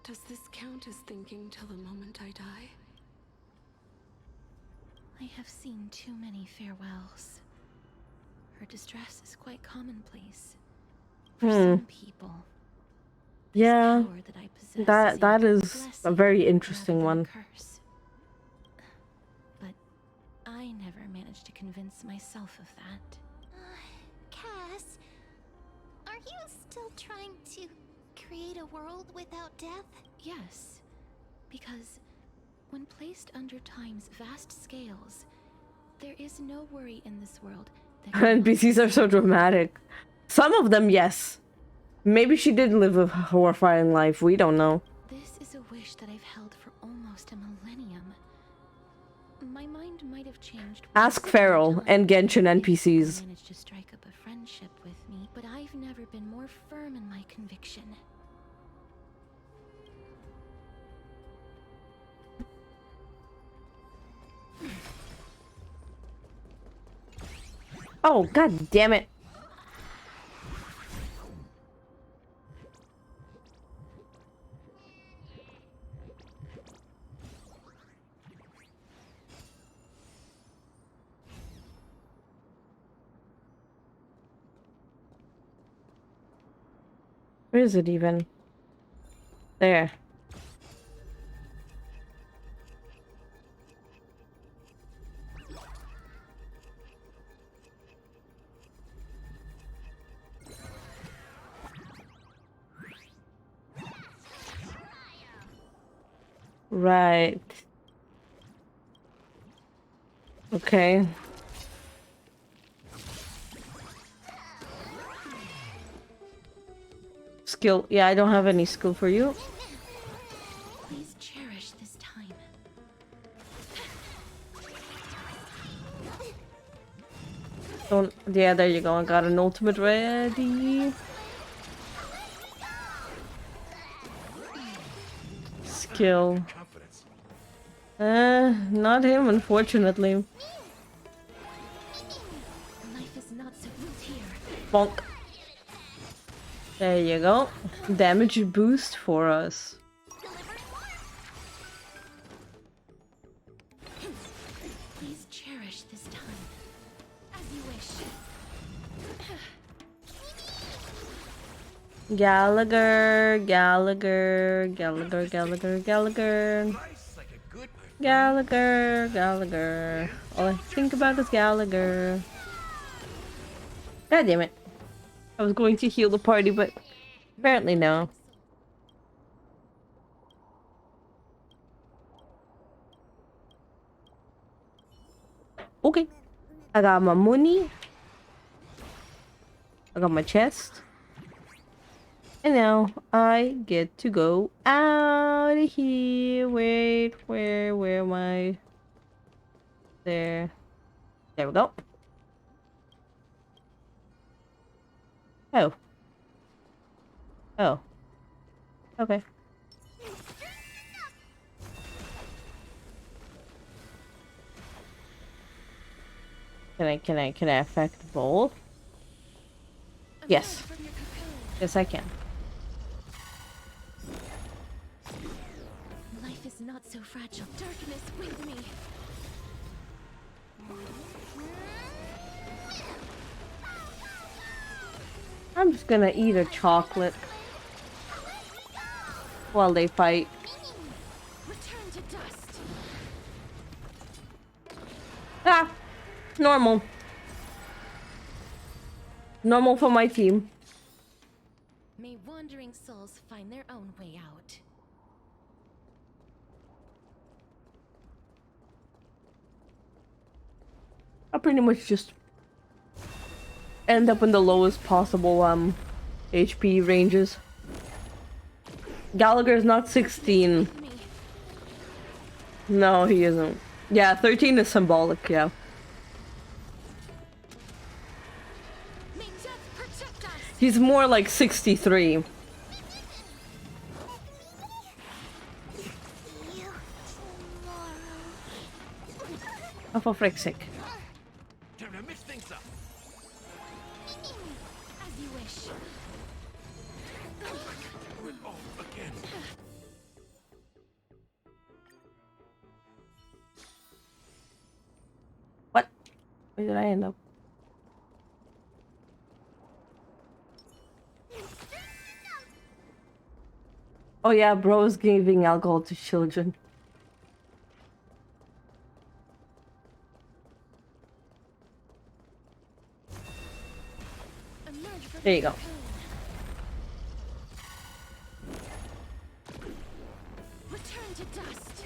Does this count as thinking till the moment I die? I have seen too many farewells. Her distress is quite commonplace. For some people, Yeah, power that I possess that is a very interesting one. Curse. But I never managed to convince myself of that. Cass, are you still trying to create a world without death? Yes, because when placed under time's vast scales, there is no worry in this world that NPCs are so dramatic. Some of them, yes. Maybe she did live a horrifying life. We don't know. This is a wish that I've held for almost a millennium. My mind might have changed. Ask Feral and Genshin NPCs. Managed to strike up a friendship with me, but I've never been more firm in my conviction. Oh, god damn it. Where is it even? There. Right. Okay. Skill. Yeah, I don't have any skill for you. Please cherish this time. Don't. Yeah, there you go. I got an ultimate ready. Skill. Not him, unfortunately. Life is not so good here. Bonk. There you go. Damage boost for us. Please cherish this time. As you wish. Gallagher. Gallagher. All I think about is Gallagher. God damn it. I was going to heal the party, but apparently no. Okay. I got my money. I got my chest. And now I get to go out of here. Wait, where am I? There. There we go. Oh. Oh. Okay. Can I affect both? Yes. Yes, I can. Life is not so fragile. Darkness with me. I'm just gonna eat a chocolate while they fight. Return to dust. Ah! Normal. Normal for my team. May wandering souls find their own way out. I pretty much just end up in the lowest possible HP ranges. Gallagher's not 16. No, he isn't. Yeah, 13 is symbolic, yeah. He's more like 63. Oh, for frick's sake. Time to mix things up. As you wish. Do it all again. What? Where did I end up? Oh yeah, bro's giving alcohol to children. There you go. Return to dust.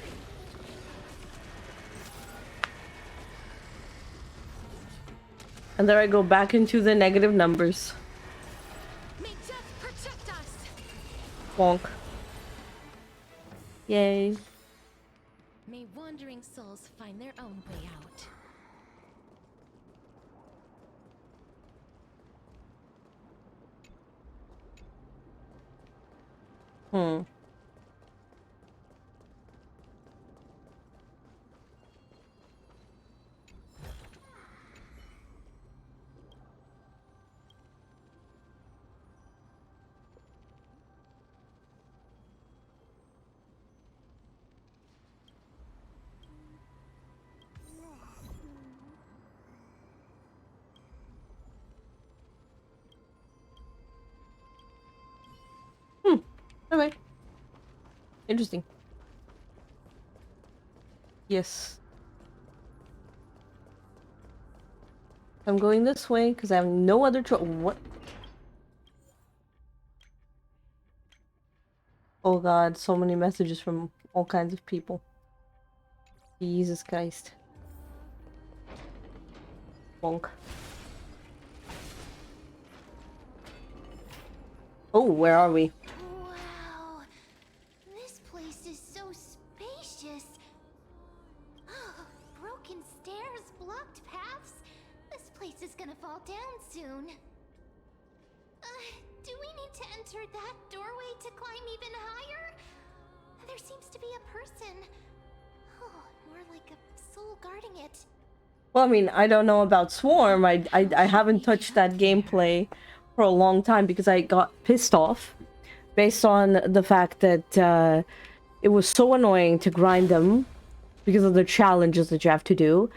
And there I go back into the negative numbers. May death protect us. Bonk. Yay. May wandering souls find their own way out. Hmm. Okay. Interesting. Yes. I'm going this way because I have no other choice. What? Oh god, so many messages from all kinds of people. Jesus Christ. Bonk. Oh, where are we? Wow, this place is so spacious. Oh, broken stairs, blocked paths. This place is gonna fall down soon. Do we need to enter that doorway to climb even higher? There seems to be a person. Oh, more like a soul guarding it. Well, I mean, I don't know about Swarm. I haven't touched that gameplay for a long time because I got pissed off based on the fact that it was so annoying to grind them because of the challenges that you have to do.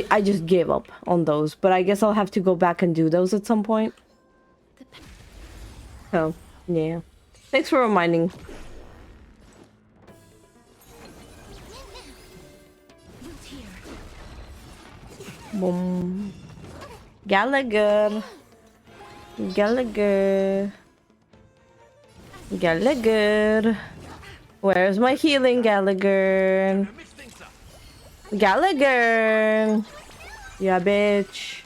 I just gave up on those, but I guess I'll have to go back and do those at some point. Oh, yeah. Thanks for reminding. Boom. Gallagher. Gallagher. Gallagher. Where's my healing, Gallagher? Gallagher. Yeah, bitch.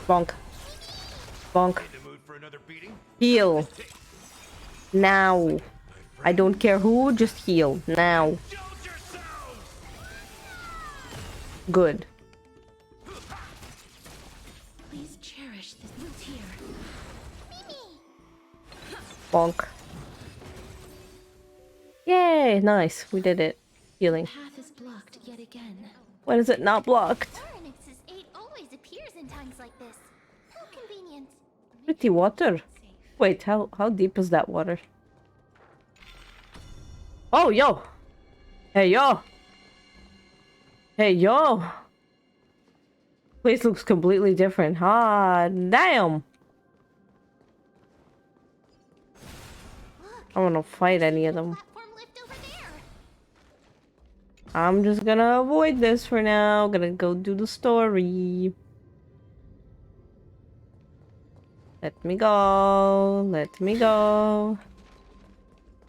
Bonk. Bonk. Heal. Now. I don't care who, just heal. Now. Good. Please cherish this tear. Bonk. Yay, nice. We did it. Healing. Path is blocked yet again. When is it not blocked? Pharynx's 8 always appears in times like this. How convenient. Pretty water. Wait, how deep is that water? Oh, yo! Hey, yo! Hey, yo! Place looks completely different. Ah, damn! I don't want to fight any of them. I'm just gonna avoid this for now. Gonna go do the story. Let me go. Let me go.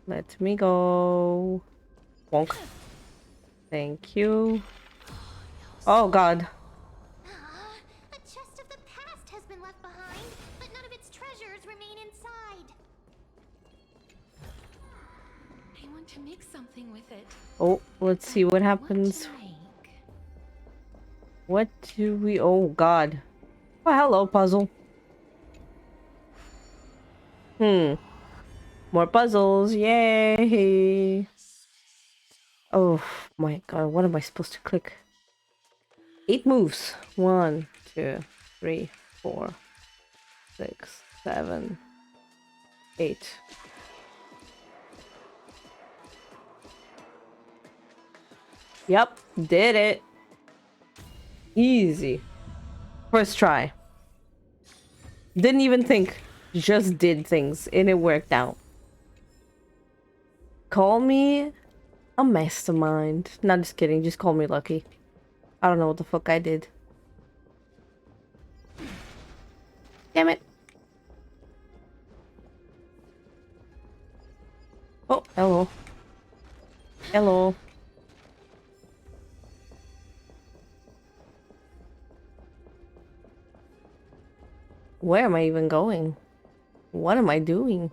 Let me go. Wonk. Thank you. Oh god. A chest of the past has been left behind, but none of its treasures remain inside. I want to make something with it. Oh, let's see what happens. What do we... Oh god. Oh, hello, puzzle. More puzzles. Yay. Oh my god, what am I supposed to click? 8 moves. 1, 2, 3, 4, 6, 7, 8. Yep, did it. Easy. First try. Didn't even think. Just did things and it worked out. Call me a mastermind. Not just kidding, just call me lucky. I don't know what the fuck I did. Damn it. Oh, hello. Hello. Where am I even going? What am I doing?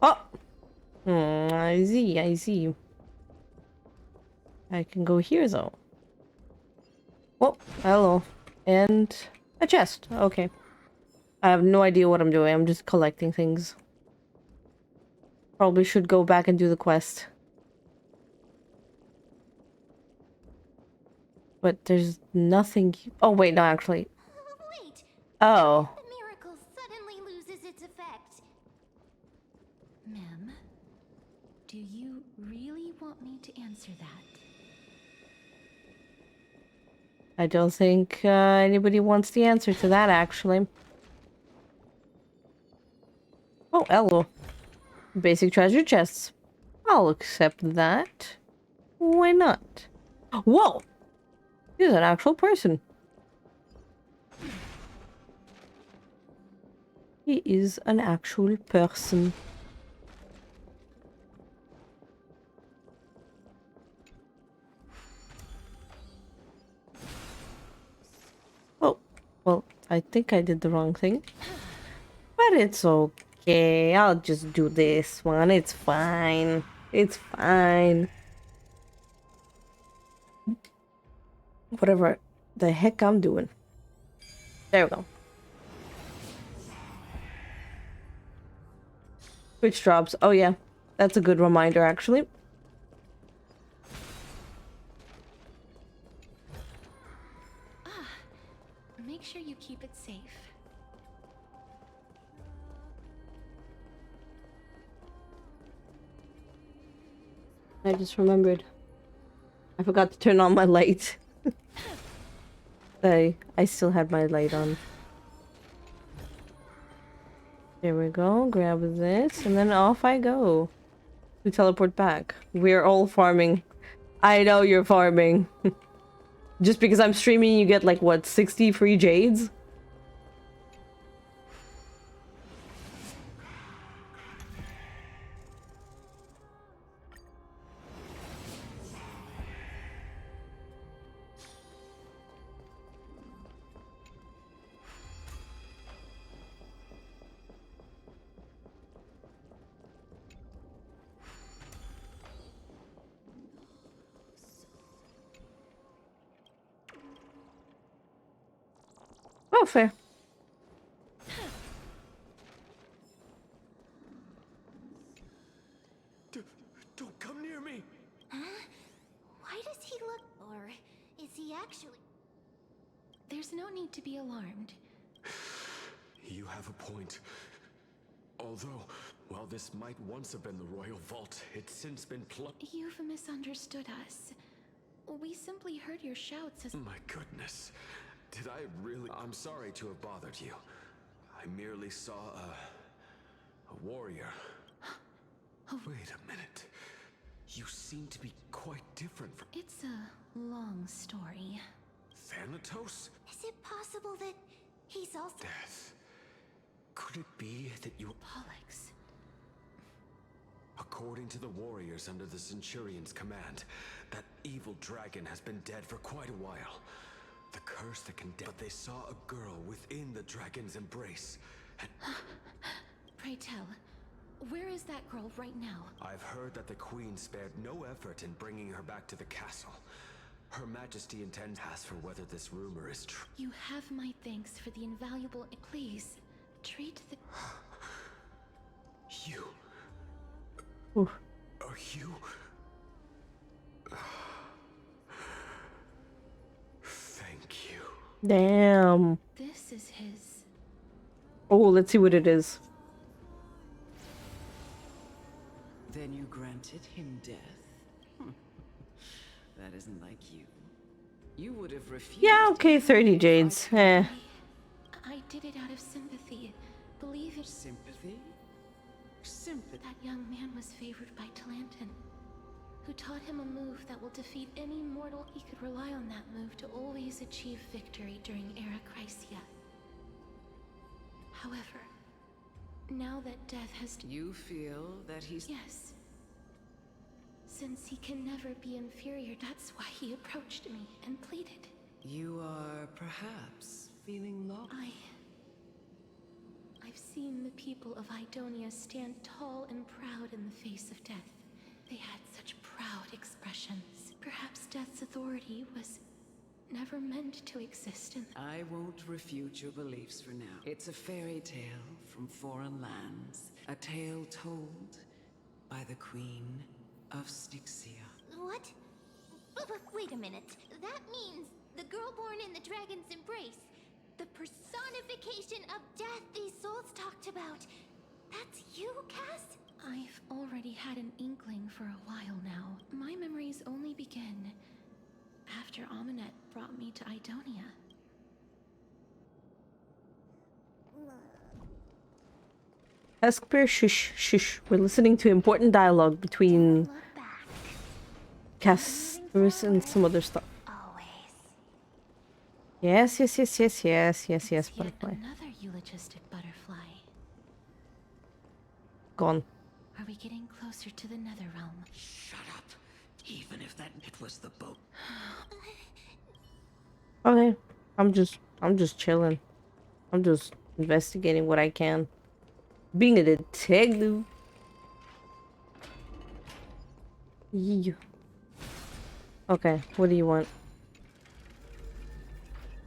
Oh! I see, I see. I can go here though. Oh, hello. And a chest. Okay. I have no idea what I'm doing. I'm just collecting things. Probably should go back and do the quest. But there's nothing... Oh, wait, no, actually. Wait. Oh. The miracle suddenly loses its effect. Mem, do you really want me to answer that? I don't think anybody wants the answer to that, actually. Oh, hello. Basic treasure chests. I'll accept that. Why not? Whoa! He's an actual person. He is an actual person. Oh, well, I think I did the wrong thing. But it's okay. I'll just do this one. It's fine. It's fine. Whatever the heck I'm doing. There we go. Switch drops. Oh yeah. That's a good reminder, actually. Make sure you keep it safe. I just remembered. I forgot to turn on my light. I still had my light on. There we go. Grab this, and then off I go. We teleport back. We're all farming. I know you're farming. Just because I'm streaming, you get like, what, 60 free jades? Oh, fair. Don't come near me! Huh? Why does he look... Or is he actually... There's no need to be alarmed. You have a point. Although, while this might once have been the royal vault, it's since been You've misunderstood us. We simply heard your shouts as... My goodness. Did I really... I'm sorry to have bothered you. I merely saw a warrior. Wait a minute. You seem to be quite different from... It's a long story. Thanatos? Is it possible that he's also... Death. Could it be that you... Pollux. According to the warriors under the Centurion's command, that evil dragon has been dead for quite a while. The curse that condemned... But they saw a girl within the dragon's embrace, and... Pray tell, where is that girl right now? I've heard that the Queen spared no effort in bringing her back to the castle. Her Majesty intends to ask for whether this rumor is true. You have my thanks for the invaluable... Please, treat the... You... Oof. Are you... Thank you. Damn. This is his... Oh, let's see what it is. Then you granted him death? That isn't like you. You would have refused... Yeah, okay, 30 jades. Eh. I did it out of sympathy. Believe it... Sympathy? Sympathy? That young man was favored by Talantin, who taught him a move that will defeat any mortal. He could rely on that move to always achieve victory during Era Chrysia. However, now that death has... You feel that he's... Yes. Since he can never be inferior, that's why he approached me and pleaded. You are perhaps feeling lost? I've seen the people of Idonia stand tall and proud in the face of death. They had such proud expressions. Perhaps death's authority was never meant to exist in... I won't refute your beliefs for now. It's a fairy tale from foreign lands. A tale told by the Queen of Styxia. What? But wait a minute. That means the girl born in the dragon's embrace, the personification of death these souls talked about. That's you, Cass? I've already had an inkling for a while now. My memories only begin after Aminet brought me to Idonia. Esper, shush, shush. We're listening to important dialogue between Castorice and some other stuff. Yes, yes, yes, yes, yes, yes, yes, butterfly. Another eulogistic butterfly. Gone. Are we getting closer to the Netherrealm? Shut up. Even if that it was the boat. Okay. I'm just chilling. I'm just investigating what I can. Being a detective. Yeah. Okay, what do you want?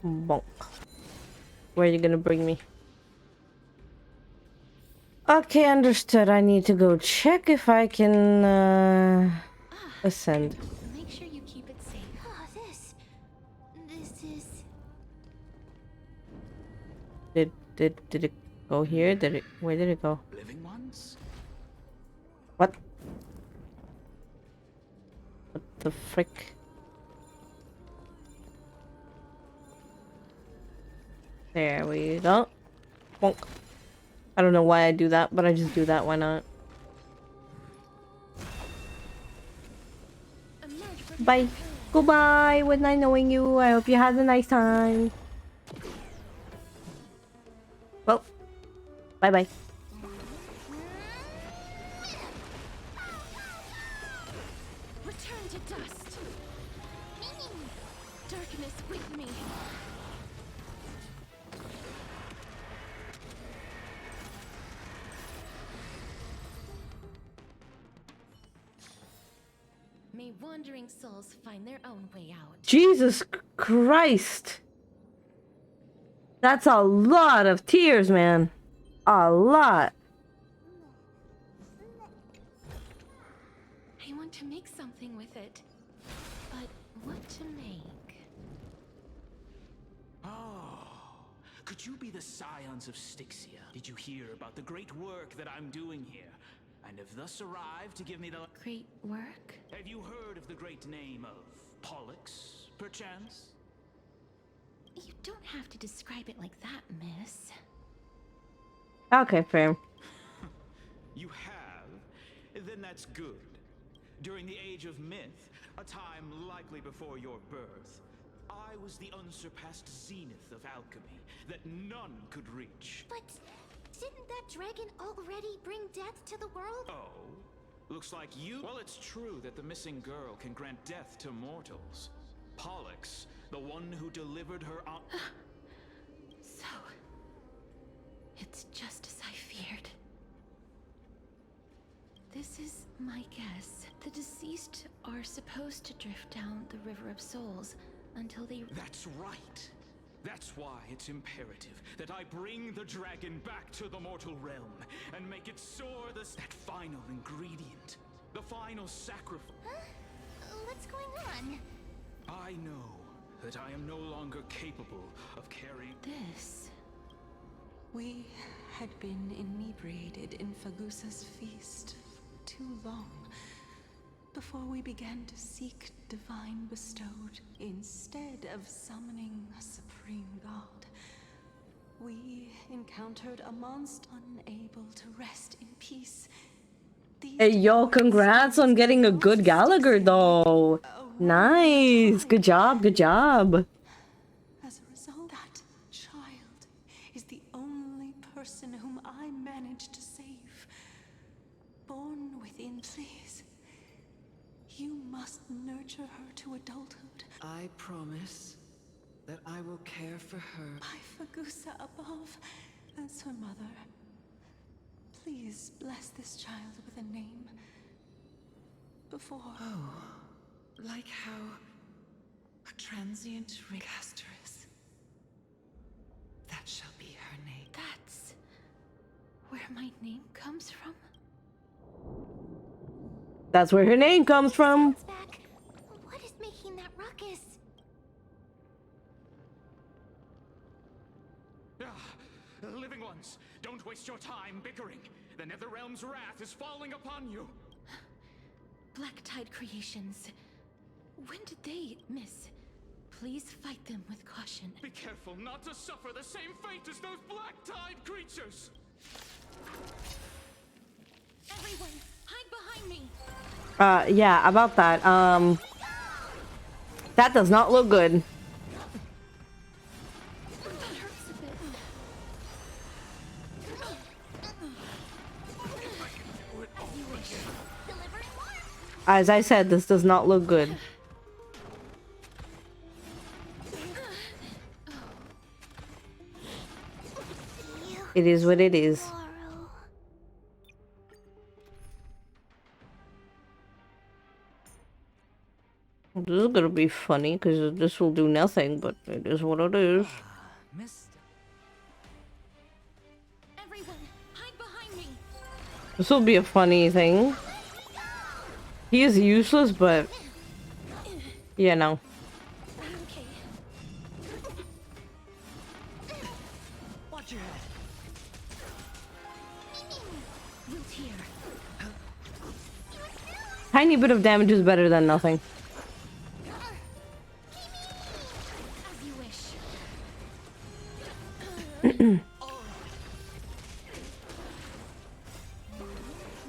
Bonk. Where are you gonna bring me? Okay, understood. I need to go check if I can ascend. Make sure you keep it safe. Oh, this is... Did it go here? Where did it go? Living ones? What? What the frick? There we go. Bonk. I don't know why I do that, but I just do that. Why not? Bye. Goodbye. Was nice knowing you. I hope you had a nice time. Well, bye-bye. Return to dust. Darkness with me. May wandering souls find their own way out. Jesus Christ. That's a lot of tears, man. A lot. I want to make something with it. But what to make? Oh, could you be the scions of Styxia? Did you hear about the great work that I'm doing here? And have thus arrived to give me the... Great work? Have you heard of the great name of Pollux, perchance? You don't have to describe it like that, miss. Okay, fair. You have? Then that's good. During the age of myth, a time likely before your birth, I was the unsurpassed zenith of alchemy that none could reach. But didn't that dragon already bring death to the world? Oh? Looks like you... Well, it's true that the missing girl can grant death to mortals. Pollux, the one who delivered her on... So... it's just as I feared. This is my guess. The deceased are supposed to drift down the River of Souls until they... That's right! That's why it's imperative that I bring the dragon back to the mortal realm and make it soar that final ingredient. The final sacrifice. Huh? What's going on? I know that I am no longer capable of carrying... This... We had been inebriated in Fagusa's feast for too long before we began to seek divine bestowed. Instead of summoning a supreme god, we encountered a monster unable to rest in peace. Hey, yo, congrats on getting a good Gallagher, though. Nice. Good job, good job. As a result, that child is the only person whom I managed to save. Born within, please. You must nurture her to adulthood. I promise that I will care for her. By Fagusa above, as her mother. Please bless this child with a name. Before... Oh, like how a transient Castorice. That shall be her name. That's... where my name comes from? That's where her name comes from. Back. What is making that ruckus? Living ones, don't waste your time bickering. The Netherrealm's wrath is falling upon you. Black Tide Creations. When did they, miss? Please fight them with caution. Be careful not to suffer the same fate as those black tide creatures! Everyone, hide behind me! Yeah, about that. That does not look good. That hurts a bit. As you wish. As I said, this does not look good. It is what it is. This is gonna be funny because this will do nothing, but it is what it is. Everyone, hide behind me. This will be a funny thing. He is useless, but you know. Okay. Watch your head. Vtuber. Tiny bit of damage is better than nothing. As you wish.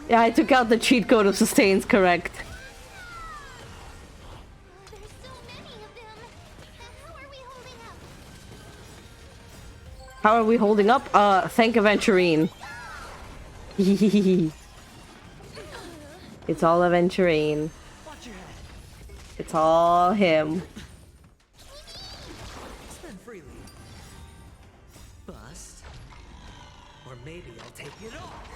Yeah, I took out the cheat code of sustains, correct. How are we holding up? Thank Aventurine. It's all Aventurine. It's all him. Spend freely. Bust. Or maybe I'll take it off.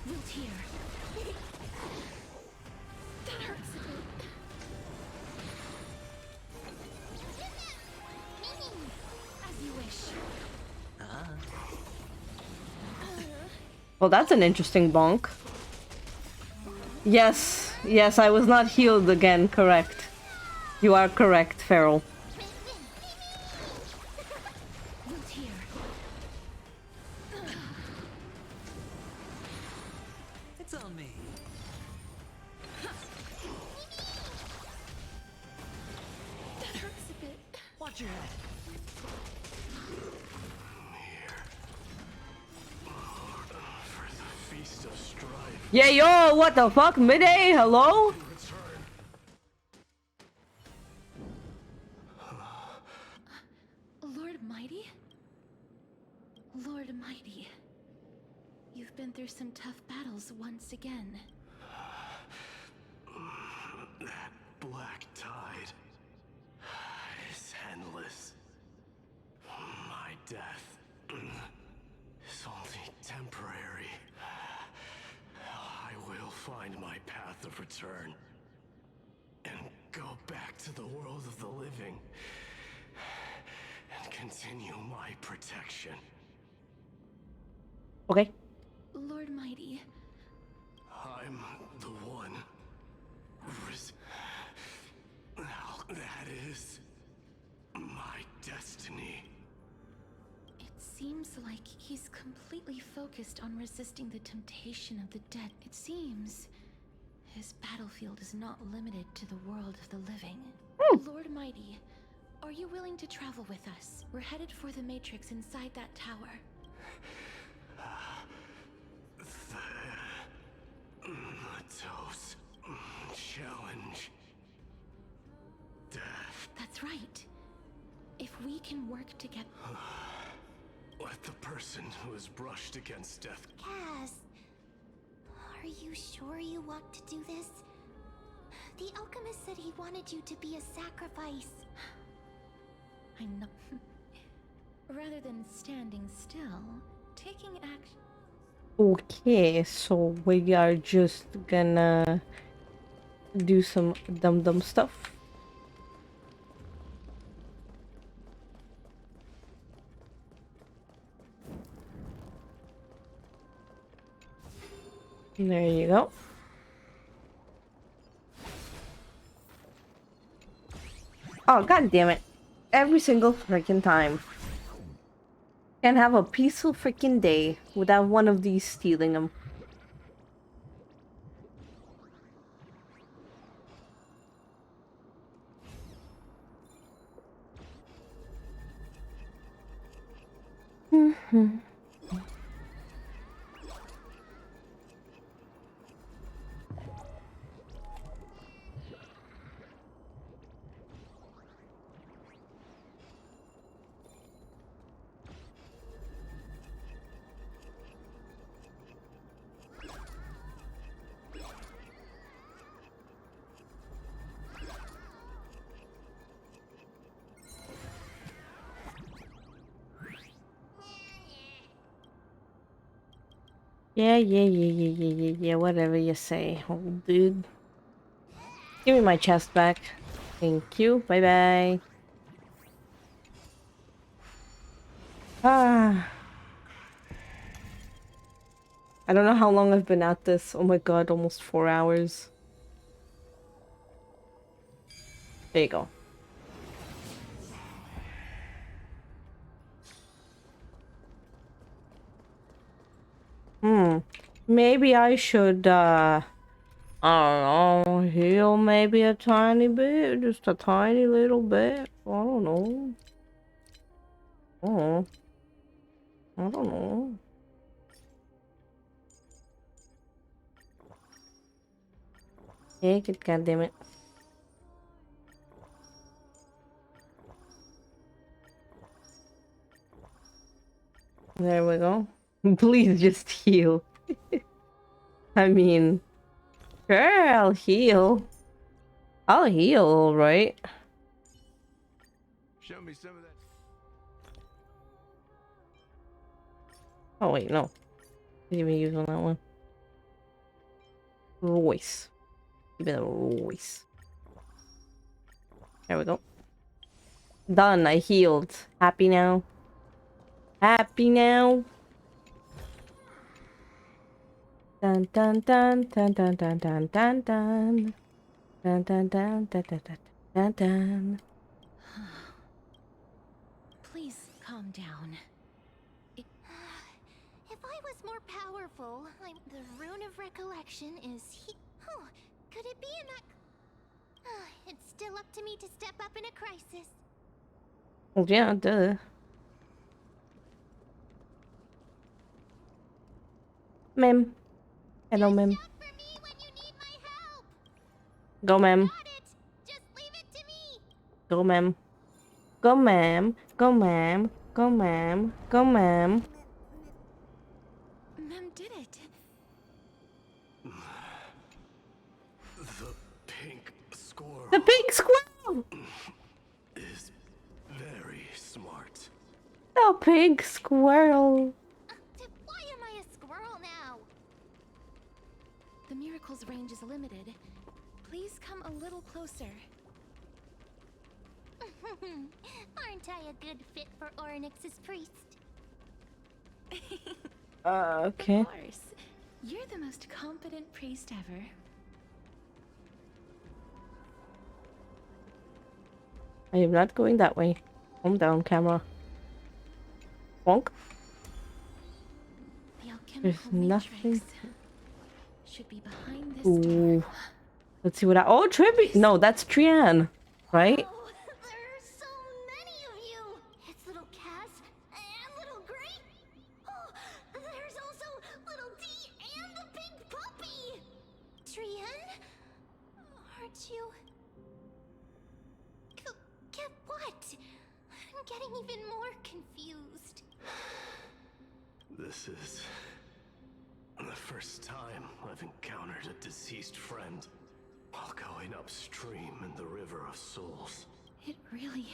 Vtuber. That hurts a bit. As you wish. Well, that's an interesting bonk. Yes, yes, I was not healed again, correct. You are correct, Feral. It's on me. That hurts a bit. Watch your head. Feast of strife. Yeah, yo, what the fuck? Midday, hello? Lord Mighty? Lord Mighty. You've been through some tough battles once again. That black tide is endless. My death is only temporary. I will find my path of return and go back to the world of the living and continue my protection. Okay. Lord Mighty. I'm the one. That is my destiny. It seems like he's completely focused on resisting the temptation of the dead. It seems his battlefield is not limited to the world of the living. Lord Mighty, are you willing to travel with us? We're headed for the Matrix inside that tower. Matos challenge. Death. That's right. If we can work together. Let the person who has brushed against death. Cass, are you sure you want to do this? The alchemist said he wanted you to be a sacrifice. I know. Rather than standing still, taking action. Okay, so we are just gonna do some dumb stuff. There you go. Oh, god damn it. Every single freaking time. Can't have a peaceful freaking day without one of these stealing them. Yeah, whatever you say, old dude. Give me my chest back. Thank you. Bye bye. Ah. I don't know how long I've been at this. Oh my god, almost 4 hours. There you go. Maybe I should, I don't know, heal maybe a tiny bit, just a tiny little bit. I don't know. Oh, I don't know. Take it, goddammit. There we go. Please just heal. I mean, sure, I'll heal. I'll heal, alright. Show me some of that. Oh wait, no. Didn't even use on that one. Royce. Give it a Royce. There we go. Done, I healed. Happy now? Happy now? Dun dun dun dun dun dun dun dun dun. Dun dun dun dun dun dun dun dun. Please calm down. If I was more powerful, the rune of recollection is Oh, could it be in that? It's still up to me to step up in a crisis. Well, yeah, duh. Mem. Hello, Mem. Go, Mem. Go, Mem. Go, Mem. Go, Mem. Go, Mem. Go, Mem. Mem did it. The pink squirrel. The pink squirrel! Is very smart. The pink squirrel. Why am I a squirrel now? The miracle's range is limited. Please come a little closer. Aren't I a good fit for Ornyx's priest? Okay. Of course. You're the most competent priest ever. I am not going that way. Calm down, camera. Bonk. The alchemical There's nothing. matrix should be behind this Ooh. door. Let's see what I. Oh, Tribby. No, that's Trian, right? There's so many of you! It's little Cass and little Gray. Oh, there's also little D and the big puppy. Trian, aren't you? Get what? I'm getting even more confused. This is the first time I've encountered a deceased friend while going upstream in the River of Souls. It really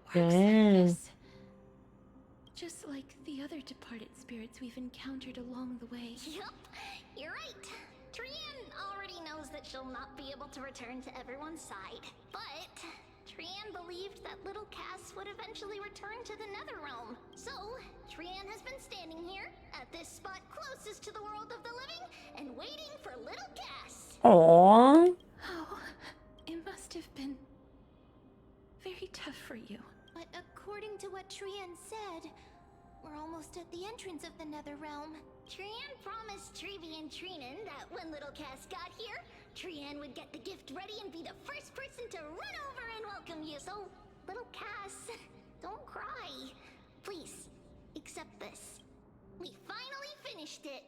works Dang. like this. Just like the other departed spirits we've encountered along the way. Yup, you're right. Trian already knows that she'll not be able to return to everyone's side. But Trian believed that little Cass would eventually return to the Netherrealm. So, Trian has been standing here at this spot closest to the world of the living and waiting for little Cass. Aww. Oh, it must have been very tough for you. But according to what Trian said, we're almost at the entrance of the Netherrealm. Trian promised Trevi and Trinan that when little Cass got here, Trian would get the gift ready and be the first person to run over and welcome you. So, little Cass, don't cry. Please, accept this. We finally finished it.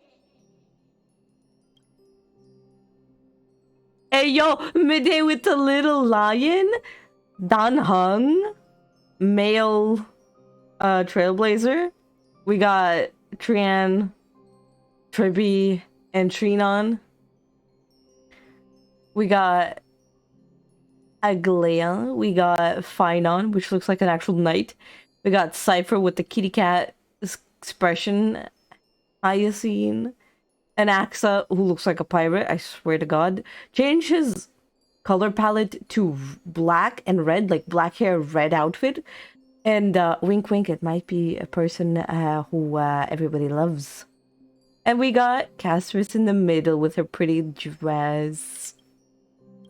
Hey yo, midday with the little lion, Dan Hung, male trailblazer. We got Trian, Tribby, and Trinon. We got Aglea. We got Finon, which looks like an actual knight. We got Cypher with the kitty cat expression. Hyacine. Anaxa, who looks like a pirate, I swear to God. Change his color palette to black and red, like black hair, red outfit. And wink wink, it might be a person who everybody loves. And we got Castorice in the middle with her pretty dress.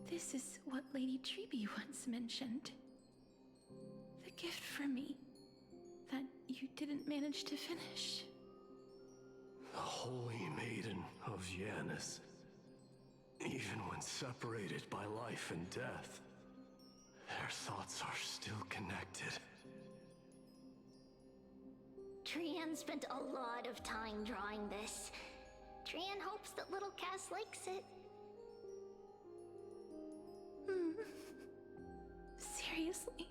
This is what Lady Treby once mentioned. The gift for me that you didn't manage to finish. The holy maiden of Janus. Even when separated by life and death, their thoughts are still connected. Trian spent a lot of time drawing this. Trian hopes that little Cass likes it. Seriously.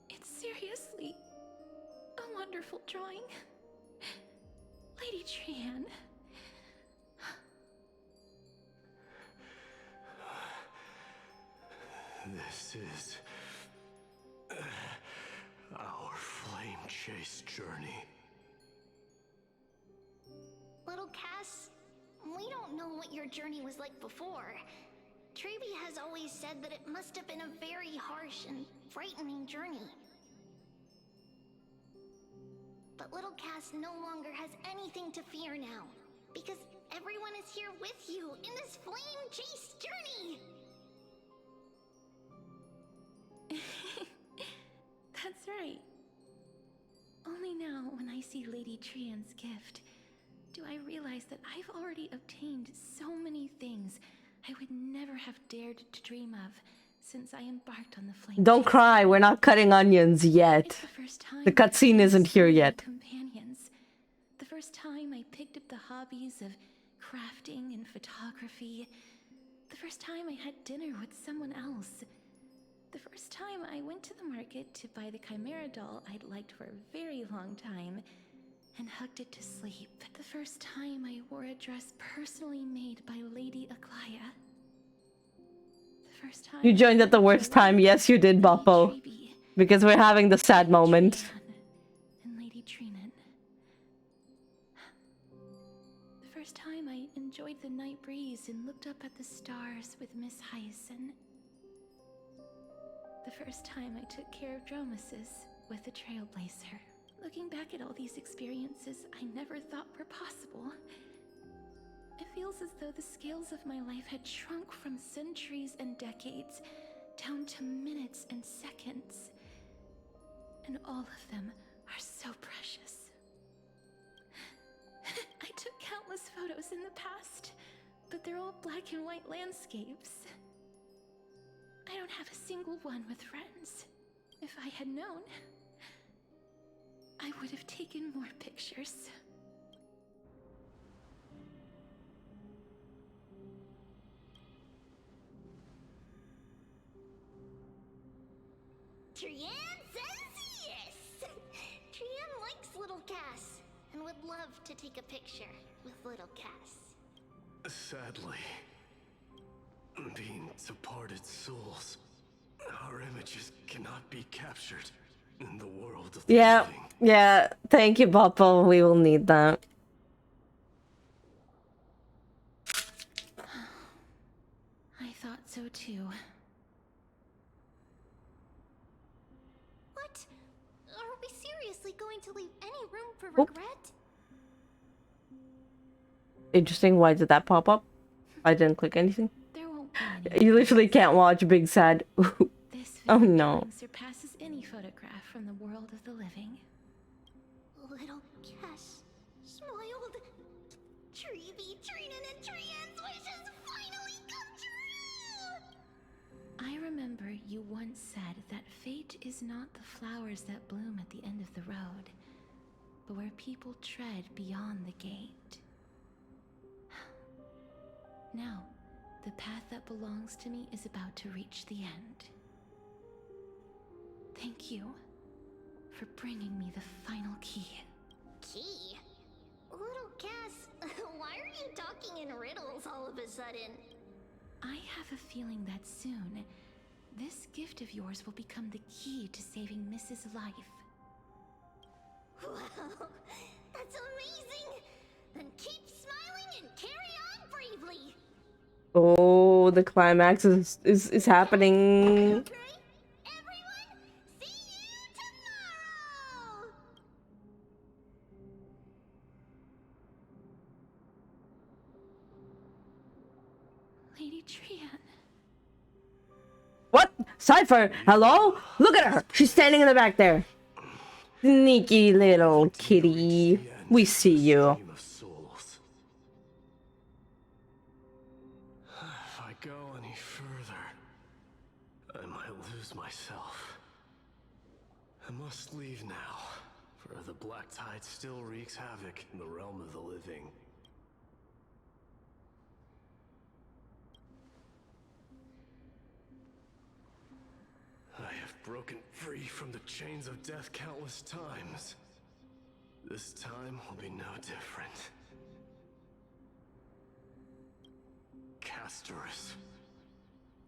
It's seriously a wonderful drawing. Lady Trian. This is our flame chase journey. Little Cass, we don't know what your journey was like before. Treby has always said that it must have been a very harsh and frightening journey. But little Cass no longer has anything to fear now, because everyone is here with you in this flame chase journey! That's right. Only now, when I see Lady Trian's gift, do I realize that I've already obtained so many things I would never have dared to dream of since I embarked on the flame. Don't cry, we're not cutting onions yet. The cutscene isn't here yet. Companions. The first time I picked up the hobbies of crafting and photography. The first time I had dinner with someone else. The first time I went to the market to buy the Chimera doll I'd liked for a very long time and hugged it to sleep. The first time I wore a dress personally made by Lady Aglaya. The first time You joined at the worst time. Yes, you did, Boppo. Because we're having the sad moment. And Lady Trinan. The first time I enjoyed the night breeze and looked up at the stars with Miss Hyacin. The first time I took care of Dromasis with the Trailblazer. Looking back at all these experiences I never thought were possible. It feels as though the scales of my life had shrunk from centuries and decades down to minutes and seconds. And all of them are so precious. I took countless photos in the past, but they're all black and white landscapes. I don't have a single one with friends. If I had known, I would have taken more pictures. Trian says yes! Trian likes little Cass and would love to take a picture with little Cass. Sadly, being departed souls, our images cannot be captured in the world of the living. Yeah. Thank you, Boppo. We will need that. I thought so too. What? Are we seriously going to leave any room for Oop. regret? Interesting. Why did that pop up? I didn't click anything. There won't be any. You literally can't watch Big Sad. Oh no. Surpasses any photograph from the world of the living. Little Cass smiled. Treby, Trinan, and Trian's wishes finally come true! I remember you once said that Fate is not the flowers that bloom at the end of the road, but where people tread beyond the gate. Now, the path that belongs to me is about to reach the end. Thank you for bringing me the final key. Key? Little Cass, why are you talking in riddles all of a sudden? I have a feeling that soon, this gift of yours will become the key to saving Mrs. Life. Wow, that's amazing! Then keep smiling and carry on bravely! Oh, the climax is happening. Lady Trian. What? Cypher, hello? Look at her! She's standing in the back there. Sneaky little kitty. We see you. If I go any further, I might lose myself. I must leave now, for the black tide still wreaks havoc in the realm of the living. I have broken free from the chains of death countless times. This time will be no different. Castorice,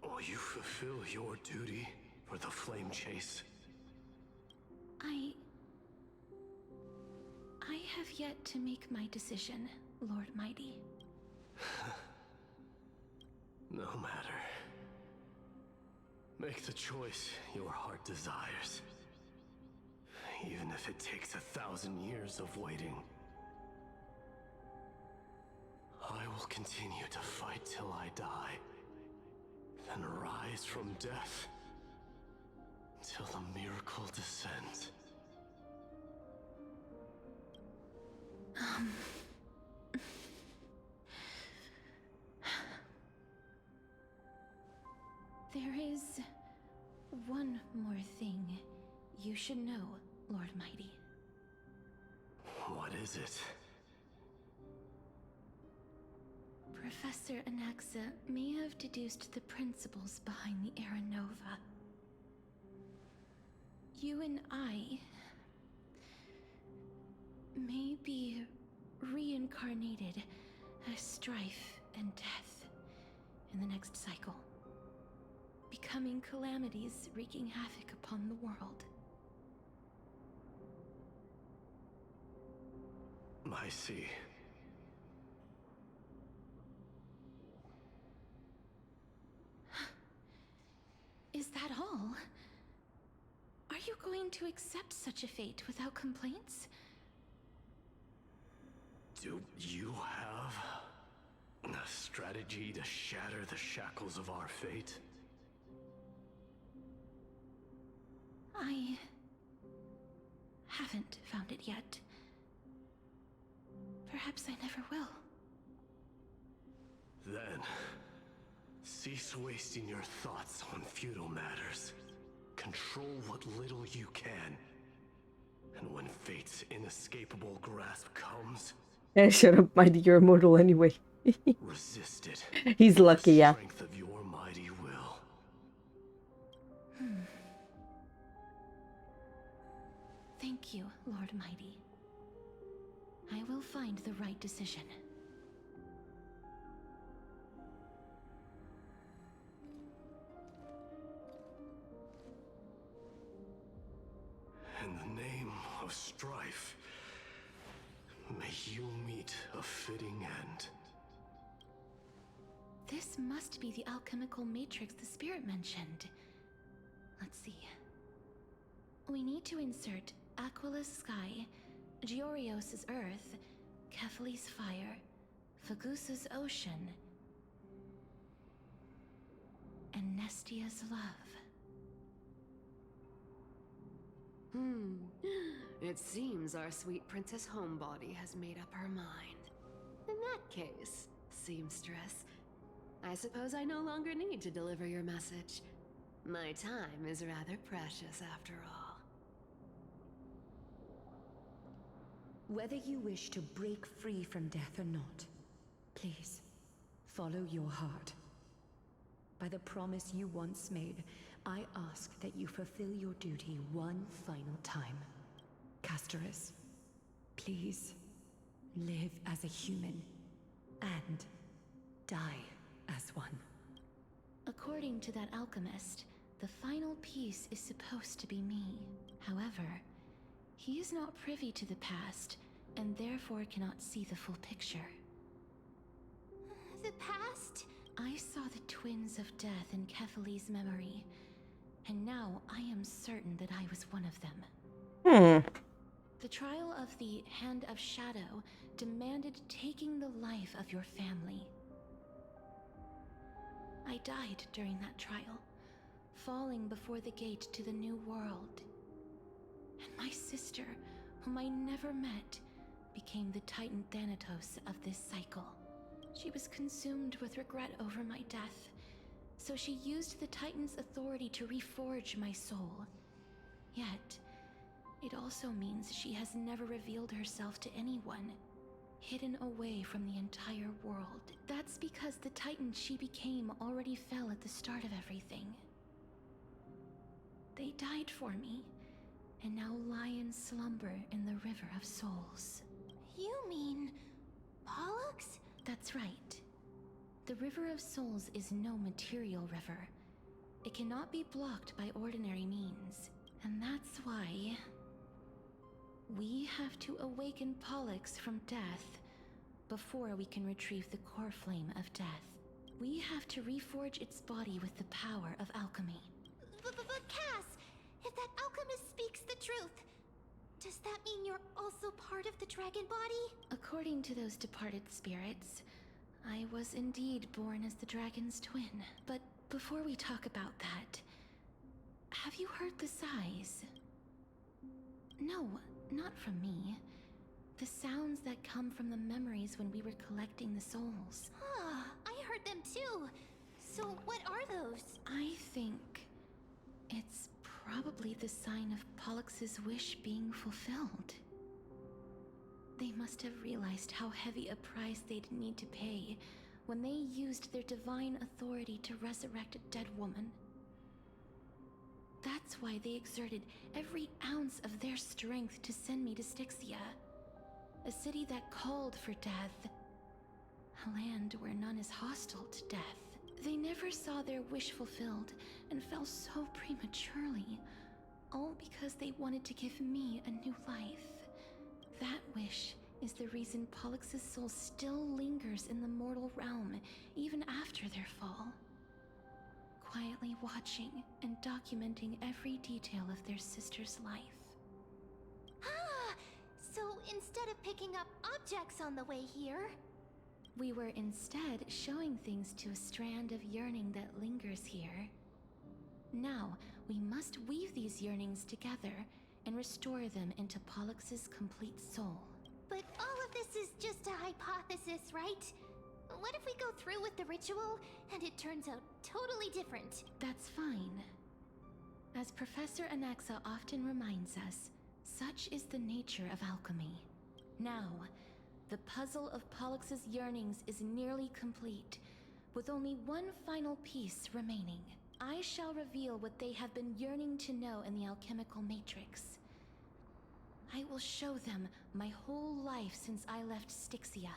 will you fulfill your duty for the flame chase? I have yet to make my decision, Lord Mighty. No matter. Make the choice your heart desires. Even if it takes 1,000 years of waiting. I will continue to fight till I die. Then rise from death. Till the miracle descends. There is one more thing you should know, Lord Mighty. What is it? Professor Anaxa may have deduced the principles behind the Era Nova. You and I may be reincarnated as strife and death in the next cycle, becoming calamities wreaking havoc upon the world. I see. Is that all? Are you going to accept such a fate without complaints? Do you have a strategy to shatter the shackles of our fate? I haven't found it yet. Perhaps I never will. Then, cease wasting your thoughts on futile matters. Control what little you can. And when fate's inescapable grasp comes... Yeah, shut up, Mighty, you're immortal anyway. resist it. He's lucky, yeah. Strength of your mighty will. Thank you, Lord Mighty. I will find the right decision. In the name of strife, may you meet a fitting end. This must be the alchemical matrix the spirit mentioned. Let's see. We need to insert Aquila's sky, Georios' earth, Kephali's fire, Fagusa's ocean, and Nestia's love. It seems our sweet Princess Homebody has made up her mind. In that case, seamstress, I suppose I no longer need to deliver your message. My time is rather precious after all. Whether you wish to break free from death or not, please, follow your heart. By the promise you once made, I ask that you fulfill your duty one final time. Castorice, please, live as a human, and die as one. According to that alchemist, the final piece is supposed to be me. However, he is not privy to the past, and therefore cannot see the full picture. The past? I saw the twins of death in Kethali's memory, and now I am certain that I was one of them. The trial of the Hand of Shadow demanded taking the life of your family. I died during that trial, falling before the gate to the new world. And my sister, whom I never met, became the Titan Thanatos of this cycle. She was consumed with regret over my death, so she used the Titan's authority to reforge my soul. Yet, it also means she has never revealed herself to anyone, hidden away from the entire world. That's because the Titan she became already fell at the start of everything. They died for me, and now lie in slumber in the River of Souls. You mean Pollux? That's right. The River of Souls is no material river. It cannot be blocked by ordinary means, and that's why we have to awaken Pollux from death before we can retrieve the core flame of death. We have to reforge its body with the power of alchemy. But Cass, if that alchemist speaks the truth, does that mean you're also part of the dragon body? According to those departed spirits, I was indeed born as the dragon's twin. But before we talk about that, have you heard the sighs? No, not from me. The sounds that come from the memories when we were collecting the souls. Ah, I heard them too. So what are those? I think it's probably the sign of Pollux's wish being fulfilled. They must have realized how heavy a price they'd need to pay when they used their divine authority to resurrect a dead woman. That's why they exerted every ounce of their strength to send me to Styxia, a city that called for death, a land where none is hostile to death. They never saw their wish fulfilled and fell so prematurely, all because they wanted to give me a new life. That wish is the reason Pollux's soul still lingers in the mortal realm even after their fall, quietly watching and documenting every detail of their sister's life. Ah! So instead of picking up objects on the way here, we were instead showing things to a strand of yearning that lingers here. Now, we must weave these yearnings together and restore them into Pollux's complete soul. but all of this is just a hypothesis, right? What if we go through with the ritual and it turns out totally different? That's fine. As Professor Anaxa often reminds us, such is the nature of alchemy. Now, the puzzle of Pollux's yearnings is nearly complete, with only one final piece remaining. I shall reveal what they have been yearning to know in the alchemical matrix. I will show them my whole life since I left Styxia.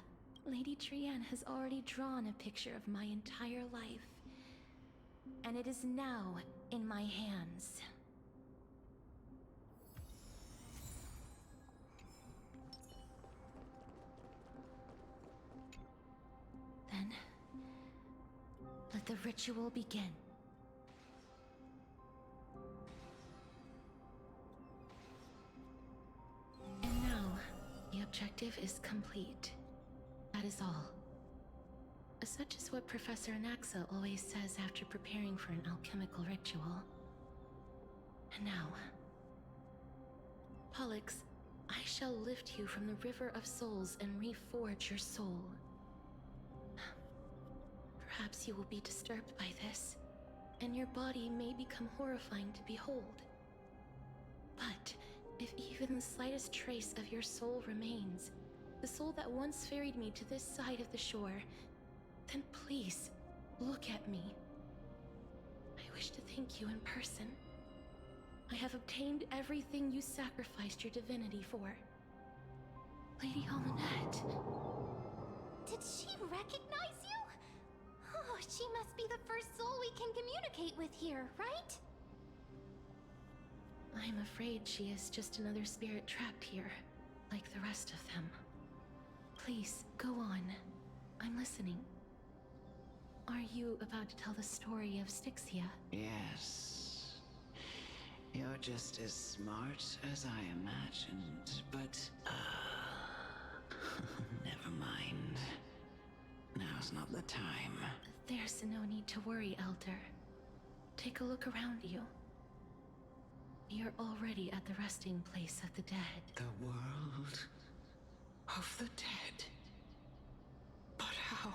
Lady Trianne has already drawn a picture of my entire life, and it is now in my hands. Then, let the ritual begin. And now, the objective is complete. That is all. Such is what Professor Anaxa always says after preparing for an alchemical ritual. And now, Pollux, I shall lift you from the River of Souls and reforge your soul. Perhaps you will be disturbed by this, and your body may become horrifying to behold. But if even the slightest trace of your soul remains, the soul that once ferried me to this side of the shore, then please, look at me. I wish to thank you in person. I have obtained everything you sacrificed your divinity for. Lady Almanette. Did she recognize you? Oh, she must be the first soul we can communicate with here, right? I'm afraid she is just another spirit trapped here, like the rest of them. Please, go on. I'm listening. Are you about to tell the story of Styxia? Yes. You're just as smart as I imagined, but... never mind. Now's not the time. There's no need to worry, Elder. Take a look around you. You're already at the resting place of the dead. The world of the dead? But how?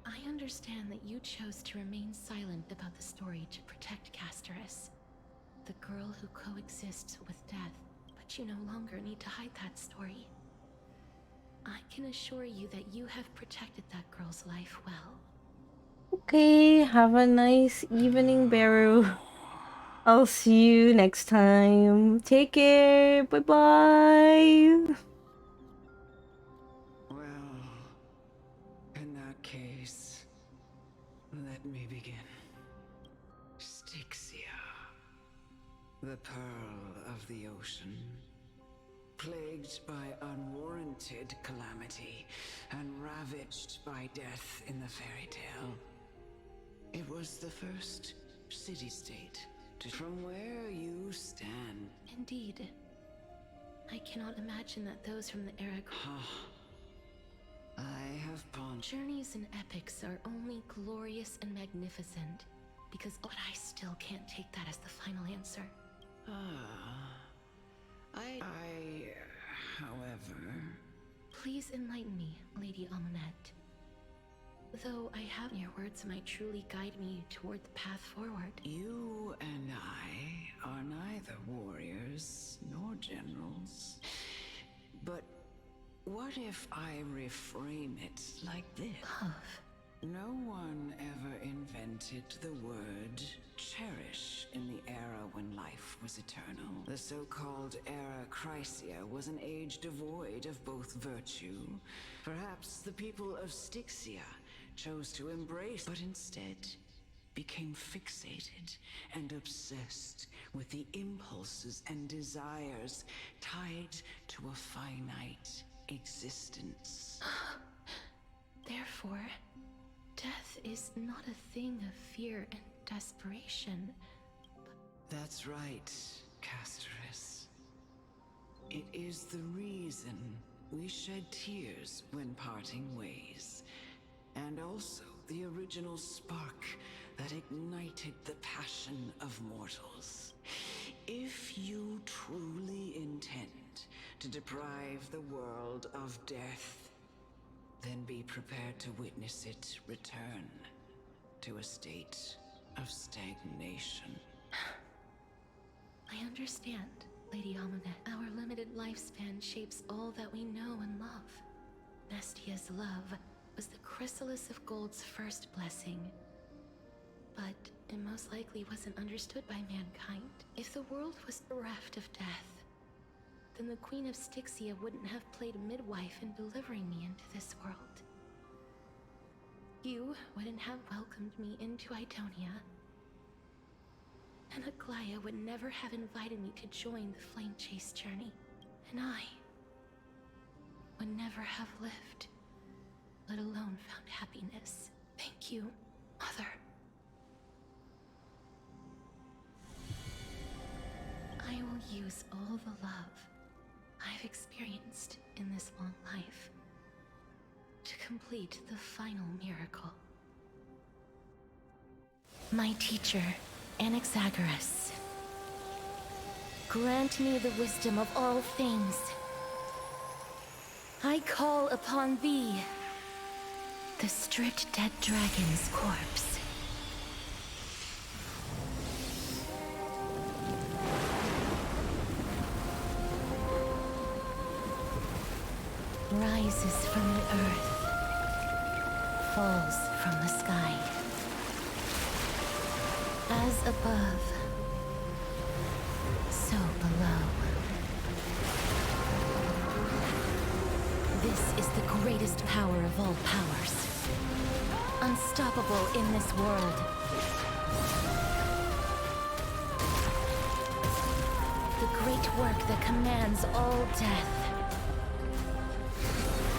I understand that you chose to remain silent about the story to protect Castorice, the girl who coexists with death, but you no longer need to hide that story. I can assure you that you have protected that girl's life well. Okay, have a nice evening, Beru. I'll see you next time. Take care. Bye-bye. Well, in that case, let me begin. Styxia, the pearl of the ocean, plagued by unwarranted calamity and ravaged by death in the fairy tale. It was the first city-state from where you stand. Indeed. I cannot imagine that those from the era... I have pondered... Journeys and epics are only glorious and magnificent, but I still can't take that as the final answer. However... Please enlighten me, Lady Almanette. Though I have your words might truly guide me toward the path forward. You and I are neither warriors nor generals. But what if I reframe it like this? Love. No one ever invented the word cherish in the era when life was eternal. The so-called era Chrysia was an age devoid of both virtue. Perhaps the people of Styxia chose to embrace, but instead became fixated and obsessed with the impulses and desires tied to a finite existence. Therefore, death is not a thing of fear and desperation. That's right, Castorice. It is the reason we shed tears when parting ways. And also the original spark that ignited the passion of mortals. If you truly intend to deprive the world of death, then be prepared to witness it return to a state of stagnation. I understand, Lady Almanette. Our limited lifespan shapes all that we know and love. Nestia's love was the chrysalis of gold's first blessing. But it most likely wasn't understood by mankind. If the world was bereft of death, then the Queen of Styxia wouldn't have played midwife in delivering me into this world. You wouldn't have welcomed me into Idonia. And Aglaya would never have invited me to join the flame chase journey. And I would never have lived, let alone found happiness. Thank you, Mother. I will use all the love I've experienced in this long life to complete the final miracle. My teacher, Anaxagoras, grant me the wisdom of all things. I call upon thee, the stripped dead dragon's corpse. rises from the earth, falls from the sky. As above, so below. This is the greatest power of all powers. Unstoppable in this world. The great work that commands all death.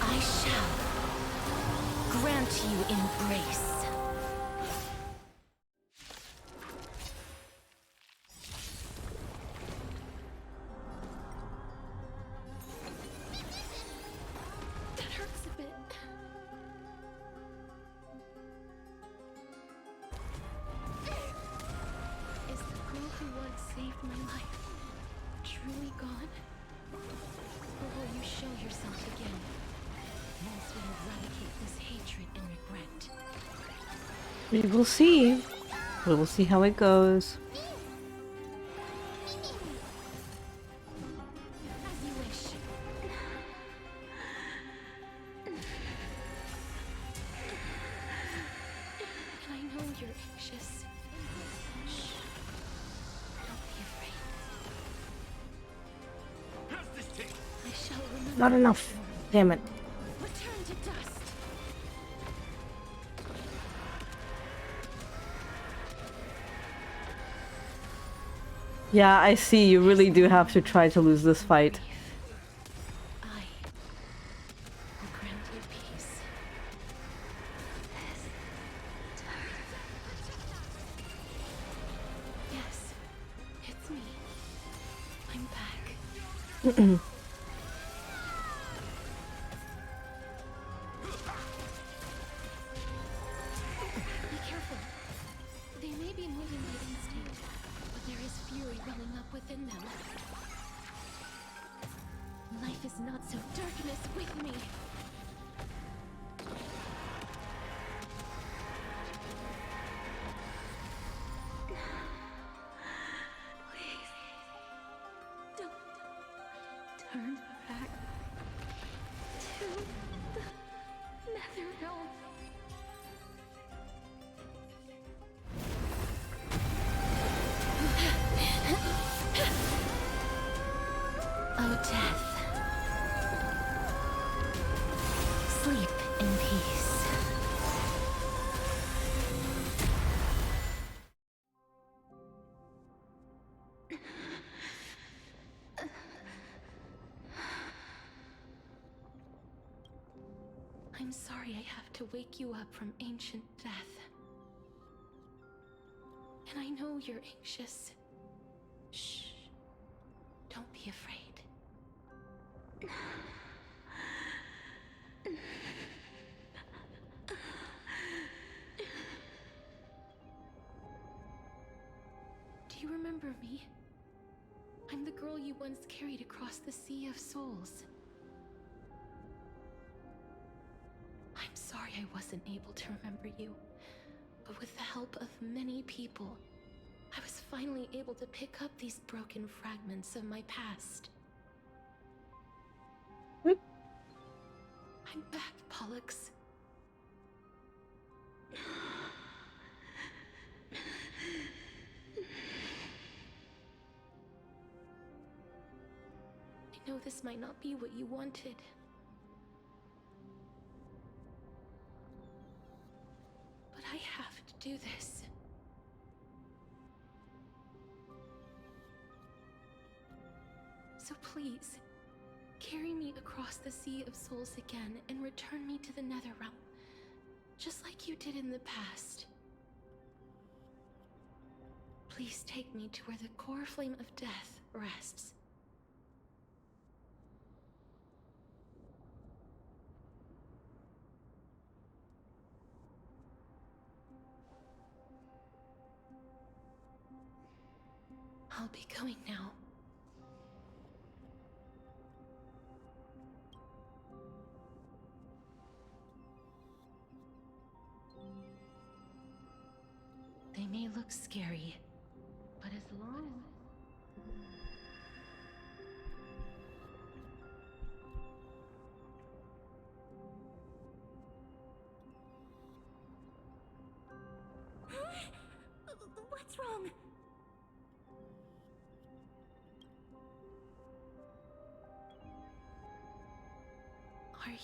I shall grant you embrace. That hurts a bit. Is the girl who once saved my life truly gone? Or will you show yourself again? Once we eradicate this hatred and regret. We will see. We will see how it goes. As you wish. I know you're anxious. Shh. Don't be afraid. I shall remember. Not enough. Damn it. Return to dust. Yeah, I see. You really do have to try to lose this fight. I will grant you peace. Yes, it's me. I'm back. Be careful. They may be moving by instinct, but there is fury welling up within them. Life is not so darkness with me. Please, don't turn back to the nether realm. Oh, death. Sleep in peace. I'm sorry I have to wake you up from ancient death. And I know you're anxious. Shh. Don't be afraid. Do you remember me? I'm the girl you once carried across the Sea of Souls. I'm sorry I wasn't able to remember you, but with the help of many people, I was finally able to pick up these broken fragments of my past. I'm back, Pollux. I know this might not be what you wanted. But I have to do this. So please, carry me across the Sea of Souls again and return me to the Netherrealm, just like you did in the past. Please take me to where the core flame of death rests. I'll be going now. They may look scary, but as long...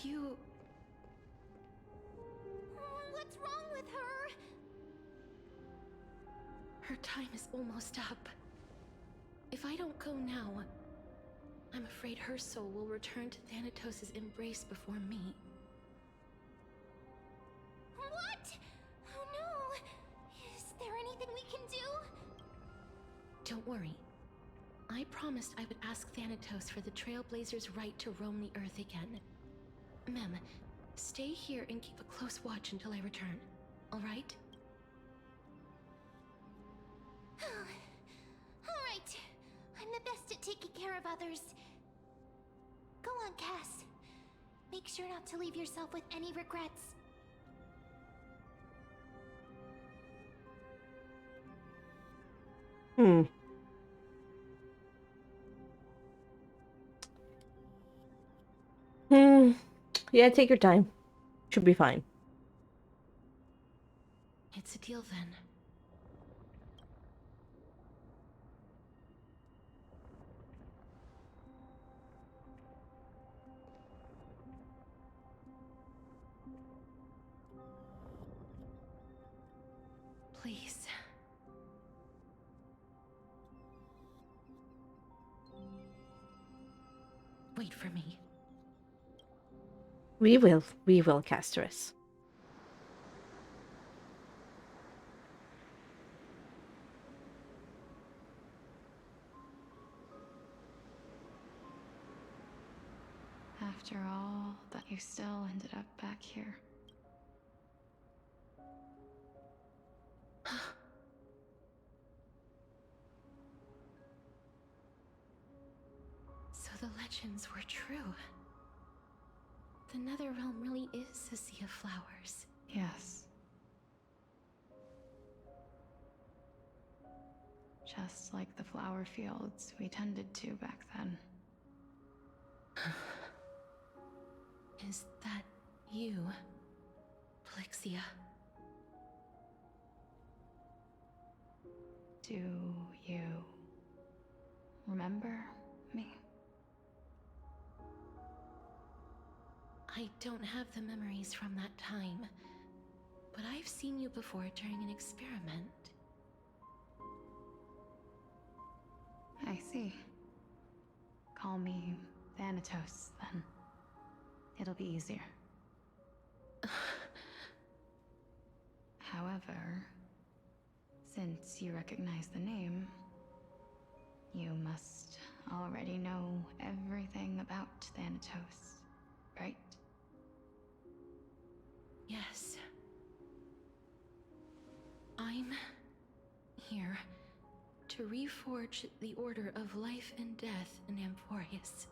you... What's wrong with her? Her time is almost up. If I don't go now, I'm afraid her soul will return to Thanatos' embrace before me. What? Oh no! Is there anything we can do? Don't worry. I promised I would ask Thanatos for the Trailblazers' right to roam the Earth again. Mem, stay here and keep a close watch until I return, alright? Alright. I'm the best at taking care of others. Go on, Cass. Make sure not to leave yourself with any regrets. Yeah, take your time. Should be fine. It's a deal then. Please. Wait for me. We will, Castorice. After all, that you still ended up back here. So the legends were true. The Netherrealm really is a sea of flowers. Yes. Just like the flower fields we tended to back then. Is that you, Plexia? Do you remember me? I don't have the memories from that time, but I've seen you before during an experiment. I see. Call me Thanatos, then. It'll be easier. However, since you recognize the name, you must already know everything about Thanatos, right? Yes. I'm here to reforge the order of life and death in Amphorius.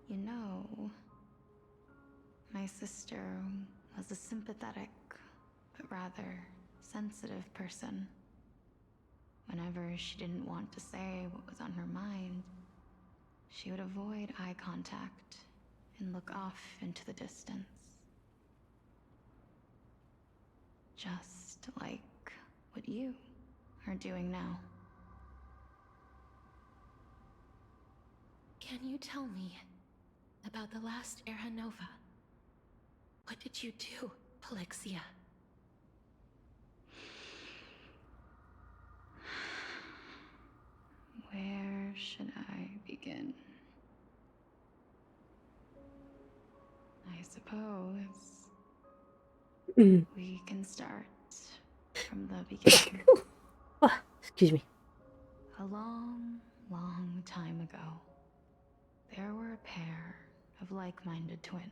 You know, my sister was a sympathetic, but rather sensitive person. Whenever she didn't want to say what was on her mind, she would avoid eye contact and look off into the distance. Just like what you are doing now. Can you tell me about the last Era Nova? What did you do, Plexia? Where should I begin? I suppose we can start from the beginning. Excuse me. A long, long time ago, there were a pair of like-minded twins.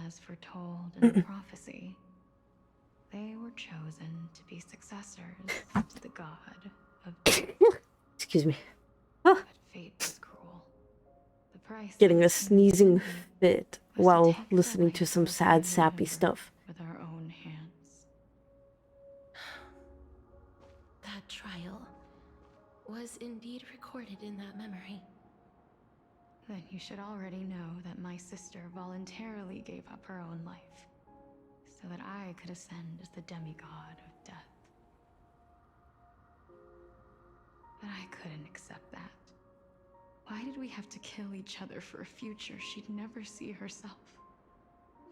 As foretold in the prophecy, they were chosen to be successors to the god of death. Excuse me. But fate was cruel. The price Getting a sneezing fit while listening to some sad, sappy stuff. with our own hands. That trial was indeed recorded in that memory. Then you should already know that my sister voluntarily gave up her own life, so that I could ascend as the demigod of death. But I couldn't accept that. Why did we have to kill each other for a future she'd never see herself?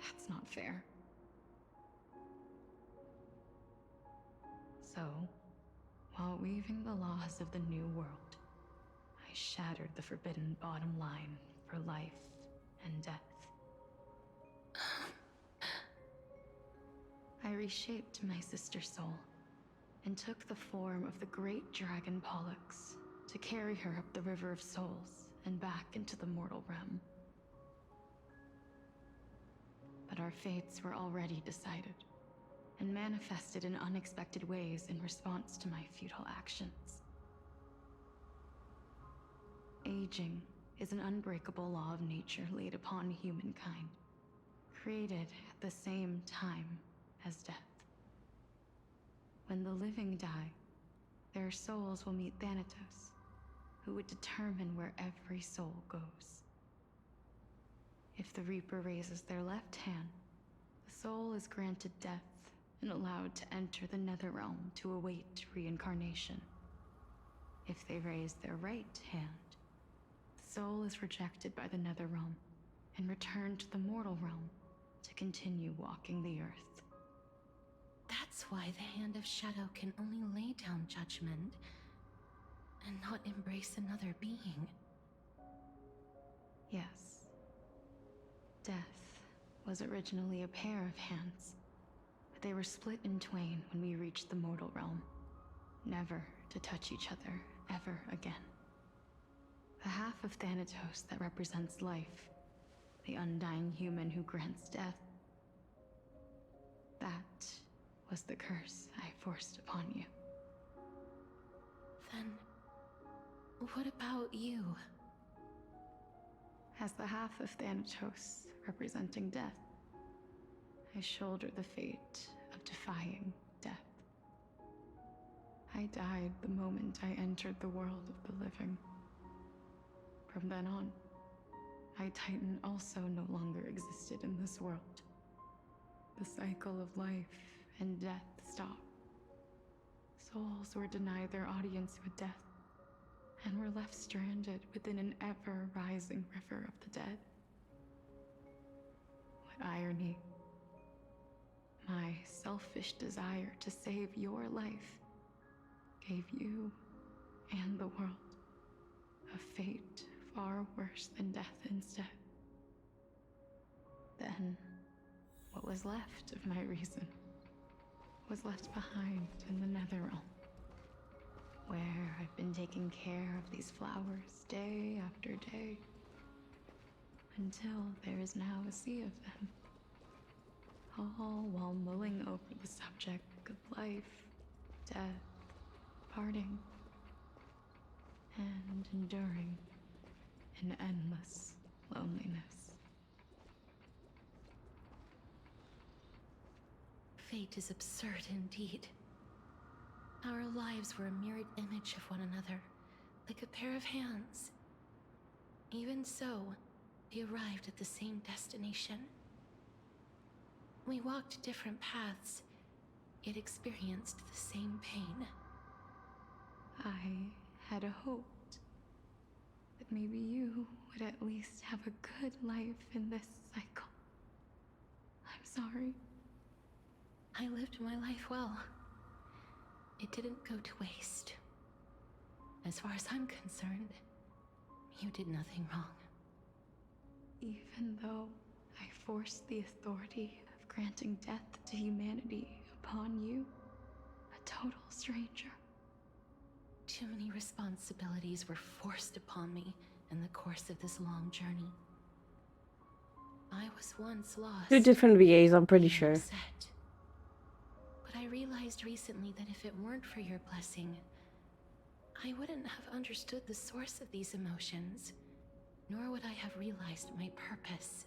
That's not fair. So, while weaving the laws of the new world, I shattered the forbidden bottom line for life and death. I reshaped my sister's soul and took the form of the great dragon Pollux to carry her up the River of Souls and back into the mortal realm. But our fates were already decided and manifested in unexpected ways in response to my futile actions. Aging is an unbreakable law of nature laid upon humankind, created at the same time as death. When the living die, their souls will meet Thanatos, who would determine where every soul goes. If the Reaper raises their left hand, the soul is granted death and allowed to enter the Netherrealm to await reincarnation. If they raise their right hand, the soul is rejected by the Netherrealm and returned to the mortal realm to continue walking the earth. That's why the Hand of Shadow can only lay down judgment and not embrace another being. Yes. Death was originally a pair of hands, but they were split in twain when we reached the mortal realm, never to touch each other ever again. The half of Thanatos that represents life, the undying human who grants death, that was the curse I forced upon you. Then, what about you? As the half of Thanatos representing death, I shoulder the fate of defying death. I died the moment I entered the world of the living. From then on, my Titan also no longer existed in this world. The cycle of life and death stopped. Souls were denied their audience with death, and were left stranded within an ever-rising river of the dead. What irony. My selfish desire to save your life gave you and the world a fate far worse than death instead. Then, what was left of my reason was left behind in the Netherrealm, where I've been taking care of these flowers day after day, until there is now a sea of them, all while mulling over the subject of life, death, parting, and enduring an endless loneliness. Fate is absurd indeed. Our lives were a mirrored image of one another, like a pair of hands. Even so, we arrived at the same destination. We walked different paths, yet experienced the same pain. I had hoped that maybe you would at least have a good life in this cycle. I'm sorry. I lived my life well. It didn't go to waste. As far as I'm concerned, you did nothing wrong. Even though I forced the authority of granting death to humanity upon you, a total stranger. Too many responsibilities were forced upon me in the course of this long journey. I was once lost. 2 different VAs, I'm pretty sure. Upset. But I realized recently that if it weren't for your blessing, I wouldn't have understood the source of these emotions, nor would I have realized my purpose.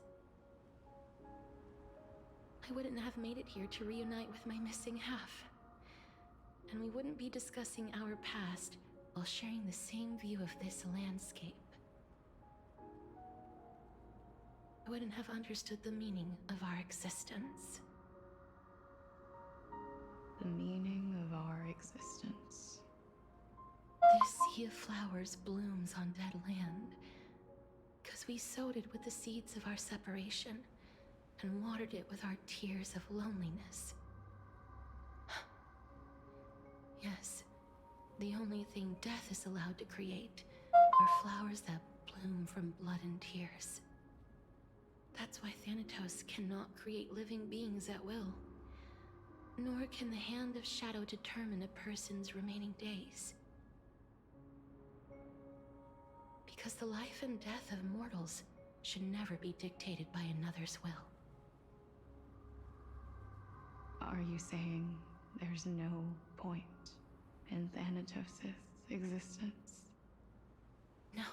I wouldn't have made it here to reunite with my missing half. And we wouldn't be discussing our past while sharing the same view of this landscape. I wouldn't have understood the meaning of our existence. The meaning of our existence. This sea of flowers blooms on dead land, as we sowed it with the seeds of our separation and watered it with our tears of loneliness. Yes, the only thing death is allowed to create are flowers that bloom from blood and tears. That's why Thanatos cannot create living beings at will. Nor can the Hand of Shadow determine a person's remaining days. Because the life and death of mortals should never be dictated by another's will. Are you saying there's no point in Thanatos' existence? No.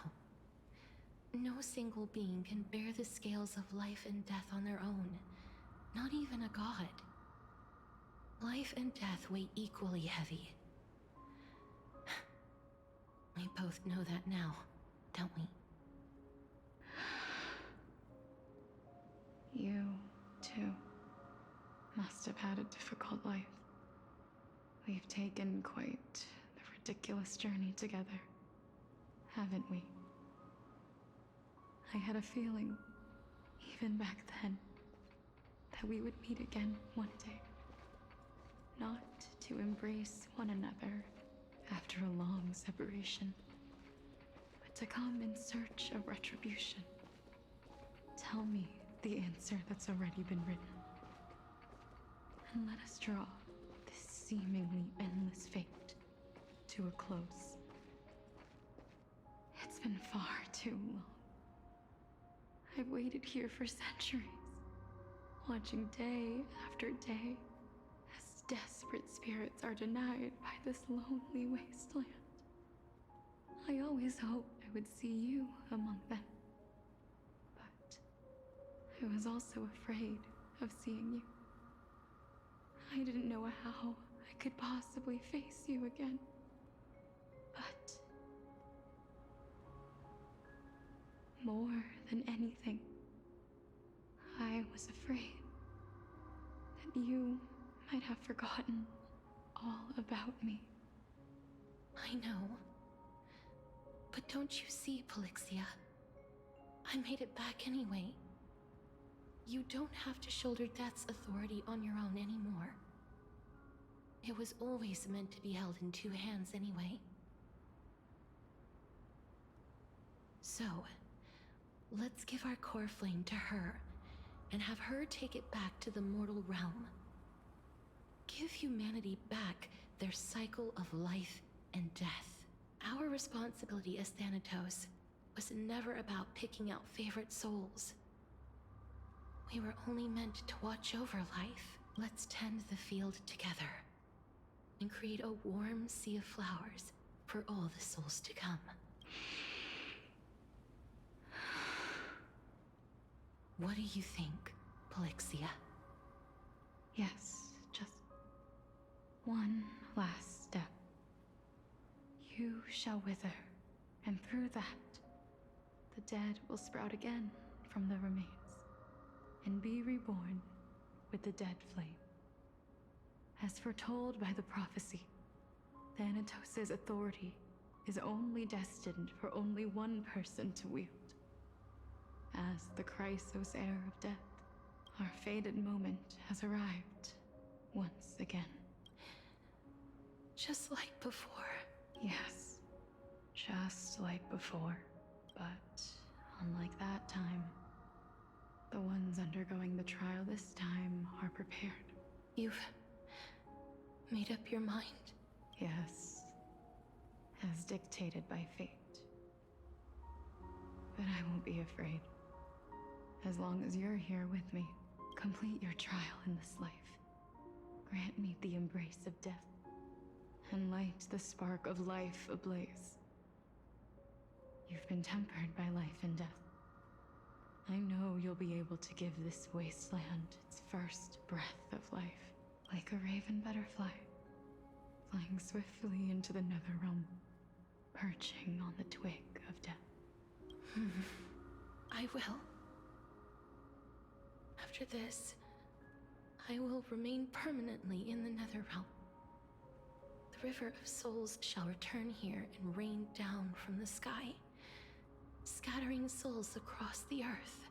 No single being can bear the scales of life and death on their own. Not even a god. Life and death weigh equally heavy. We both know that now, don't we? You, too, must have had a difficult life. We've taken quite the ridiculous journey together, haven't we? I had a feeling, even back then, that we would meet again one day. Not to embrace one another after a long separation, but to come in search of retribution. Tell me the answer that's already been written. And let us draw this seemingly endless fate to a close. It's been far too long. I've waited here for centuries, watching day after day as desperate spirits are denied by this lonely wasteland. I always hoped I would see you among them. But I was also afraid of seeing you. I didn't know how I could possibly face you again. But more than anything, I was afraid that you might have forgotten all about me. I know. But don't you see, Polixia? I made it back anyway. You don't have to shoulder death's authority on your own anymore. It was always meant to be held in two hands anyway. So, let's give our core flame to her, and have her take it back to the mortal realm. Give humanity back their cycle of life and death. Our responsibility as Thanatos was never about picking out favorite souls. We were only meant to watch over life. Let's tend the field together, and create a warm sea of flowers for all the souls to come. What do you think, Polixia? Yes, just one last step. You shall wither, and through that, the dead will sprout again from the remains, and be reborn with the dead flame. As foretold by the prophecy, Thanatos' authority is only destined for only one person to wield. As the Chrysos heir of death, our fated moment has arrived once again. Just like before. Yes, just like before. But unlike that time, the ones undergoing the trial this time are prepared. You've made up your mind? Yes, as dictated by fate. But I won't be afraid. As long as you're here with me, complete your trial in this life. Grant me the embrace of death, and light the spark of life ablaze. You've been tempered by life and death. I know you'll be able to give this wasteland its first breath of life, like a raven butterfly, flying swiftly into the Netherrealm, perching on the twig of death. I will. After this, I will remain permanently in the Netherrealm. The River of Souls shall return here and rain down from the sky, scatter scattering souls across the earth.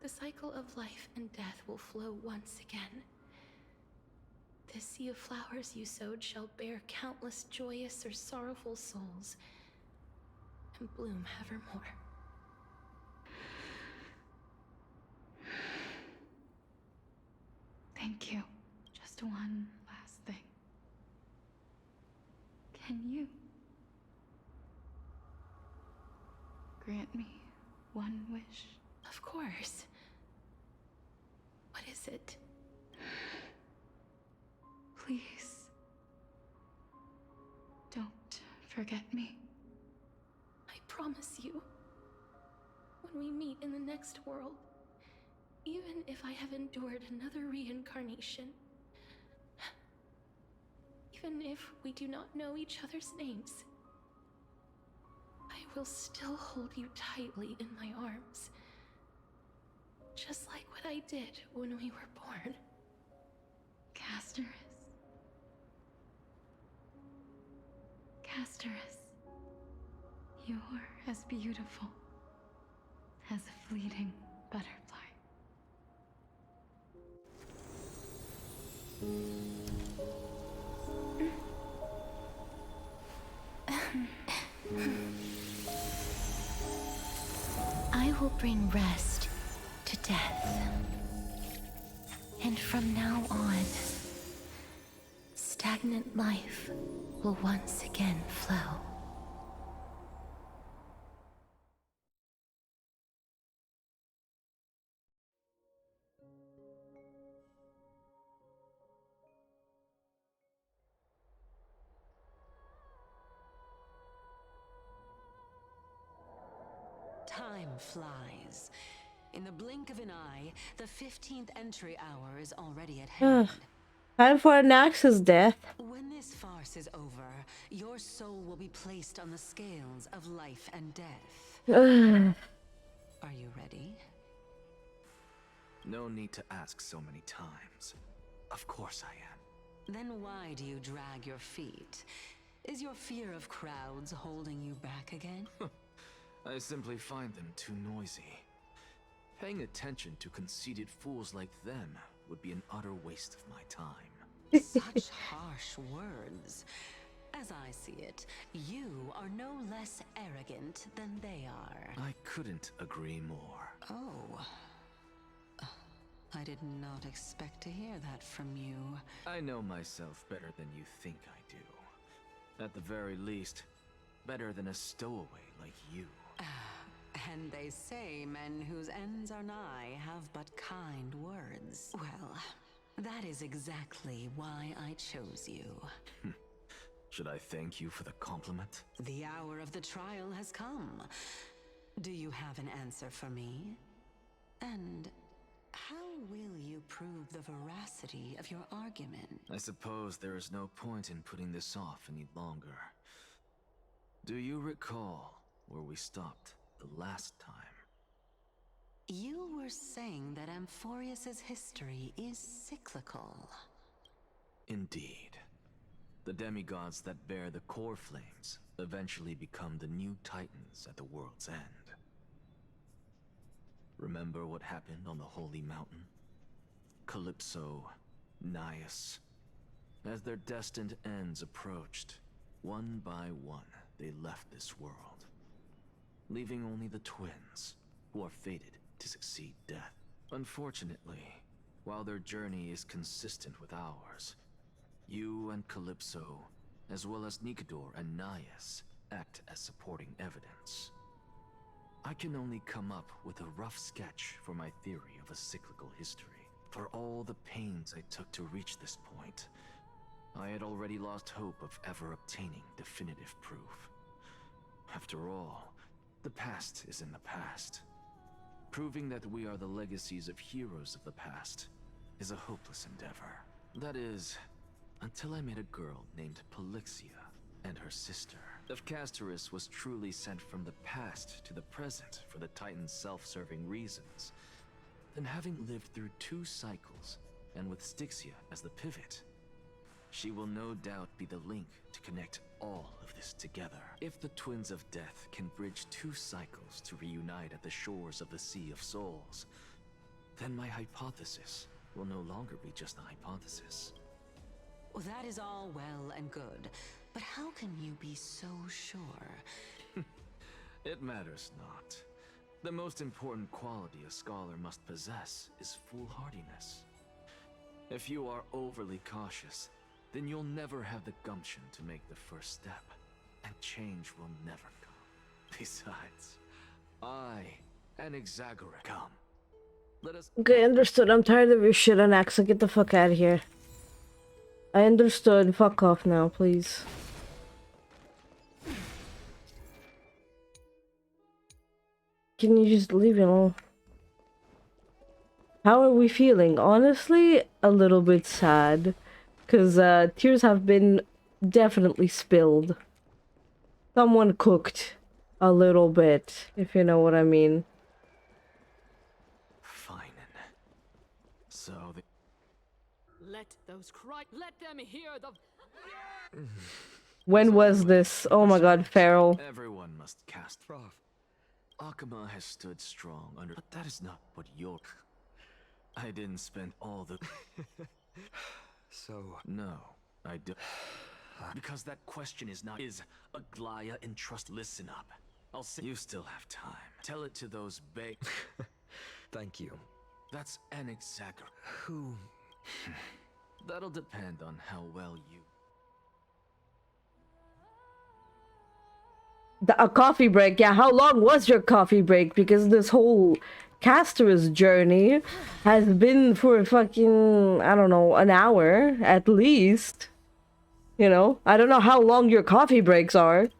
The cycle of life and death will flow once again. This sea of flowers you sowed shall bear countless joyous or sorrowful souls, and bloom evermore. Thank you. Just one last thing. Can you grant me one wish? Of course. What is it? Please, don't forget me. I promise you, when we meet in the next world, even if I have endured another reincarnation, even if we do not know each other's names, I will still hold you tightly in my arms, just like what I did when we were born. Castorice. Castorice, you're as beautiful as a fleeting butterfly. I will bring rest to death. And from now on, stagnant life will once again flow. Time flies. In the blink of an eye, the 15th entry hour is already at hand. Time for Anaxa's death. When this farce is over, your soul will be placed on the scales of life and death. Are you ready? No need to ask so many times. Of course I am. Then why do you drag your feet? Is your fear of crowds holding you back again? I simply find them too noisy. Paying attention to conceited fools like them would be an utter waste of my time. Such harsh words. As I see it, you are no less arrogant than they are. I couldn't agree more. Oh. I did not expect to hear that from you. I know myself better than you think I do. At the very least, better than a stowaway like you. And they say men whose ends are nigh have but kind words. Well, that is exactly why I chose you. Should I thank you for the compliment? The hour of the trial has come. Do you have an answer for me? And how will you prove the veracity of your argument? I suppose there is no point in putting this off any longer. Do you recall where we stopped the last time? You were saying that Amphorius's history is cyclical. Indeed. The demigods that bear the core flames eventually become the new titans at the world's end. Remember what happened on the Holy Mountain? Calypso, Naias. As their destined ends approached, one by one they left this world, leaving only the twins, who are fated to succeed death. Unfortunately, while their journey is consistent with ours, you and Calypso, as well as Nicodor and Naias, act as supporting evidence. I can only come up with a rough sketch for my theory of a cyclical history. For all the pains I took to reach this point, I had already lost hope of ever obtaining definitive proof. After all, the past is in the past. Proving that we are the legacies of heroes of the past is a hopeless endeavor. That is, until I met a girl named Polixia and her sister. If Castorice was truly sent from the past to the present for the Titan's self-serving reasons, then having lived through 2 cycles, and with Styxia as the pivot, She will no doubt be the link to connect all of this together. If the Twins of Death can bridge 2 cycles to reunite at the shores of the Sea of Souls, then my hypothesis will no longer be just a hypothesis. Well, that is all well and good, but how can you be so sure? It matters not. The most important quality a scholar must possess is foolhardiness. If you are overly cautious, then you'll never have the gumption to make the first step, and change will never come. Besides, I, an exaggerate, come. Let us. Okay, understood. I'm tired of your shit, Anaxa. Get the fuck out of here. I understood. Fuck off now, please. Can you just leave it alone? How are we feeling? Honestly, a little bit sad. Because tears have been definitely spilled. Someone cooked a little bit, if you know what I mean. Fine. So the... Let those cry. Let them hear the. When was this? Oh my god, Feral. Everyone must cast. Prof. Akuma has stood strong under. But that is not what you're. I didn't spend all the. So. No, I don't. Because that question is not. Is Aglaya in trust? Listen up. I'll say. You still have time. Tell it to those Thank you. That's an exaggerate. Who? That'll depend on how well you. A coffee break. Yeah, how long was your coffee break? Because this whole Castorice journey has been for fucking, I don't know, an hour at least. You know? I don't know how long your coffee breaks are.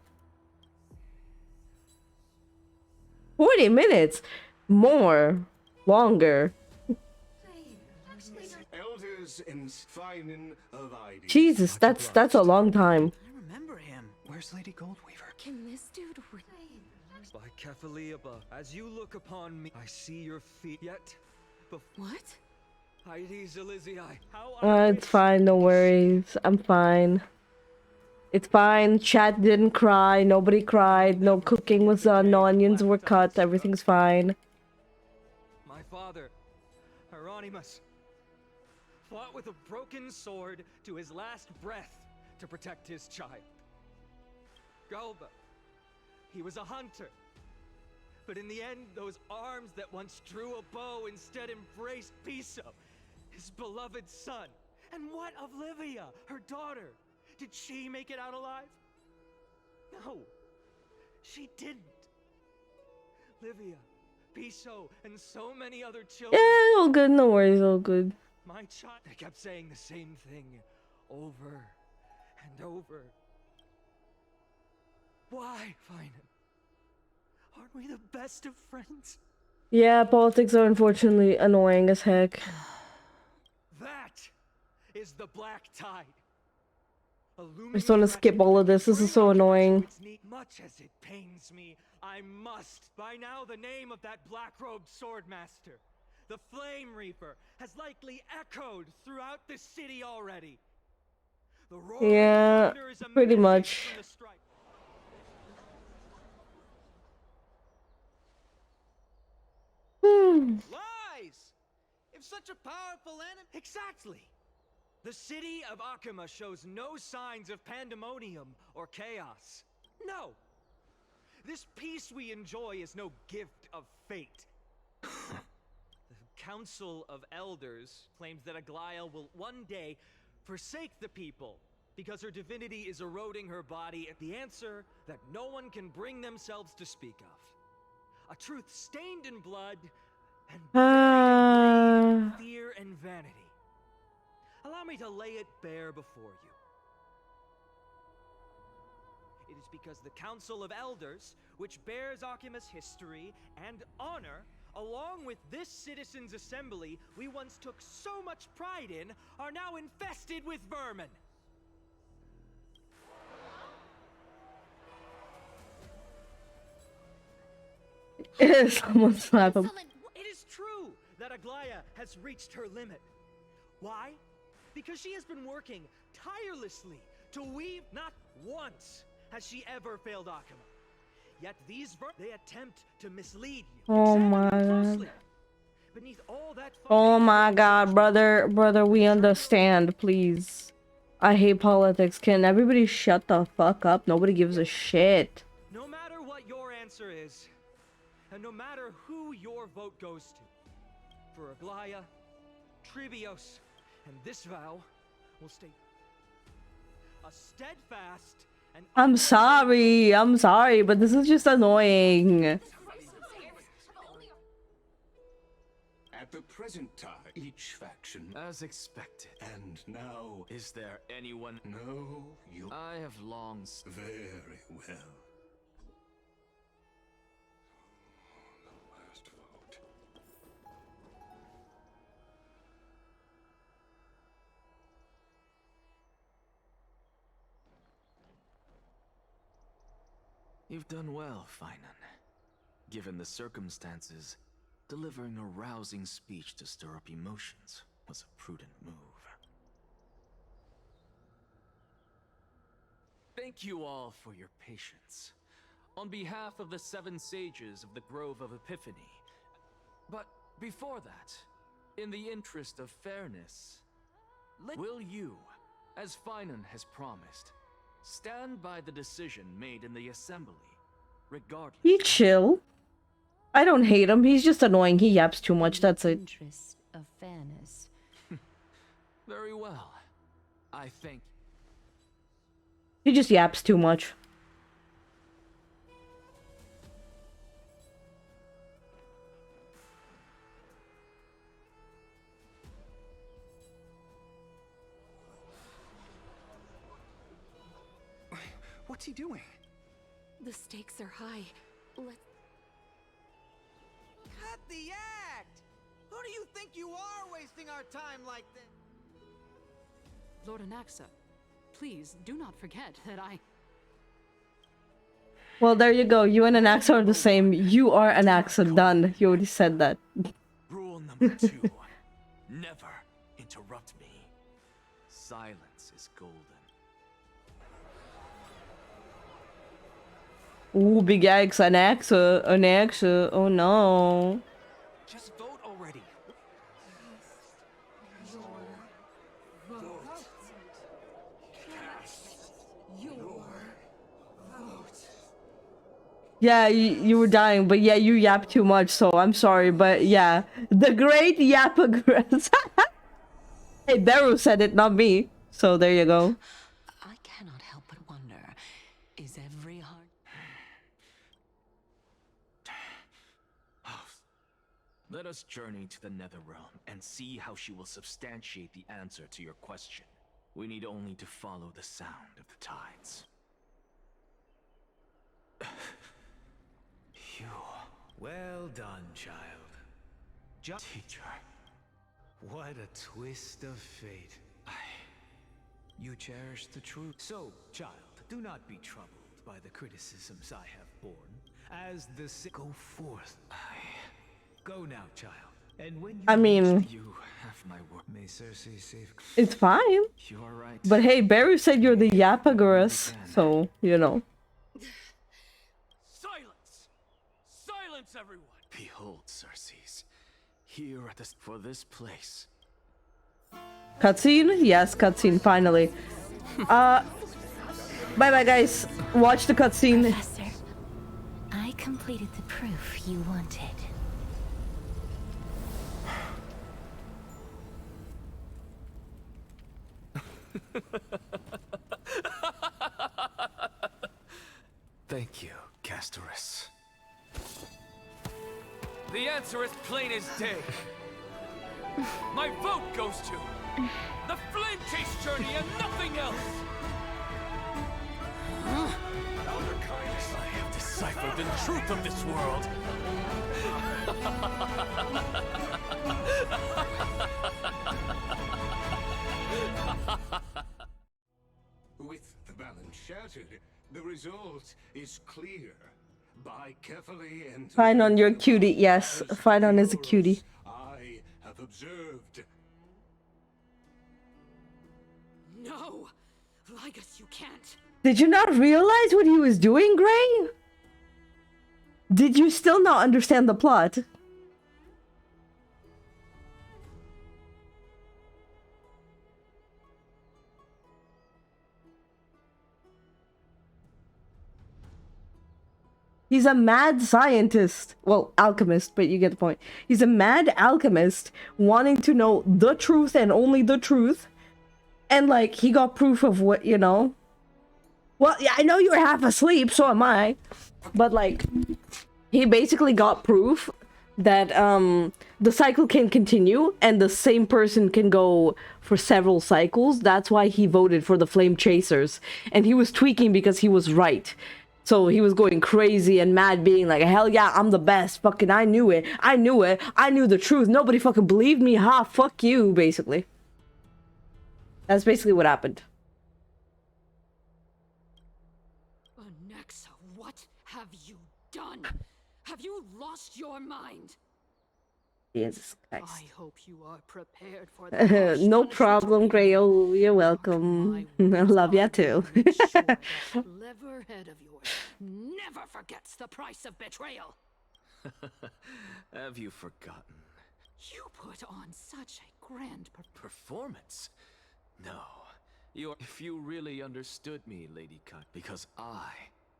40 minutes. More. Longer. Elders in finding of ideas. Jesus, that's a long time. I remember him. Where's Lady Goldweaver? Can this dude By Kefaliba, as you look upon me, I see your feet. Yet, what? Heidi's Elizii, how It's fine, no worries. I'm fine. It's fine. Chat didn't cry. Nobody cried. No cooking was done. No onions were cut. Everything's fine. My father, Hieronymus, fought with a broken sword to his last breath to protect his child. Galba, he was a hunter. But in the end, those arms that once drew a bow instead embraced Piso, his beloved son. And what of Livia, her daughter? Did she make it out alive? No, she didn't. Livia, Piso, and so many other children. Yeah, all good. No worries, all good. My child, they kept saying the same thing over and over. Why, Finan? Aren't we the best of friends? Yeah, politics are unfortunately annoying as heck. That is the black tide. I just want to skip all of this. This is so annoying. Much as it pains me, I must. By now, the name of that black-robed swordmaster, the Flame Reaper, has likely echoed throughout the city already. The roar Yeah, pretty much. Lies! If such a powerful enemy... Exactly! The city of Akuma shows no signs of pandemonium or chaos. No! This peace we enjoy is no gift of fate. The Council of Elders claims that Aglaya will one day forsake the people because her divinity is eroding her body. The answer that no one can bring themselves to speak of. A truth stained in blood and buried in fear and vanity. Allow me to lay it bare before you. It is because the Council of Elders, which bears Akuma's history and honor, along with this citizens' assembly we once took so much pride in, are now infested with vermin. Someone slap him. It is true that Aglaya has reached her limit. Why? Because she has been working tirelessly to weave. Not once has she ever failed Akuma. Yet these they attempt to mislead you. Oh my god. Oh my god, brother, we understand, please. I hate politics. Can everybody shut the fuck up? Nobody gives a shit. No matter what your answer is, and no matter who your vote goes to, for Aglaya, Trivios, and this vow will stay a steadfast and I'm sorry, but this is just annoying. At the present time, each faction... As expected. And now... Is there anyone... No, you... I have long... Very well. The last vote. You've done well, Finan. Given the circumstances, delivering a rousing speech to stir up emotions was a prudent move. Thank you all for your patience. On behalf of the 7 sages of the Grove of Epiphany. But before that, in the interest of fairness, will you, as Finan has promised, stand by the decision made in the assembly, regardless... He chill. I don't hate him, he's just annoying. He yaps too much, that's it. Interest of fairness. Very well. I think... He just yaps too much. What's he doing? The stakes are high. Let's... Cut the act! Who do you think you are wasting our time like this? Lord Anaxa, please do not forget that I... Well, there you go. You and Anaxa are the same. You are Anaxa. Done. You already said that. Rule number 2. Never interrupt me. Silence is golden. Ooh, big X, Anaxa. Oh no. Just vote already. Yeah, you were dying, but yeah, you yap too much, so I'm sorry, but yeah. The great Yapagress. Hey, Beru said it, not me. So there you go. I cannot help but wonder, is every heart... Let us journey to the Netherrealm and see how she will substantiate the answer to your question. We need only to follow the sound of the tides. You... Well done, child. Teacher. What a twist of fate. You cherish the truth. So, child, do not be troubled by the criticisms I have borne. As the go forth. Go now, child. And when you I mean, you have my word. May Circe save. It's fine. You are right. But hey, Beru said you're the Yapagress, so, you know. Silence, everyone! Behold, Circes. Here at this... For this place. Cutscene? Yes, cutscene, finally. Bye-bye, guys. Watch the cutscene. Professor, I completed the proof you wanted. Thank you, Castorice. The answer is plain as day. My vote goes to the Flame Chase journey and nothing else. Elder Kindness, I have deciphered the truth of this world. With the balance shattered, the result is clear. By carefully and Finon, you're a cutie. Yes, Finon is a cutie. I have observed. No! I guess you can't. Did you not realize what he was doing, Gray? Did you still not understand the plot? He's a mad scientist. Well, alchemist, but you get the point. He's a mad alchemist wanting to know the truth and only the truth. And, like, he got proof of what, you know? Well, yeah, I know you were half asleep, so am I. But, like, he basically got proof that, the cycle can continue and the same person can go for several cycles. That's why he voted for the Flame Chasers. And he was tweaking because he was right. So he was going crazy and mad, being like, hell yeah, I'm the best. Fucking, I knew it. I knew it. I knew the truth. Nobody fucking believed me. Ha, fuck you, basically. That's basically what happened. Anaxa, what have you done? Have you lost your mind? Jesus Christ. I hope you are prepared for the No problem, Grayo. You're welcome. I love ya too. clever head of yours never forgets the price of betrayal. Have you forgotten? You put on such a grand Performance? No. If you really understood me, Lady Cut, because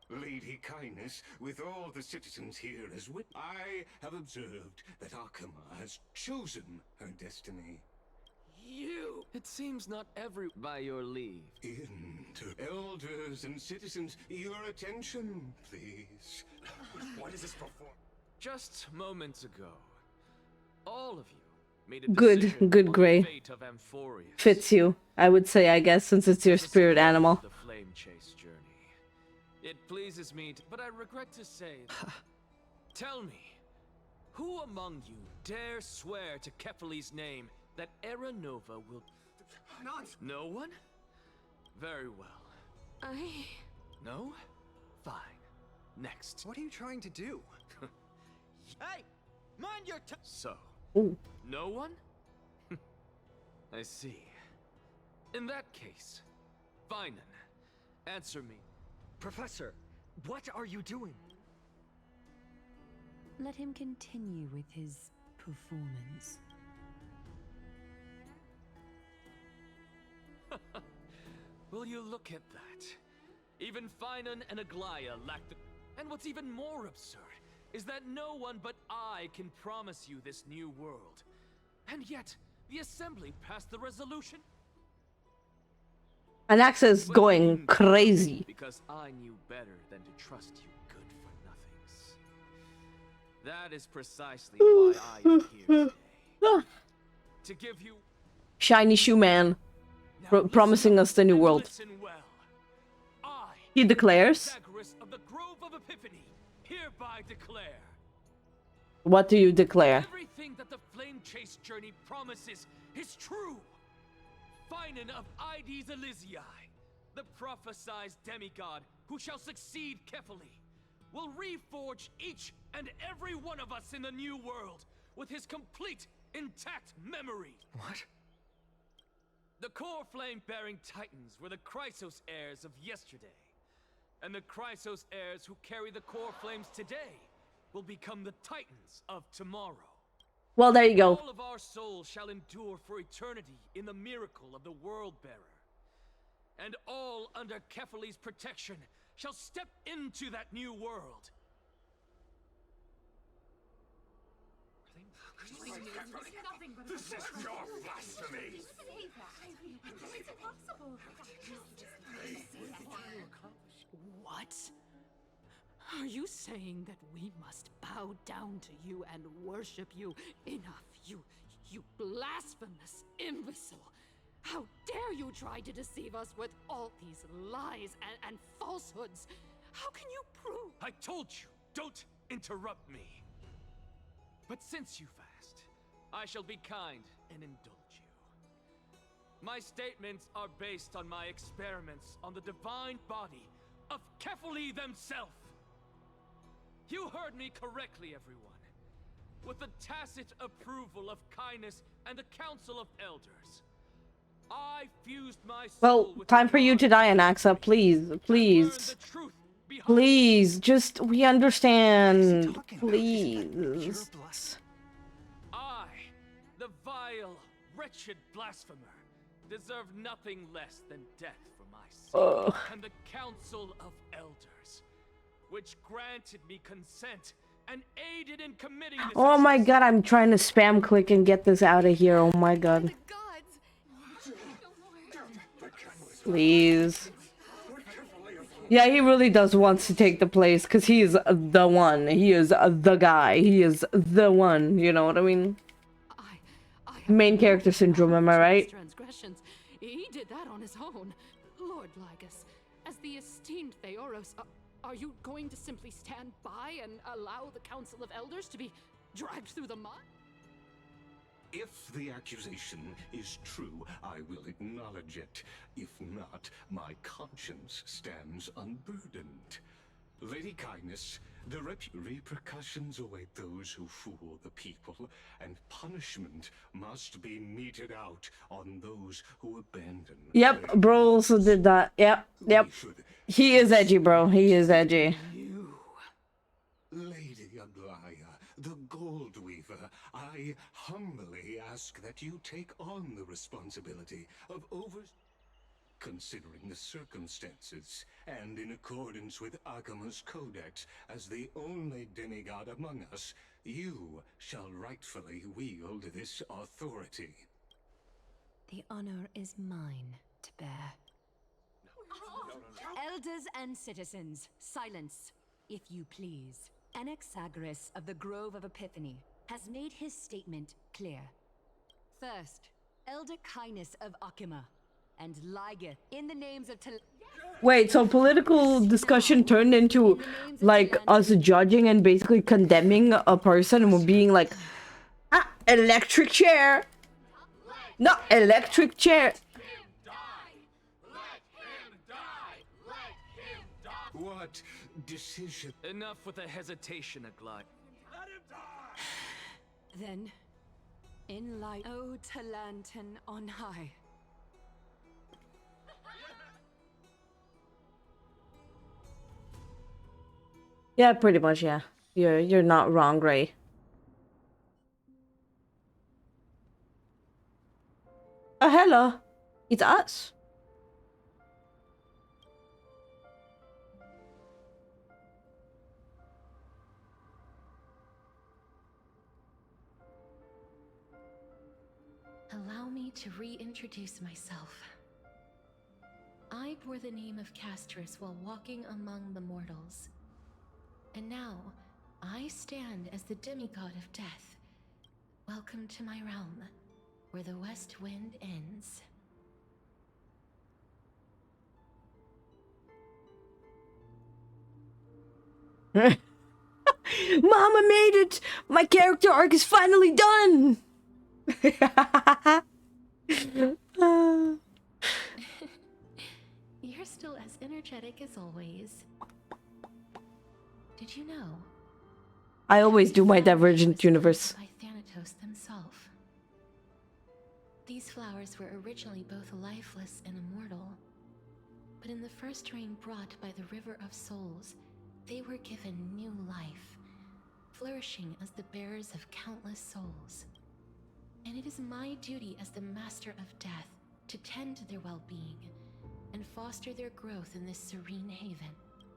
Lady Kindness, with all the citizens here as I have observed that Akama has chosen her destiny. You! It seems not by your leave. Elders and citizens, your attention, please. What is this performance? Just moments ago, all of you made a Good, Gray. fate of Amphorius. Fits you, I would say, I guess, since it's your spirit animal. The flame chase journey. It pleases me, but I regret to say. Tell me, who among you dare swear to Kefali's name that Era Nova will? No one? Very well. No? Fine. Next. What are you trying to do? Hey! Mind your So. Ooh. No one? I see. In that case, Finan, answer me. Professor, what are you doing? Let him continue with his performance. Will you look at that? Even Finan and Aglaya lack the... And what's even more absurd is that no one but I can promise you this new world. And yet, the Assembly passed the resolution. Anaxa is going crazy. Because I knew better than to trust you good-for-nothings. That is precisely why I am here today. To give you... Shiny Shoe Man. Promising us the new world. Well. He declares. Of the Grove of Epiphany, hereby declare. What do you declare? Everything that the Flame Chase journey promises is true. Finan of Ides Elysiae, the prophesized demigod who shall succeed Kefali, will reforge each and every one of us in the new world with his complete, intact memory. What? The core flame-bearing titans were the Chrysos heirs of yesterday. And the Chrysos heirs who carry the core flames today will become the titans of tomorrow. Well, there you go. All of our souls shall endure for eternity in the miracle of the World-Bearer. And all under Kefali's protection shall step into that new world. This is your blasphemy! It's impossible. What? Are you saying that we must bow down to you and worship you? Enough, you blasphemous imbecile! How dare you try to deceive us with all these lies and falsehoods? How can you prove? I told you, don't interrupt me. But since you've asked, I shall be kind and indulge you. My statements are based on my experiments on the divine body of Kefali themselves. You heard me correctly, everyone. With the tacit approval of Kindness and the Council of Elders, I fused my Well, soul with time for you to die, Anaxa. Please, please. Please, just, we understand. Please. I, the vile, wretched blasphemer, deserve nothing less than death for my sin. And the Council of Elders, which granted me consent and aided in committing this. Oh my god, I'm trying to spam click and get this out of here. Oh my god. Please. Yeah, he really does wants to take the place because he is the one. He is the guy. He is the one. You know what I mean? Main character syndrome, am I right? Transgressions. He did that on his own. Lord Lygus, as the esteemed Theoros, are you going to simply stand by and allow the Council of Elders to be dragged through the mud? If the accusation is true, I will acknowledge it. If not, my conscience stands unburdened. Lady Kindness, the repercussions await those who fool the people, and punishment must be meted out on those who abandon. Yep, bro also did that. Yep, yep. He is edgy, bro. He is edgy. Lady Aglaya, the Gold Weaver, I humbly ask that you take on the responsibility of considering the circumstances, and in accordance with Akima's codex, as the only demigod among us, you shall rightfully wield this authority. The honor is mine to bear. Elders and citizens, silence, if you please. Anaxagoras of the Grove of Epiphany has made his statement clear. First, Elder Kindness of Akima and Lygus in the names of Wait, so political discussion turned into like us judging and basically condemning a person and being like, ah, electric chair. No, electric chair. What decision? Enough with the hesitation, Aglaya. Then, in light, O to Lantern on high. Yeah, pretty much, yeah. You're not wrong, Ray. Oh, hello. It's us. Allow me to reintroduce myself. I bore the name of Castorice while walking among the mortals. And now, I stand as the Demigod of Death. Welcome to my realm, where the West Wind ends. Mama made it! My character arc is finally done! You're still as energetic as always. Did you know? I always do my Divergent Universe. By Thanatos themselves. These flowers were originally both lifeless and immortal. But in the first rain brought by the River of Souls, they were given new life, flourishing as the bearers of countless souls. And it is my duty as the Master of Death to tend to their well-being and foster their growth in this serene haven.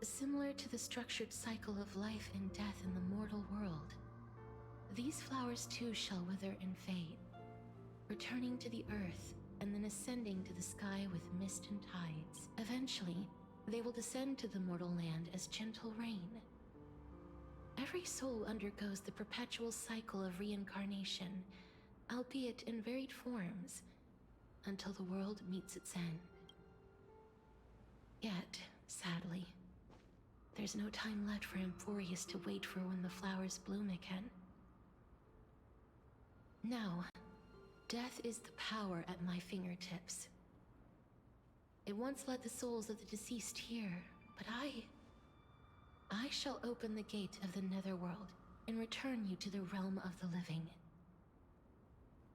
Similar to the structured cycle of life and death in the mortal world, these flowers too shall wither and fade, returning to the earth and then ascending to the sky with mist and tides. Eventually, they will descend to the mortal land as gentle rain. Every soul undergoes the perpetual cycle of reincarnation, albeit in varied forms, until the world meets its end. Yet, sadly, there's no time left for Emphorius to wait for when the flowers bloom again. Now, death is the power at my fingertips. It once led the souls of the deceased here, but I shall open the gate of the Netherworld and return you to the realm of the living.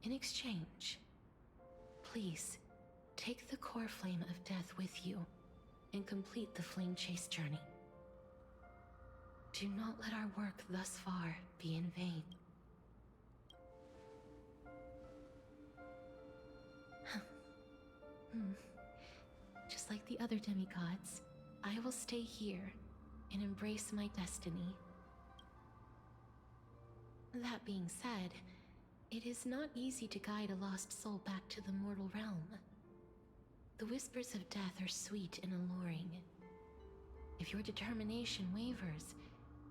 In exchange, please take the core flame of death with you and complete the flame chase journey. Do not let our work thus far be in vain. Just like the other demigods, I will stay here and embrace my destiny. That being said, it is not easy to guide a lost soul back to the mortal realm. The whispers of death are sweet and alluring. If your determination wavers,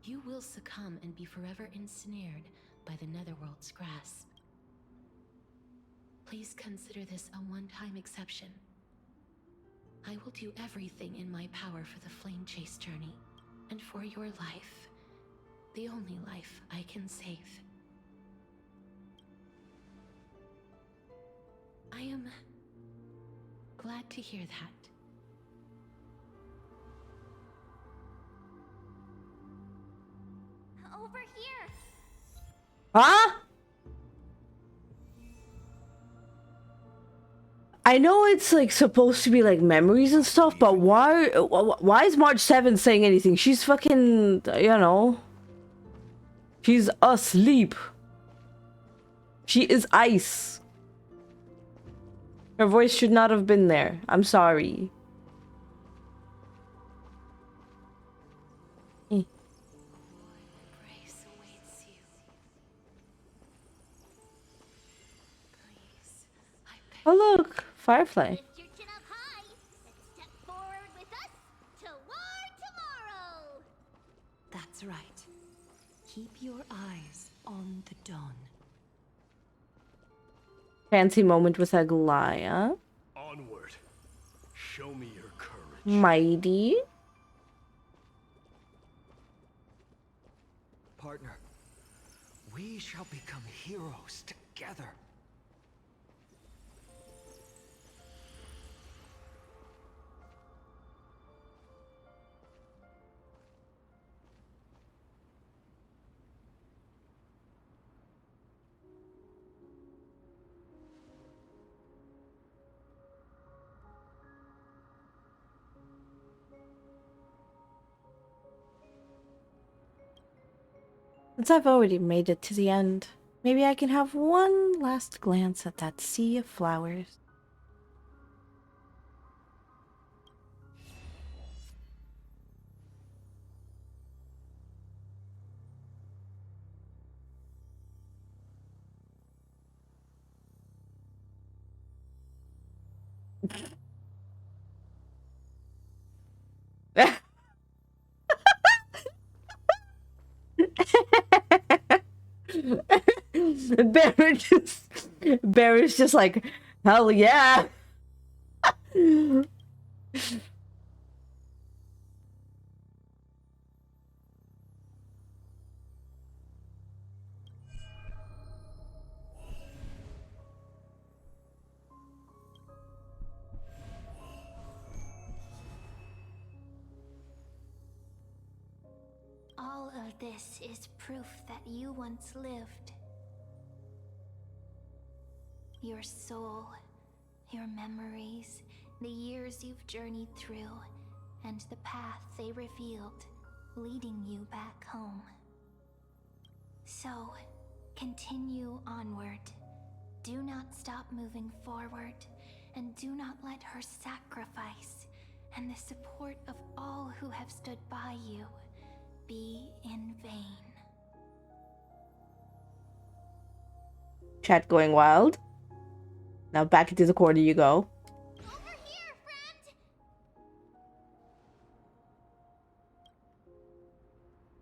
you will succumb and be forever ensnared by the Netherworld's grasp. Please consider this a one-time exception. I will do everything in my power for the flame chase journey, and for your life, the only life I can save. I am glad to hear that. Over here! Huh? I know it's like supposed to be like memories and stuff, but why is March 7th saying anything? She's fucking, you know, she's asleep. She is ice. Her voice should not have been there. I'm sorry. Oh look, Firefly. Lift your chin up high and step forward with us toward tomorrow! That's right. Keep your eyes on the dawn. Fancy moment with Aglaya. Onward. Show me your courage. Mighty. Partner, we shall become heroes together. Since I've already made it to the end, maybe I can have one last glance at that sea of flowers. Barry's just like, hell yeah. All of this is proof that you once lived. Your soul, your memories, the years you've journeyed through, and the path they revealed, leading you back home. So, continue onward. Do not stop moving forward, and do not let her sacrifice and the support of all who have stood by you be in vain. Chat going wild. Now back into the corner you go. Over here, friend!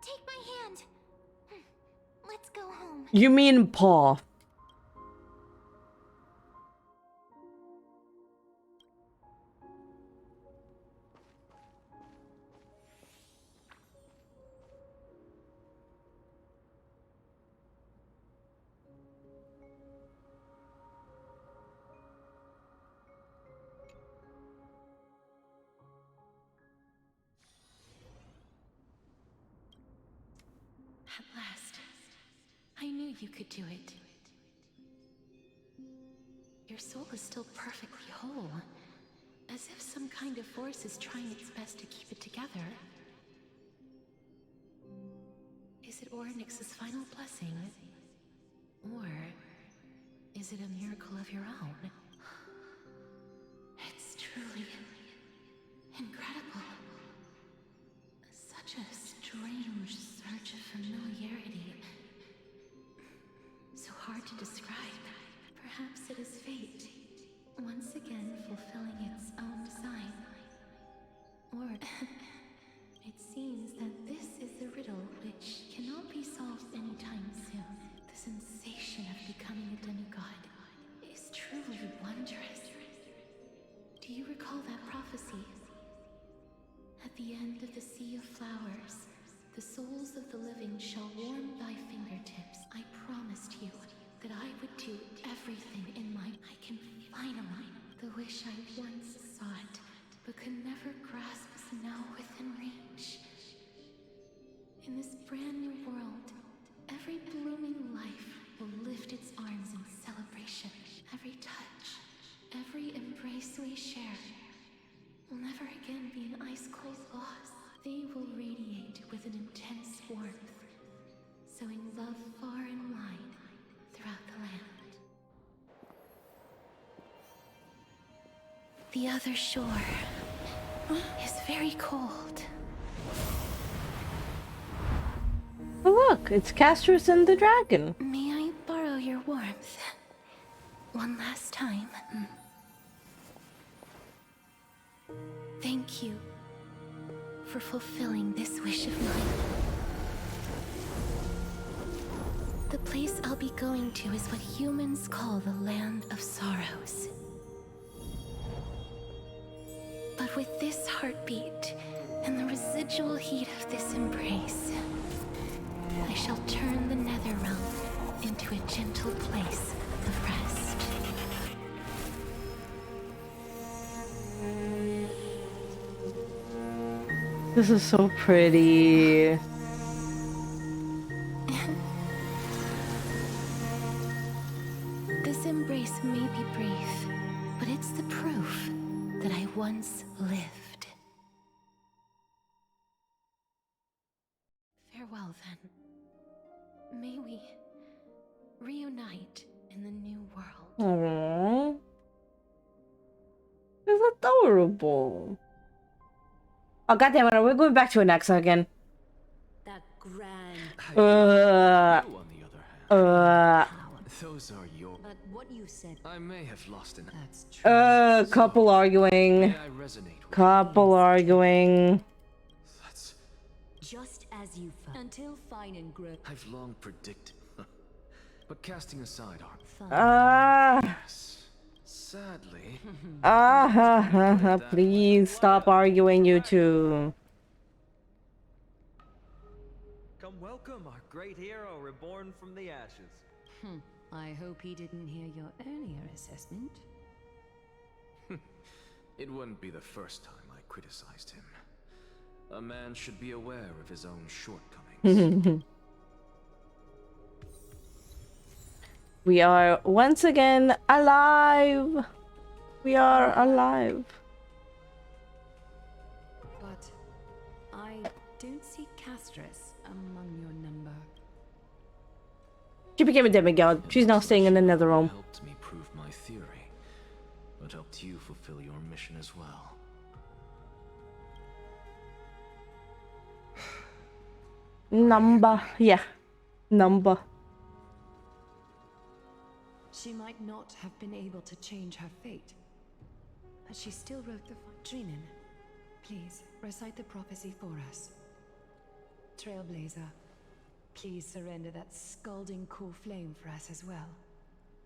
Take my hand. Let's go home. You mean paw. At last, I knew you could do it. Your soul is still perfectly whole, As if some kind of force is trying its best to keep it together. Is it Oryx's final blessing? Or is it a miracle of your own? It's truly incredible. Such a strange surge of familiarity. So hard to describe. Perhaps it is fate, once again fulfilling its own design. Or it seems that this is the riddle which cannot be solved anytime soon. The sensation of becoming a demigod is truly wondrous. Do you recall that prophecy? At the end of the sea of flowers, the souls of the living shall warm thy fingertips. I promised you that I would do everything in my... I can finally... The wish I once sought, but could never grasp is now within reach. In this brand new world, every blooming life will lift its arms in celebration. Every touch, every embrace we share will never again be an ice-cold loss. They will radiate with an intense warmth, sowing love far and wide throughout the land. The other shore is very cold. Oh, look, it's Castorice and the dragon. May I borrow your warmth? One last time. Thank you for fulfilling this wish of mine. The place I'll be going to is what humans call the Land of Sorrows. But with this heartbeat and the residual heat of this embrace, I shall turn the nether realm into a gentle place of rest. This is so pretty. This embrace may be brief, but it's the proof that I once lived. Farewell, then. May we reunite in the new world. Aww. It's adorable. Oh, goddammit, we're going back to Anaxa again. That grand... You, on the other hand. Those are your... But what you said... I may have lost an... That's true. Couple arguing. I resonate with Couple arguing. That's... Just as you felt. Until fine and grow. I've long predicted. But casting aside our... Yes. Sadly... Please stop arguing, you two. Come welcome our great hero reborn from the ashes. I hope he didn't hear your earlier assessment. It wouldn't be the first time I criticized him. A man should be aware of his own shortcomings. We are once again alive. We are alive. But I don't see Castorice among your number. She became a demigod. She's now staying in the nether realm. Helped me prove my theory, but helped you fulfill your mission as well. Number. Yeah. Number. She might not have been able to change her fate, but she still wrote the... Drinin, please, recite the prophecy for us. Trailblazer, please surrender that scalding cool flame for us as well.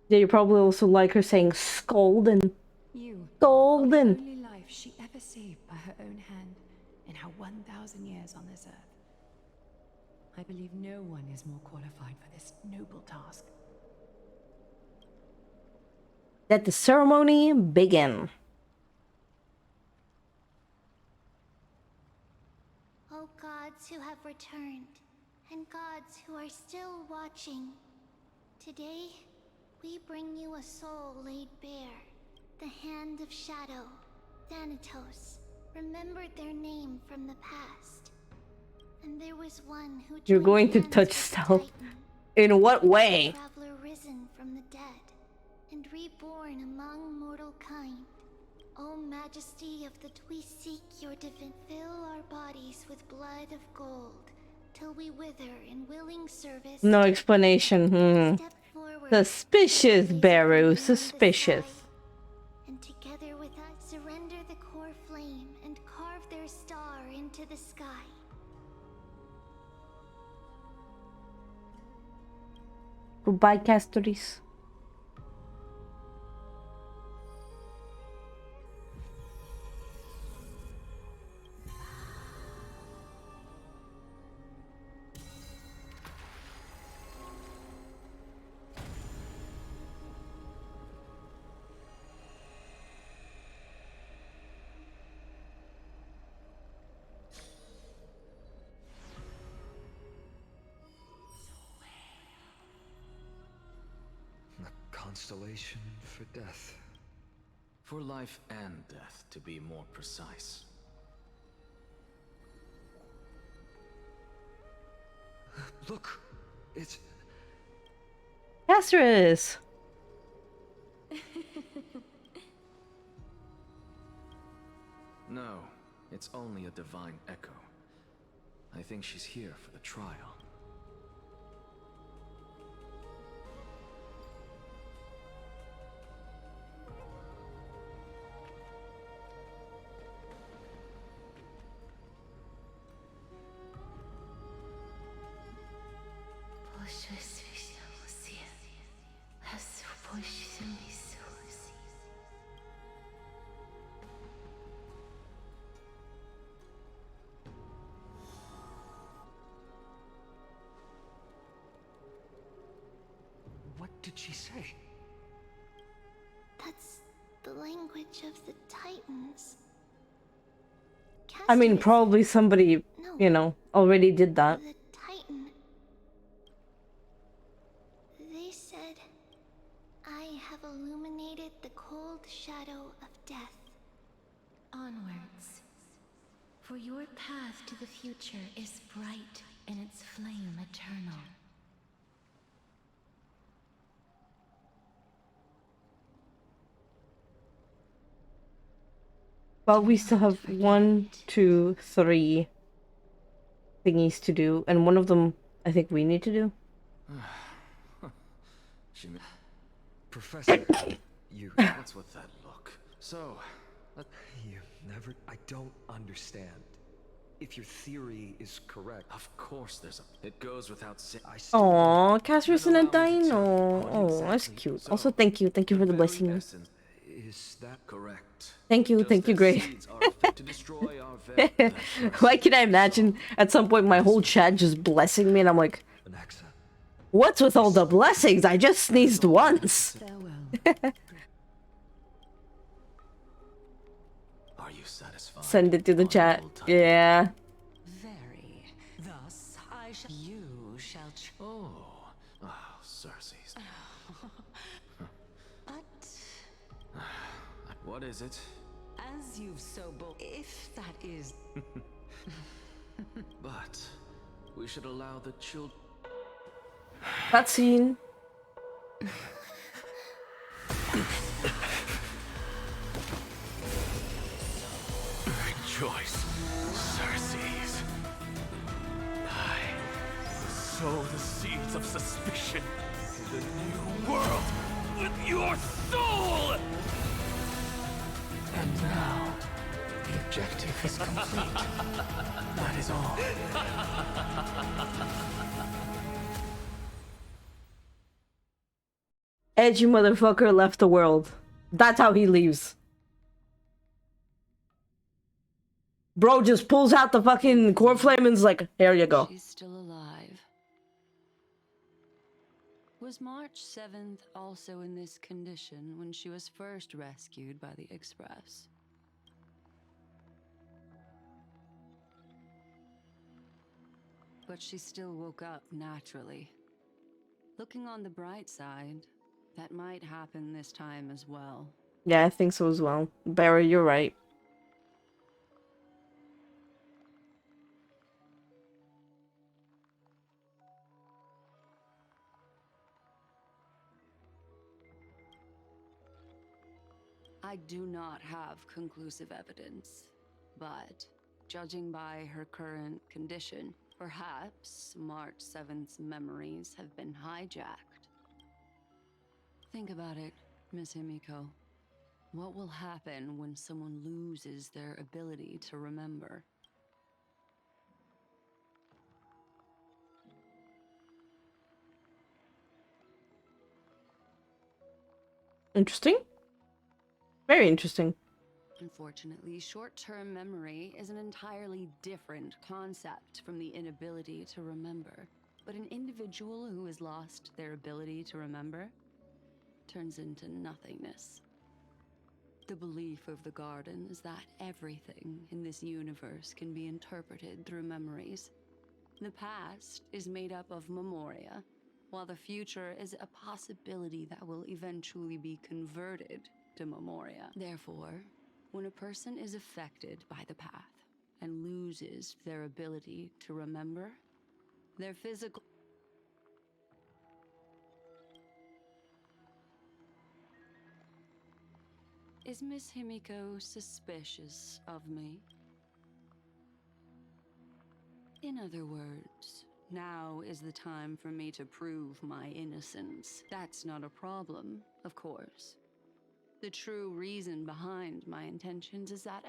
Yeah, you probably also like her saying scalding. You, Golden. the only life she ever saved by her own hand in her 1,000 years on this earth. I believe no one is more qualified for this noble task. Let the ceremony begin. O gods who have returned, and gods who are still watching, today we bring you a soul laid bare, the hand of shadow, Thanatos remembered their name from the past. And there was one who You're joined going to hands touch with the stealth. Titan, In what a way? traveler risen from the dead and reborn among mortal kind. O Majesty of the we seek your divine. Fill our bodies with blood of gold till we wither in willing service. No explanation. Step forward. Suspicious, Baru. Suspicious. And together with us, surrender the core flame and carve their star into the sky. Goodbye, Castorice. Constellation for death. For life and death, to be more precise. Look, it's... Castorice! No, it's only a divine echo. I think she's here for the trial. What did she say? That's the language of the Titans. I mean, Castorice, probably somebody, you know, already did that. the Titan. They said, I have illuminated the cold shadow of death. Onwards. For your path to the future is bright and its flame eternal. But we still have 1, 2, 3 thingies to do, and one of them I think we need to do. Professor, you... What's with that look? So, You never... I don't understand. If your theory is correct... Of course there's a... It goes without saying... Aww, Castorice and a dino. Oh, that's cute. Also, thank you for the blessing. Is that correct? Thank you, Gray. Why can I imagine at some point my whole chat just blessing me and I'm like, Anaxa. What's with all the blessings? I just sneezed once. Are you satisfied? Send it to the chat. Yeah. Very. Thus, I shall... You shall... Oh, Cersei's. But... What is it? As you've so bold... If that is... But we should allow the children... Cutscene. Rejoice, Cersei's. I sow the seeds of suspicion in the new world with your soul! And now, the objective is complete. That is all. Edgy motherfucker left the world. That's how he leaves. Bro just pulls out the fucking core flame and's like, here you go. She's still alive. Was March 7th also in this condition when she was first rescued by the Express? But she still woke up naturally. Looking on the bright side, that might happen this time as well. Yeah, I think so as well. Barry, you're right. I do not have conclusive evidence, but judging by her current condition, perhaps March 7th's memories have been hijacked. Think about it, Miss Himiko. What will happen when someone loses their ability to remember? Interesting. Very interesting. Unfortunately, short-term memory is an entirely different concept from the inability to remember. But an individual who has lost their ability to remember turns into nothingness. The belief of the Garden is that everything in this universe can be interpreted through memories. The past is made up of memoria, while the future is a possibility that will eventually be converted to memoria. Therefore, when a person is affected by the path and loses their ability to remember, their physical... Is Miss Himiko suspicious of me? In other words, now is the time for me to prove my innocence. That's not a problem, of course. The true reason behind my intentions is that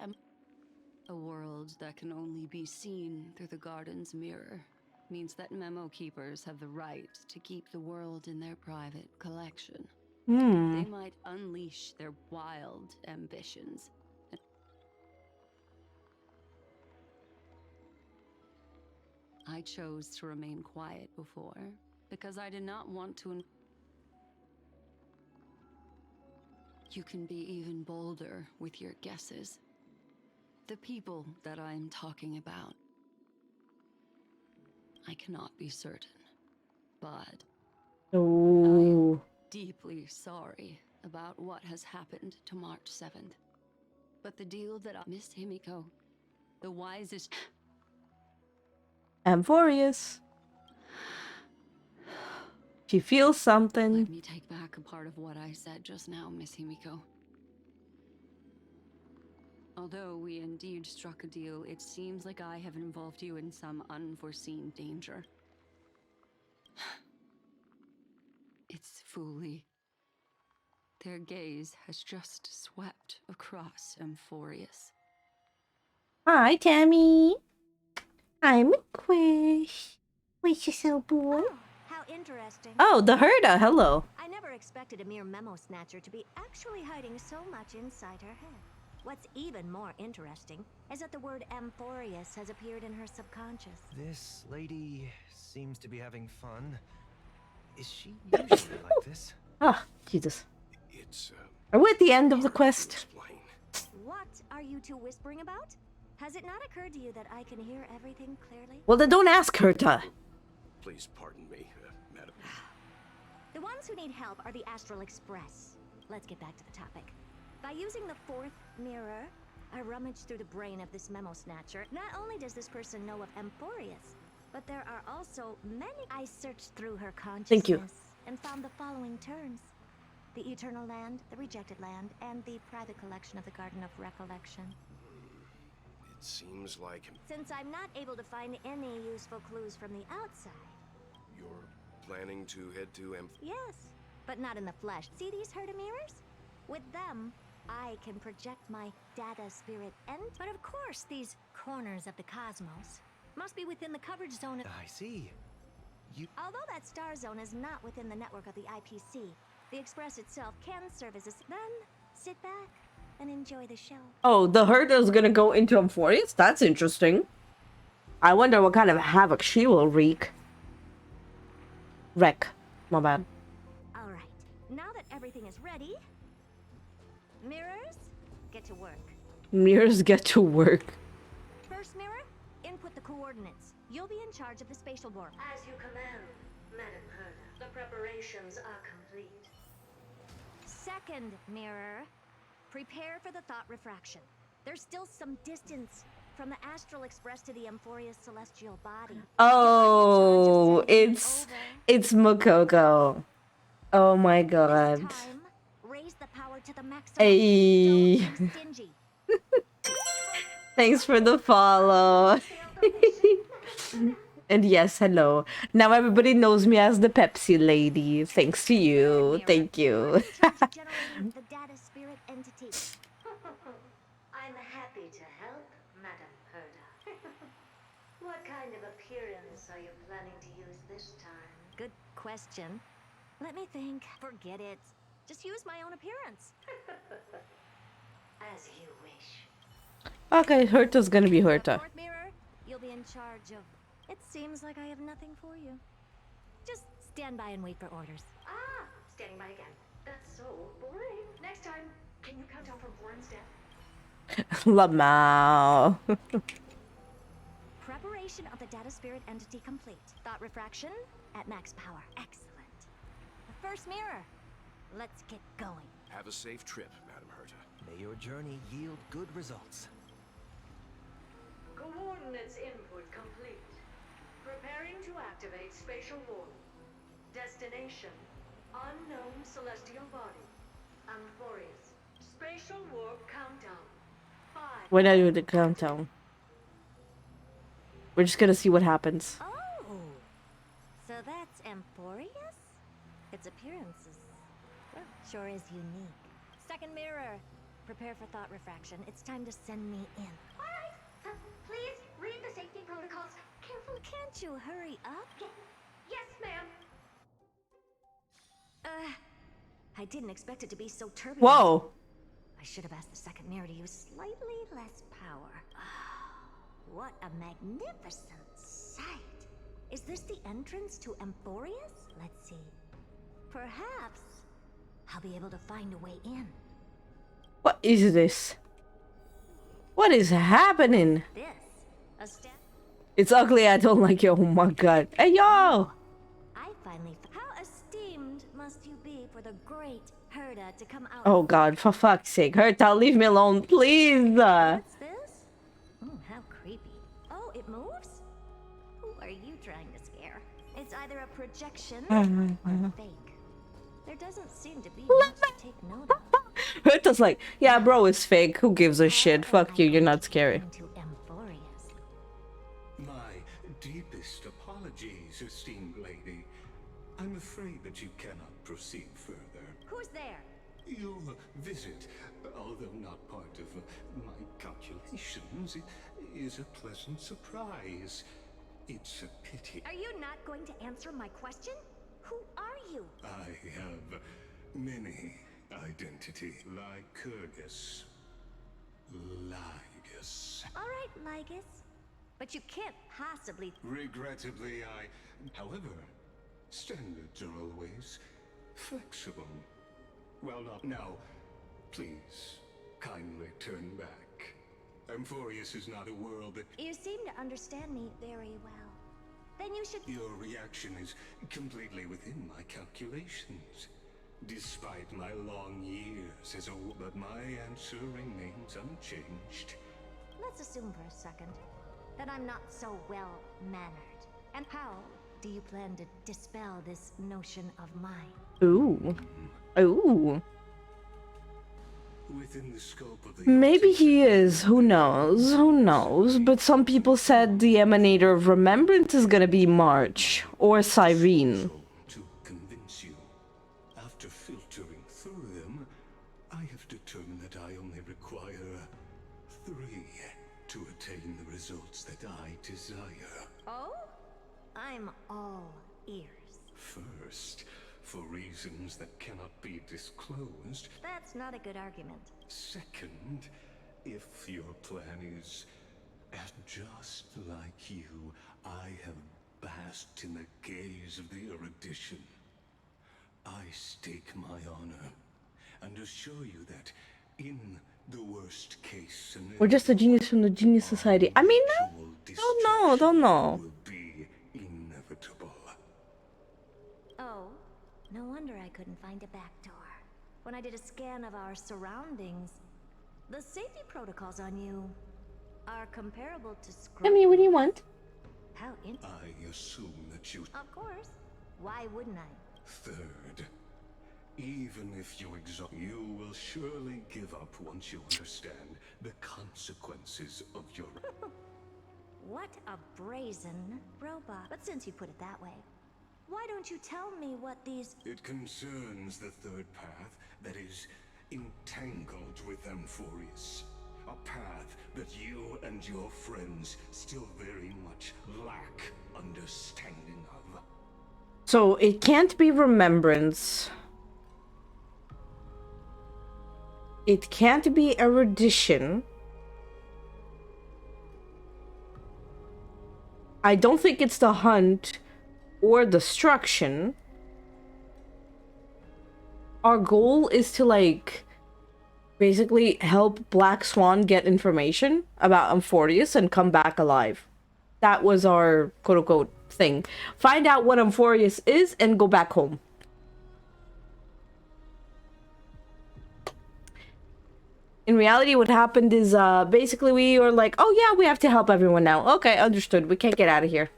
a world that can only be seen through the Garden's mirror means that memo keepers have the right to keep the world in their private collection. They might unleash their wild ambitions. I chose to remain quiet before because I did not want to. You can be even bolder with your guesses. The people that I am talking about. I cannot be certain, but I am deeply sorry about what has happened to March 7th. But the deal that Miss Himiko, the wisest... Amphorius. She feels something. Let me take back a part of what I said just now, Miss Himiko. Although we indeed struck a deal, it seems like I have involved you in some unforeseen danger. It's Fooly. Their gaze has just swept across Amphorius. Hi, Tammy. I'm Quish. Quish is so bored. Oh, how interesting. Oh, the Herda. Hello. I never expected a mere memo snatcher to be actually hiding so much inside her head. What's even more interesting is that the word Amphorius has appeared in her subconscious. This lady seems to be having fun. Is she usually like this? Ah, Jesus. It's Are we at the end of the quest? What are you two whispering about? Has it not occurred to you that I can hear everything clearly? Well, then don't ask her to. Please pardon me, madam. The ones who need help are the Astral Express. Let's get back to the topic. By using the fourth mirror, I rummaged through the brain of this memo snatcher. Not only does this person know of Amphorius, but there are also many. I searched through her consciousness. Thank you. And found the following terms: the Eternal Land, the Rejected Land, and the private collection of the Garden of Recollection. It seems like Since I'm not able to find any useful clues from the outside. you're planning to head to Yes, but not in the flesh. See these Herda mirrors? With them, I can project my data spirit and... But of course, these corners of the cosmos must be within the coverage zone. I see. Although that star zone is not within the network of the IPC, the Express itself can serve as a... Then, sit back and enjoy the show. Oh, the Herda's gonna go into Amphorius? That's interesting. I wonder what kind of havoc she will wreak. Wreck. My bad. Alright, now that everything is ready... Mirrors, get to work. Mirrors get to work. First mirror, input the coordinates. You'll be in charge of the spatial board. As you command, Madam Herda. The preparations are complete. Second mirror, prepare for the thought refraction. There's still some distance from the Astral Express to the Amphorius celestial body. Oh, it's Mokoko. Oh my god. Raise the power to to the maximum. Hey. Don't be stingy. Thanks for the follow. And yes, hello. Now everybody knows me as the Pepsi lady. Thanks to you. Thank you. Generating the data spirit entity. I'm happy to help, Madam Herda. What kind of appearance are you planning to use this time? Good question. Let me think. Forget it. Just use my own appearance. As you wish. Okay, Herta's gonna be Herta. Fourth mirror, you'll be in charge of... It seems like I have nothing for you. Just stand by and wait for orders. Ah, standing by again. That's so boring. Next time, can you count down from 4 instead? Lamau. Preparation of the data spirit entity complete. Thought refraction at max power. Excellent. The first mirror. Let's get going. Have a safe trip, Madam Herta. May your journey yield good results. Coordinates input complete. Preparing to activate spatial warp. Destination: unknown celestial body. Amphorius. Spatial warp countdown. 5. When I do the countdown. We're just gonna see what happens. Oh, so that's Amphorius? Its appearance is, well, sure is unique. Second mirror. Prepare for thought refraction. It's time to send me in. Alright, please read the safety protocols carefully. Can't you hurry up? Yes, ma'am. I didn't expect it to be so turbulent. Whoa. I should have asked the second mirror to use slightly less power. What a magnificent sight. Is this the entrance to Amphorius? Let's see. Perhaps I'll be able to find a way in. What is this? What is happening? This? It's ugly. I don't like it. Oh my god. Hey, yo! I finally... How esteemed must you be for the great Herda to come out... Oh god, for fuck's sake. Herta, leave me alone, please! What's this? How creepy. Oh, it moves? Who are you trying to scare? It's either a projection or fake. There doesn't seem to be much to take note of. Herta's like, yeah, bro, it's fake. Who gives a shit? Fuck you, you're not scary. My deepest apologies, esteemed lady. I'm afraid that you cannot proceed further. Who's there? Your visit, although not part of my calculations, is a pleasant surprise. It's a pity. Are you not going to answer my question? Who are you? I have many identity. Lycurgus. Lygus. All right, Lygus. But you can't possibly... Regrettably, However, standards are always flexible. Well, not now. Please, kindly turn back. Amphorius is not a world that... You seem to understand me very well. Then you should... Your reaction is completely within my calculations. Despite my long years as a... But my answer remains unchanged. Let's assume for a second that I'm not so well-mannered. And how do you plan to dispel this notion of mine? Ooh. Ooh. Within the scope of the... Maybe he is. Who knows? Who knows? But some people said the Emanator of Remembrance is gonna be March. Or Cyrene. To convince you. After filtering through them, I have determined that I only require 3 to attain the results that I desire. Oh? I'm all ears. First, for reasons that cannot be disclosed. That's not a good argument. Second, if your plan is just like you, I have basked in the gaze of the erudition. I stake my honor and assure you that in the worst case scenario, We're just a genius from the Genius Society. I mean, don't know. will be inevitable. Oh, no wonder I couldn't find a back door. When I did a scan of our surroundings, the safety protocols on you are comparable to screw. Tell me, what do you want? How in... I assume that you... Of course. Why wouldn't I? Third, Even if you exhaust, you will surely give up once you understand the consequences of your... What a brazen robot. But since you put it that way, why don't you tell me what these... It concerns the third path that is entangled with Amphorius. A path that you and your friends still very much lack understanding of. So it can't be remembrance. It can't be erudition. I don't think it's the hunt or destruction. Our goal is to, like, basically help Black Swan get information about Amphorius and come back alive. That was our quote-unquote thing. Find out what Amphorius is and go back home. In reality, what happened is, basically we were like, oh yeah, we have to help everyone now. Okay, understood. We can't get out of here.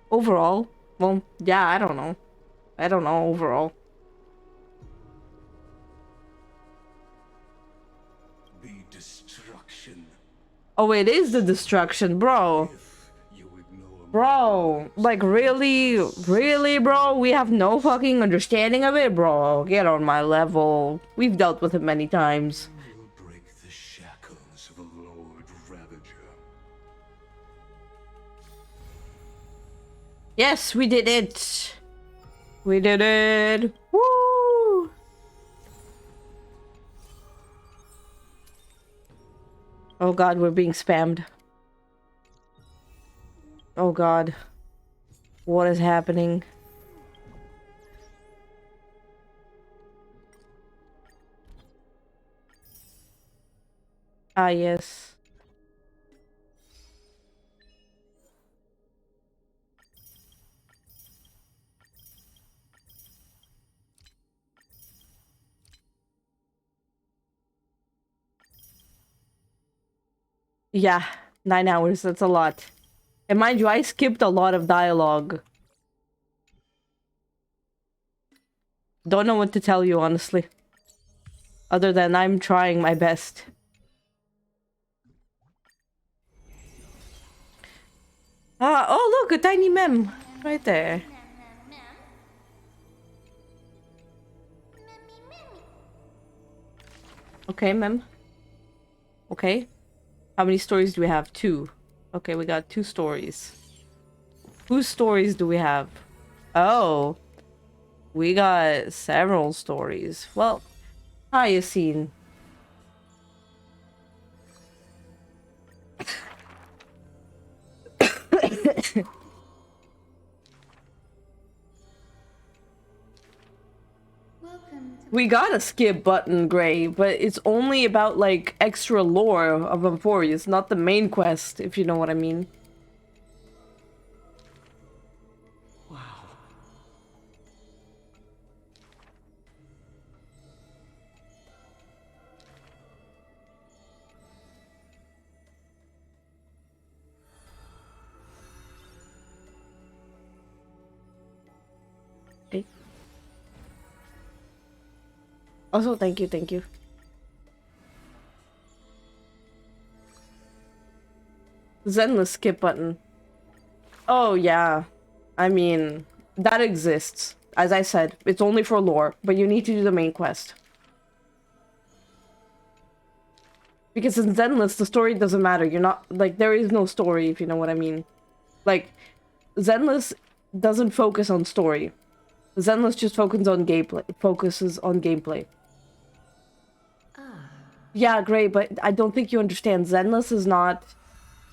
Overall, well, yeah, I don't know. I don't know overall. The destruction. Oh, it is the destruction, bro. Bro, like, really, bro? We have no fucking understanding of it, bro. Get on my level. We've dealt with it many times. You will break the shackles of a Lord Ravager. Yes, we did it. We did it. Woo! Oh god, we're being spammed. Oh god. What is happening? Ah, yes. Yeah, 9 hours, that's a lot. And mind you, I skipped a lot of dialogue. Don't know what to tell you, honestly. Other than I'm trying my best. Ah, oh look, a tiny mem. Right there. Okay, mem. Okay. How many stories do we have? 2. Okay, we got 2 stories. Whose stories do we have? Oh. We got several stories. Well, hi, Yassine. We got a skip button, Gray, but it's only about, like, extra lore of Amphorius, not the main quest, if you know what I mean. Wow. Okay. Also, thank you, thank you. Zenless skip button. Oh, yeah. I mean, that exists. As I said, it's only for lore, but you need to do the main quest. Because in Zenless, the story doesn't matter. You're not, like, there is no story, if you know what I mean. Like, Zenless doesn't focus on story. Zenless just focuses on gameplay. Yeah, great, but I don't think you understand. Zenless is not,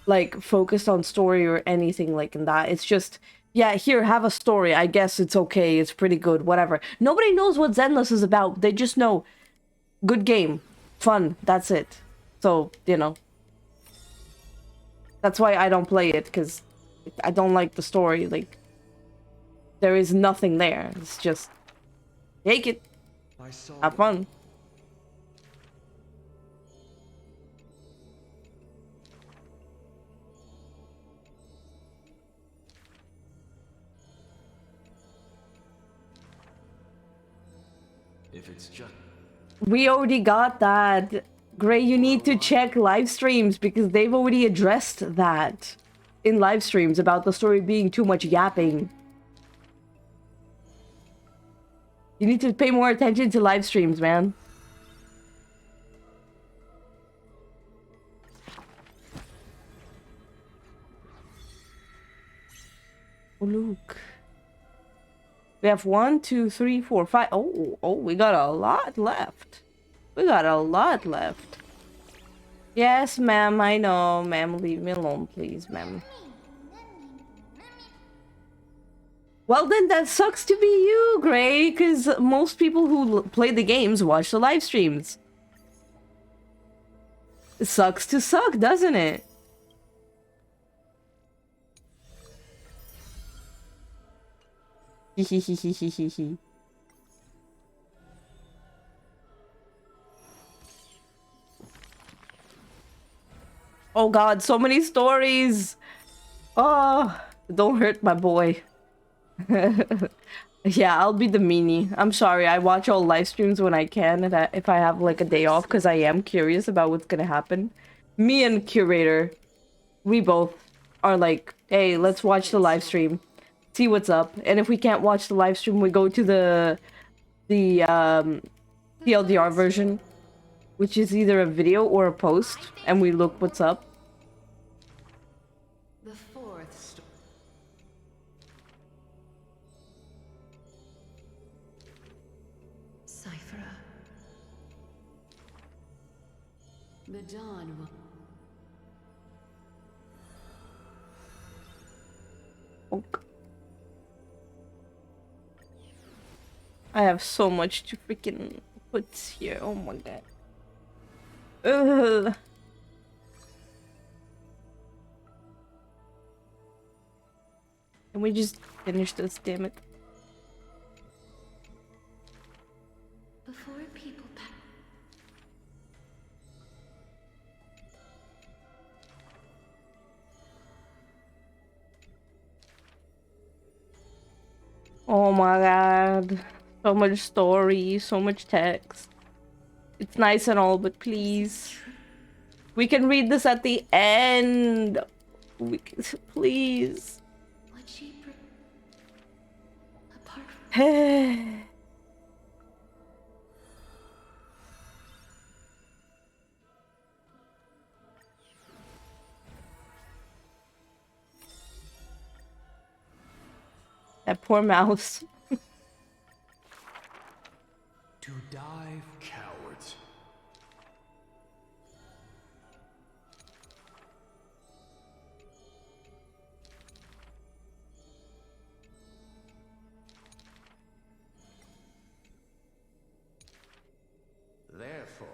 like, focused on story or anything like in that. It's just, yeah, here, have a story. I guess it's okay. It's pretty good. Whatever. Nobody knows what Zenless is about. They just know good game. Fun. That's it. So, you know. That's why I don't play it, because I don't like the story. Like, there is nothing there. It's just, take it. Have fun. if it's just... We already got that. Gray, you need to check live streams because they've already addressed that in live streams about the story being too much yapping. You need to pay more attention to live streams, man. Oh, look. We have 1, 2, 3, 4, 5. Oh, we got a lot left. We got a lot left. Yes, ma'am, I know. Ma'am, leave me alone, please, ma'am. Well, then that sucks to be you, Gray, because most people who play the games watch the live streams. It sucks to suck, doesn't it? Hehehehehehe. Oh god, so many stories! Oh, don't hurt my boy. Yeah, I'll be the meanie. I'm sorry, I watch all live streams when I can, and if I have like a day off, because I am curious about what's gonna happen. Me and Curator, we both are like, hey, let's watch the live stream, see what's up, and if we can't watch the live stream, we go to the TLDR version, which is either a video or a post, and we look what's up. The fourth Cypher. The dawn will... Okay. I have so much to freaking put here. Oh my god. Ugh. Can we just finish this, damn it? Before people pass. Oh my god. So much story, so much text. It's nice and all, but please. We can read this at the end. We can, please. What she apart from that poor mouse. To dive, cowards. Therefore,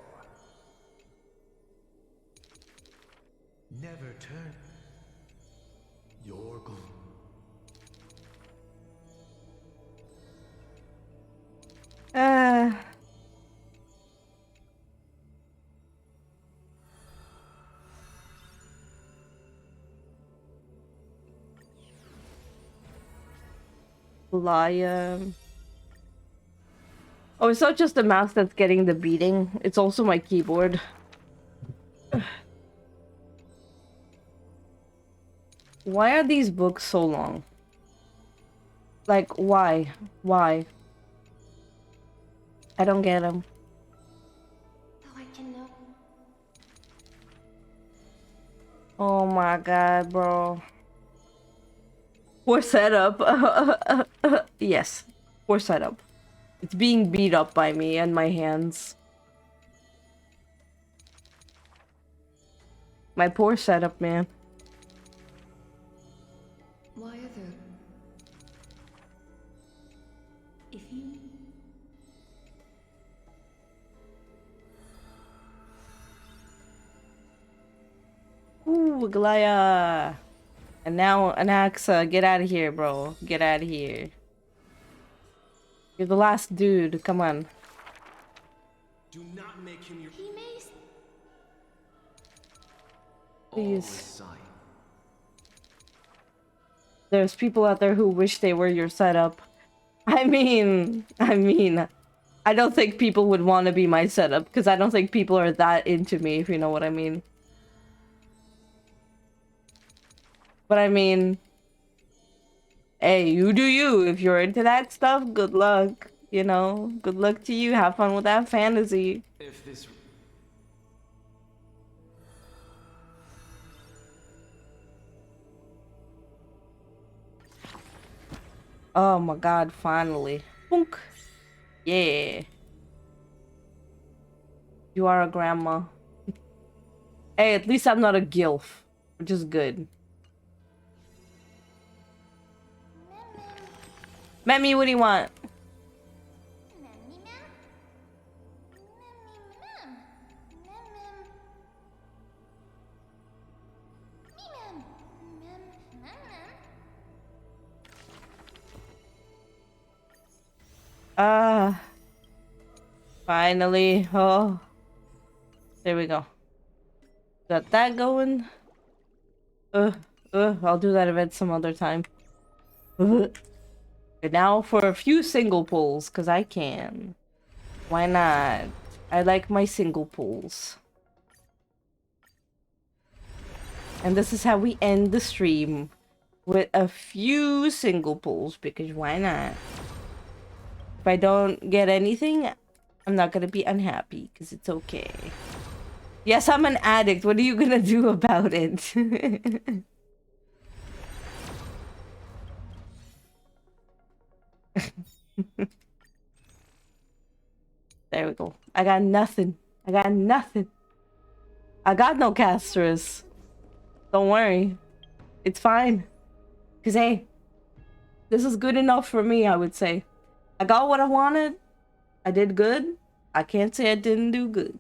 never turn your goal. Lion. Oh, it's not just the mouse that's getting the beating, it's also my keyboard. Why are these books so long? Like, why? Why? I don't get them. I can know. Oh my god, bro. Poor setup. Yes, poor setup. It's being beat up by me and my hands. My poor setup, man. Why are there... If you... Ooh, Glaya. And now Anaxa, get out of here, bro. Get out of here. You're the last dude. Come on. Do not make him your... He may... Please. There's people out there who wish they were your setup. I mean, I don't think people would want to be my setup, because I don't think people are that into me, if you know what I mean. But I mean, hey, you do you. If you're into that stuff, good luck. You know, good luck to you. Have fun with that fantasy. If this... Oh my god, finally. Boonk. Yeah. You are a grandma. Hey, at least I'm not a gilf, which is good. Memmy, what do you want? Finally. Oh. There we go. Got that going. I'll do that event some other time. And now for a few single pulls, because I can. Why not? I like my single pulls. And this is how we end the stream. With a few single pulls, because why not? If I don't get anything, I'm not gonna be unhappy, because it's okay. Yes, I'm an addict. What are you gonna do about it? There we go. I got nothing. I got nothing. I got no Castorice. Don't worry. It's fine. Because, hey, this is good enough for me, I would say. I got what I wanted. I did good. I can't say I didn't do good.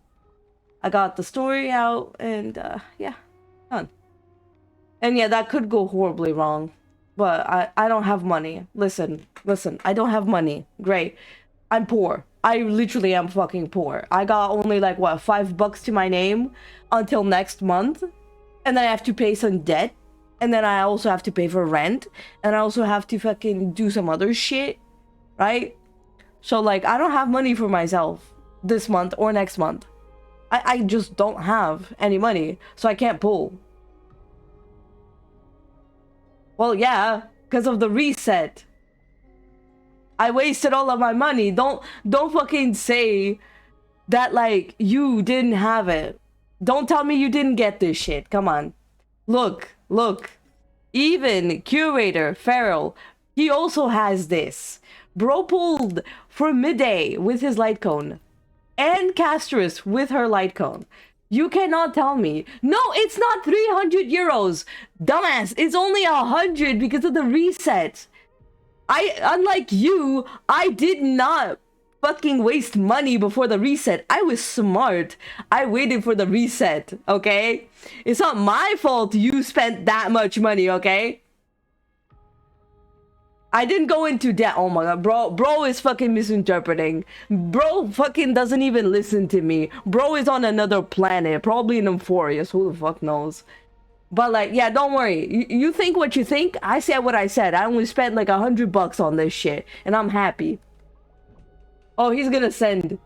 I got the story out, and, yeah, done. And, yeah, that could go horribly wrong. But I don't have money. Listen, I don't have money. Great. I'm poor. I literally am fucking poor. I got only, like, what, $5 to my name until next month. And then I have to pay some debt. And then I also have to pay for rent. And I also have to fucking do some other shit. Right? So, like, I don't have money for myself this month or next month. I just don't have any money. So I can't pull. Well, yeah, because of the reset. I wasted all of my money. Don't fucking say that, like, you didn't have it. Don't tell me you didn't get this shit. Come on. Look. Even Curator Feral, he also has this. Bro pulled for midday with his light cone. And Castorice with her light cone. You cannot tell me. No, it's not 300 euros. Dumbass, it's only 100 because of the reset. Unlike you, I did not fucking waste money before the reset. I was smart. I waited for the reset, okay? It's not my fault you spent that much money, okay? I didn't go into debt. Oh my god, bro is fucking misinterpreting. Bro fucking doesn't even listen to me. Bro is on another planet, probably in Euphorius. Who the fuck knows? But, like, yeah, don't worry. You think what you think. I said what I said. I only spent like $100 on this shit, and I'm happy. Oh, he's gonna send.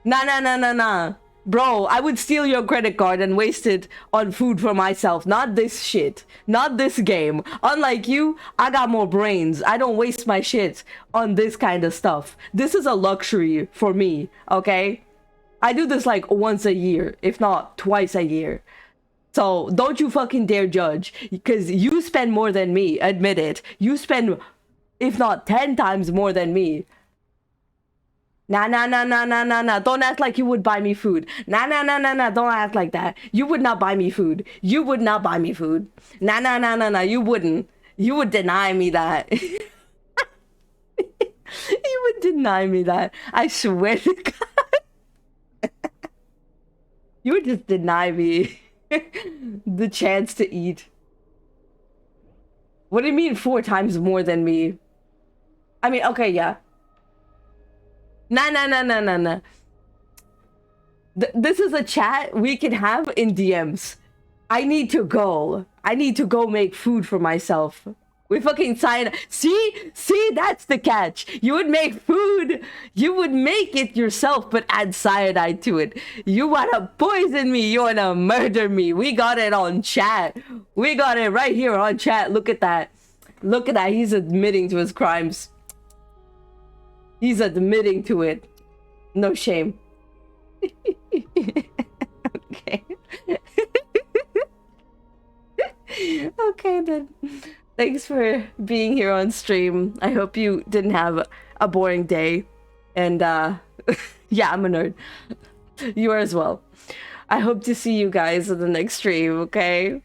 Nah. Bro, I would steal your credit card and waste it on food for myself. Not this shit. Not this game. Unlike you, I got more brains. I don't waste my shit on this kind of stuff. This is a luxury for me, okay? I do this like once a year, if not twice a year. So don't you fucking dare judge, because you spend more than me. Admit it. You spend, if not 10 times more than me. Nah. Don't act like you would buy me food. Nah. Don't act like that. You would not buy me food. You would not buy me food. Nah. You wouldn't. You would deny me that. You would deny me that. I swear to God. You would just deny me the chance to eat. What do you mean 4 times more than me? I mean, okay, yeah. Nah. This is a chat we can have in DMs. I need to go. I need to go make food for myself. We fucking cyanide. See, that's the catch. You would make food. You would make it yourself, but add cyanide to it. You wanna poison me. You wanna murder me. We got it on chat. We got it right here on chat. Look at that. Look at that. He's admitting to his crimes. He's admitting to it. No shame. Okay. Okay then. Thanks for being here on stream. I hope you didn't have a boring day. And yeah, I'm a nerd. You are as well. I hope to see you guys in the next stream, okay?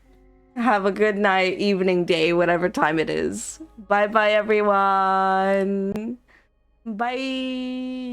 Have a good night, evening, day, whatever time it is. Bye bye everyone. Bye.